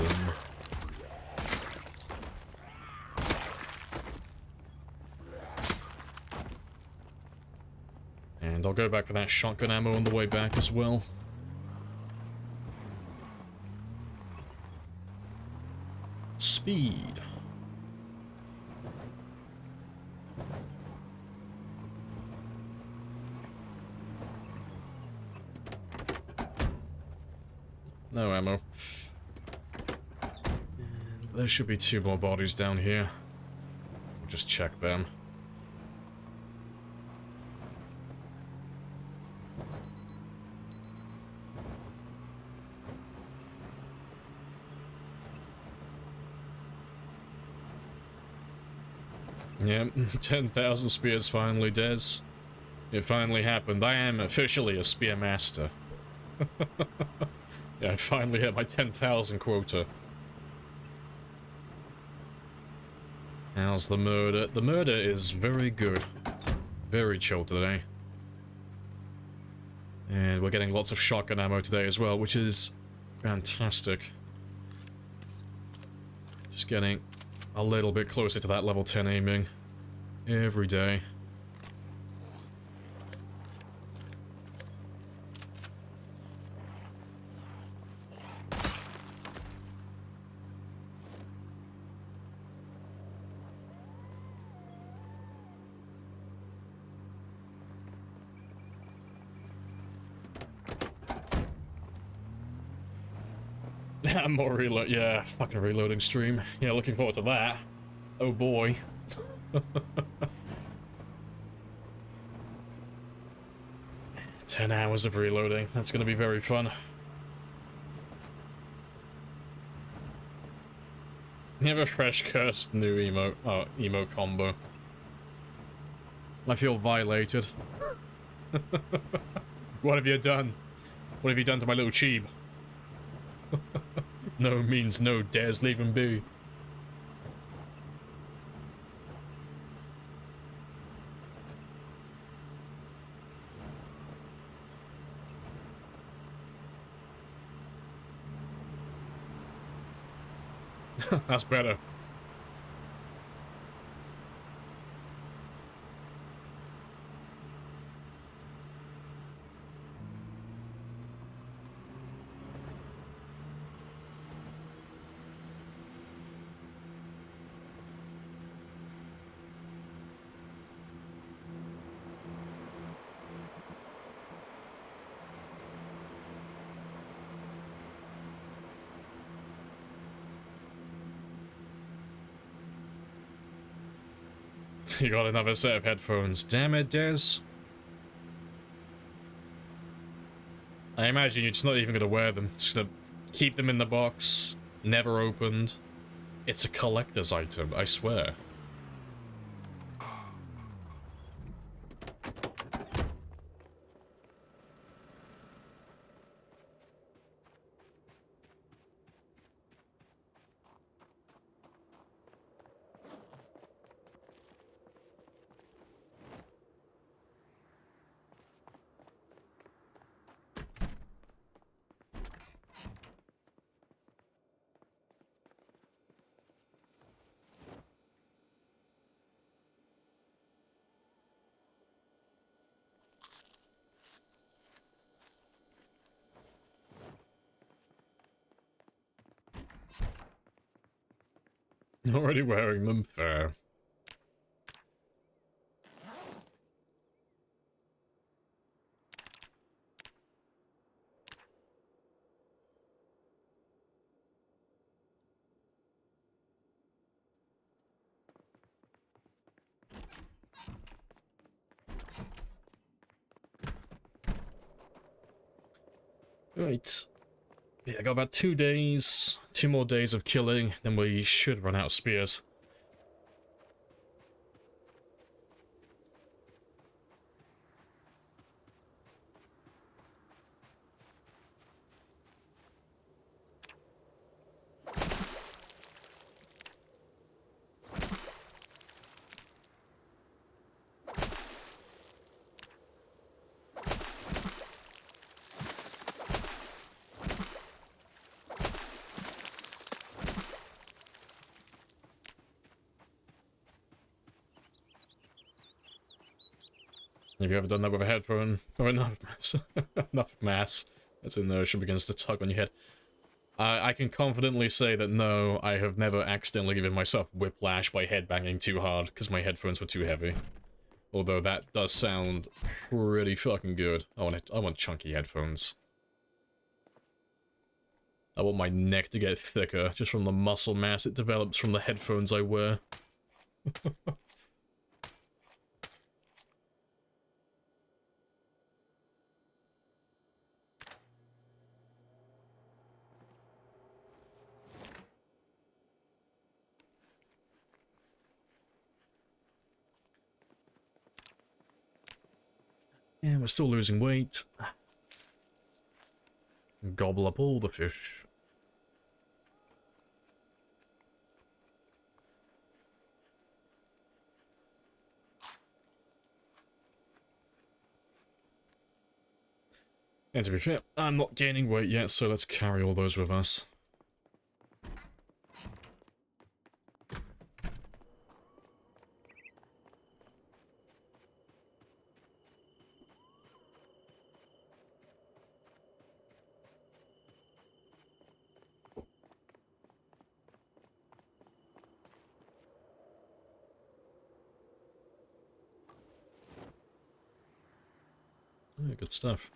[SPEAKER 1] And I'll go back for that shotgun ammo on the way back as well. Speed. No ammo. And there should be 2 more bodies down here. We'll just check them. Yeah, 10,000 spears finally, Des. It finally happened. I am officially a spear master. Yeah, I finally hit my 10,000 quota. How's the murder? The murder is very good. Very chill today. And we're getting lots of shotgun ammo today as well, which is fantastic. Just getting a little bit closer to that level 10 aiming every day. More reload, yeah, fucking reloading stream. Yeah, looking forward to that. Oh boy. 10 hours of reloading, that's gonna be very fun. You have a fresh cursed new emo combo. I feel violated. What have you done? What have you done to my little cheeb? No means no, dares leave him be. That's better. You got another set of headphones. Damn it, Des. I imagine you're just not even gonna wear them. Just gonna keep them in the box. Never opened. It's a collector's item, I swear. Already wearing them, fair. Right. Yeah, I got about 2 days. 2 more days of killing, then we should run out of spears. Have you ever done that with a headphone? Or enough mass? Enough mass. As in the ocean begins to tug on your head. I can confidently say that no, I have never accidentally given myself whiplash by headbanging too hard because my headphones were too heavy. Although that does sound pretty fucking good. I want chunky headphones. I want my neck to get thicker just from the muscle mass it develops from the headphones I wear. Yeah, we're still losing weight. Gobble up all the fish. And to be fair, I'm not gaining weight yet, so let's carry all those with us. Yeah, good stuff.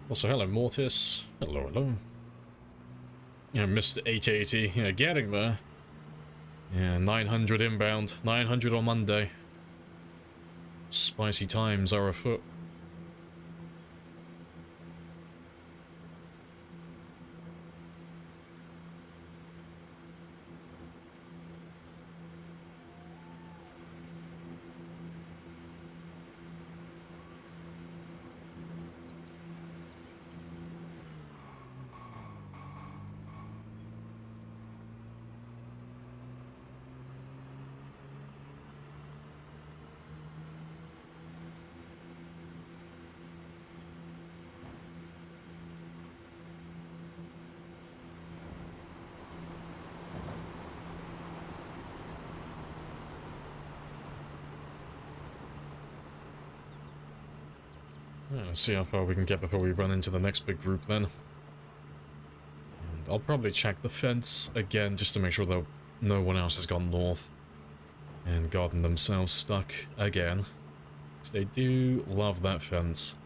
[SPEAKER 1] Also, hello, Mortis. Hello, hello. Yeah, Mr. 880. Yeah, getting there. Yeah, 900 inbound. 900 on Monday. Spicy times are afoot. Yeah, see how far we can get before we run into the next big group then. And I'll probably check the fence again just to make sure that no one else has gone north and gotten themselves stuck again. Because they do love that fence.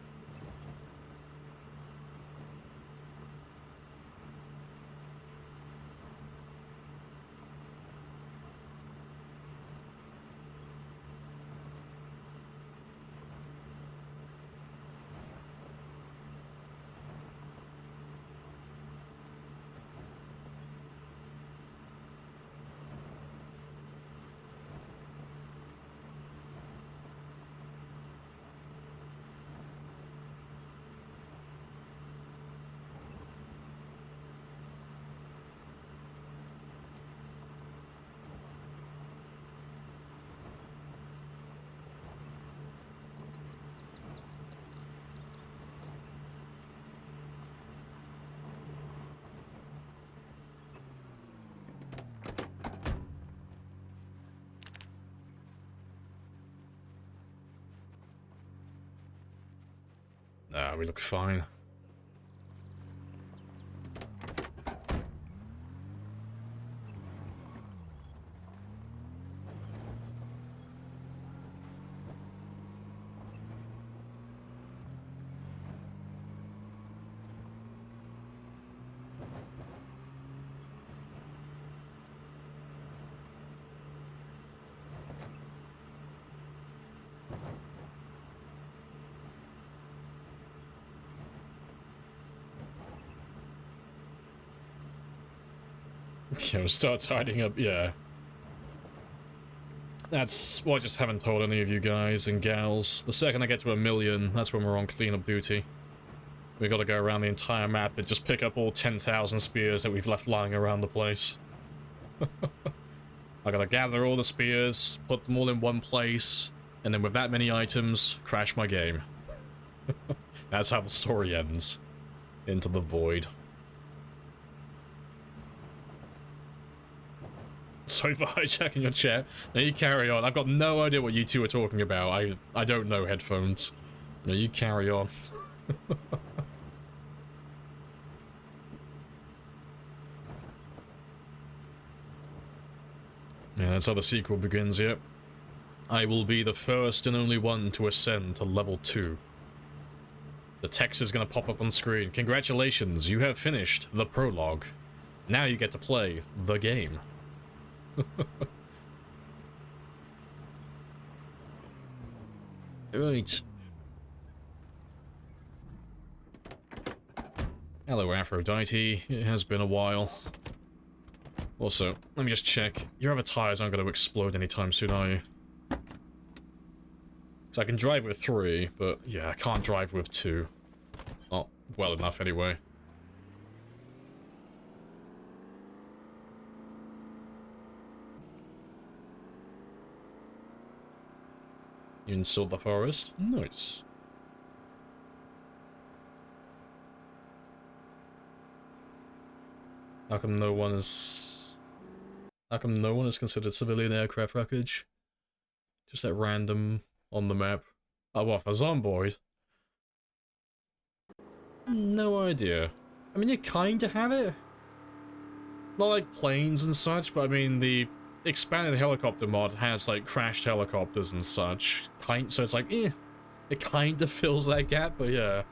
[SPEAKER 1] Ah, we look fine. You know, start tidying up, yeah. That's what I just haven't told any of you guys and gals. The second I get to 1 million, that's when we're on cleanup duty. We gotta go around the entire map and just pick up all 10,000 spears that we've left lying around the place. I gotta gather all the spears, put them all in one place, and then with that many items, crash my game. That's how the story ends. Into the void. Sorry for hijacking your chat. Now you carry on. I've got no idea what you two are talking about. I don't know headphones. No, you carry on. Yeah, that's how the sequel begins, yep. I will be the first and only one to ascend to level 2. The text is gonna pop up on screen. Congratulations, you have finished the prologue. Now you get to play the game. Right. Hello, Aphrodite. It has been a while. Also, let me just check. Your other tires aren't going to explode anytime soon, are you? So I can drive with 3, but yeah, I can't drive with 2. Not well enough, anyway. You installed the forest? Nice. How come no one is considered civilian aircraft wreckage? Just at random on the map. Oh, what, for Zomboid? No idea. I mean, you kinda have it. Not like planes and such, but I mean, the expanded helicopter mod has like crashed helicopters and such. So it's like, eh. It kinda fills that gap, but yeah.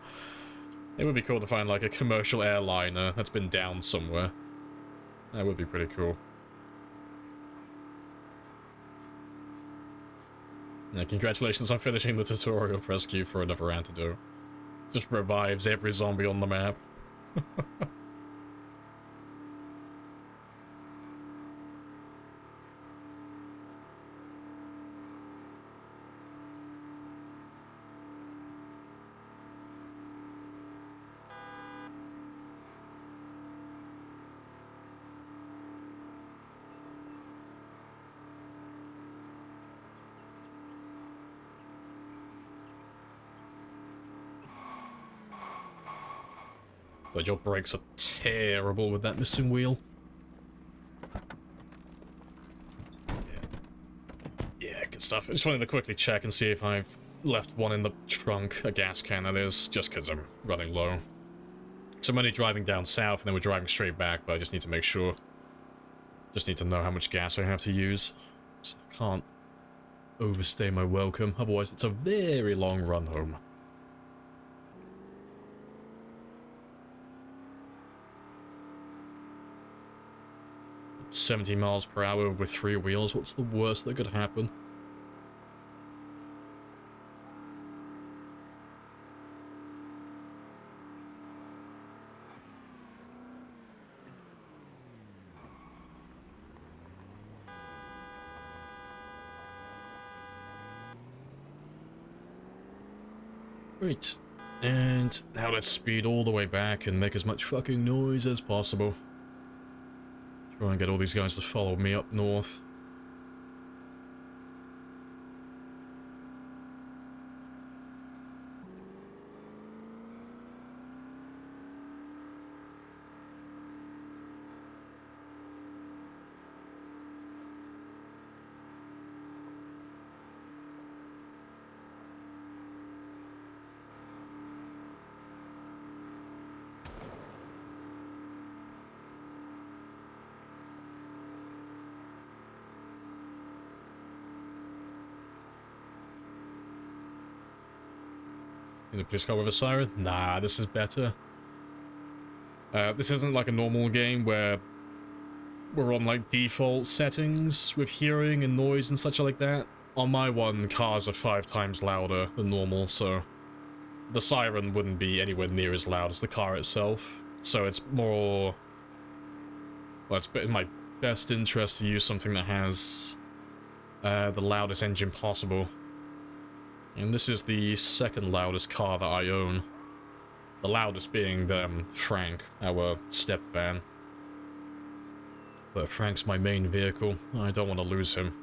[SPEAKER 1] It would be cool to find like a commercial airliner that's been down somewhere. That would be pretty cool. Yeah, congratulations on finishing the tutorial. Press Q for another antidote. Just revives every zombie on the map. But your brakes are terrible with that missing wheel. Yeah, good stuff. I just wanted to quickly check and see if I've left one in the trunk, a gas can that is, just because I'm running low. So I'm only driving down south and then we're driving straight back, but I just need to make sure. Just need to know how much gas I have to use. So I can't overstay my welcome, otherwise it's a very long run home. "70 miles per hour with 3 wheels, what's the worst that could happen?" Right, and now let's speed all the way back and make as much fucking noise as possible. Try and get all these guys to follow me up north. Is a police car with a siren? Nah, this is better. This isn't like a normal game where we're on like default settings with hearing and noise and such like that. On my one, cars are 5 times louder than normal, so the siren wouldn't be anywhere near as loud as the car itself. So it's more... well, it's in my best interest to use something that has the loudest engine possible. And this is the second loudest car that I own. The loudest being Frank, our step van. But Frank's my main vehicle. I don't want to lose him.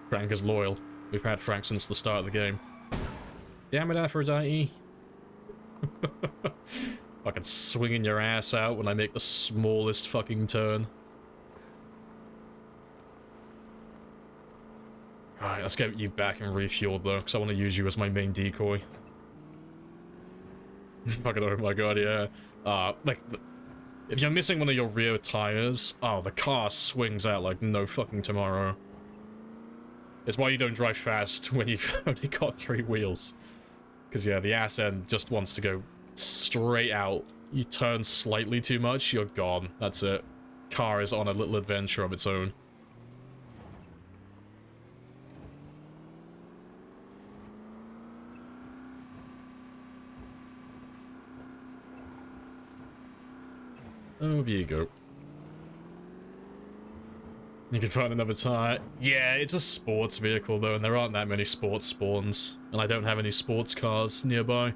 [SPEAKER 1] Frank is loyal. We've had Frank since the start of the game. Damn it, Aphrodite. Fucking swinging your ass out when I make the smallest fucking turn. Alright, let's get you back and refueled though, because I want to use you as my main decoy. Fucking oh my god, yeah. Like, if you're missing one of your rear tires, oh, the car swings out like no fucking tomorrow. It's why you don't drive fast when you've only got 3 wheels. Because, yeah, the ass end just wants to go straight out. You turn slightly too much, you're gone. That's it. Car is on a little adventure of its own. Over you go. You can find another tire. Yeah, it's a sports vehicle though, and there aren't that many sports spawns, and I don't have any sports cars nearby.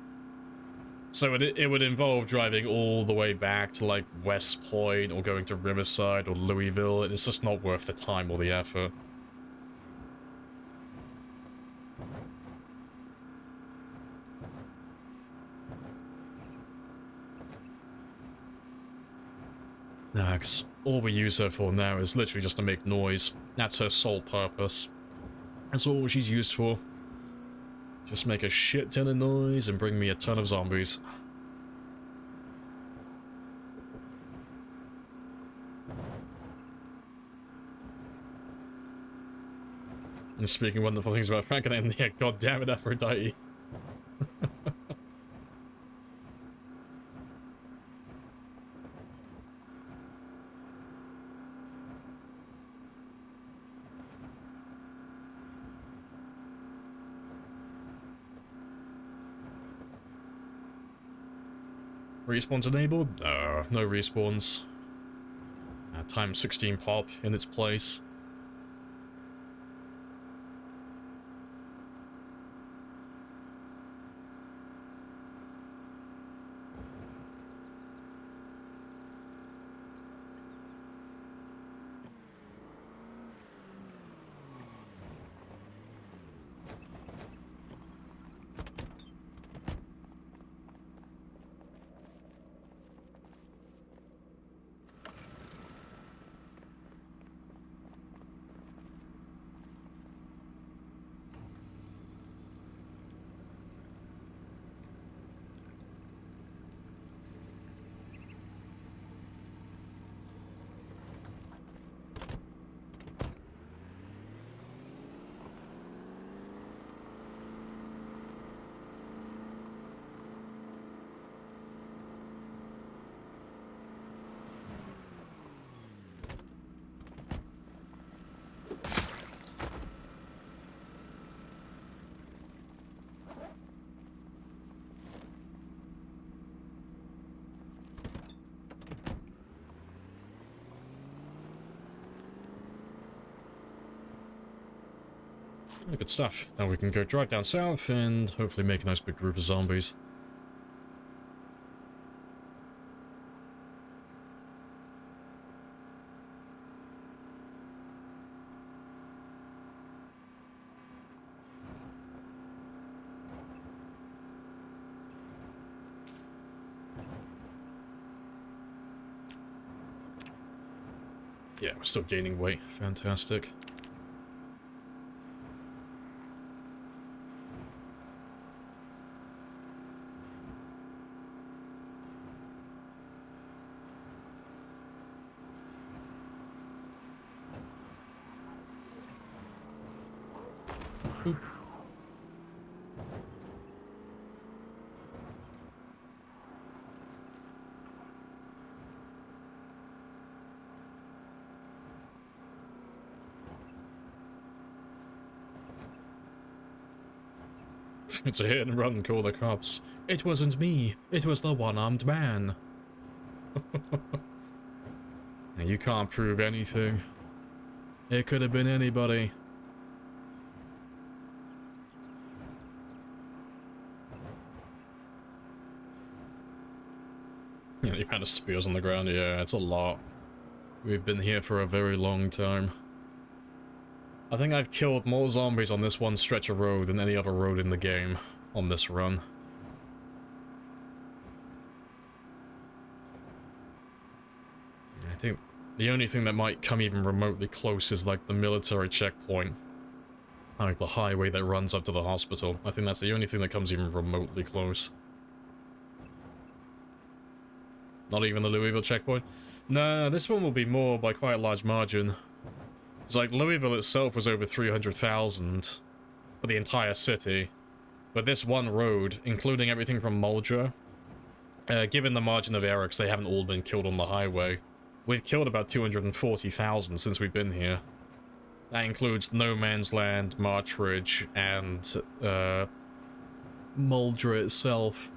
[SPEAKER 1] So it would involve driving all the way back to like West Point, or going to Riverside or Louisville, and it's just not worth the time or the effort. Nah, 'cause all we use her for now is literally just to make noise. That's her sole purpose. That's all she's used for. Just make a shit ton of noise and bring me a ton of zombies. And speaking of wonderful things about Frank and yeah, god damn it, Aphrodite. Respawns enabled? No, no respawns. Times 16 pop in its place. Good stuff. Now we can go drive down south and hopefully make a nice big group of zombies. Yeah, we're still gaining weight. Fantastic. It's a hit and run, call the cops. It wasn't me. It was the one-armed man. You can't prove anything. It could have been anybody. Yeah, the amount of spears on the ground, yeah, it's a lot. We've been here for a very long time. I think I've killed more zombies on this one stretch of road than any other road in the game on this run. I think the only thing that might come even remotely close is like the military checkpoint. Like the highway that runs up to the hospital. I think that's the only thing that comes even remotely close. Not even the Louisville checkpoint? Nah, this one will be more by quite a large margin. It's like Louisville itself was over 300,000 for the entire city. But this one road, including everything from Muldra, given the margin of error, 'cause they haven't all been killed on the highway, we've killed about 240,000 since we've been here. That includes No Man's Land, March Ridge, and Muldra itself.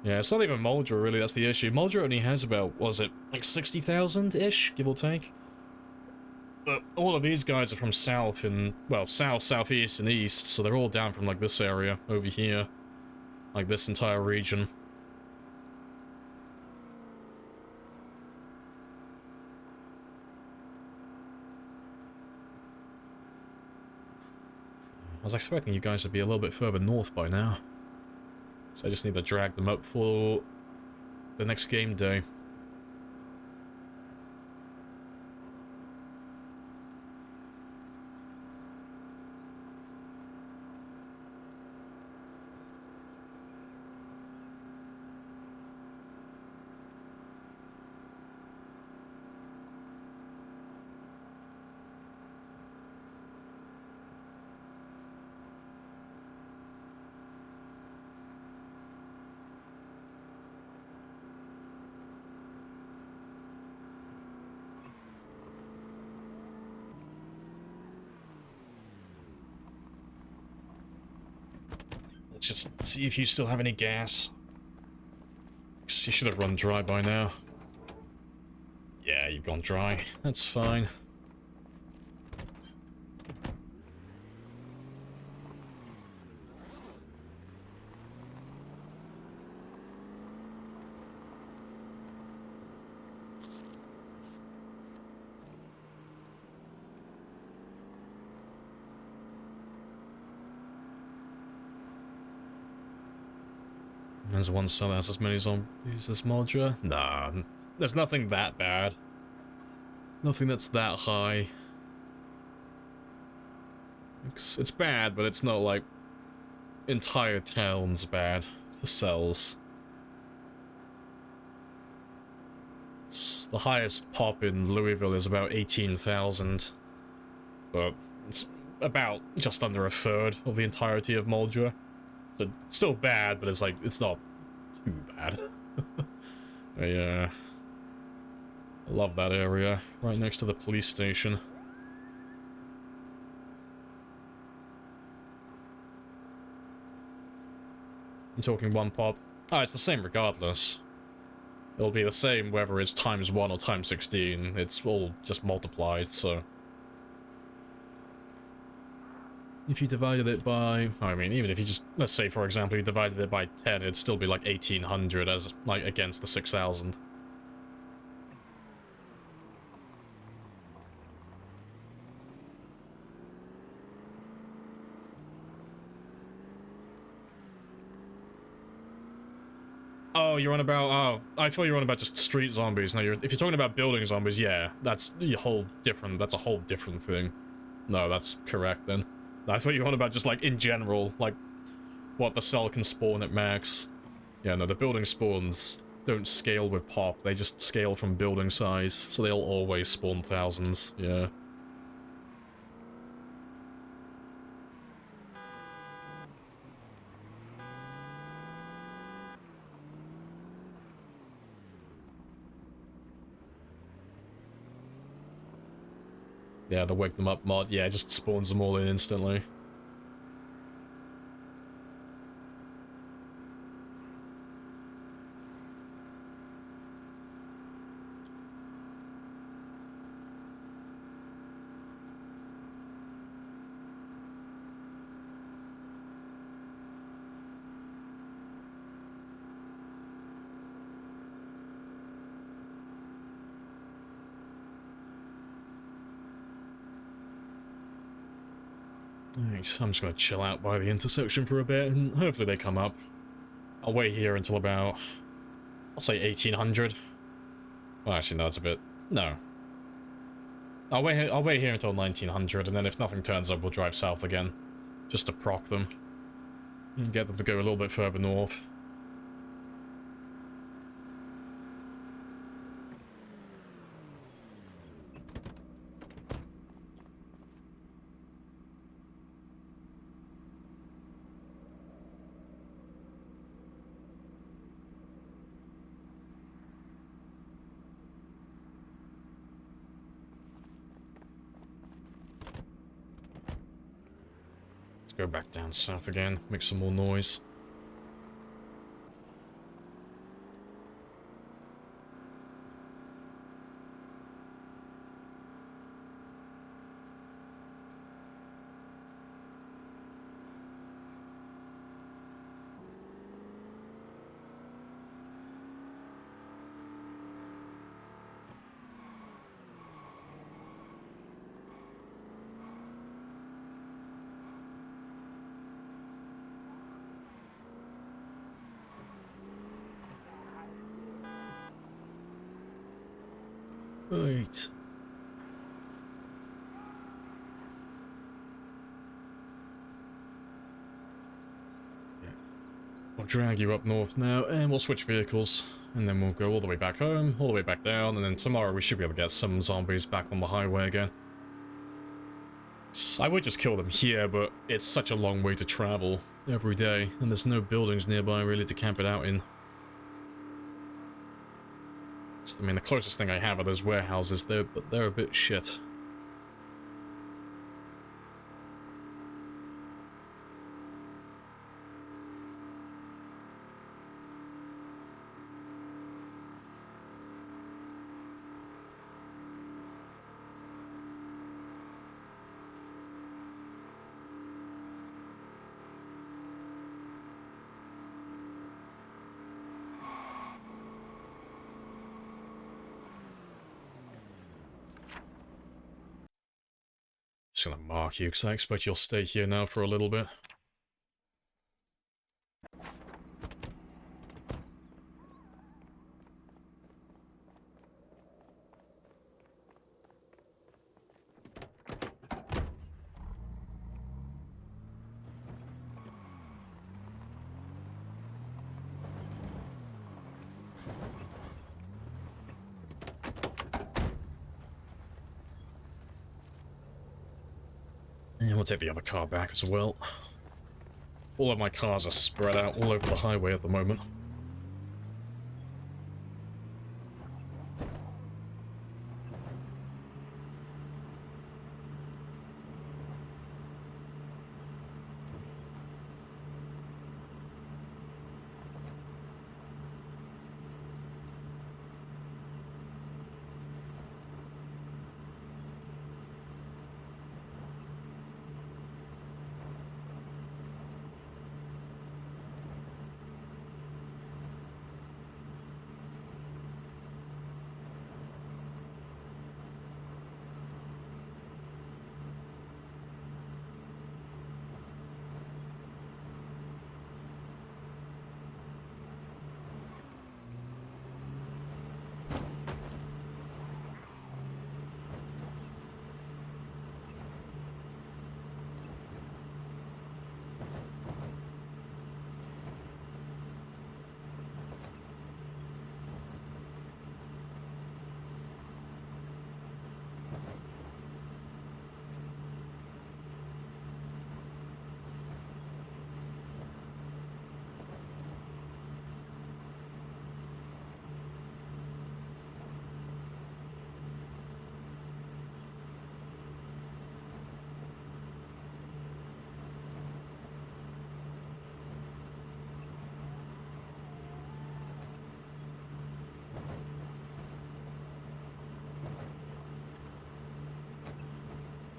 [SPEAKER 1] Yeah, it's not even Muldra, really, that's the issue. Muldra only has about, what was it, like 60,000-ish, give or take? But all of these guys are from south and, well, south, southeast, and east, so they're all down from, like, this area, over here. Like, this entire region. I was expecting you guys to be a little bit further north by now. So I just need to drag them up for the next game day. Let's just see if you still have any gas. You should have run dry by now. Yeah, you've gone dry. That's fine. There's one cell that has as many zombies as Muldra? Nah, there's nothing that bad. Nothing that's that high. It's bad, but it's not like entire towns bad for cells. The highest pop in Louisville is about 18,000, but it's about just under a third of the entirety of Muldra. So still bad, but it's like, it's not too bad. I love that area, right next to the police station. You're talking one pop? Oh, it's the same regardless. It'll be the same whether it's times 1 or times 16. It's all just multiplied, so... If you divided it by... I mean, even if you just... Let's say, for example, you divided it by 10, it'd still be like 1,800 as, like, against the 6,000. Oh, you're on about... Oh, I thought you were on about just street zombies. No, if you're talking about building zombies, yeah, that's a whole different... That's a whole different thing. No, that's correct, then. I thought you were on about just, like, in general, like, what the cell can spawn at max. Yeah, no, the building spawns don't scale with pop, they just scale from building size, so they'll always spawn thousands, yeah. Yeah, the Wake Them Up mod, yeah, it just spawns them all in instantly. Nice, I'm just gonna chill out by the intersection for a bit, and hopefully they come up. I'll wait here until about, I'll say 1800. Well, actually, no, it's a bit, no. I'll wait here until 1900, and then if nothing turns up, we'll drive south again. Just to proc them. And get them to go a little bit further north. Go back down south again, make some more noise. Right. Yeah. We'll drag you up north now, and we'll switch vehicles. And then we'll go all the way back home, all the way back down, and then tomorrow we should be able to get some zombies back on the highway again. I would just kill them here, but it's such a long way to travel every day, and there's no buildings nearby really to camp it out in. I mean, the closest thing I have are those warehouses there, but they're a bit shit. Just gonna mark you, because I expect you'll stay here now for a little bit. And we'll take the other car back as well. All of my cars are spread out all over the highway at the moment.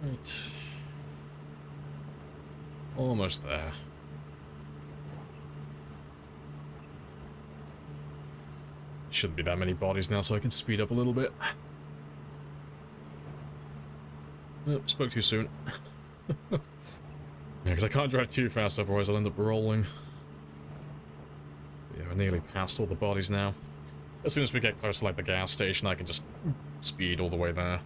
[SPEAKER 1] Right. Almost there. Shouldn't be that many bodies now, so I can speed up a little bit. Oh, spoke too soon. Yeah, because I can't drive too fast, otherwise I'll end up rolling. Yeah, we're nearly past all the bodies now. As soon as we get close to, like, the gas station, I can just speed all the way there.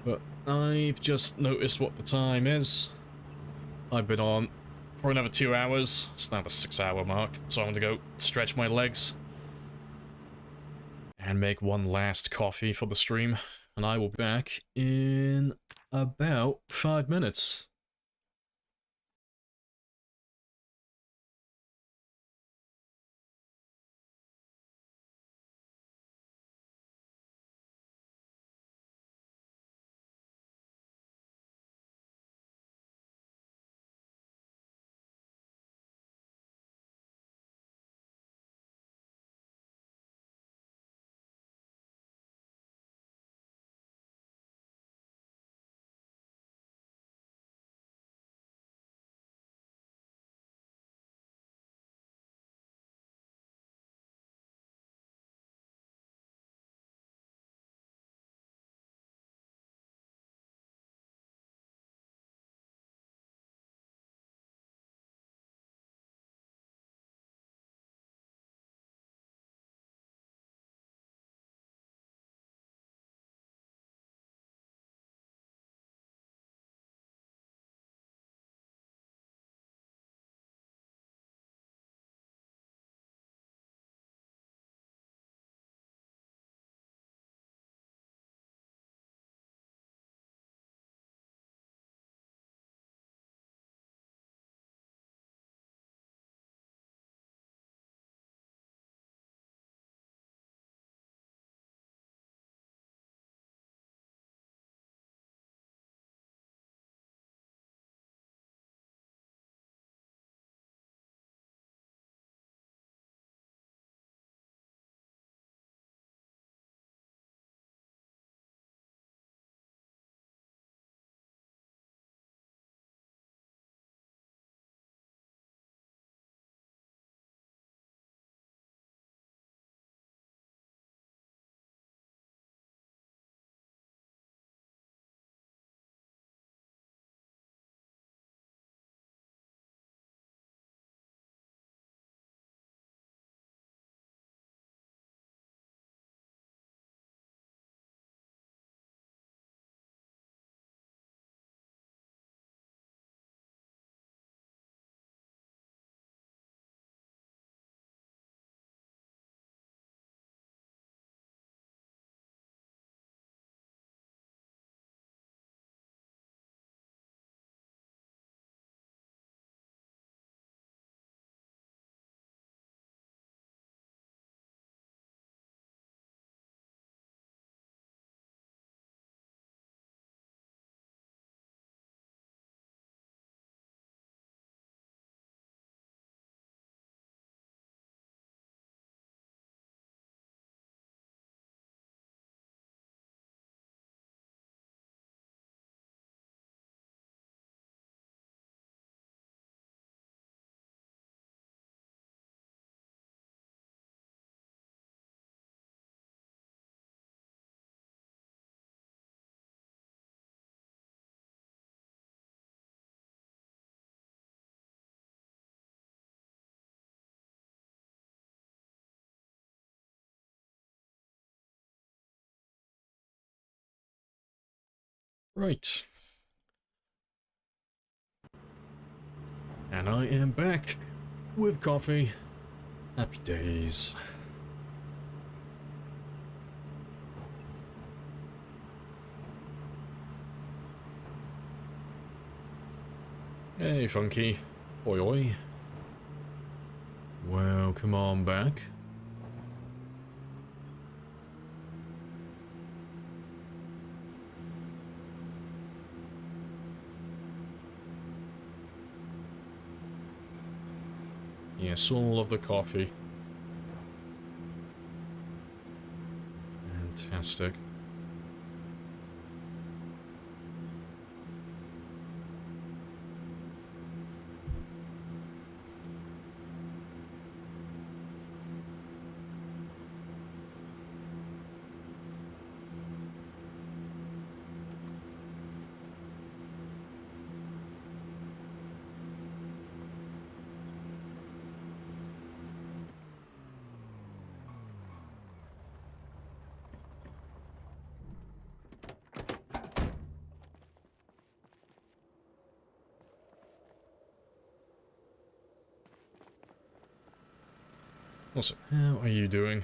[SPEAKER 1] But I've just noticed what the time is. I've been on for another 2 hours. It's now the 6-hour mark, so I'm gonna go stretch my legs. And make one last coffee for the stream. And I will be back in about 5 minutes. Right. And I am back with coffee. Happy days. Hey, Funky. Oi, oi. Well, come on back. Yes, all of the coffee. Fantastic. Also, how are you doing?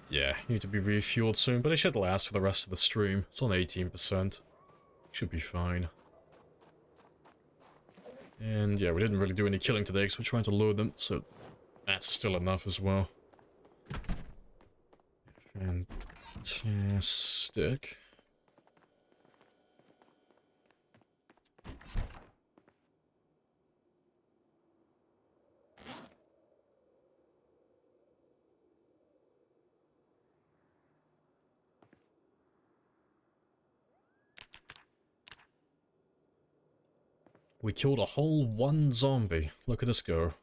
[SPEAKER 1] Yeah, you need to be refueled soon, but it should last for the rest of the stream. It's on 18%. Should be fine. And yeah, we didn't really do any killing today because we're trying to load them, so that's still enough as well. Fantastic. We killed a whole one zombie. Look at us go.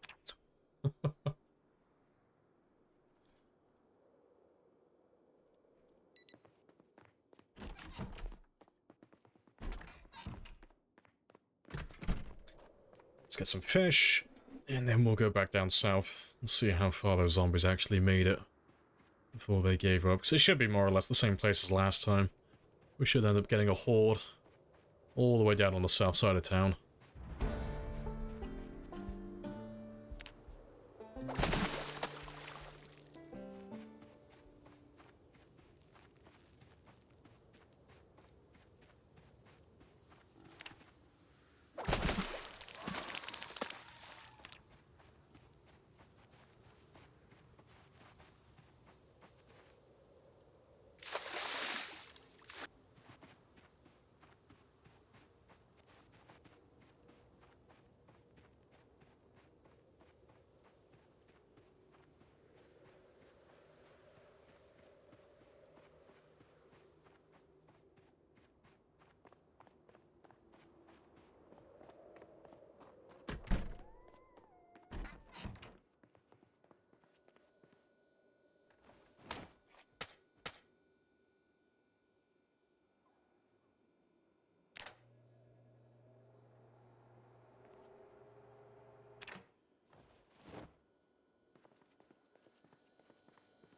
[SPEAKER 1] Let's get some fish, and then we'll go back down south and see how far those zombies actually made it before they gave up. Because it should be more or less the same place as last time. We should end up getting a horde all the way down on the south side of town.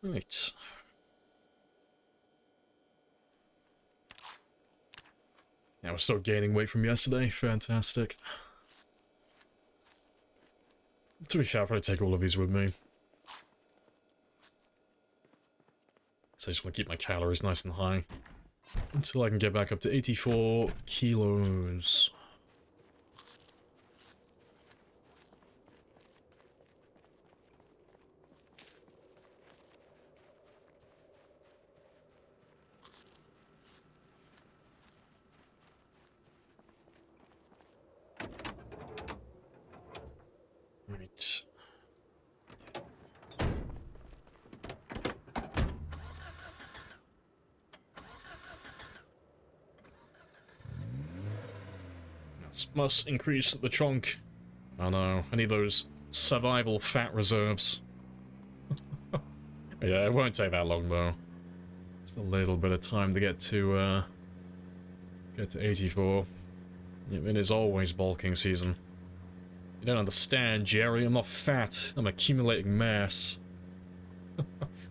[SPEAKER 1] Right. Yeah, we're still gaining weight from yesterday. Fantastic. To be fair, I'll probably take all of these with me. So I just want to keep my calories nice and high. Until I can get back up to 84 kilos. Right. This must increase the chunk. Oh no, I need those survival fat reserves. Yeah, it won't take that long though. It's a little bit of time to get to 84. It is always bulking season. You don't understand, Jerry. I'm not fat. I'm accumulating mass.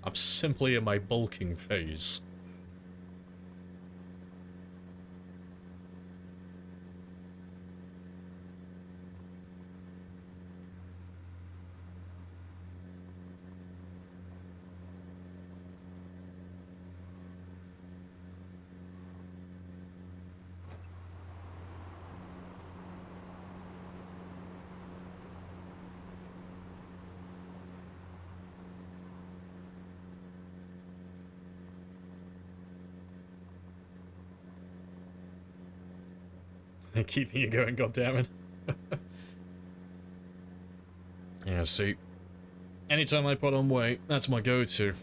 [SPEAKER 1] I'm simply in my bulking phase. They're keeping you going, goddammit. Yeah, see. Anytime I put on weight, that's my go-to.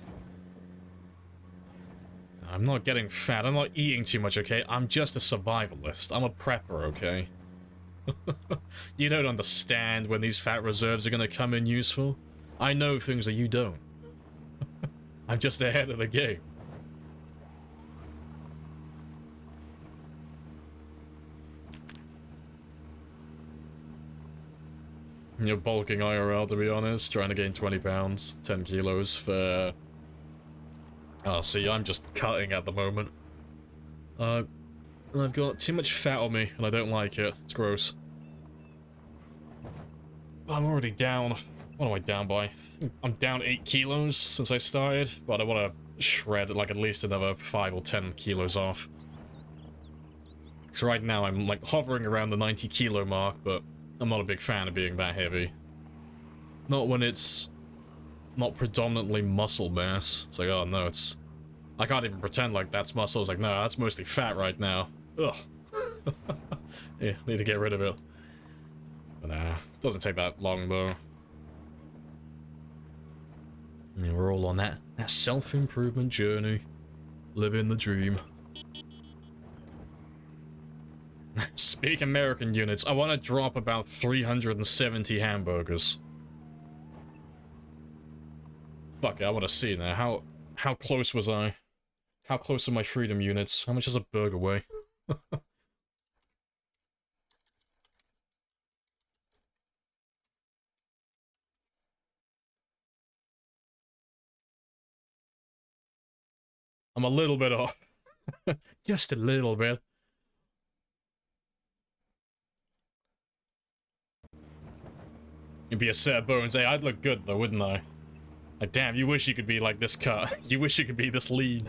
[SPEAKER 1] I'm not getting fat, I'm not eating too much, okay? I'm just a survivalist. I'm a prepper, okay? You don't understand when these fat reserves are gonna come in useful. I know things that you don't. I'm just ahead of the game. You're bulking IRL, to be honest, trying to gain 20 pounds, 10 kilos for... Oh, see, I'm just cutting at the moment. I've got too much fat on me, and I don't like it. It's gross. I'm already down What am I down by? I'm down 8 kilos since I started, but I want to shred like at least another 5 or 10 kilos off. So right now I'm like hovering around the 90 kilo mark, but I'm not a big fan of being that heavy. Not when it's not predominantly muscle mass. It's like, oh no, it's... I can't even pretend like that's muscle. It's like, no, that's mostly fat right now. Ugh. Yeah, need to get rid of it. But nah, doesn't take that long though. Yeah, we're all on that self-improvement journey. Living the dream. Speak American units. I want to drop about 370 hamburgers. Fuck it, I want to see now. How close was I? How close are my freedom units? How much does a burger weigh? I'm a little bit off. Just a little bit. It'd be a set of bones. Hey, I'd look good though, wouldn't I? Like, damn, you wish you could be like this cut. You wish you could be this lean.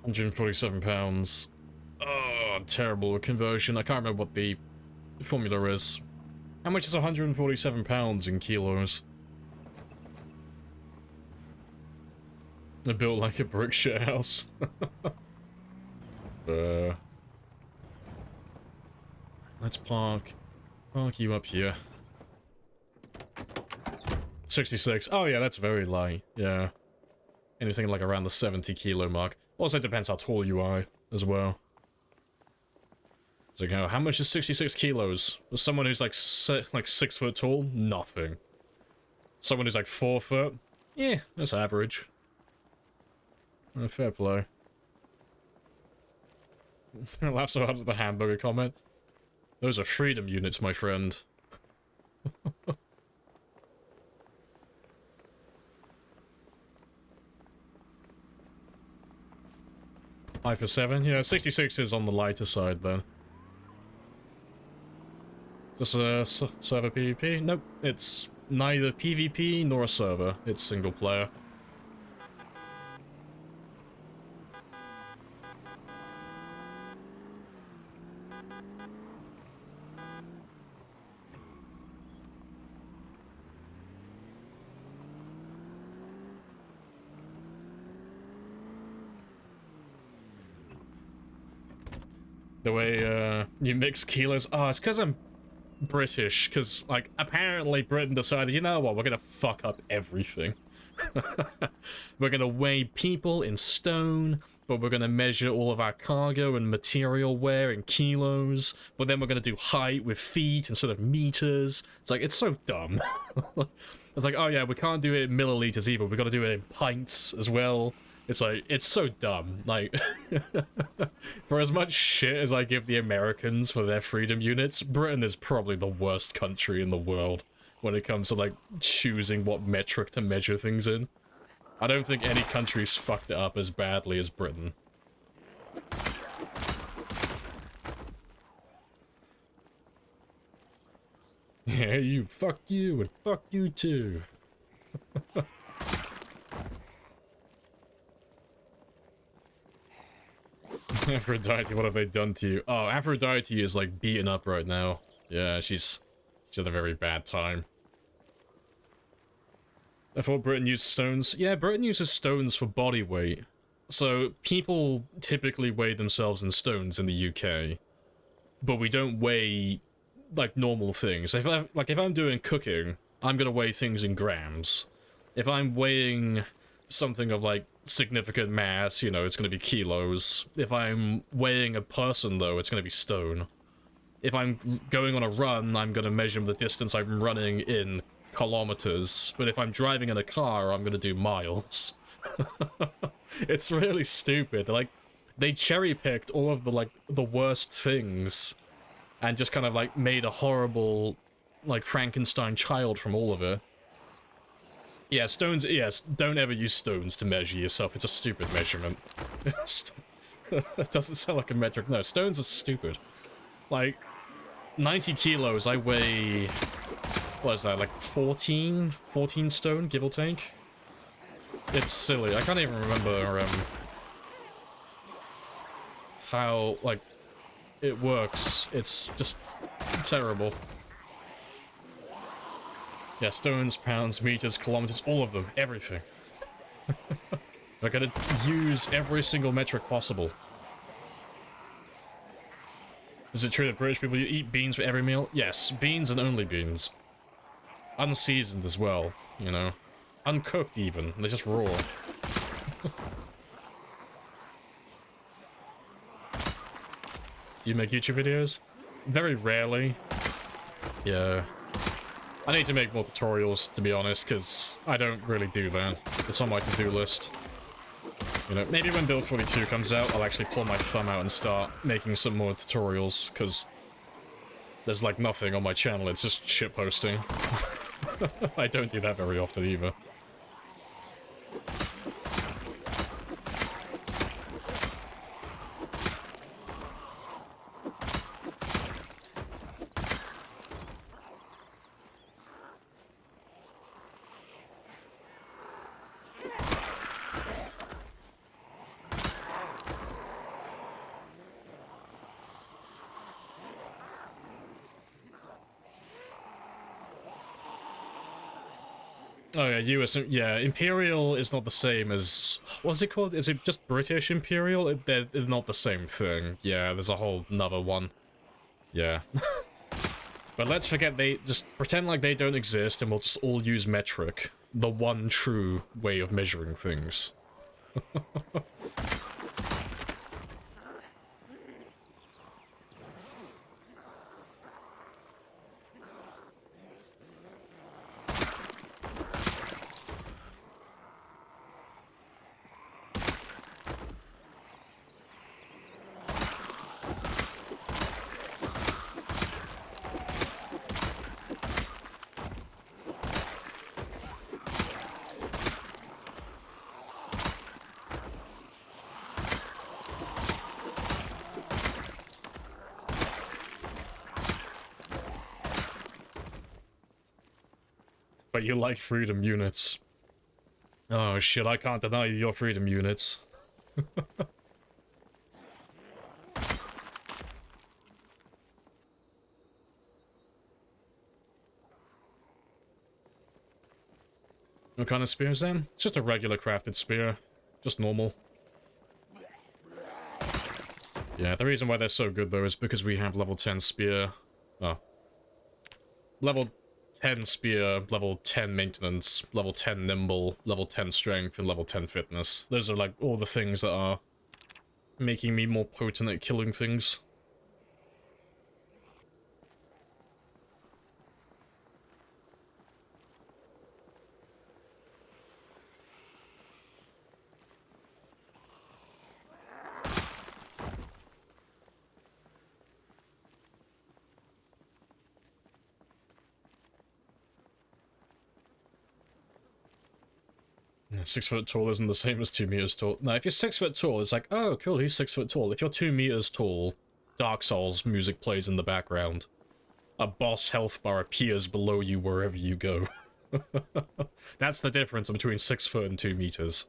[SPEAKER 1] 147 pounds. Oh, I'm terrible with conversion. I can't remember what the formula is. How much is 147 pounds in kilos? They're built like a brick shit house. Let's park you up here. 66. Oh yeah, that's very light. Yeah. Anything like around the 70 kilo mark. Also depends how tall you are as well. So, you know, how much is 66 kilos? For someone who's like 6 foot tall? Nothing. Someone who's like 4 foot? Yeah, that's average. Fair play. I laugh so hard at the hamburger comment. Those are freedom units, my friend. 5 for 7? Yeah, 66 is on the lighter side then. Just a server PvP? Nope, it's neither PvP nor a server. It's single player. The way you mix kilos. Oh, it's because I'm British. Because, like, apparently Britain decided, you know what, we're gonna fuck up everything. We're gonna weigh people in stone, but we're gonna measure all of our cargo and material wear in kilos. But then we're gonna do height with feet instead of meters. It's like, it's so dumb. It's like, oh yeah, we can't do it in milliliters either. We gotta do it in pints as well. It's like, it's so dumb. Like, for as much shit as I give the Americans for their freedom units, Britain is probably the worst country in the world when it comes to, like, choosing what metric to measure things in. I don't think any country's fucked it up as badly as Britain. Yeah, fuck you, and fuck you too. Aphrodite, what have they done to you? Oh, Aphrodite is, like, beaten up right now. Yeah, she's had a very bad time. I thought Britain used stones. Yeah, Britain uses stones for body weight. So, people typically weigh themselves in stones in the UK. But we don't weigh, like, normal things. If I'm doing cooking, I'm gonna weigh things in grams. If I'm weighing something of, like, significant mass, you know, it's gonna be kilos. If I'm weighing a person, though, it's gonna be stone. If I'm going on a run, I'm gonna measure the distance I'm running in kilometers. But if I'm driving in a car, I'm gonna do miles. It's really stupid. Like, they cherry-picked all of the, like, the worst things and just kind of, like, made a horrible, like, Frankenstein child from all of it. Yeah, stones, yes, don't ever use stones to measure yourself. It's a stupid measurement. That doesn't sound like a metric. No, stones are stupid. Like, 90 kilos, I weigh... What is that, like 14 stone, give or take? It's silly. I can't even remember, how, like, it works. It's just terrible. Yeah, stones, pounds, meters, kilometers, all of them. Everything. I gotta use every single metric possible. Is it true that British people eat beans for every meal? Yes, beans and only beans. Unseasoned as well, you know. Uncooked even. They're just raw. Do you make YouTube videos? Very rarely. Yeah. I need to make more tutorials, to be honest, because I don't really do that. It's on my to-do list. You know, maybe when Build 42 comes out, I'll actually pull my thumb out and start making some more tutorials, because there's like nothing on my channel, it's just shitposting. I don't do that very often either. Oh yeah, US, yeah, Imperial is not the same as, what's it called? Is it just British Imperial? They're not the same thing. Yeah, there's a whole nother one. Yeah. But let's forget just pretend like they don't exist and we'll just all use metric. The one true way of measuring things. But you like freedom units. Oh shit, I can't deny you your freedom units. What kind of spear is that? It's just a regular crafted spear. Just normal. Yeah, the reason why they're so good though is because we have level 10 spear. Oh. Level 10 spear, level 10 maintenance, level 10 nimble, level 10 strength, and level 10 fitness. Those are like all the things that are making me more potent at killing things. Yeah, 6 foot tall isn't the same as 2 meters tall. No, if you're 6 foot tall, it's like, oh, cool, he's 6 foot tall. If you're 2 meters tall, Dark Souls music plays in the background. A boss health bar appears below you wherever you go. That's the difference between 6 foot and 2 meters.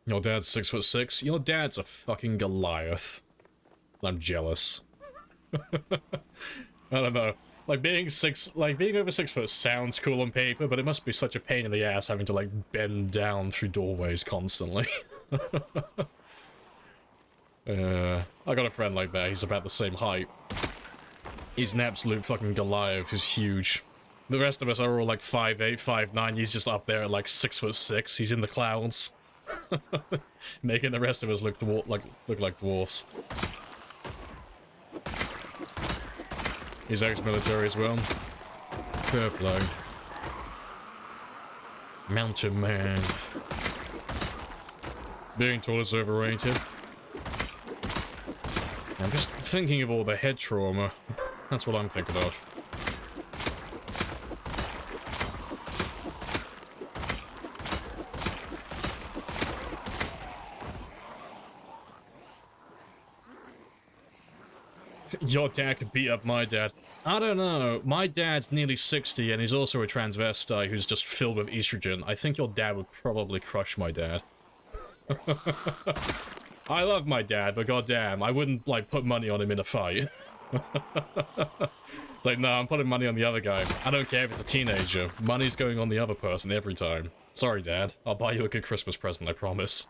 [SPEAKER 1] Your dad's 6'6"? Your dad's a fucking Goliath. I'm jealous. I don't know. Like being over 6 foot sounds cool on paper, but it must be such a pain in the ass having to like bend down through doorways constantly. I got a friend like that. He's about the same height. He's an absolute fucking Goliath. He's huge. The rest of us are all like 5'8", 5'9". He's just up there at like 6'6". He's in the clouds, making the rest of us look like dwarfs. He's ex-military as well. Fair play. Mountain man. Being tall is overrated. I'm just thinking of all the head trauma. That's what I'm thinking of. Your dad could beat up my dad. I don't know. My dad's nearly 60 and he's also a transvestite who's just filled with estrogen. I think your dad would probably crush my dad. I love my dad, but goddamn, I wouldn't, like, put money on him in a fight. It's like, no, I'm putting money on the other guy. I don't care if it's a teenager. Money's going on the other person every time. Sorry, Dad. I'll buy you a good Christmas present, I promise.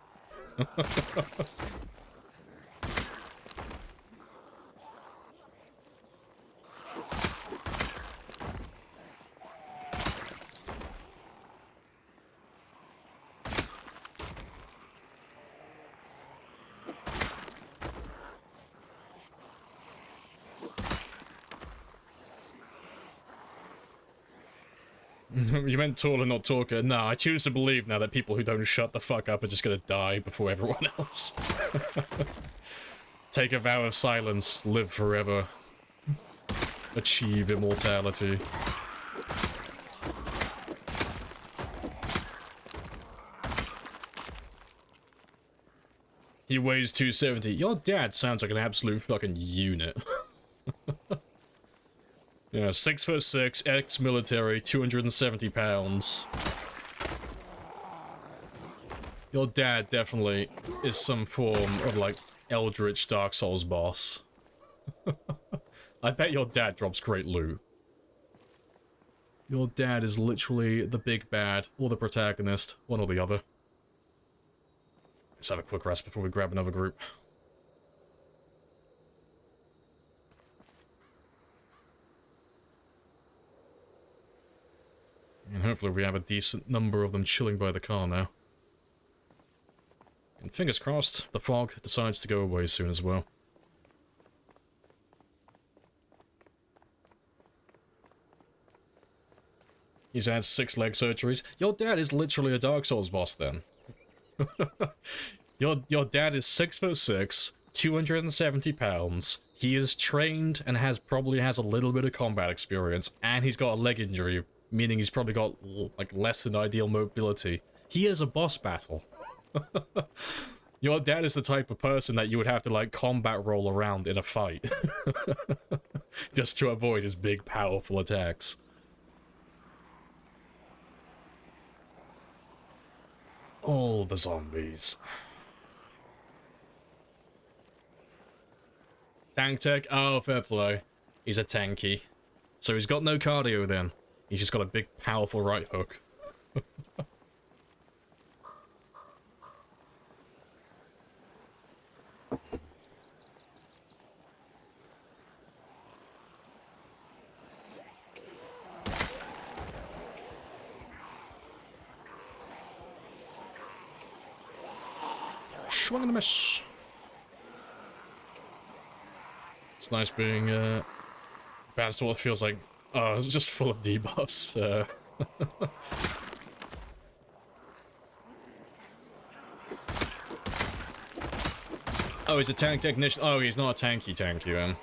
[SPEAKER 1] You meant taller, not talker. No, I choose to believe now that people who don't shut the fuck up are just gonna die before everyone else. Take a vow of silence, live forever. Achieve immortality. He weighs 270. Your dad sounds like an absolute fucking unit. Yeah, 6'6", ex-military, 270 pounds. Your dad definitely is some form of, like, Eldritch Dark Souls boss. I bet your dad drops great loot. Your dad is literally the big bad, or the protagonist, one or the other. Let's have a quick rest before we grab another group. And hopefully we have a decent number of them chilling by the car now. And fingers crossed, the fog decides to go away soon as well. He's had 6 leg surgeries. Your dad is literally a Dark Souls boss then. Your dad is 6'6", 270 pounds. He is trained and probably has a little bit of combat experience, and he's got a leg injury, meaning he's probably got, like, less than ideal mobility. He is a boss battle. Your dad is the type of person that you would have to, like, combat roll around in a fight. Just to avoid his big, powerful attacks. All the zombies. Tank tech? Oh, fair play. He's a tanky. So he's got no cardio then. He's just got a big, powerful right hook. Swing and a miss. It's nice being balanced to what feels like. Oh, it's just full of debuffs. Oh, he's a tank technician. Oh, he's not a tanky then.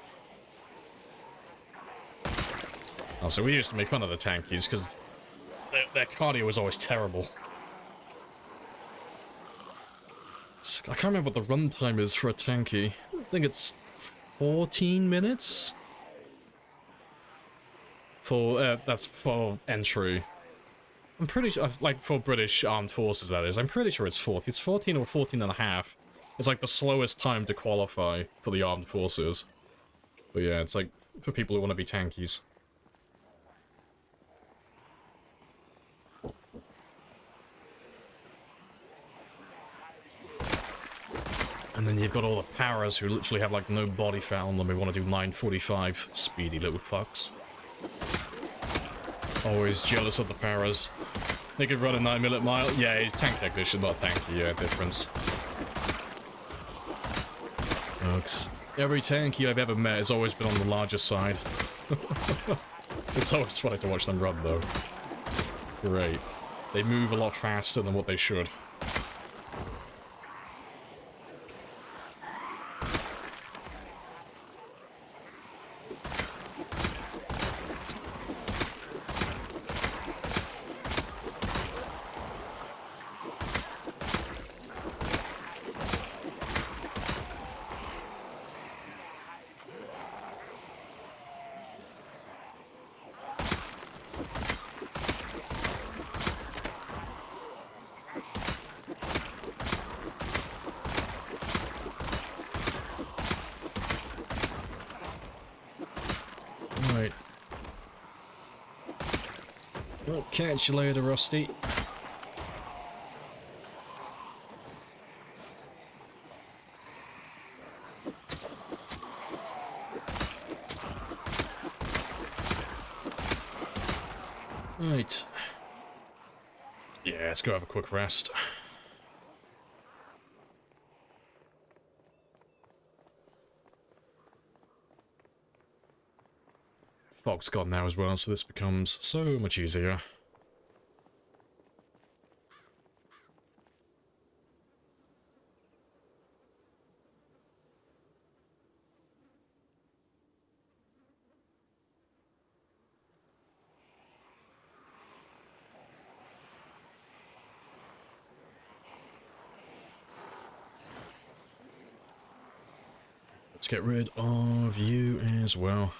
[SPEAKER 1] Oh, so we used to make fun of the tankies because their cardio was always terrible. I can't remember what the runtime is for a tanky. I think it's 14 minutes? That's for entry. I'm pretty sure, like, for British Armed Forces, that is. I'm pretty sure it's 14. It's 14 or 14 and a half. It's like the slowest time to qualify for the Armed Forces. But yeah, it's like, for people who want to be tankies. And then you've got all the paras who literally have like no body fat on them. We want to do 945, speedy little fucks. Always jealous of the paras. They could run a 9mm mile. Yeah, he's tank technician, not tanky. Yeah, difference. Folks, every tanky I've ever met has always been on the larger side. It's always funny to watch them run, though. Great. They move a lot faster than what they should. Right. Well, catch you later, Rusty. Right. Yeah, let's go have a quick rest. Fog's gone now as well, so this becomes so much easier. Let's get rid of you as well.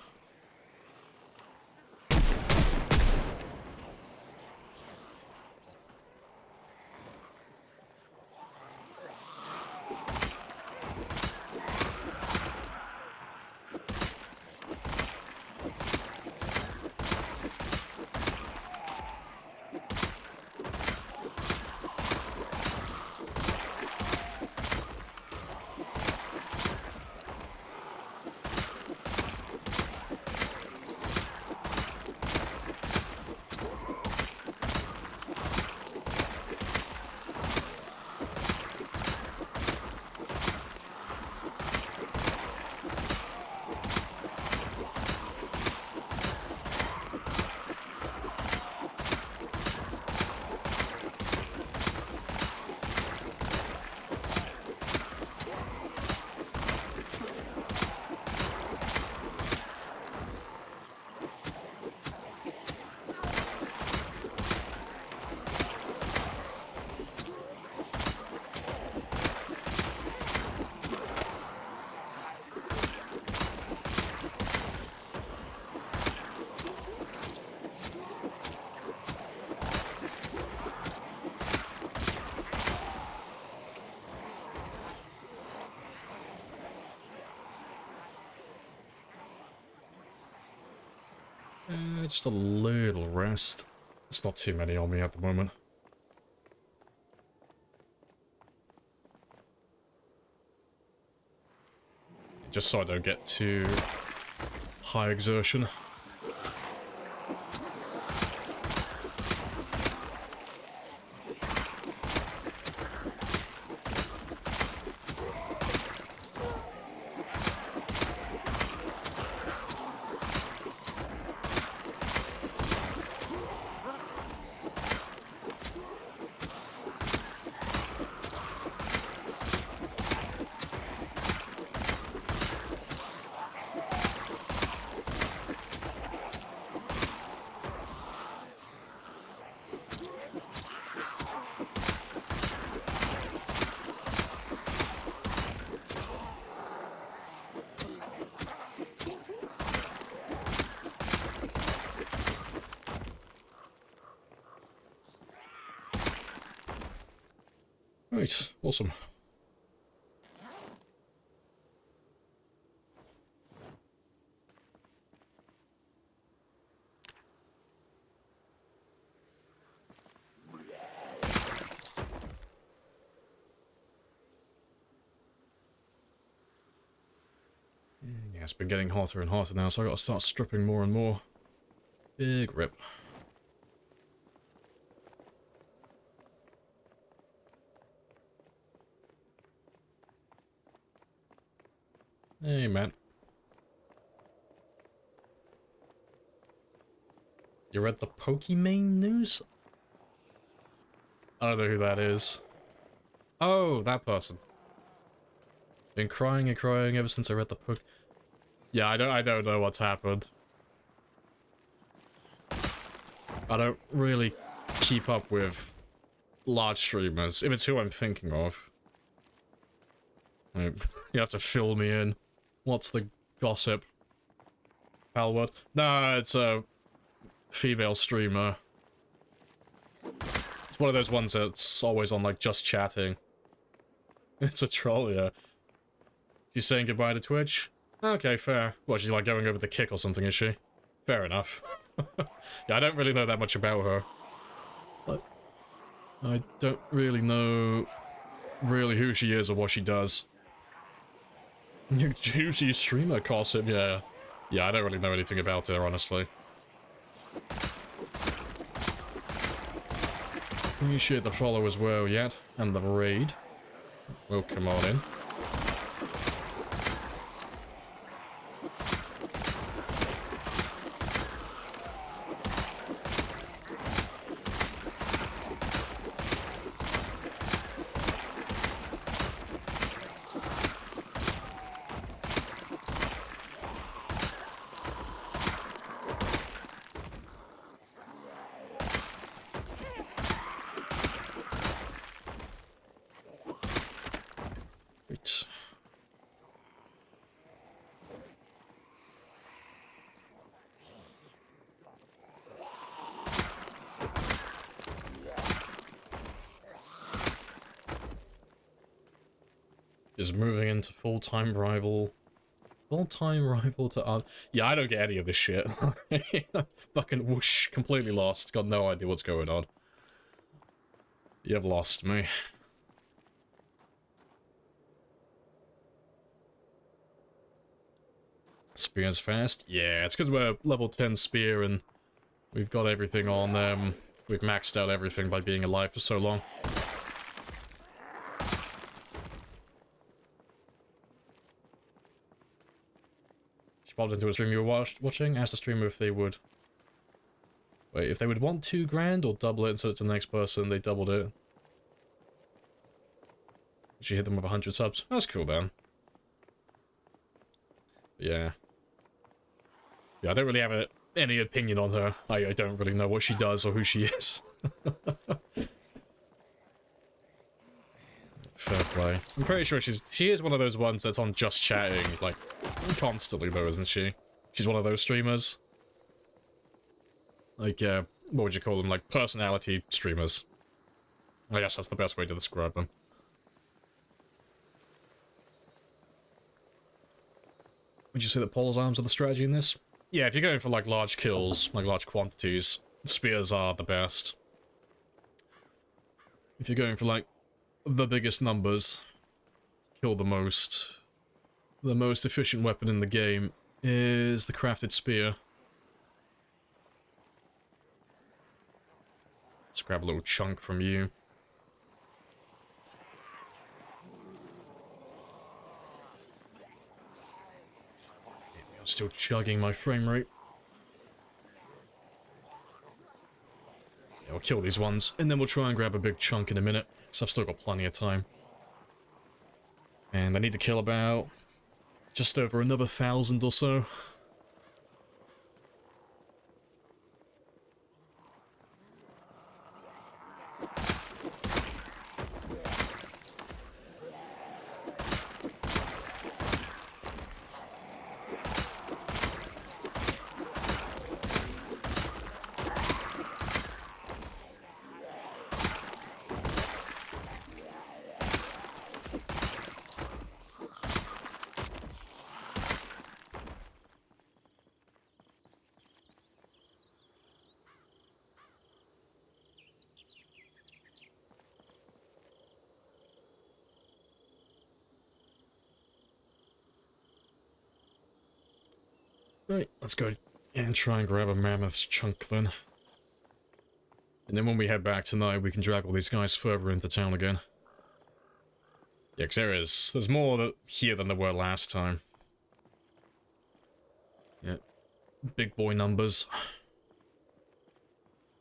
[SPEAKER 1] Just a little rest. There's not too many on me at the moment. Just so I don't get too high exertion. Right, awesome. Yeah, it's been getting hotter and hotter now, so I gotta start stripping more and more. Big rip. Hey, man. You read the Pokimane news? I don't know who that is. Oh, that person. Been crying and crying ever since I read the book. Yeah, I don't know what's happened. I don't really keep up with large streamers, if it's who I'm thinking of. Like, you have to fill me in. What's the gossip? Palwood? No, it's a female streamer. It's one of those ones that's always on, like, just chatting. It's a troll, yeah. She's saying goodbye to Twitch? Okay, fair. Well, she's like going over the kick or something, is she? Fair enough. Yeah, I don't really know that much about her. But I don't really know who she is or what she does. Juicy streamer gossip, yeah. Yeah, I don't really know anything about her, honestly. Appreciate the follow as well, yet. And the raid. Welcome on in. Is moving into full-time rival to art. Yeah, I don't get any of this shit. Fucking whoosh, completely lost. Got no idea what's going on. You've lost me. Spear's fast? Yeah, it's because we're level 10 spear and we've got everything on them. We've maxed out everything by being alive for so long. She popped into a stream you were watching, asked the streamer if they would... Wait, if they would want 2 grand or double it and send it to the next person, they doubled it. She hit them with 100 subs. That's cool then. Yeah. Yeah, I don't really have any opinion on her. I don't really know what she does or who she is. Fair play. I'm pretty sure she is one of those ones that's on just chatting, like, constantly though, isn't she? She's one of those streamers. Like, what would you call them? Like, personality streamers. I guess that's the best way to describe them. Would you say that pole's arms are the strategy in this? Yeah, if you're going for, like, large kills, like large quantities, spears are the best. If you're going for, like, the biggest numbers, kill the most efficient weapon in the game is the crafted spear. Let's grab a little chunk from you. I'm still chugging my frame rate. Yeah, I'll kill these ones, and then we'll try and grab a big chunk in a minute, so I've still got plenty of time. And I need to kill about just over another 1,000 or so. Right, let's go and try and grab a mammoth's chunk then. And then when we head back tonight, we can drag all these guys further into town again. Yeah, because there's more here than there were last time. Yeah, big boy numbers.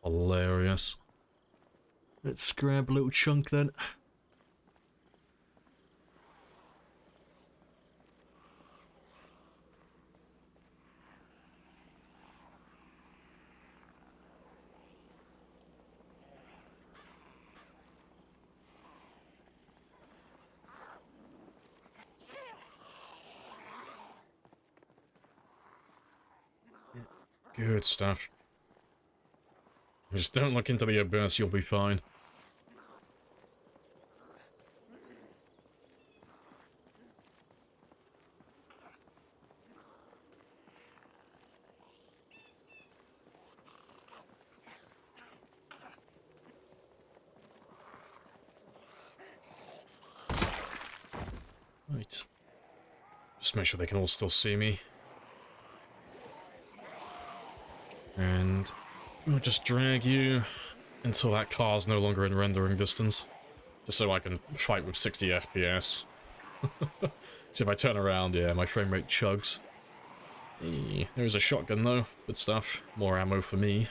[SPEAKER 1] Hilarious. Let's grab a little chunk then. Good stuff. Just don't look into the abyss, you'll be fine. Right. Just make sure they can all still see me. And we'll just drag you until that car's no longer in rendering distance. Just so I can fight with 60 FPS. So if I turn around, yeah, my frame rate chugs. Hey, there's a shotgun though. Good stuff. More ammo for me.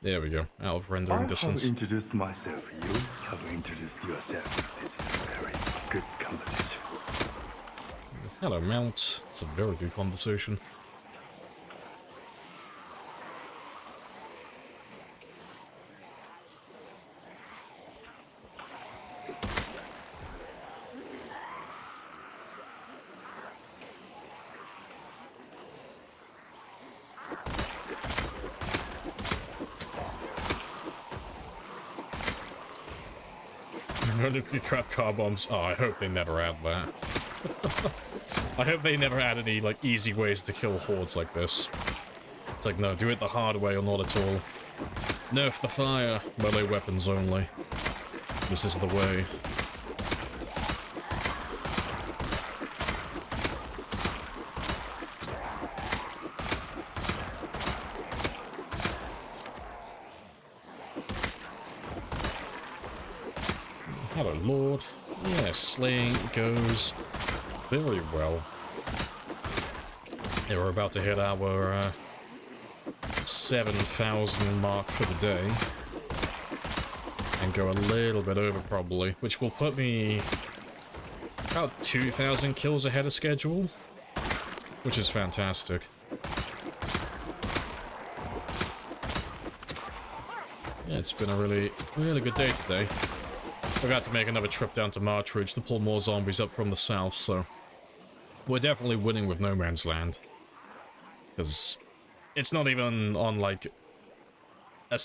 [SPEAKER 1] There we go. Out of rendering
[SPEAKER 2] I
[SPEAKER 1] distance.
[SPEAKER 2] have introduced myself. You have introduced yourself. This is a very good conversation.
[SPEAKER 1] Hello, Mount. It's a very good conversation. Crap car bombs. Oh, I hope they never add that. I hope they never add any, like, easy ways to kill hordes like this. It's like, no, do it the hard way or not at all. Nerf the fire, melee weapons only. This is the way. Hello, Lord. Yeah, slaying goes very well. Yeah, we're about to hit our 7,000 mark for the day. And go a little bit over, probably. Which will put me about 2,000 kills ahead of schedule. Which is fantastic. Yeah, it's been a really good day today. We've got to make another trip down to Martridge to pull more zombies up from the south, so... We're definitely winning with No Man's Land. Because it's not even on, like a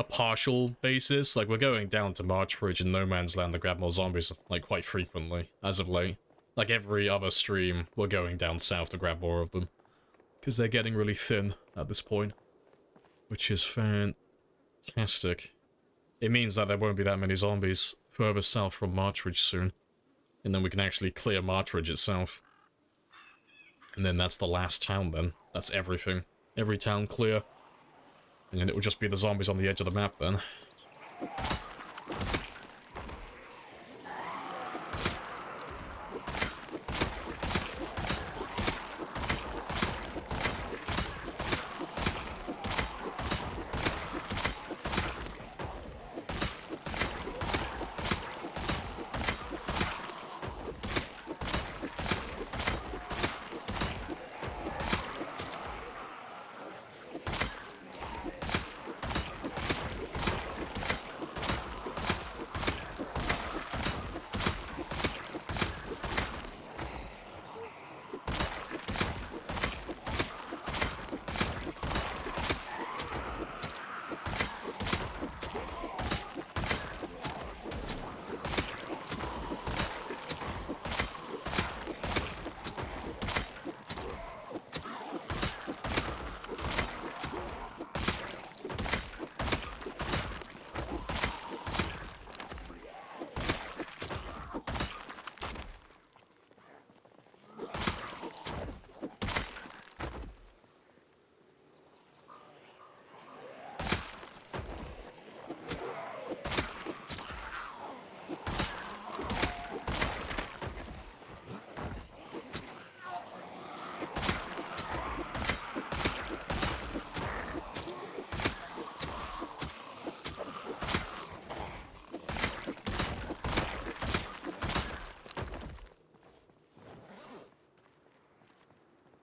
[SPEAKER 1] partial basis. Like, we're going down to Martridge and No Man's Land to grab more zombies, like, quite frequently, as of late. Like, every other stream, we're going down south to grab more of them. Because they're getting really thin at this point. Which is fantastic. It means that there won't be that many zombies further south from Martridge soon. And then we can actually clear Martridge itself. And then that's the last town then. That's everything. Every town clear. And then it will just be the zombies on the edge of the map then.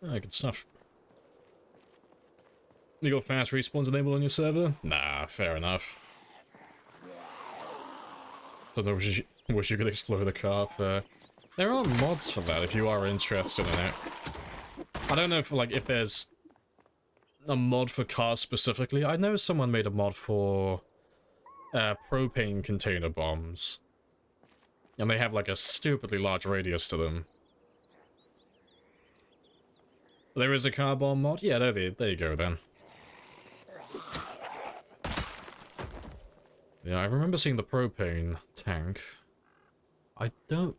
[SPEAKER 1] Good stuff. You got fast respawns enabled on your server? Nah, fair enough. So I wish you could explode a car fair. There are mods for that if you are interested in it. I don't know if there's a mod for cars specifically. I know someone made a mod for propane container bombs. And they have like a stupidly large radius to them. There is a car bomb mod? Yeah, there you go then. Yeah, I remember seeing the propane tank. I don't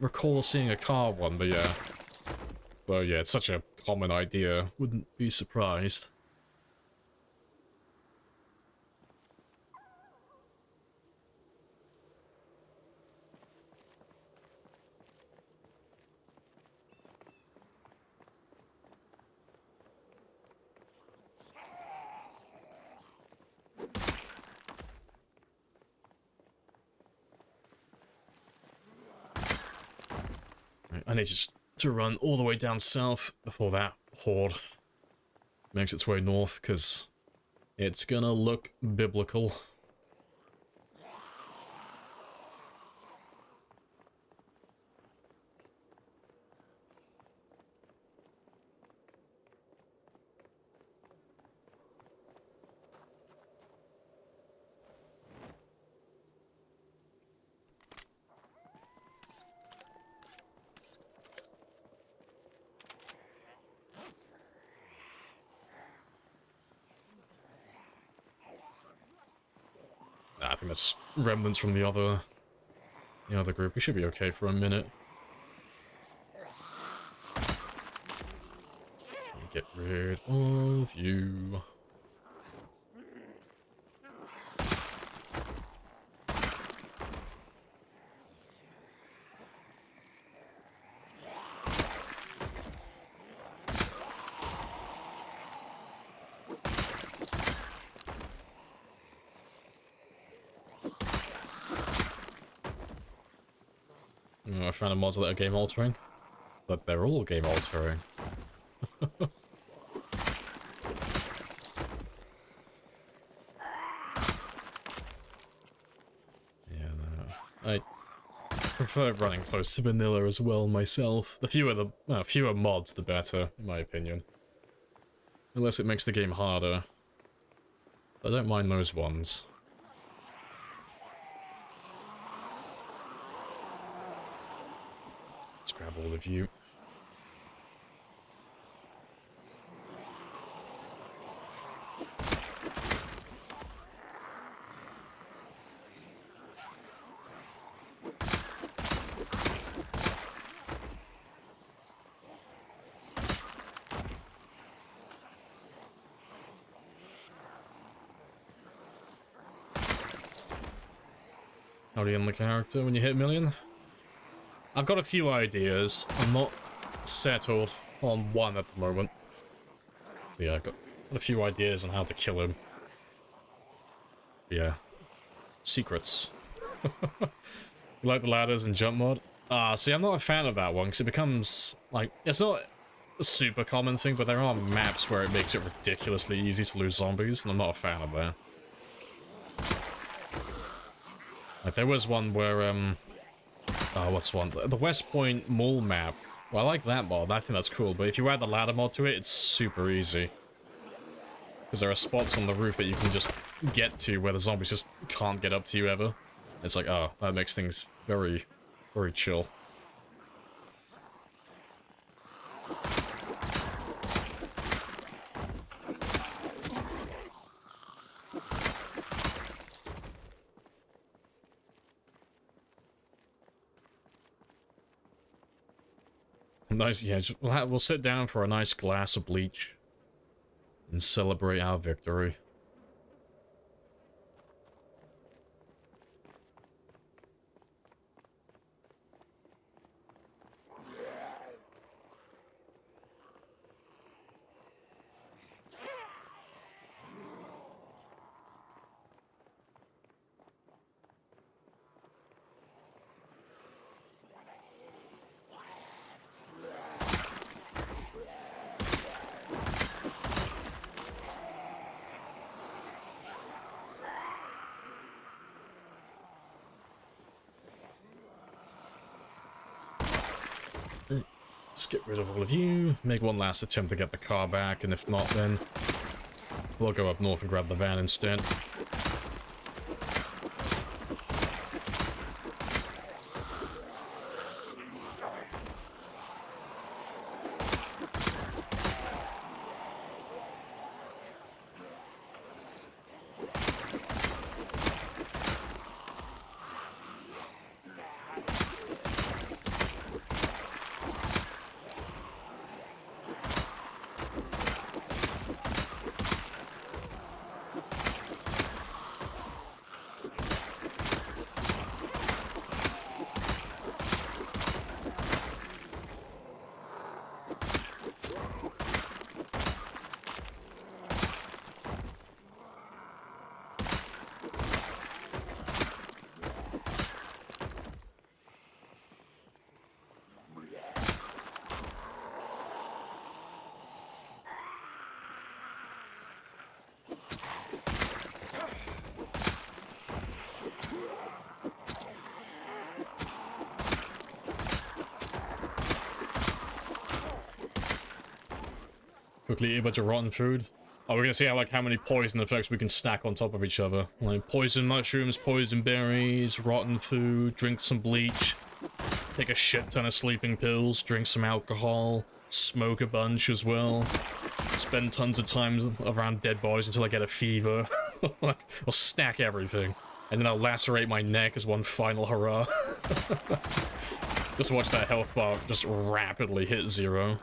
[SPEAKER 1] recall seeing a car one, but yeah. Well, yeah, it's such a common idea. Wouldn't be surprised. I need to run all the way down south before that horde makes its way north, because it's gonna look biblical. Nah, I think that's remnants from the other group. We should be okay for a minute. Let me get rid of you. I found a mod that are game altering, but they're all game altering. Yeah, no, I prefer running close to vanilla as well myself. The fewer mods, the better, in my opinion. Unless it makes the game harder. I don't mind those ones. Let's grab all of you. How do you end the character when you hit a million? I've got a few ideas. I'm not settled on one at the moment. Yeah, I've got a few ideas on how to kill him. Yeah. Secrets. You like the ladders and jump mod? See, I'm not a fan of that one, because it becomes, like, it's not a super common thing, but there are maps where it makes it ridiculously easy to lose zombies, and I'm not a fan of that. Like, there was one where, what's one? The West Point Mall map. Well, I like that mod. I think that's cool. But if you add the ladder mod to it, it's super easy. Because there are spots on the roof that you can just get to where the zombies just can't get up to you ever. It's like, oh, that makes things very, very chill. Nice, yeah, we'll sit down for a nice glass of bleach and celebrate our victory. Let's get rid of all of you. Make one last attempt to get the car back, and if not, then we'll go up north and grab the van instead. Quickly eat a bunch of rotten food. Oh, we're gonna see how many poison effects we can stack on top of each other. Like poison mushrooms, poison berries, rotten food, drink some bleach, take a shit ton of sleeping pills, drink some alcohol, smoke a bunch as well, spend tons of time around dead bodies until I get a fever. I'll stack everything, and then I'll lacerate my neck as one final hurrah. Just watch that health bar just rapidly hit 0.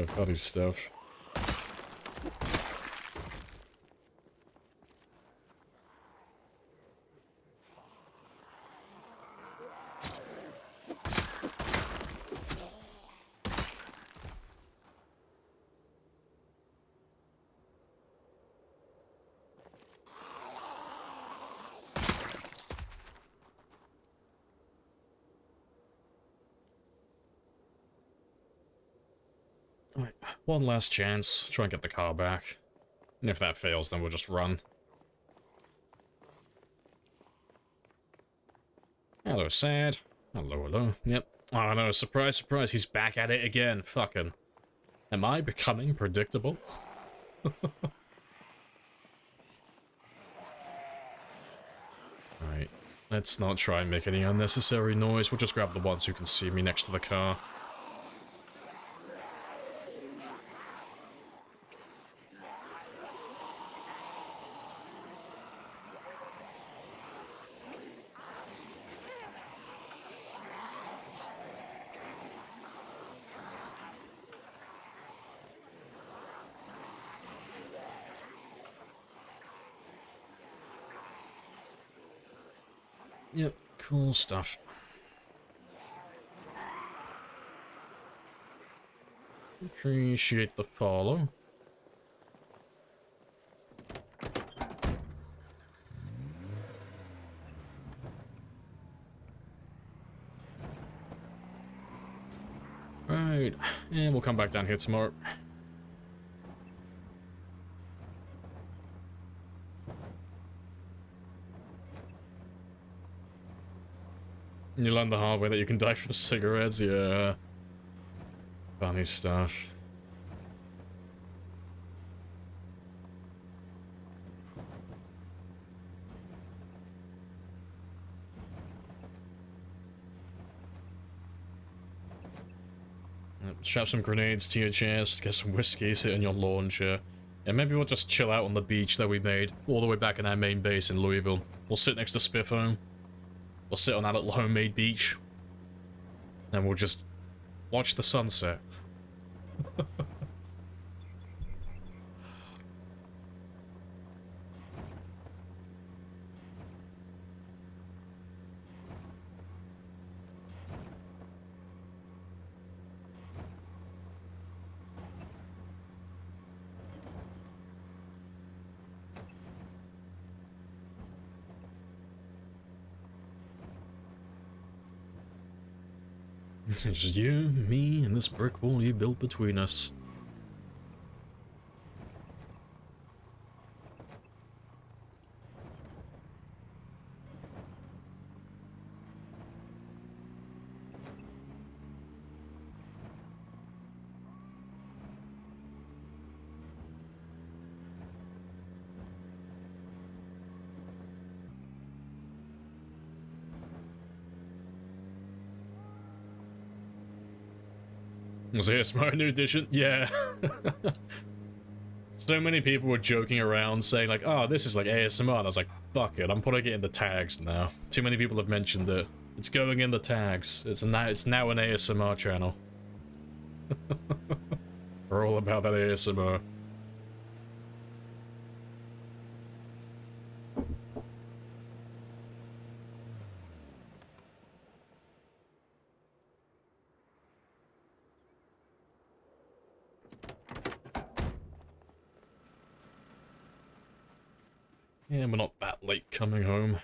[SPEAKER 1] Funny stuff. Alright, one last chance. Try and get the car back. And if that fails, then we'll just run. Hello, Sad. Hello, hello. Yep. Oh no, surprise, surprise, he's back at it again. Fucking. Am I becoming predictable? Alright. Let's not try and make any unnecessary noise. We'll just grab the ones who can see me next to the car. Yep, cool stuff. Appreciate the follow. Right, and we'll come back down here tomorrow. You learn the hard way that you can die from cigarettes, yeah. Funny stuff. Strap some grenades to your chest, get some whiskey, sit in your launcher. And maybe we'll just chill out on the beach that we made, all the way back in our main base in Louisville. We'll sit next to Spiffo. We'll sit on that little homemade beach. And we'll just watch the sunset. It's just you, me, and this brick wall you built between us. Was ASMR a new edition? Yeah. So many people were joking around saying like, oh, this is like ASMR, and I was like, fuck it, I'm putting it in the tags now. Too many people have mentioned it. It's going in the tags. It's now an ASMR channel. We're all about that ASMR. Yeah, we're not that late coming home.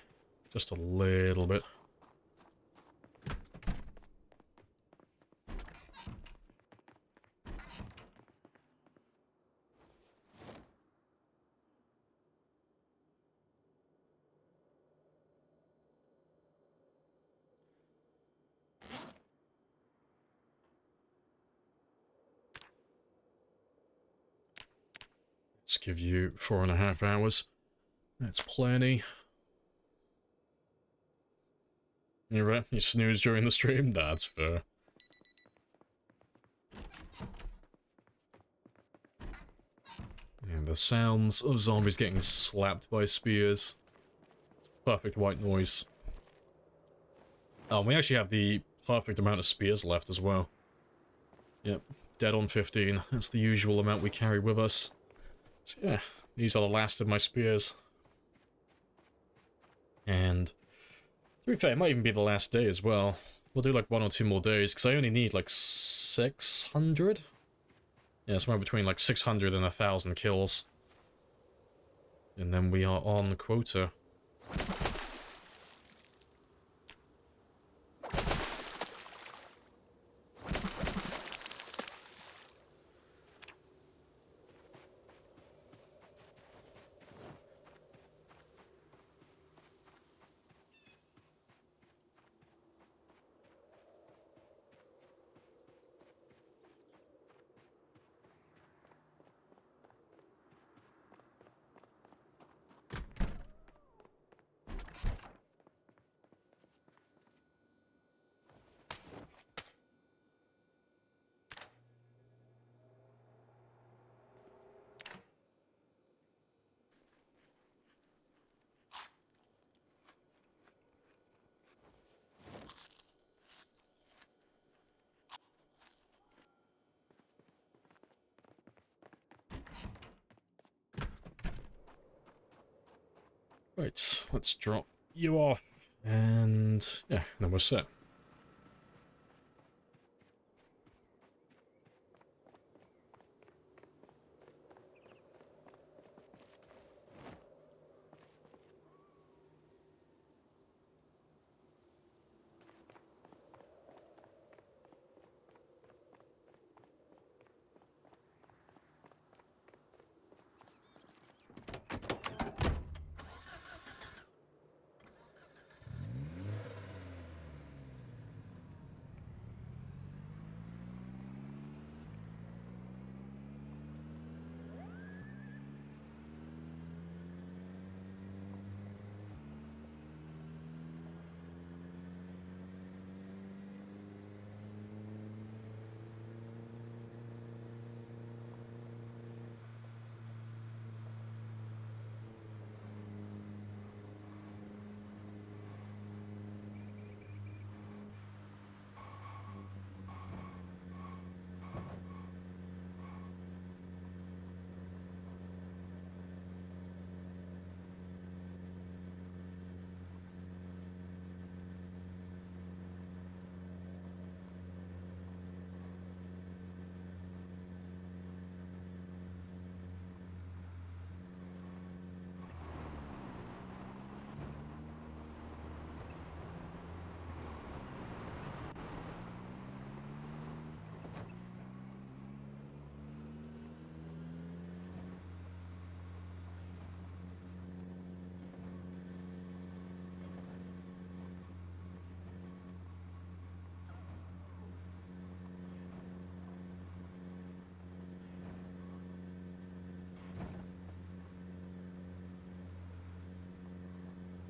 [SPEAKER 1] Just a little bit. Let's give you 4.5 hours. That's plenty. You're right, you snooze during the stream? That's fair. And the sounds of zombies getting slapped by spears. It's perfect white noise. Oh, we actually have the perfect amount of spears left as well. Yep, dead on 15. That's the usual amount we carry with us. So yeah, these are the last of my spears. And to be fair, it might even be the last day as well. We'll do like 1 or 2 more days, because I only need like 600? Yeah, somewhere between like 600 and 1,000 kills. And then we are on quota. Right, let's drop you off. And yeah, then we're set.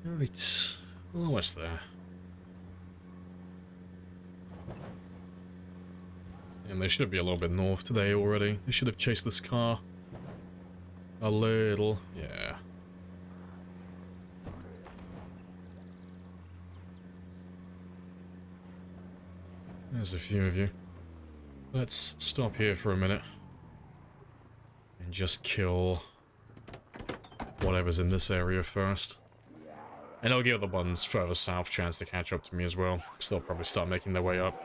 [SPEAKER 1] Right, almost there. And they should be a little bit north today already. They should have chased this car a little. Yeah. There's a few of you. Let's stop here for a minute. And just kill whatever's in this area first. And I'll give the ones further south a chance to catch up to me as well, because they'll probably start making their way up.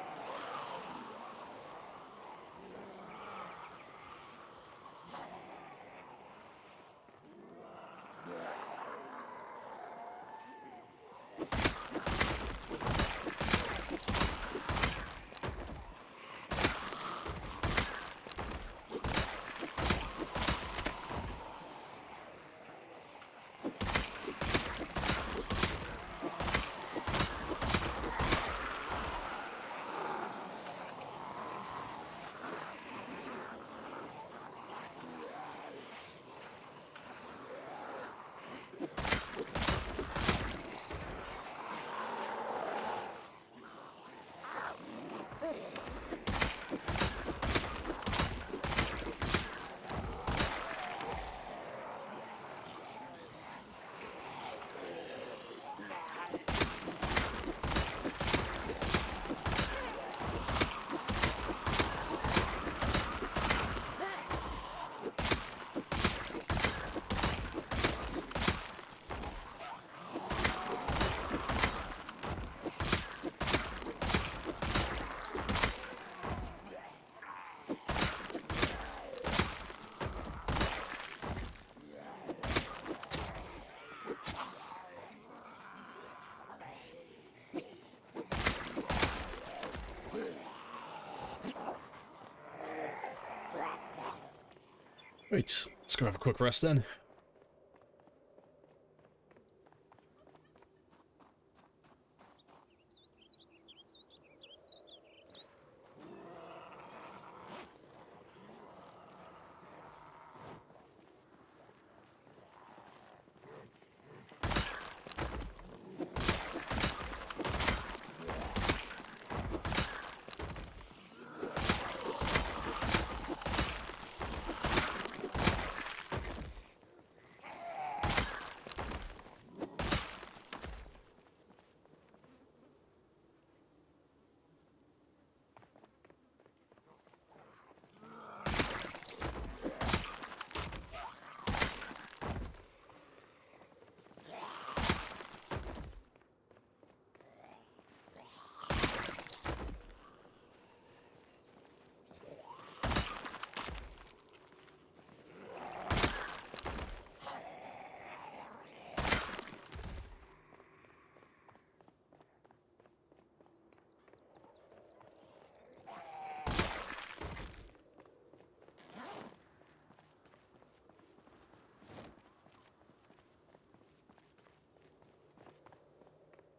[SPEAKER 1] Right, let's go have a quick rest then.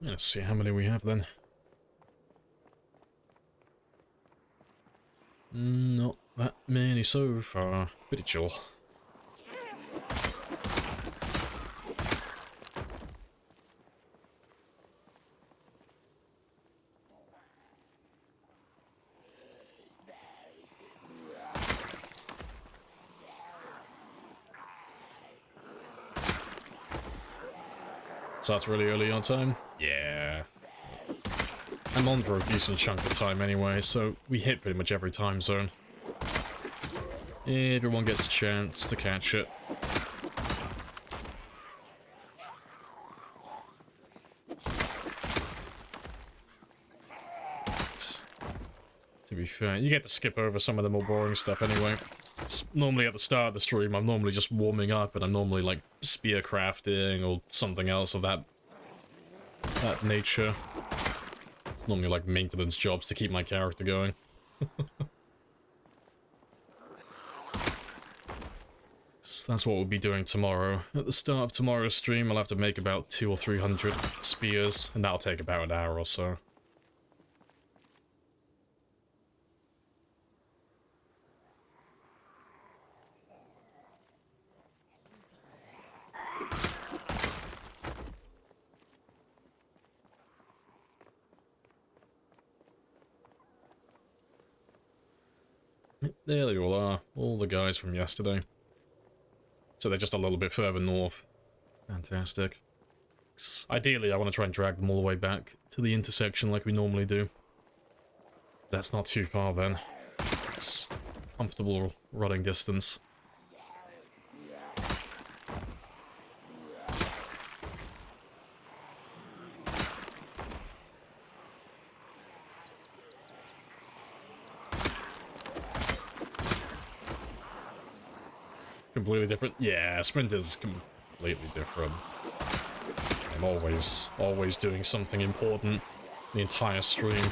[SPEAKER 1] Let's see how many we have then. Not that many so far. Pretty chill. So that's really early on time? Yeah. I'm on for a decent chunk of time anyway, so we hit pretty much every time zone. Everyone gets a chance to catch it. To be fair, you get to skip over some of the more boring stuff anyway. It's normally at the start of the stream, I'm normally just warming up, and I'm normally like spear crafting or something else of that nature. It's normally like maintenance jobs to keep my character going. So that's what we'll be doing tomorrow. At the start of tomorrow's stream, I'll have to make about 200 or 300 spears, and that'll take about an hour or so. There they all are. All the guys from yesterday. So they're just a little bit further north. Fantastic. Ideally, I want to try and drag them all the way back to the intersection like we normally do. That's not too far then. It's comfortable running distance. Completely different? Yeah, sprint is completely different. I'm always doing something important the entire stream.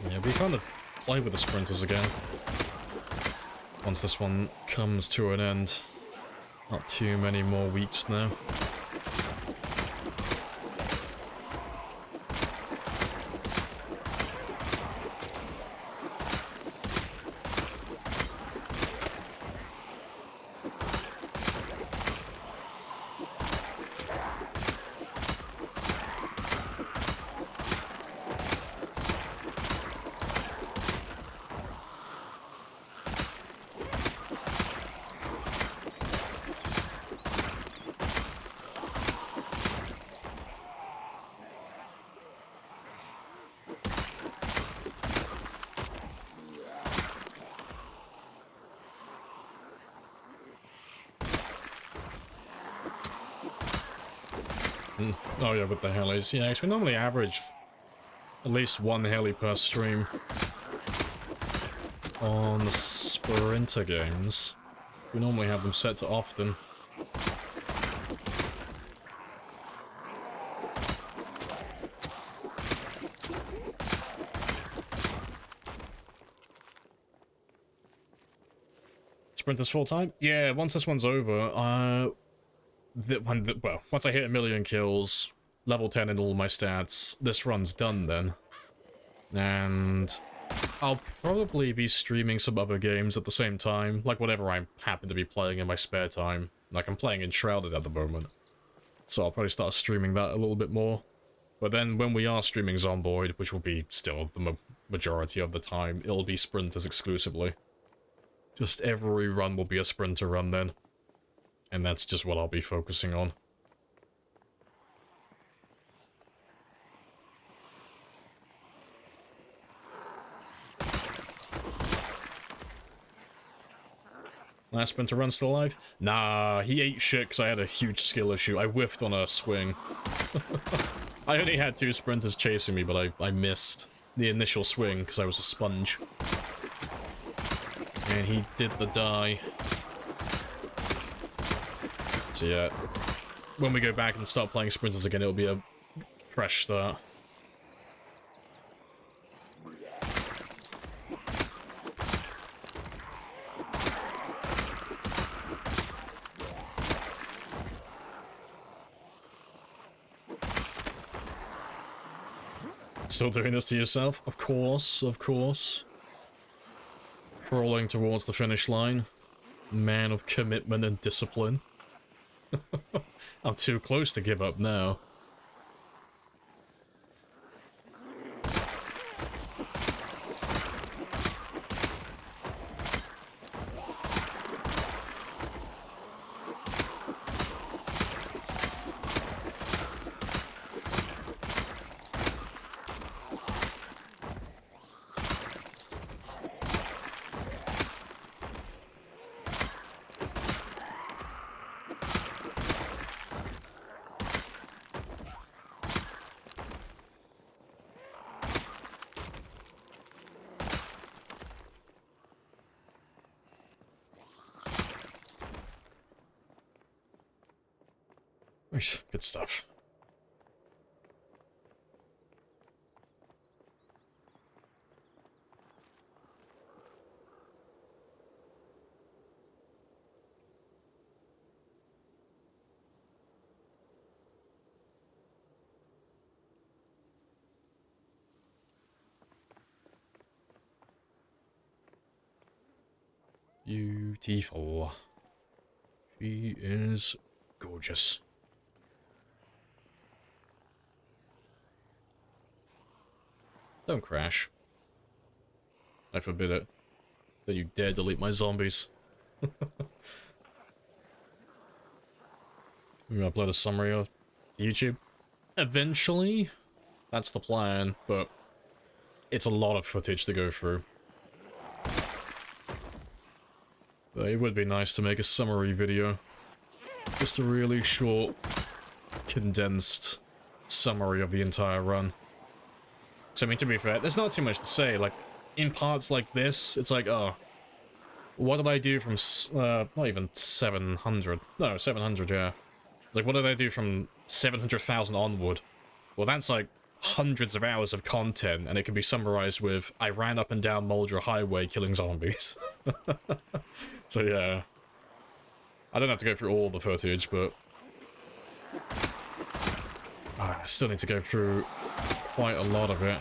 [SPEAKER 1] Yeah, it'd be fun to play with the sprinters again. Once this one comes to an end. Not too many more weeks now. Oh yeah, with the helis. Yeah, actually we normally average at least one heli per stream on the sprinter games. We normally have them set to often. Sprinters full time? Yeah, once this one's over, well, once I hit 1 million kills, level 10 in all my stats, this run's done then. And I'll probably be streaming some other games at the same time, like whatever I happen to be playing in my spare time. Like, I'm playing Enshrouded at the moment, so I'll probably start streaming that a little bit more. But then when we are streaming Zomboid, which will be still the majority of the time, it'll be sprinters exclusively. Just every run will be a sprinter run then. And that's just what I'll be focusing on. Last sprinter run still alive? Nah, he ate shit because I had a huge skill issue. I whiffed on a swing. I only had 2 sprinters chasing me, but I missed the initial swing because I was a sponge. And he did the die. So yeah, when we go back and start playing sprinters again, it'll be a fresh start. Still doing this to yourself? Of course, of course. Crawling towards the finish line. Man of commitment and discipline. I'm too close to give up now. Good stuff. Beautiful. She is gorgeous. Don't crash. I forbid it. Don't you dare delete my zombies. We're gonna upload a summary of YouTube. Eventually, that's the plan, but it's a lot of footage to go through. But it would be nice to make a summary video. Just a really short, condensed summary of the entire run. So, I mean, to be fair, there's not too much to say. Like, in parts like this, it's like, oh, what did I do from, not even 700. No, 700, yeah. Like, what did I do from 700,000 onward? Well, that's like hundreds of hours of content, and it can be summarized with, I ran up and down Muldra Highway killing zombies. So, yeah. I don't have to go through all the footage, but I still need to go through quite a lot of it.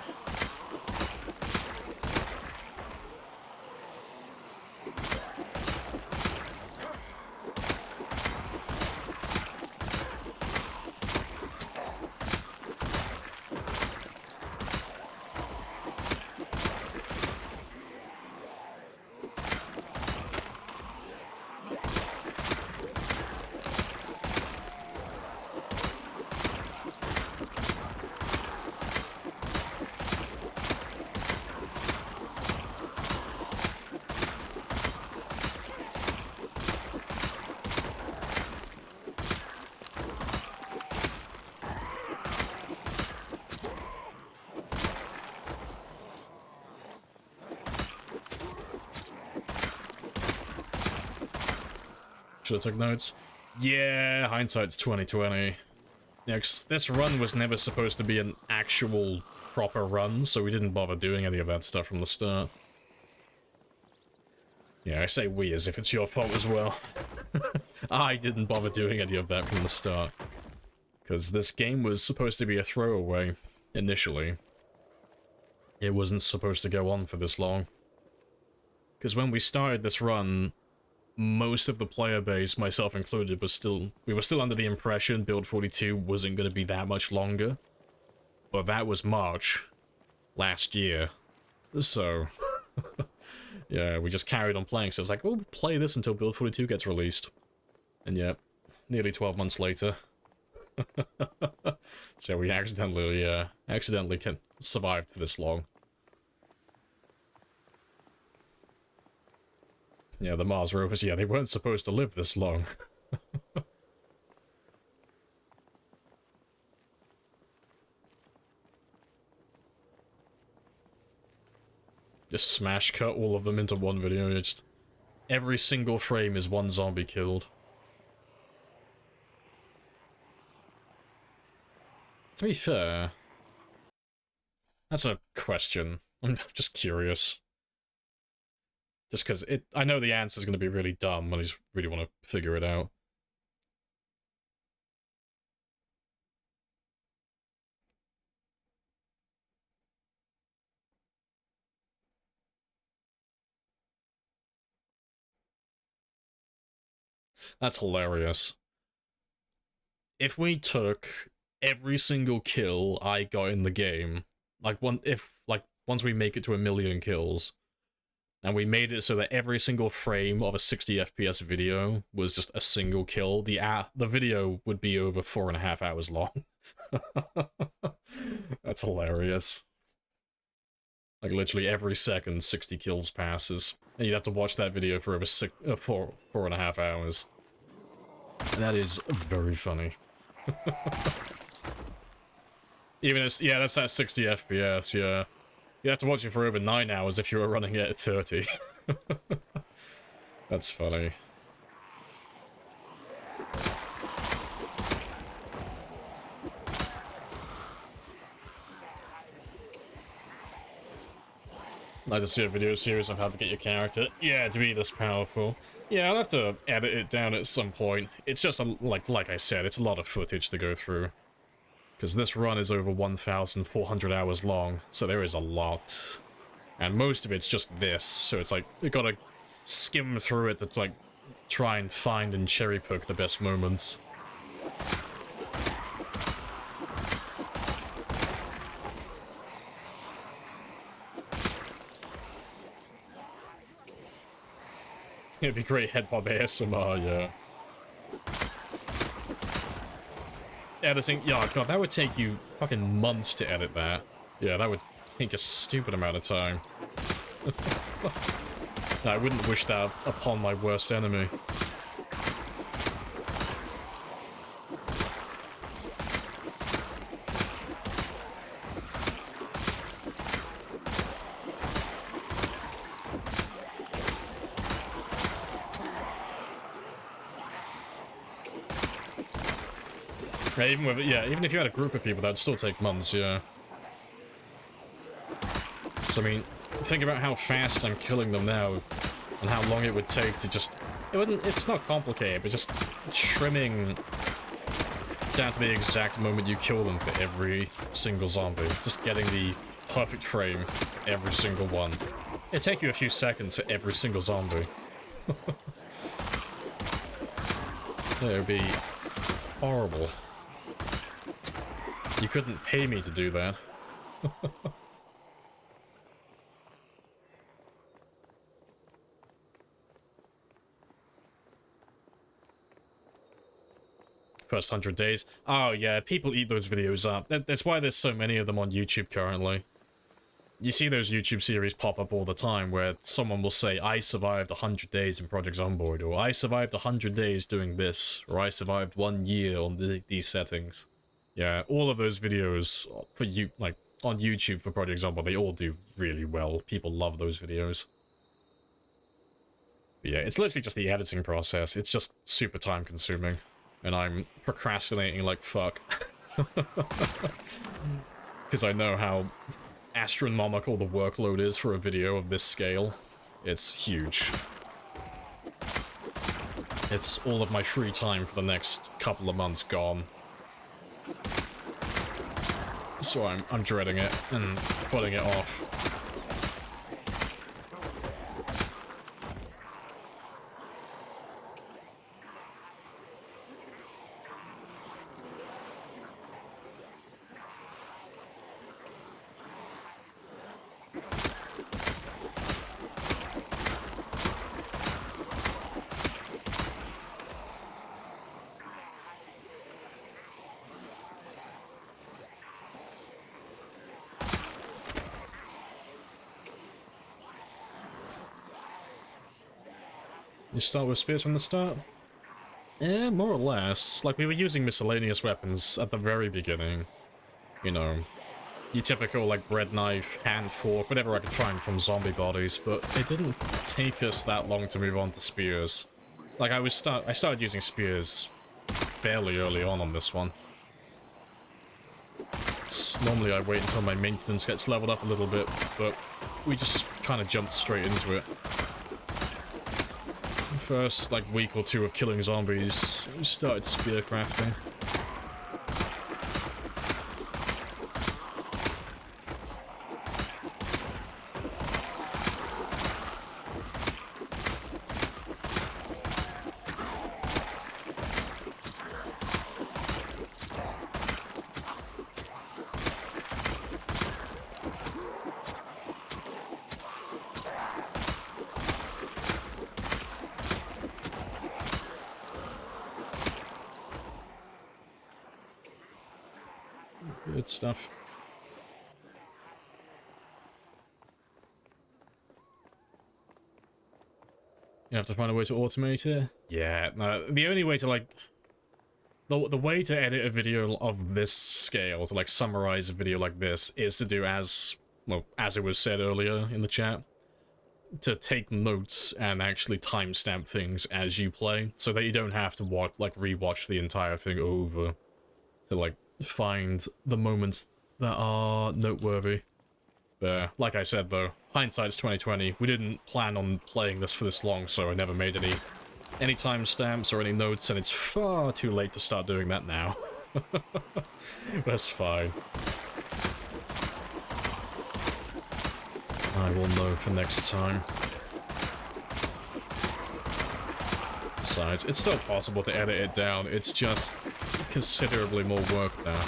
[SPEAKER 1] Should have took notes. Yeah, hindsight's 2020. Yeah, 'cause this run was never supposed to be an actual proper run, so we didn't bother doing any of that stuff from the start. Yeah, I say we as if it's your fault as well. I didn't bother doing any of that from the start. Because this game was supposed to be a throwaway, initially. It wasn't supposed to go on for this long. Because when we started this run, most of the player base, myself included, we were still under the impression Build 42 wasn't going to be that much longer. But that was March last year. So, yeah, we just carried on playing. So it's like, we'll play this until Build 42 gets released. And yeah, nearly 12 months later. So we accidentally survived for this long. Yeah, the Mars rovers, yeah, they weren't supposed to live this long. Just smash cut all of them into one video. Just every single frame is one zombie killed. To be fair, that's a question. I'm just curious. Just because I know the answer's going to be really dumb, and I just really want to figure it out. That's hilarious. If we took every single kill I got in the game, like once we make it to 1 million kills, and we made it so that every single frame of a 60 FPS video was just a single kill, the video would be over 4.5 hours long. That's hilarious. Like, literally every second, 60 kills passes. And you'd have to watch that video for over 4.5 hours. And that is very funny. Even as, yeah, that's at 60 FPS, yeah. You have to watch it for over 9 hours if you were running it at 30. That's funny. I'd like to see a video series of how to get your character, yeah, to be this powerful. Yeah, I'll have to edit it down at some point. It's just, like I said, it's a lot of footage to go through. Because this run is over 1,400 hours long, so there is a lot. And most of it's just this, so it's like, you gotta skim through it to, like, try and find and cherry-pick the best moments. It'd be great head pop ASMR, yeah. Editing, yeah, god, that would take you fucking months to edit that. Yeah, that would take a stupid amount of time. I wouldn't wish that upon my worst enemy. Yeah, even if you had a group of people, that'd still take months, yeah. So, I mean, think about how fast I'm killing them now, and how long it would take to just... It's not complicated, but just trimming down to the exact moment you kill them for every single zombie. Just getting the perfect frame for every single one. It'd take you a few seconds for every single zombie. It would be horrible. You couldn't pay me to do that. First 100 days. Oh yeah, people eat those videos up. That's why there's so many of them on YouTube currently. You see those YouTube series pop up all the time where someone will say, I survived 100 days in Project Zomboid, or I survived 100 days doing this, or I survived 1 year on these settings. Yeah, all of those videos for you, like on YouTube for Project Zomboid, they all do really well. People love those videos. But yeah, it's literally just the editing process. It's just super time consuming. And I'm procrastinating like fuck. Because I know how astronomical the workload is for a video of this scale. It's huge. It's all of my free time for the next couple of months gone. So I'm dreading it and putting it off. You start with spears from the start? Yeah, more or less. Like, we were using miscellaneous weapons at the very beginning. You know, your typical, like, bread knife, hand fork, whatever I could find from zombie bodies, but it didn't take us that long to move on to spears. Like, I started using spears fairly early on this one. Normally I wait until my maintenance gets leveled up a little bit, but we just kind of jumped straight into it. First, like, week or two of killing zombies, we started spear crafting. Good stuff. You have to find a way to automate it? Yeah, no, the only way to, like... The way to edit a video of this scale, to, like, summarize a video like this, is to do as... well, as it was said earlier in the chat. To take notes and actually timestamp things as you play, so that you don't have to watch, like, rewatch the entire thing over. To, like, find the moments that are noteworthy. But like I said though, hindsight's 2020. We didn't plan on playing this for this long, so I never made any timestamps or any notes, and it's far too late to start doing that now. That's fine. I will know for next time. Besides, it's still possible to edit it down, it's just considerably more work now.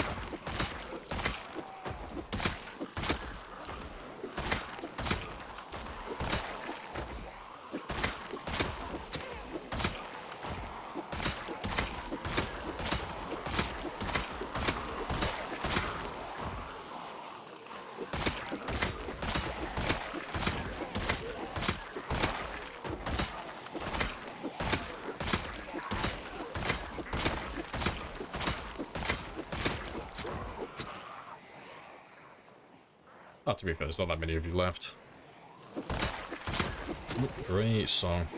[SPEAKER 1] Oh, to be fair, there's not that many of you left. Great song.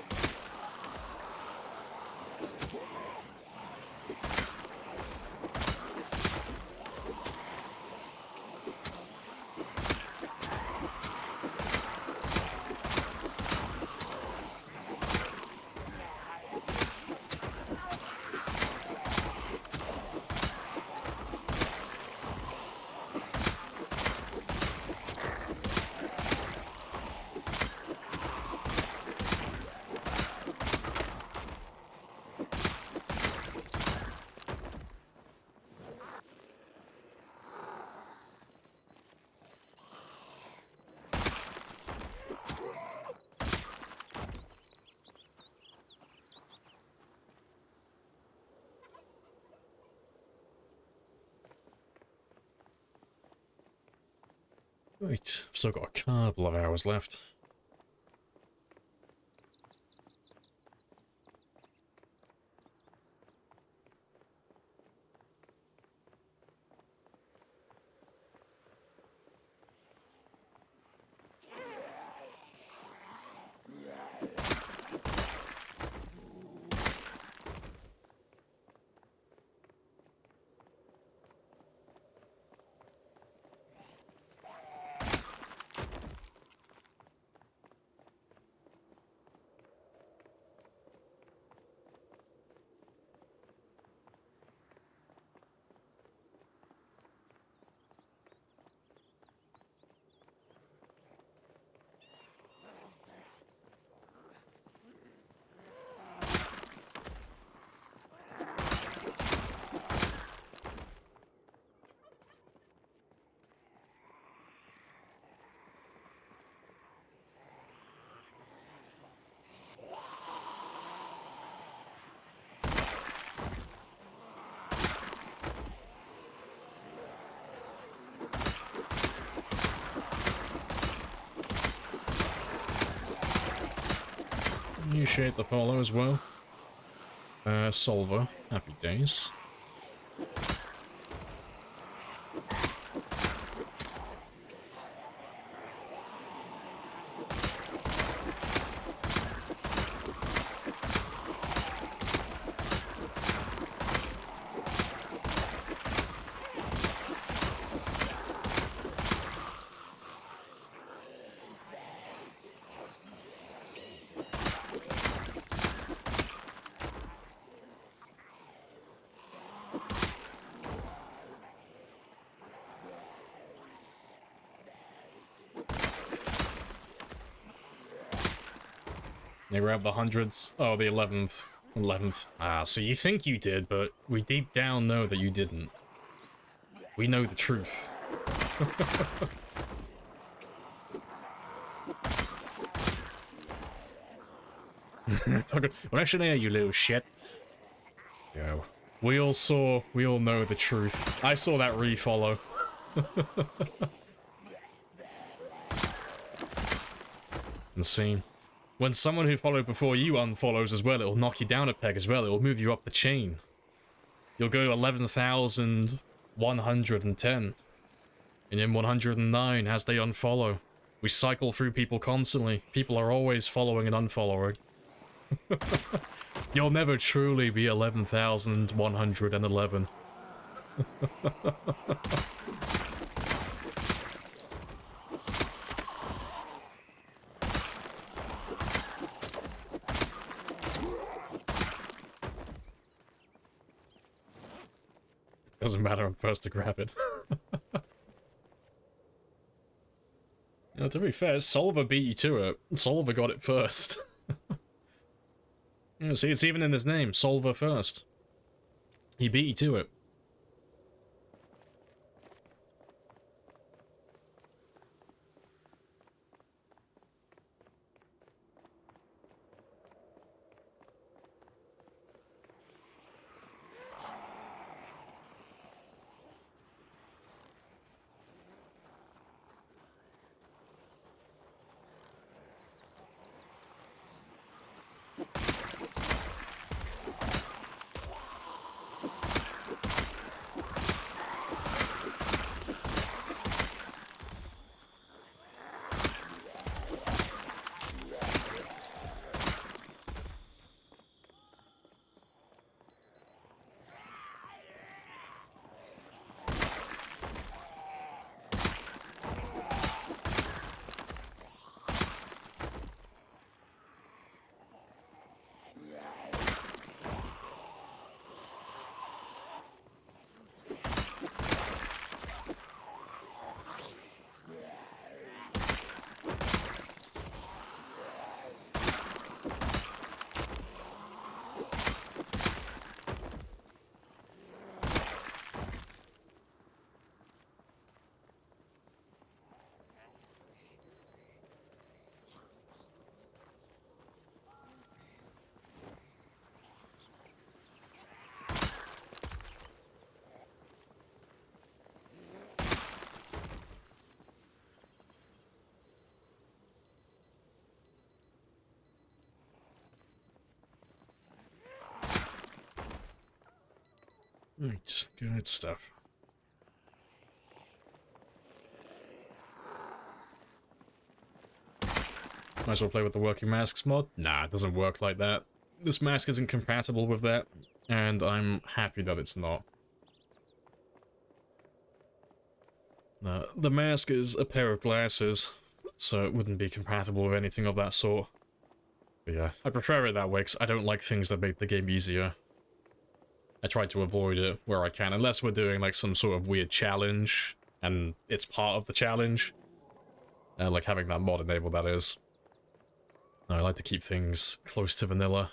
[SPEAKER 1] Right, I've still got a couple of hours left. Appreciate the follow as well. Solver, happy days. They grabbed the hundreds. Oh, the 11th. 11th. Ah, so you think you did, but we deep down know that you didn't. We know the truth. Well, actually, you little shit. Yo. We all know the truth. I saw that refollow. Insane. When someone who followed before you unfollows as well, it'll knock you down a peg as well. It'll move you up the chain. You'll go 11,110. And then 109 as they unfollow. We cycle through people constantly. People are always following and unfollowing. You'll never truly be 11,111. Doesn't matter, I'm first to grab it. You know, to be fair, Solver beat you to it. Solver got it first. You know, see, it's even in his name, Solver first. He beat you to it. Right, good stuff. Might as well play with the working masks mod. Nah, it doesn't work like that. This mask isn't compatible with that, and I'm happy that it's not. The mask is a pair of glasses, so it wouldn't be compatible with anything of that sort. But yeah, I prefer it that way because I don't like things that make the game easier. I try to avoid it where I can, unless we're doing like some sort of weird challenge, and it's part of the challenge. Like having that mod enabled, that is. No, I like to keep things close to vanilla.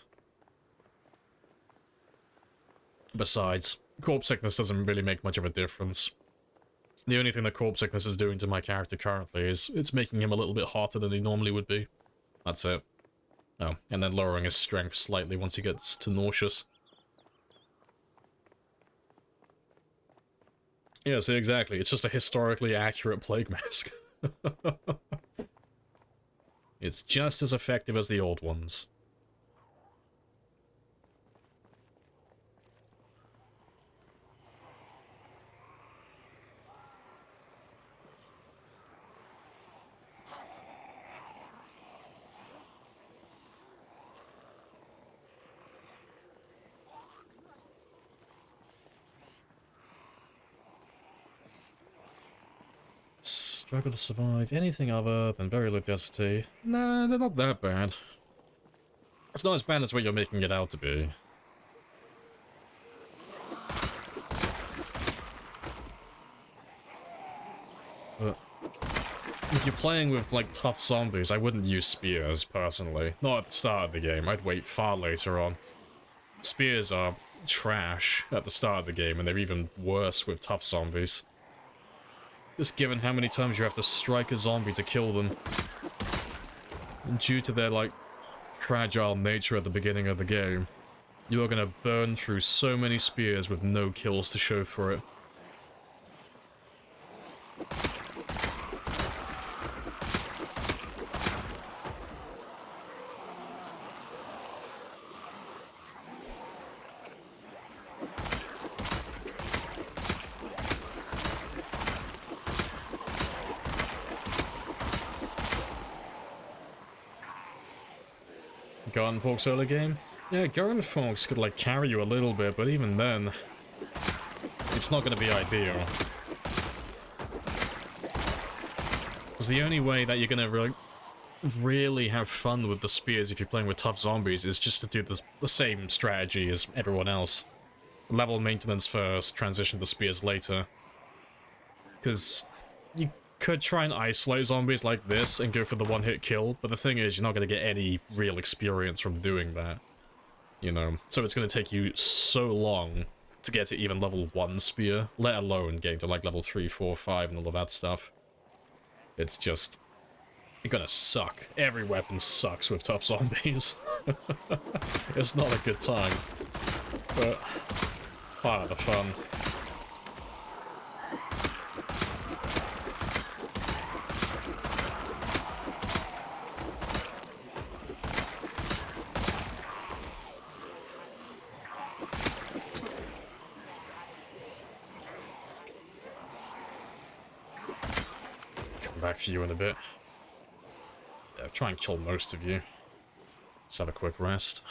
[SPEAKER 1] Besides, corpse sickness doesn't really make much of a difference. The only thing that corpse sickness is doing to my character currently is it's making him a little bit hotter than he normally would be. That's it. Oh, and then lowering his strength slightly once he gets to nauseous. Yeah, see, exactly. It's just a historically accurate plague mask. It's just as effective as the old ones. Struggle to survive anything other than very low density. Nah, they're not that bad. It's not as bad as what you're making it out to be. But if you're playing with, like, tough zombies, I wouldn't use spears, personally. Not at the start of the game, I'd wait far later on. Spears are trash at the start of the game, and they're even worse with tough zombies. Just given how many times you have to strike a zombie to kill them. And due to their, like, fragile nature at the beginning of the game, you are gonna burn through so many spears with no kills to show for it. Garden Forks early game? Yeah, Garden Forks could, like, carry you a little bit, but even then, it's not gonna be ideal. Because the only way that you're gonna really have fun with the spears if you're playing with tough zombies is just to do the same strategy as everyone else. Level maintenance first, transition to spears later. Because you could try and isolate zombies like this and go for the one-hit kill, but the thing is, you're not going to get any real experience from doing that. You know, so it's going to take you so long to get to even level 1 spear, let alone getting to like level 3, 4, 5 and all of that stuff. It's just... you're gonna suck. Every weapon sucks with tough zombies. It's not a good time, but part of the fun. Back for you in a bit. Yeah, try and kill most of you. Let's have a quick rest.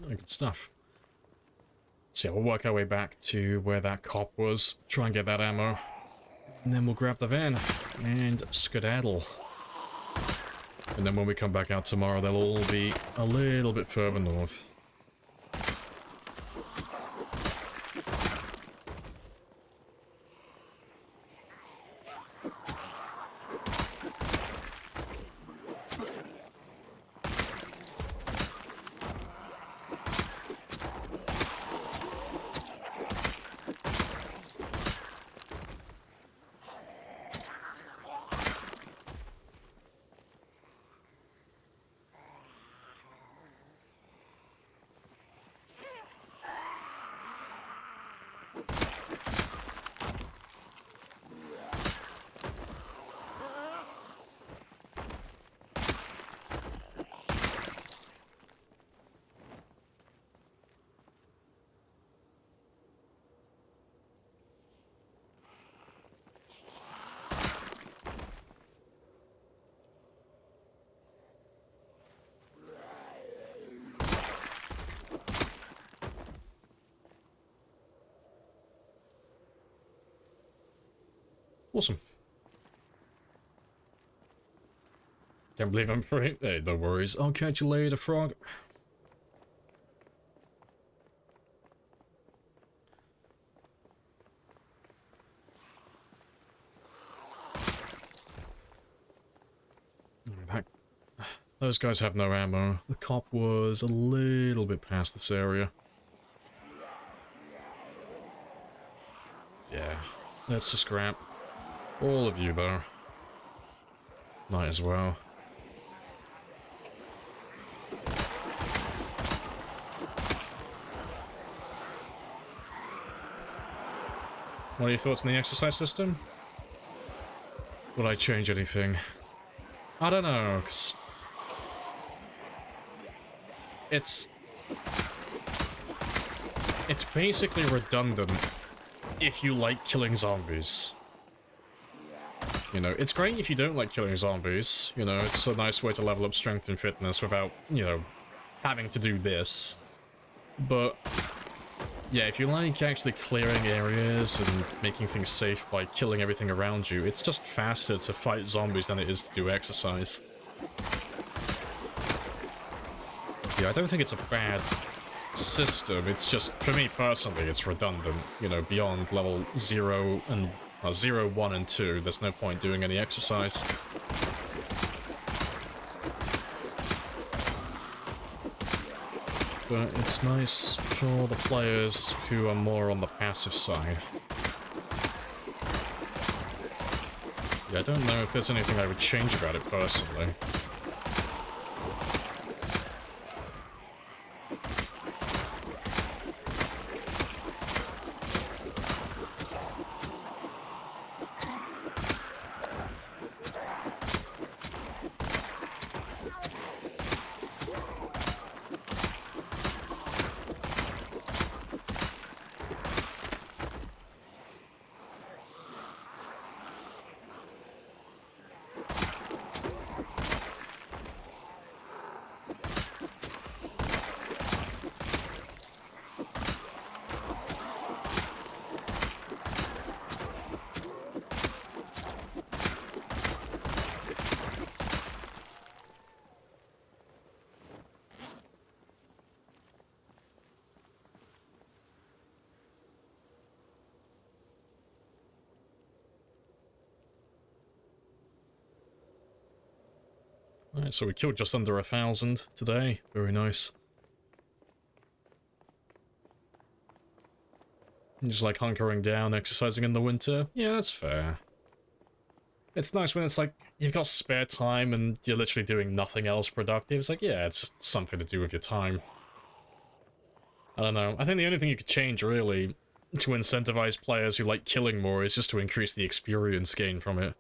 [SPEAKER 1] Good stuff. So yeah, we'll work our way back to where that cop was, try and get that ammo, and then we'll grab the van and skedaddle. And then when we come back out tomorrow, they'll all be a little bit further north. Awesome. Can't believe I'm free. Hey, no worries. I'll catch you later, frog. Those guys have no ammo. The cop was a little bit past this area. Yeah, let's just grab all of you, though. Might as well. What are your thoughts on the exercise system? Would I change anything? I don't know, 'cause it's basically redundant if you like killing zombies. You know, it's great if you don't like killing zombies. You know, it's a nice way to level up strength and fitness without, you know, having to do this. But yeah, if you like actually clearing areas and making things safe by killing everything around you, it's just faster to fight zombies than it is to do exercise. Yeah, I don't think it's a bad system, it's just, for me personally, it's redundant. You know, beyond level 0 and 0, 1, and 2, there's no point doing any exercise. But it's nice for the players who are more on the passive side. Yeah, I don't know if there's anything I would change about it personally. Alright, so we killed just under 1,000 today. Very nice. Just like hunkering down, exercising in the winter. Yeah, that's fair. It's nice when it's like, you've got spare time and you're literally doing nothing else productive. It's like, yeah, it's just something to do with your time. I don't know. I think the only thing you could change, really, to incentivize players who like killing more is just to increase the experience gain from it.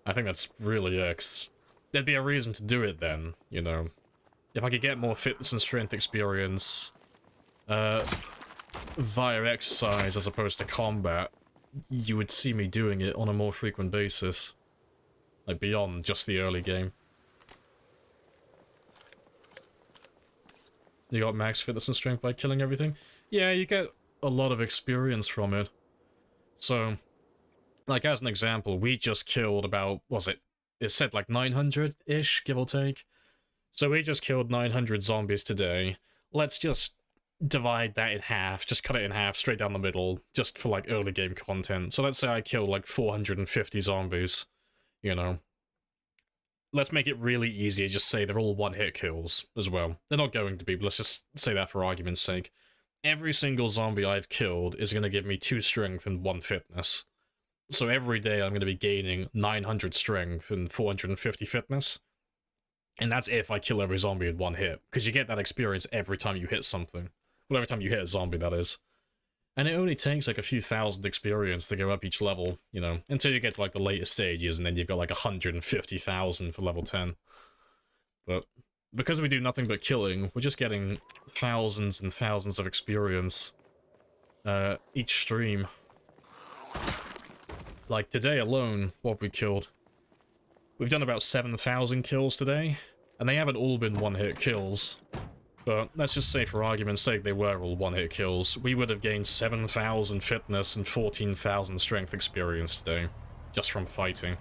[SPEAKER 1] I think that's really it. There'd be a reason to do it then, you know. If I could get more fitness and strength experience via exercise as opposed to combat, you would see me doing it on a more frequent basis. Like, beyond just the early game. You got max fitness and strength by killing everything. Yeah, you get a lot of experience from it. So, like, as an example, we just killed about, was it? It said like 900-ish, give or take. So we just killed 900 zombies today. Let's just divide that in half, just cut it in half, straight down the middle, just for, like, early game content. So let's say I killed, like, 450 zombies, you know. Let's make it really easy, just say they're all one-hit kills as well. They're not going to be, but let's just say that for argument's sake. Every single zombie I've killed is going to give me 2 strength and 1 fitness. So every day I'm going to be gaining 900 strength and 450 fitness. And that's if I kill every zombie in one hit, because you get that experience every time you hit something. Well, every time you hit a zombie, that is. And it only takes like a few thousand experience to go up each level, you know, until you get to like the later stages, and then you've got like 150,000 for level 10. But because we do nothing but killing, we're just getting thousands and thousands of experience each stream. Like today alone, what have we killed? We've done about 7,000 kills today, and they haven't all been one-hit kills. But let's just say for argument's sake they were all one-hit kills. We would have gained 7,000 fitness and 14,000 strength experience today, just from fighting.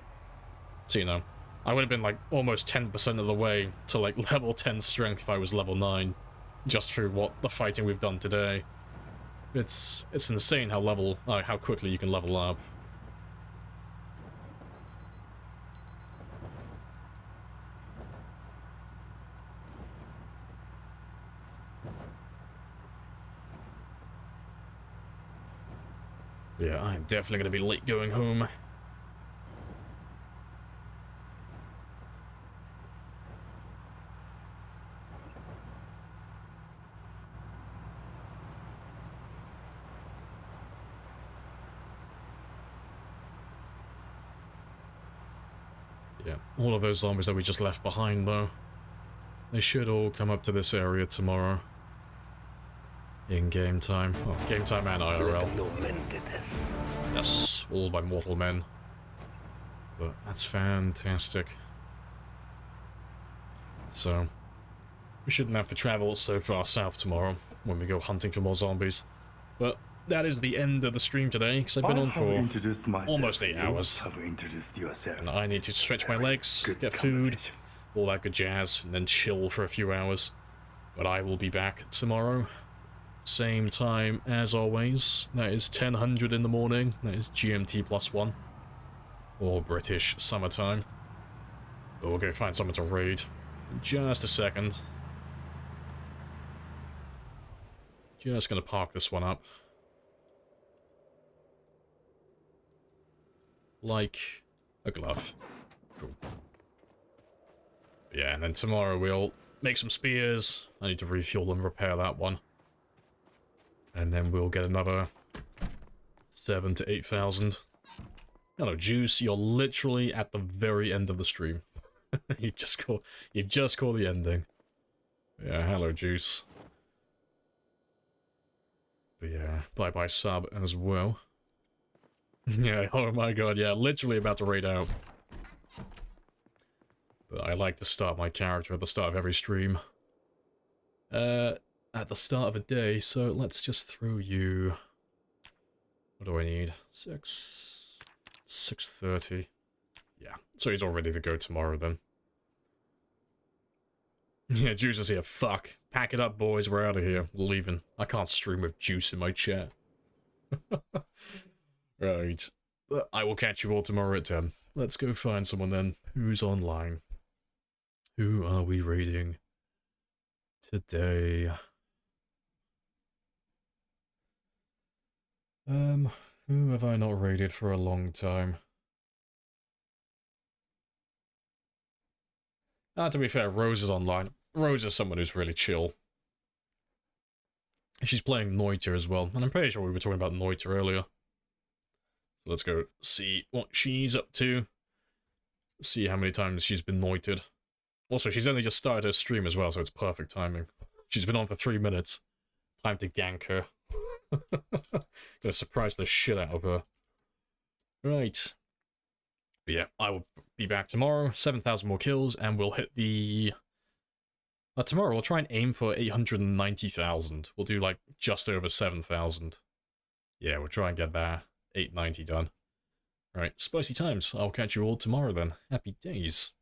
[SPEAKER 1] So, you know, I would have been like almost 10% of the way to like level 10 strength if I was level 9, just through what the fighting we've done today. It's insane how quickly you can level up. Yeah, I'm definitely going to be late going home. Yeah, all of those zombies that we just left behind, though. They should all come up to this area tomorrow. In game time. Oh, game time and IRL. Yes, all by mortal men. But that's fantastic. So, we shouldn't have to travel so far south tomorrow when we go hunting for more zombies. But that is the end of the stream today, because I've been on for almost 8 hours. And I need to stretch my legs, get food, all that good jazz, and then chill for a few hours. But I will be back tomorrow. Same time as always. That is 10:00 in the morning. That is GMT +1. Or British summertime. But we'll go find someone to raid. In just a second. Just gonna park this one up. Like a glove. Cool. Yeah, and then tomorrow we'll make some spears. I need to refuel and repair that one. And then we'll get another 7,000 to 8,000. Hello, Juice. You're literally at the very end of the stream. You've just caught the ending. Yeah, hello, Juice. But yeah, bye-bye sub as well. Yeah, oh my god, yeah, literally about to raid out. But I like to start my character at the start of every stream. At the start of a day, so let's just throw you... What do I need? 6:30. Yeah, so he's all ready to go tomorrow then. Yeah, Juice is here. Fuck. Pack it up, boys. We're out of here. We're leaving. I can't stream with Juice in my chat. Right. But I will catch you all tomorrow at 10. Let's go find someone then. Who's online? Who are we raiding today? Who have I not raided for a long time? To be fair, Rose is online. Rose is someone who's really chill. She's playing Noiter as well, and I'm pretty sure we were talking about Noiter earlier. So let's go see what she's up to. See how many times she's been Noitered. Also, she's only just started her stream as well, so it's perfect timing. She's been on for 3 minutes. Time to gank her. Gonna surprise the shit out of her. Right. But yeah, I will be back tomorrow. 7,000 more kills, and we'll hit the Tomorrow we'll try and aim for 890,000. We'll do like just over 7,000. Yeah, we'll try and get that 890 done. Right, spicy times. I'll catch you all tomorrow then. Happy days.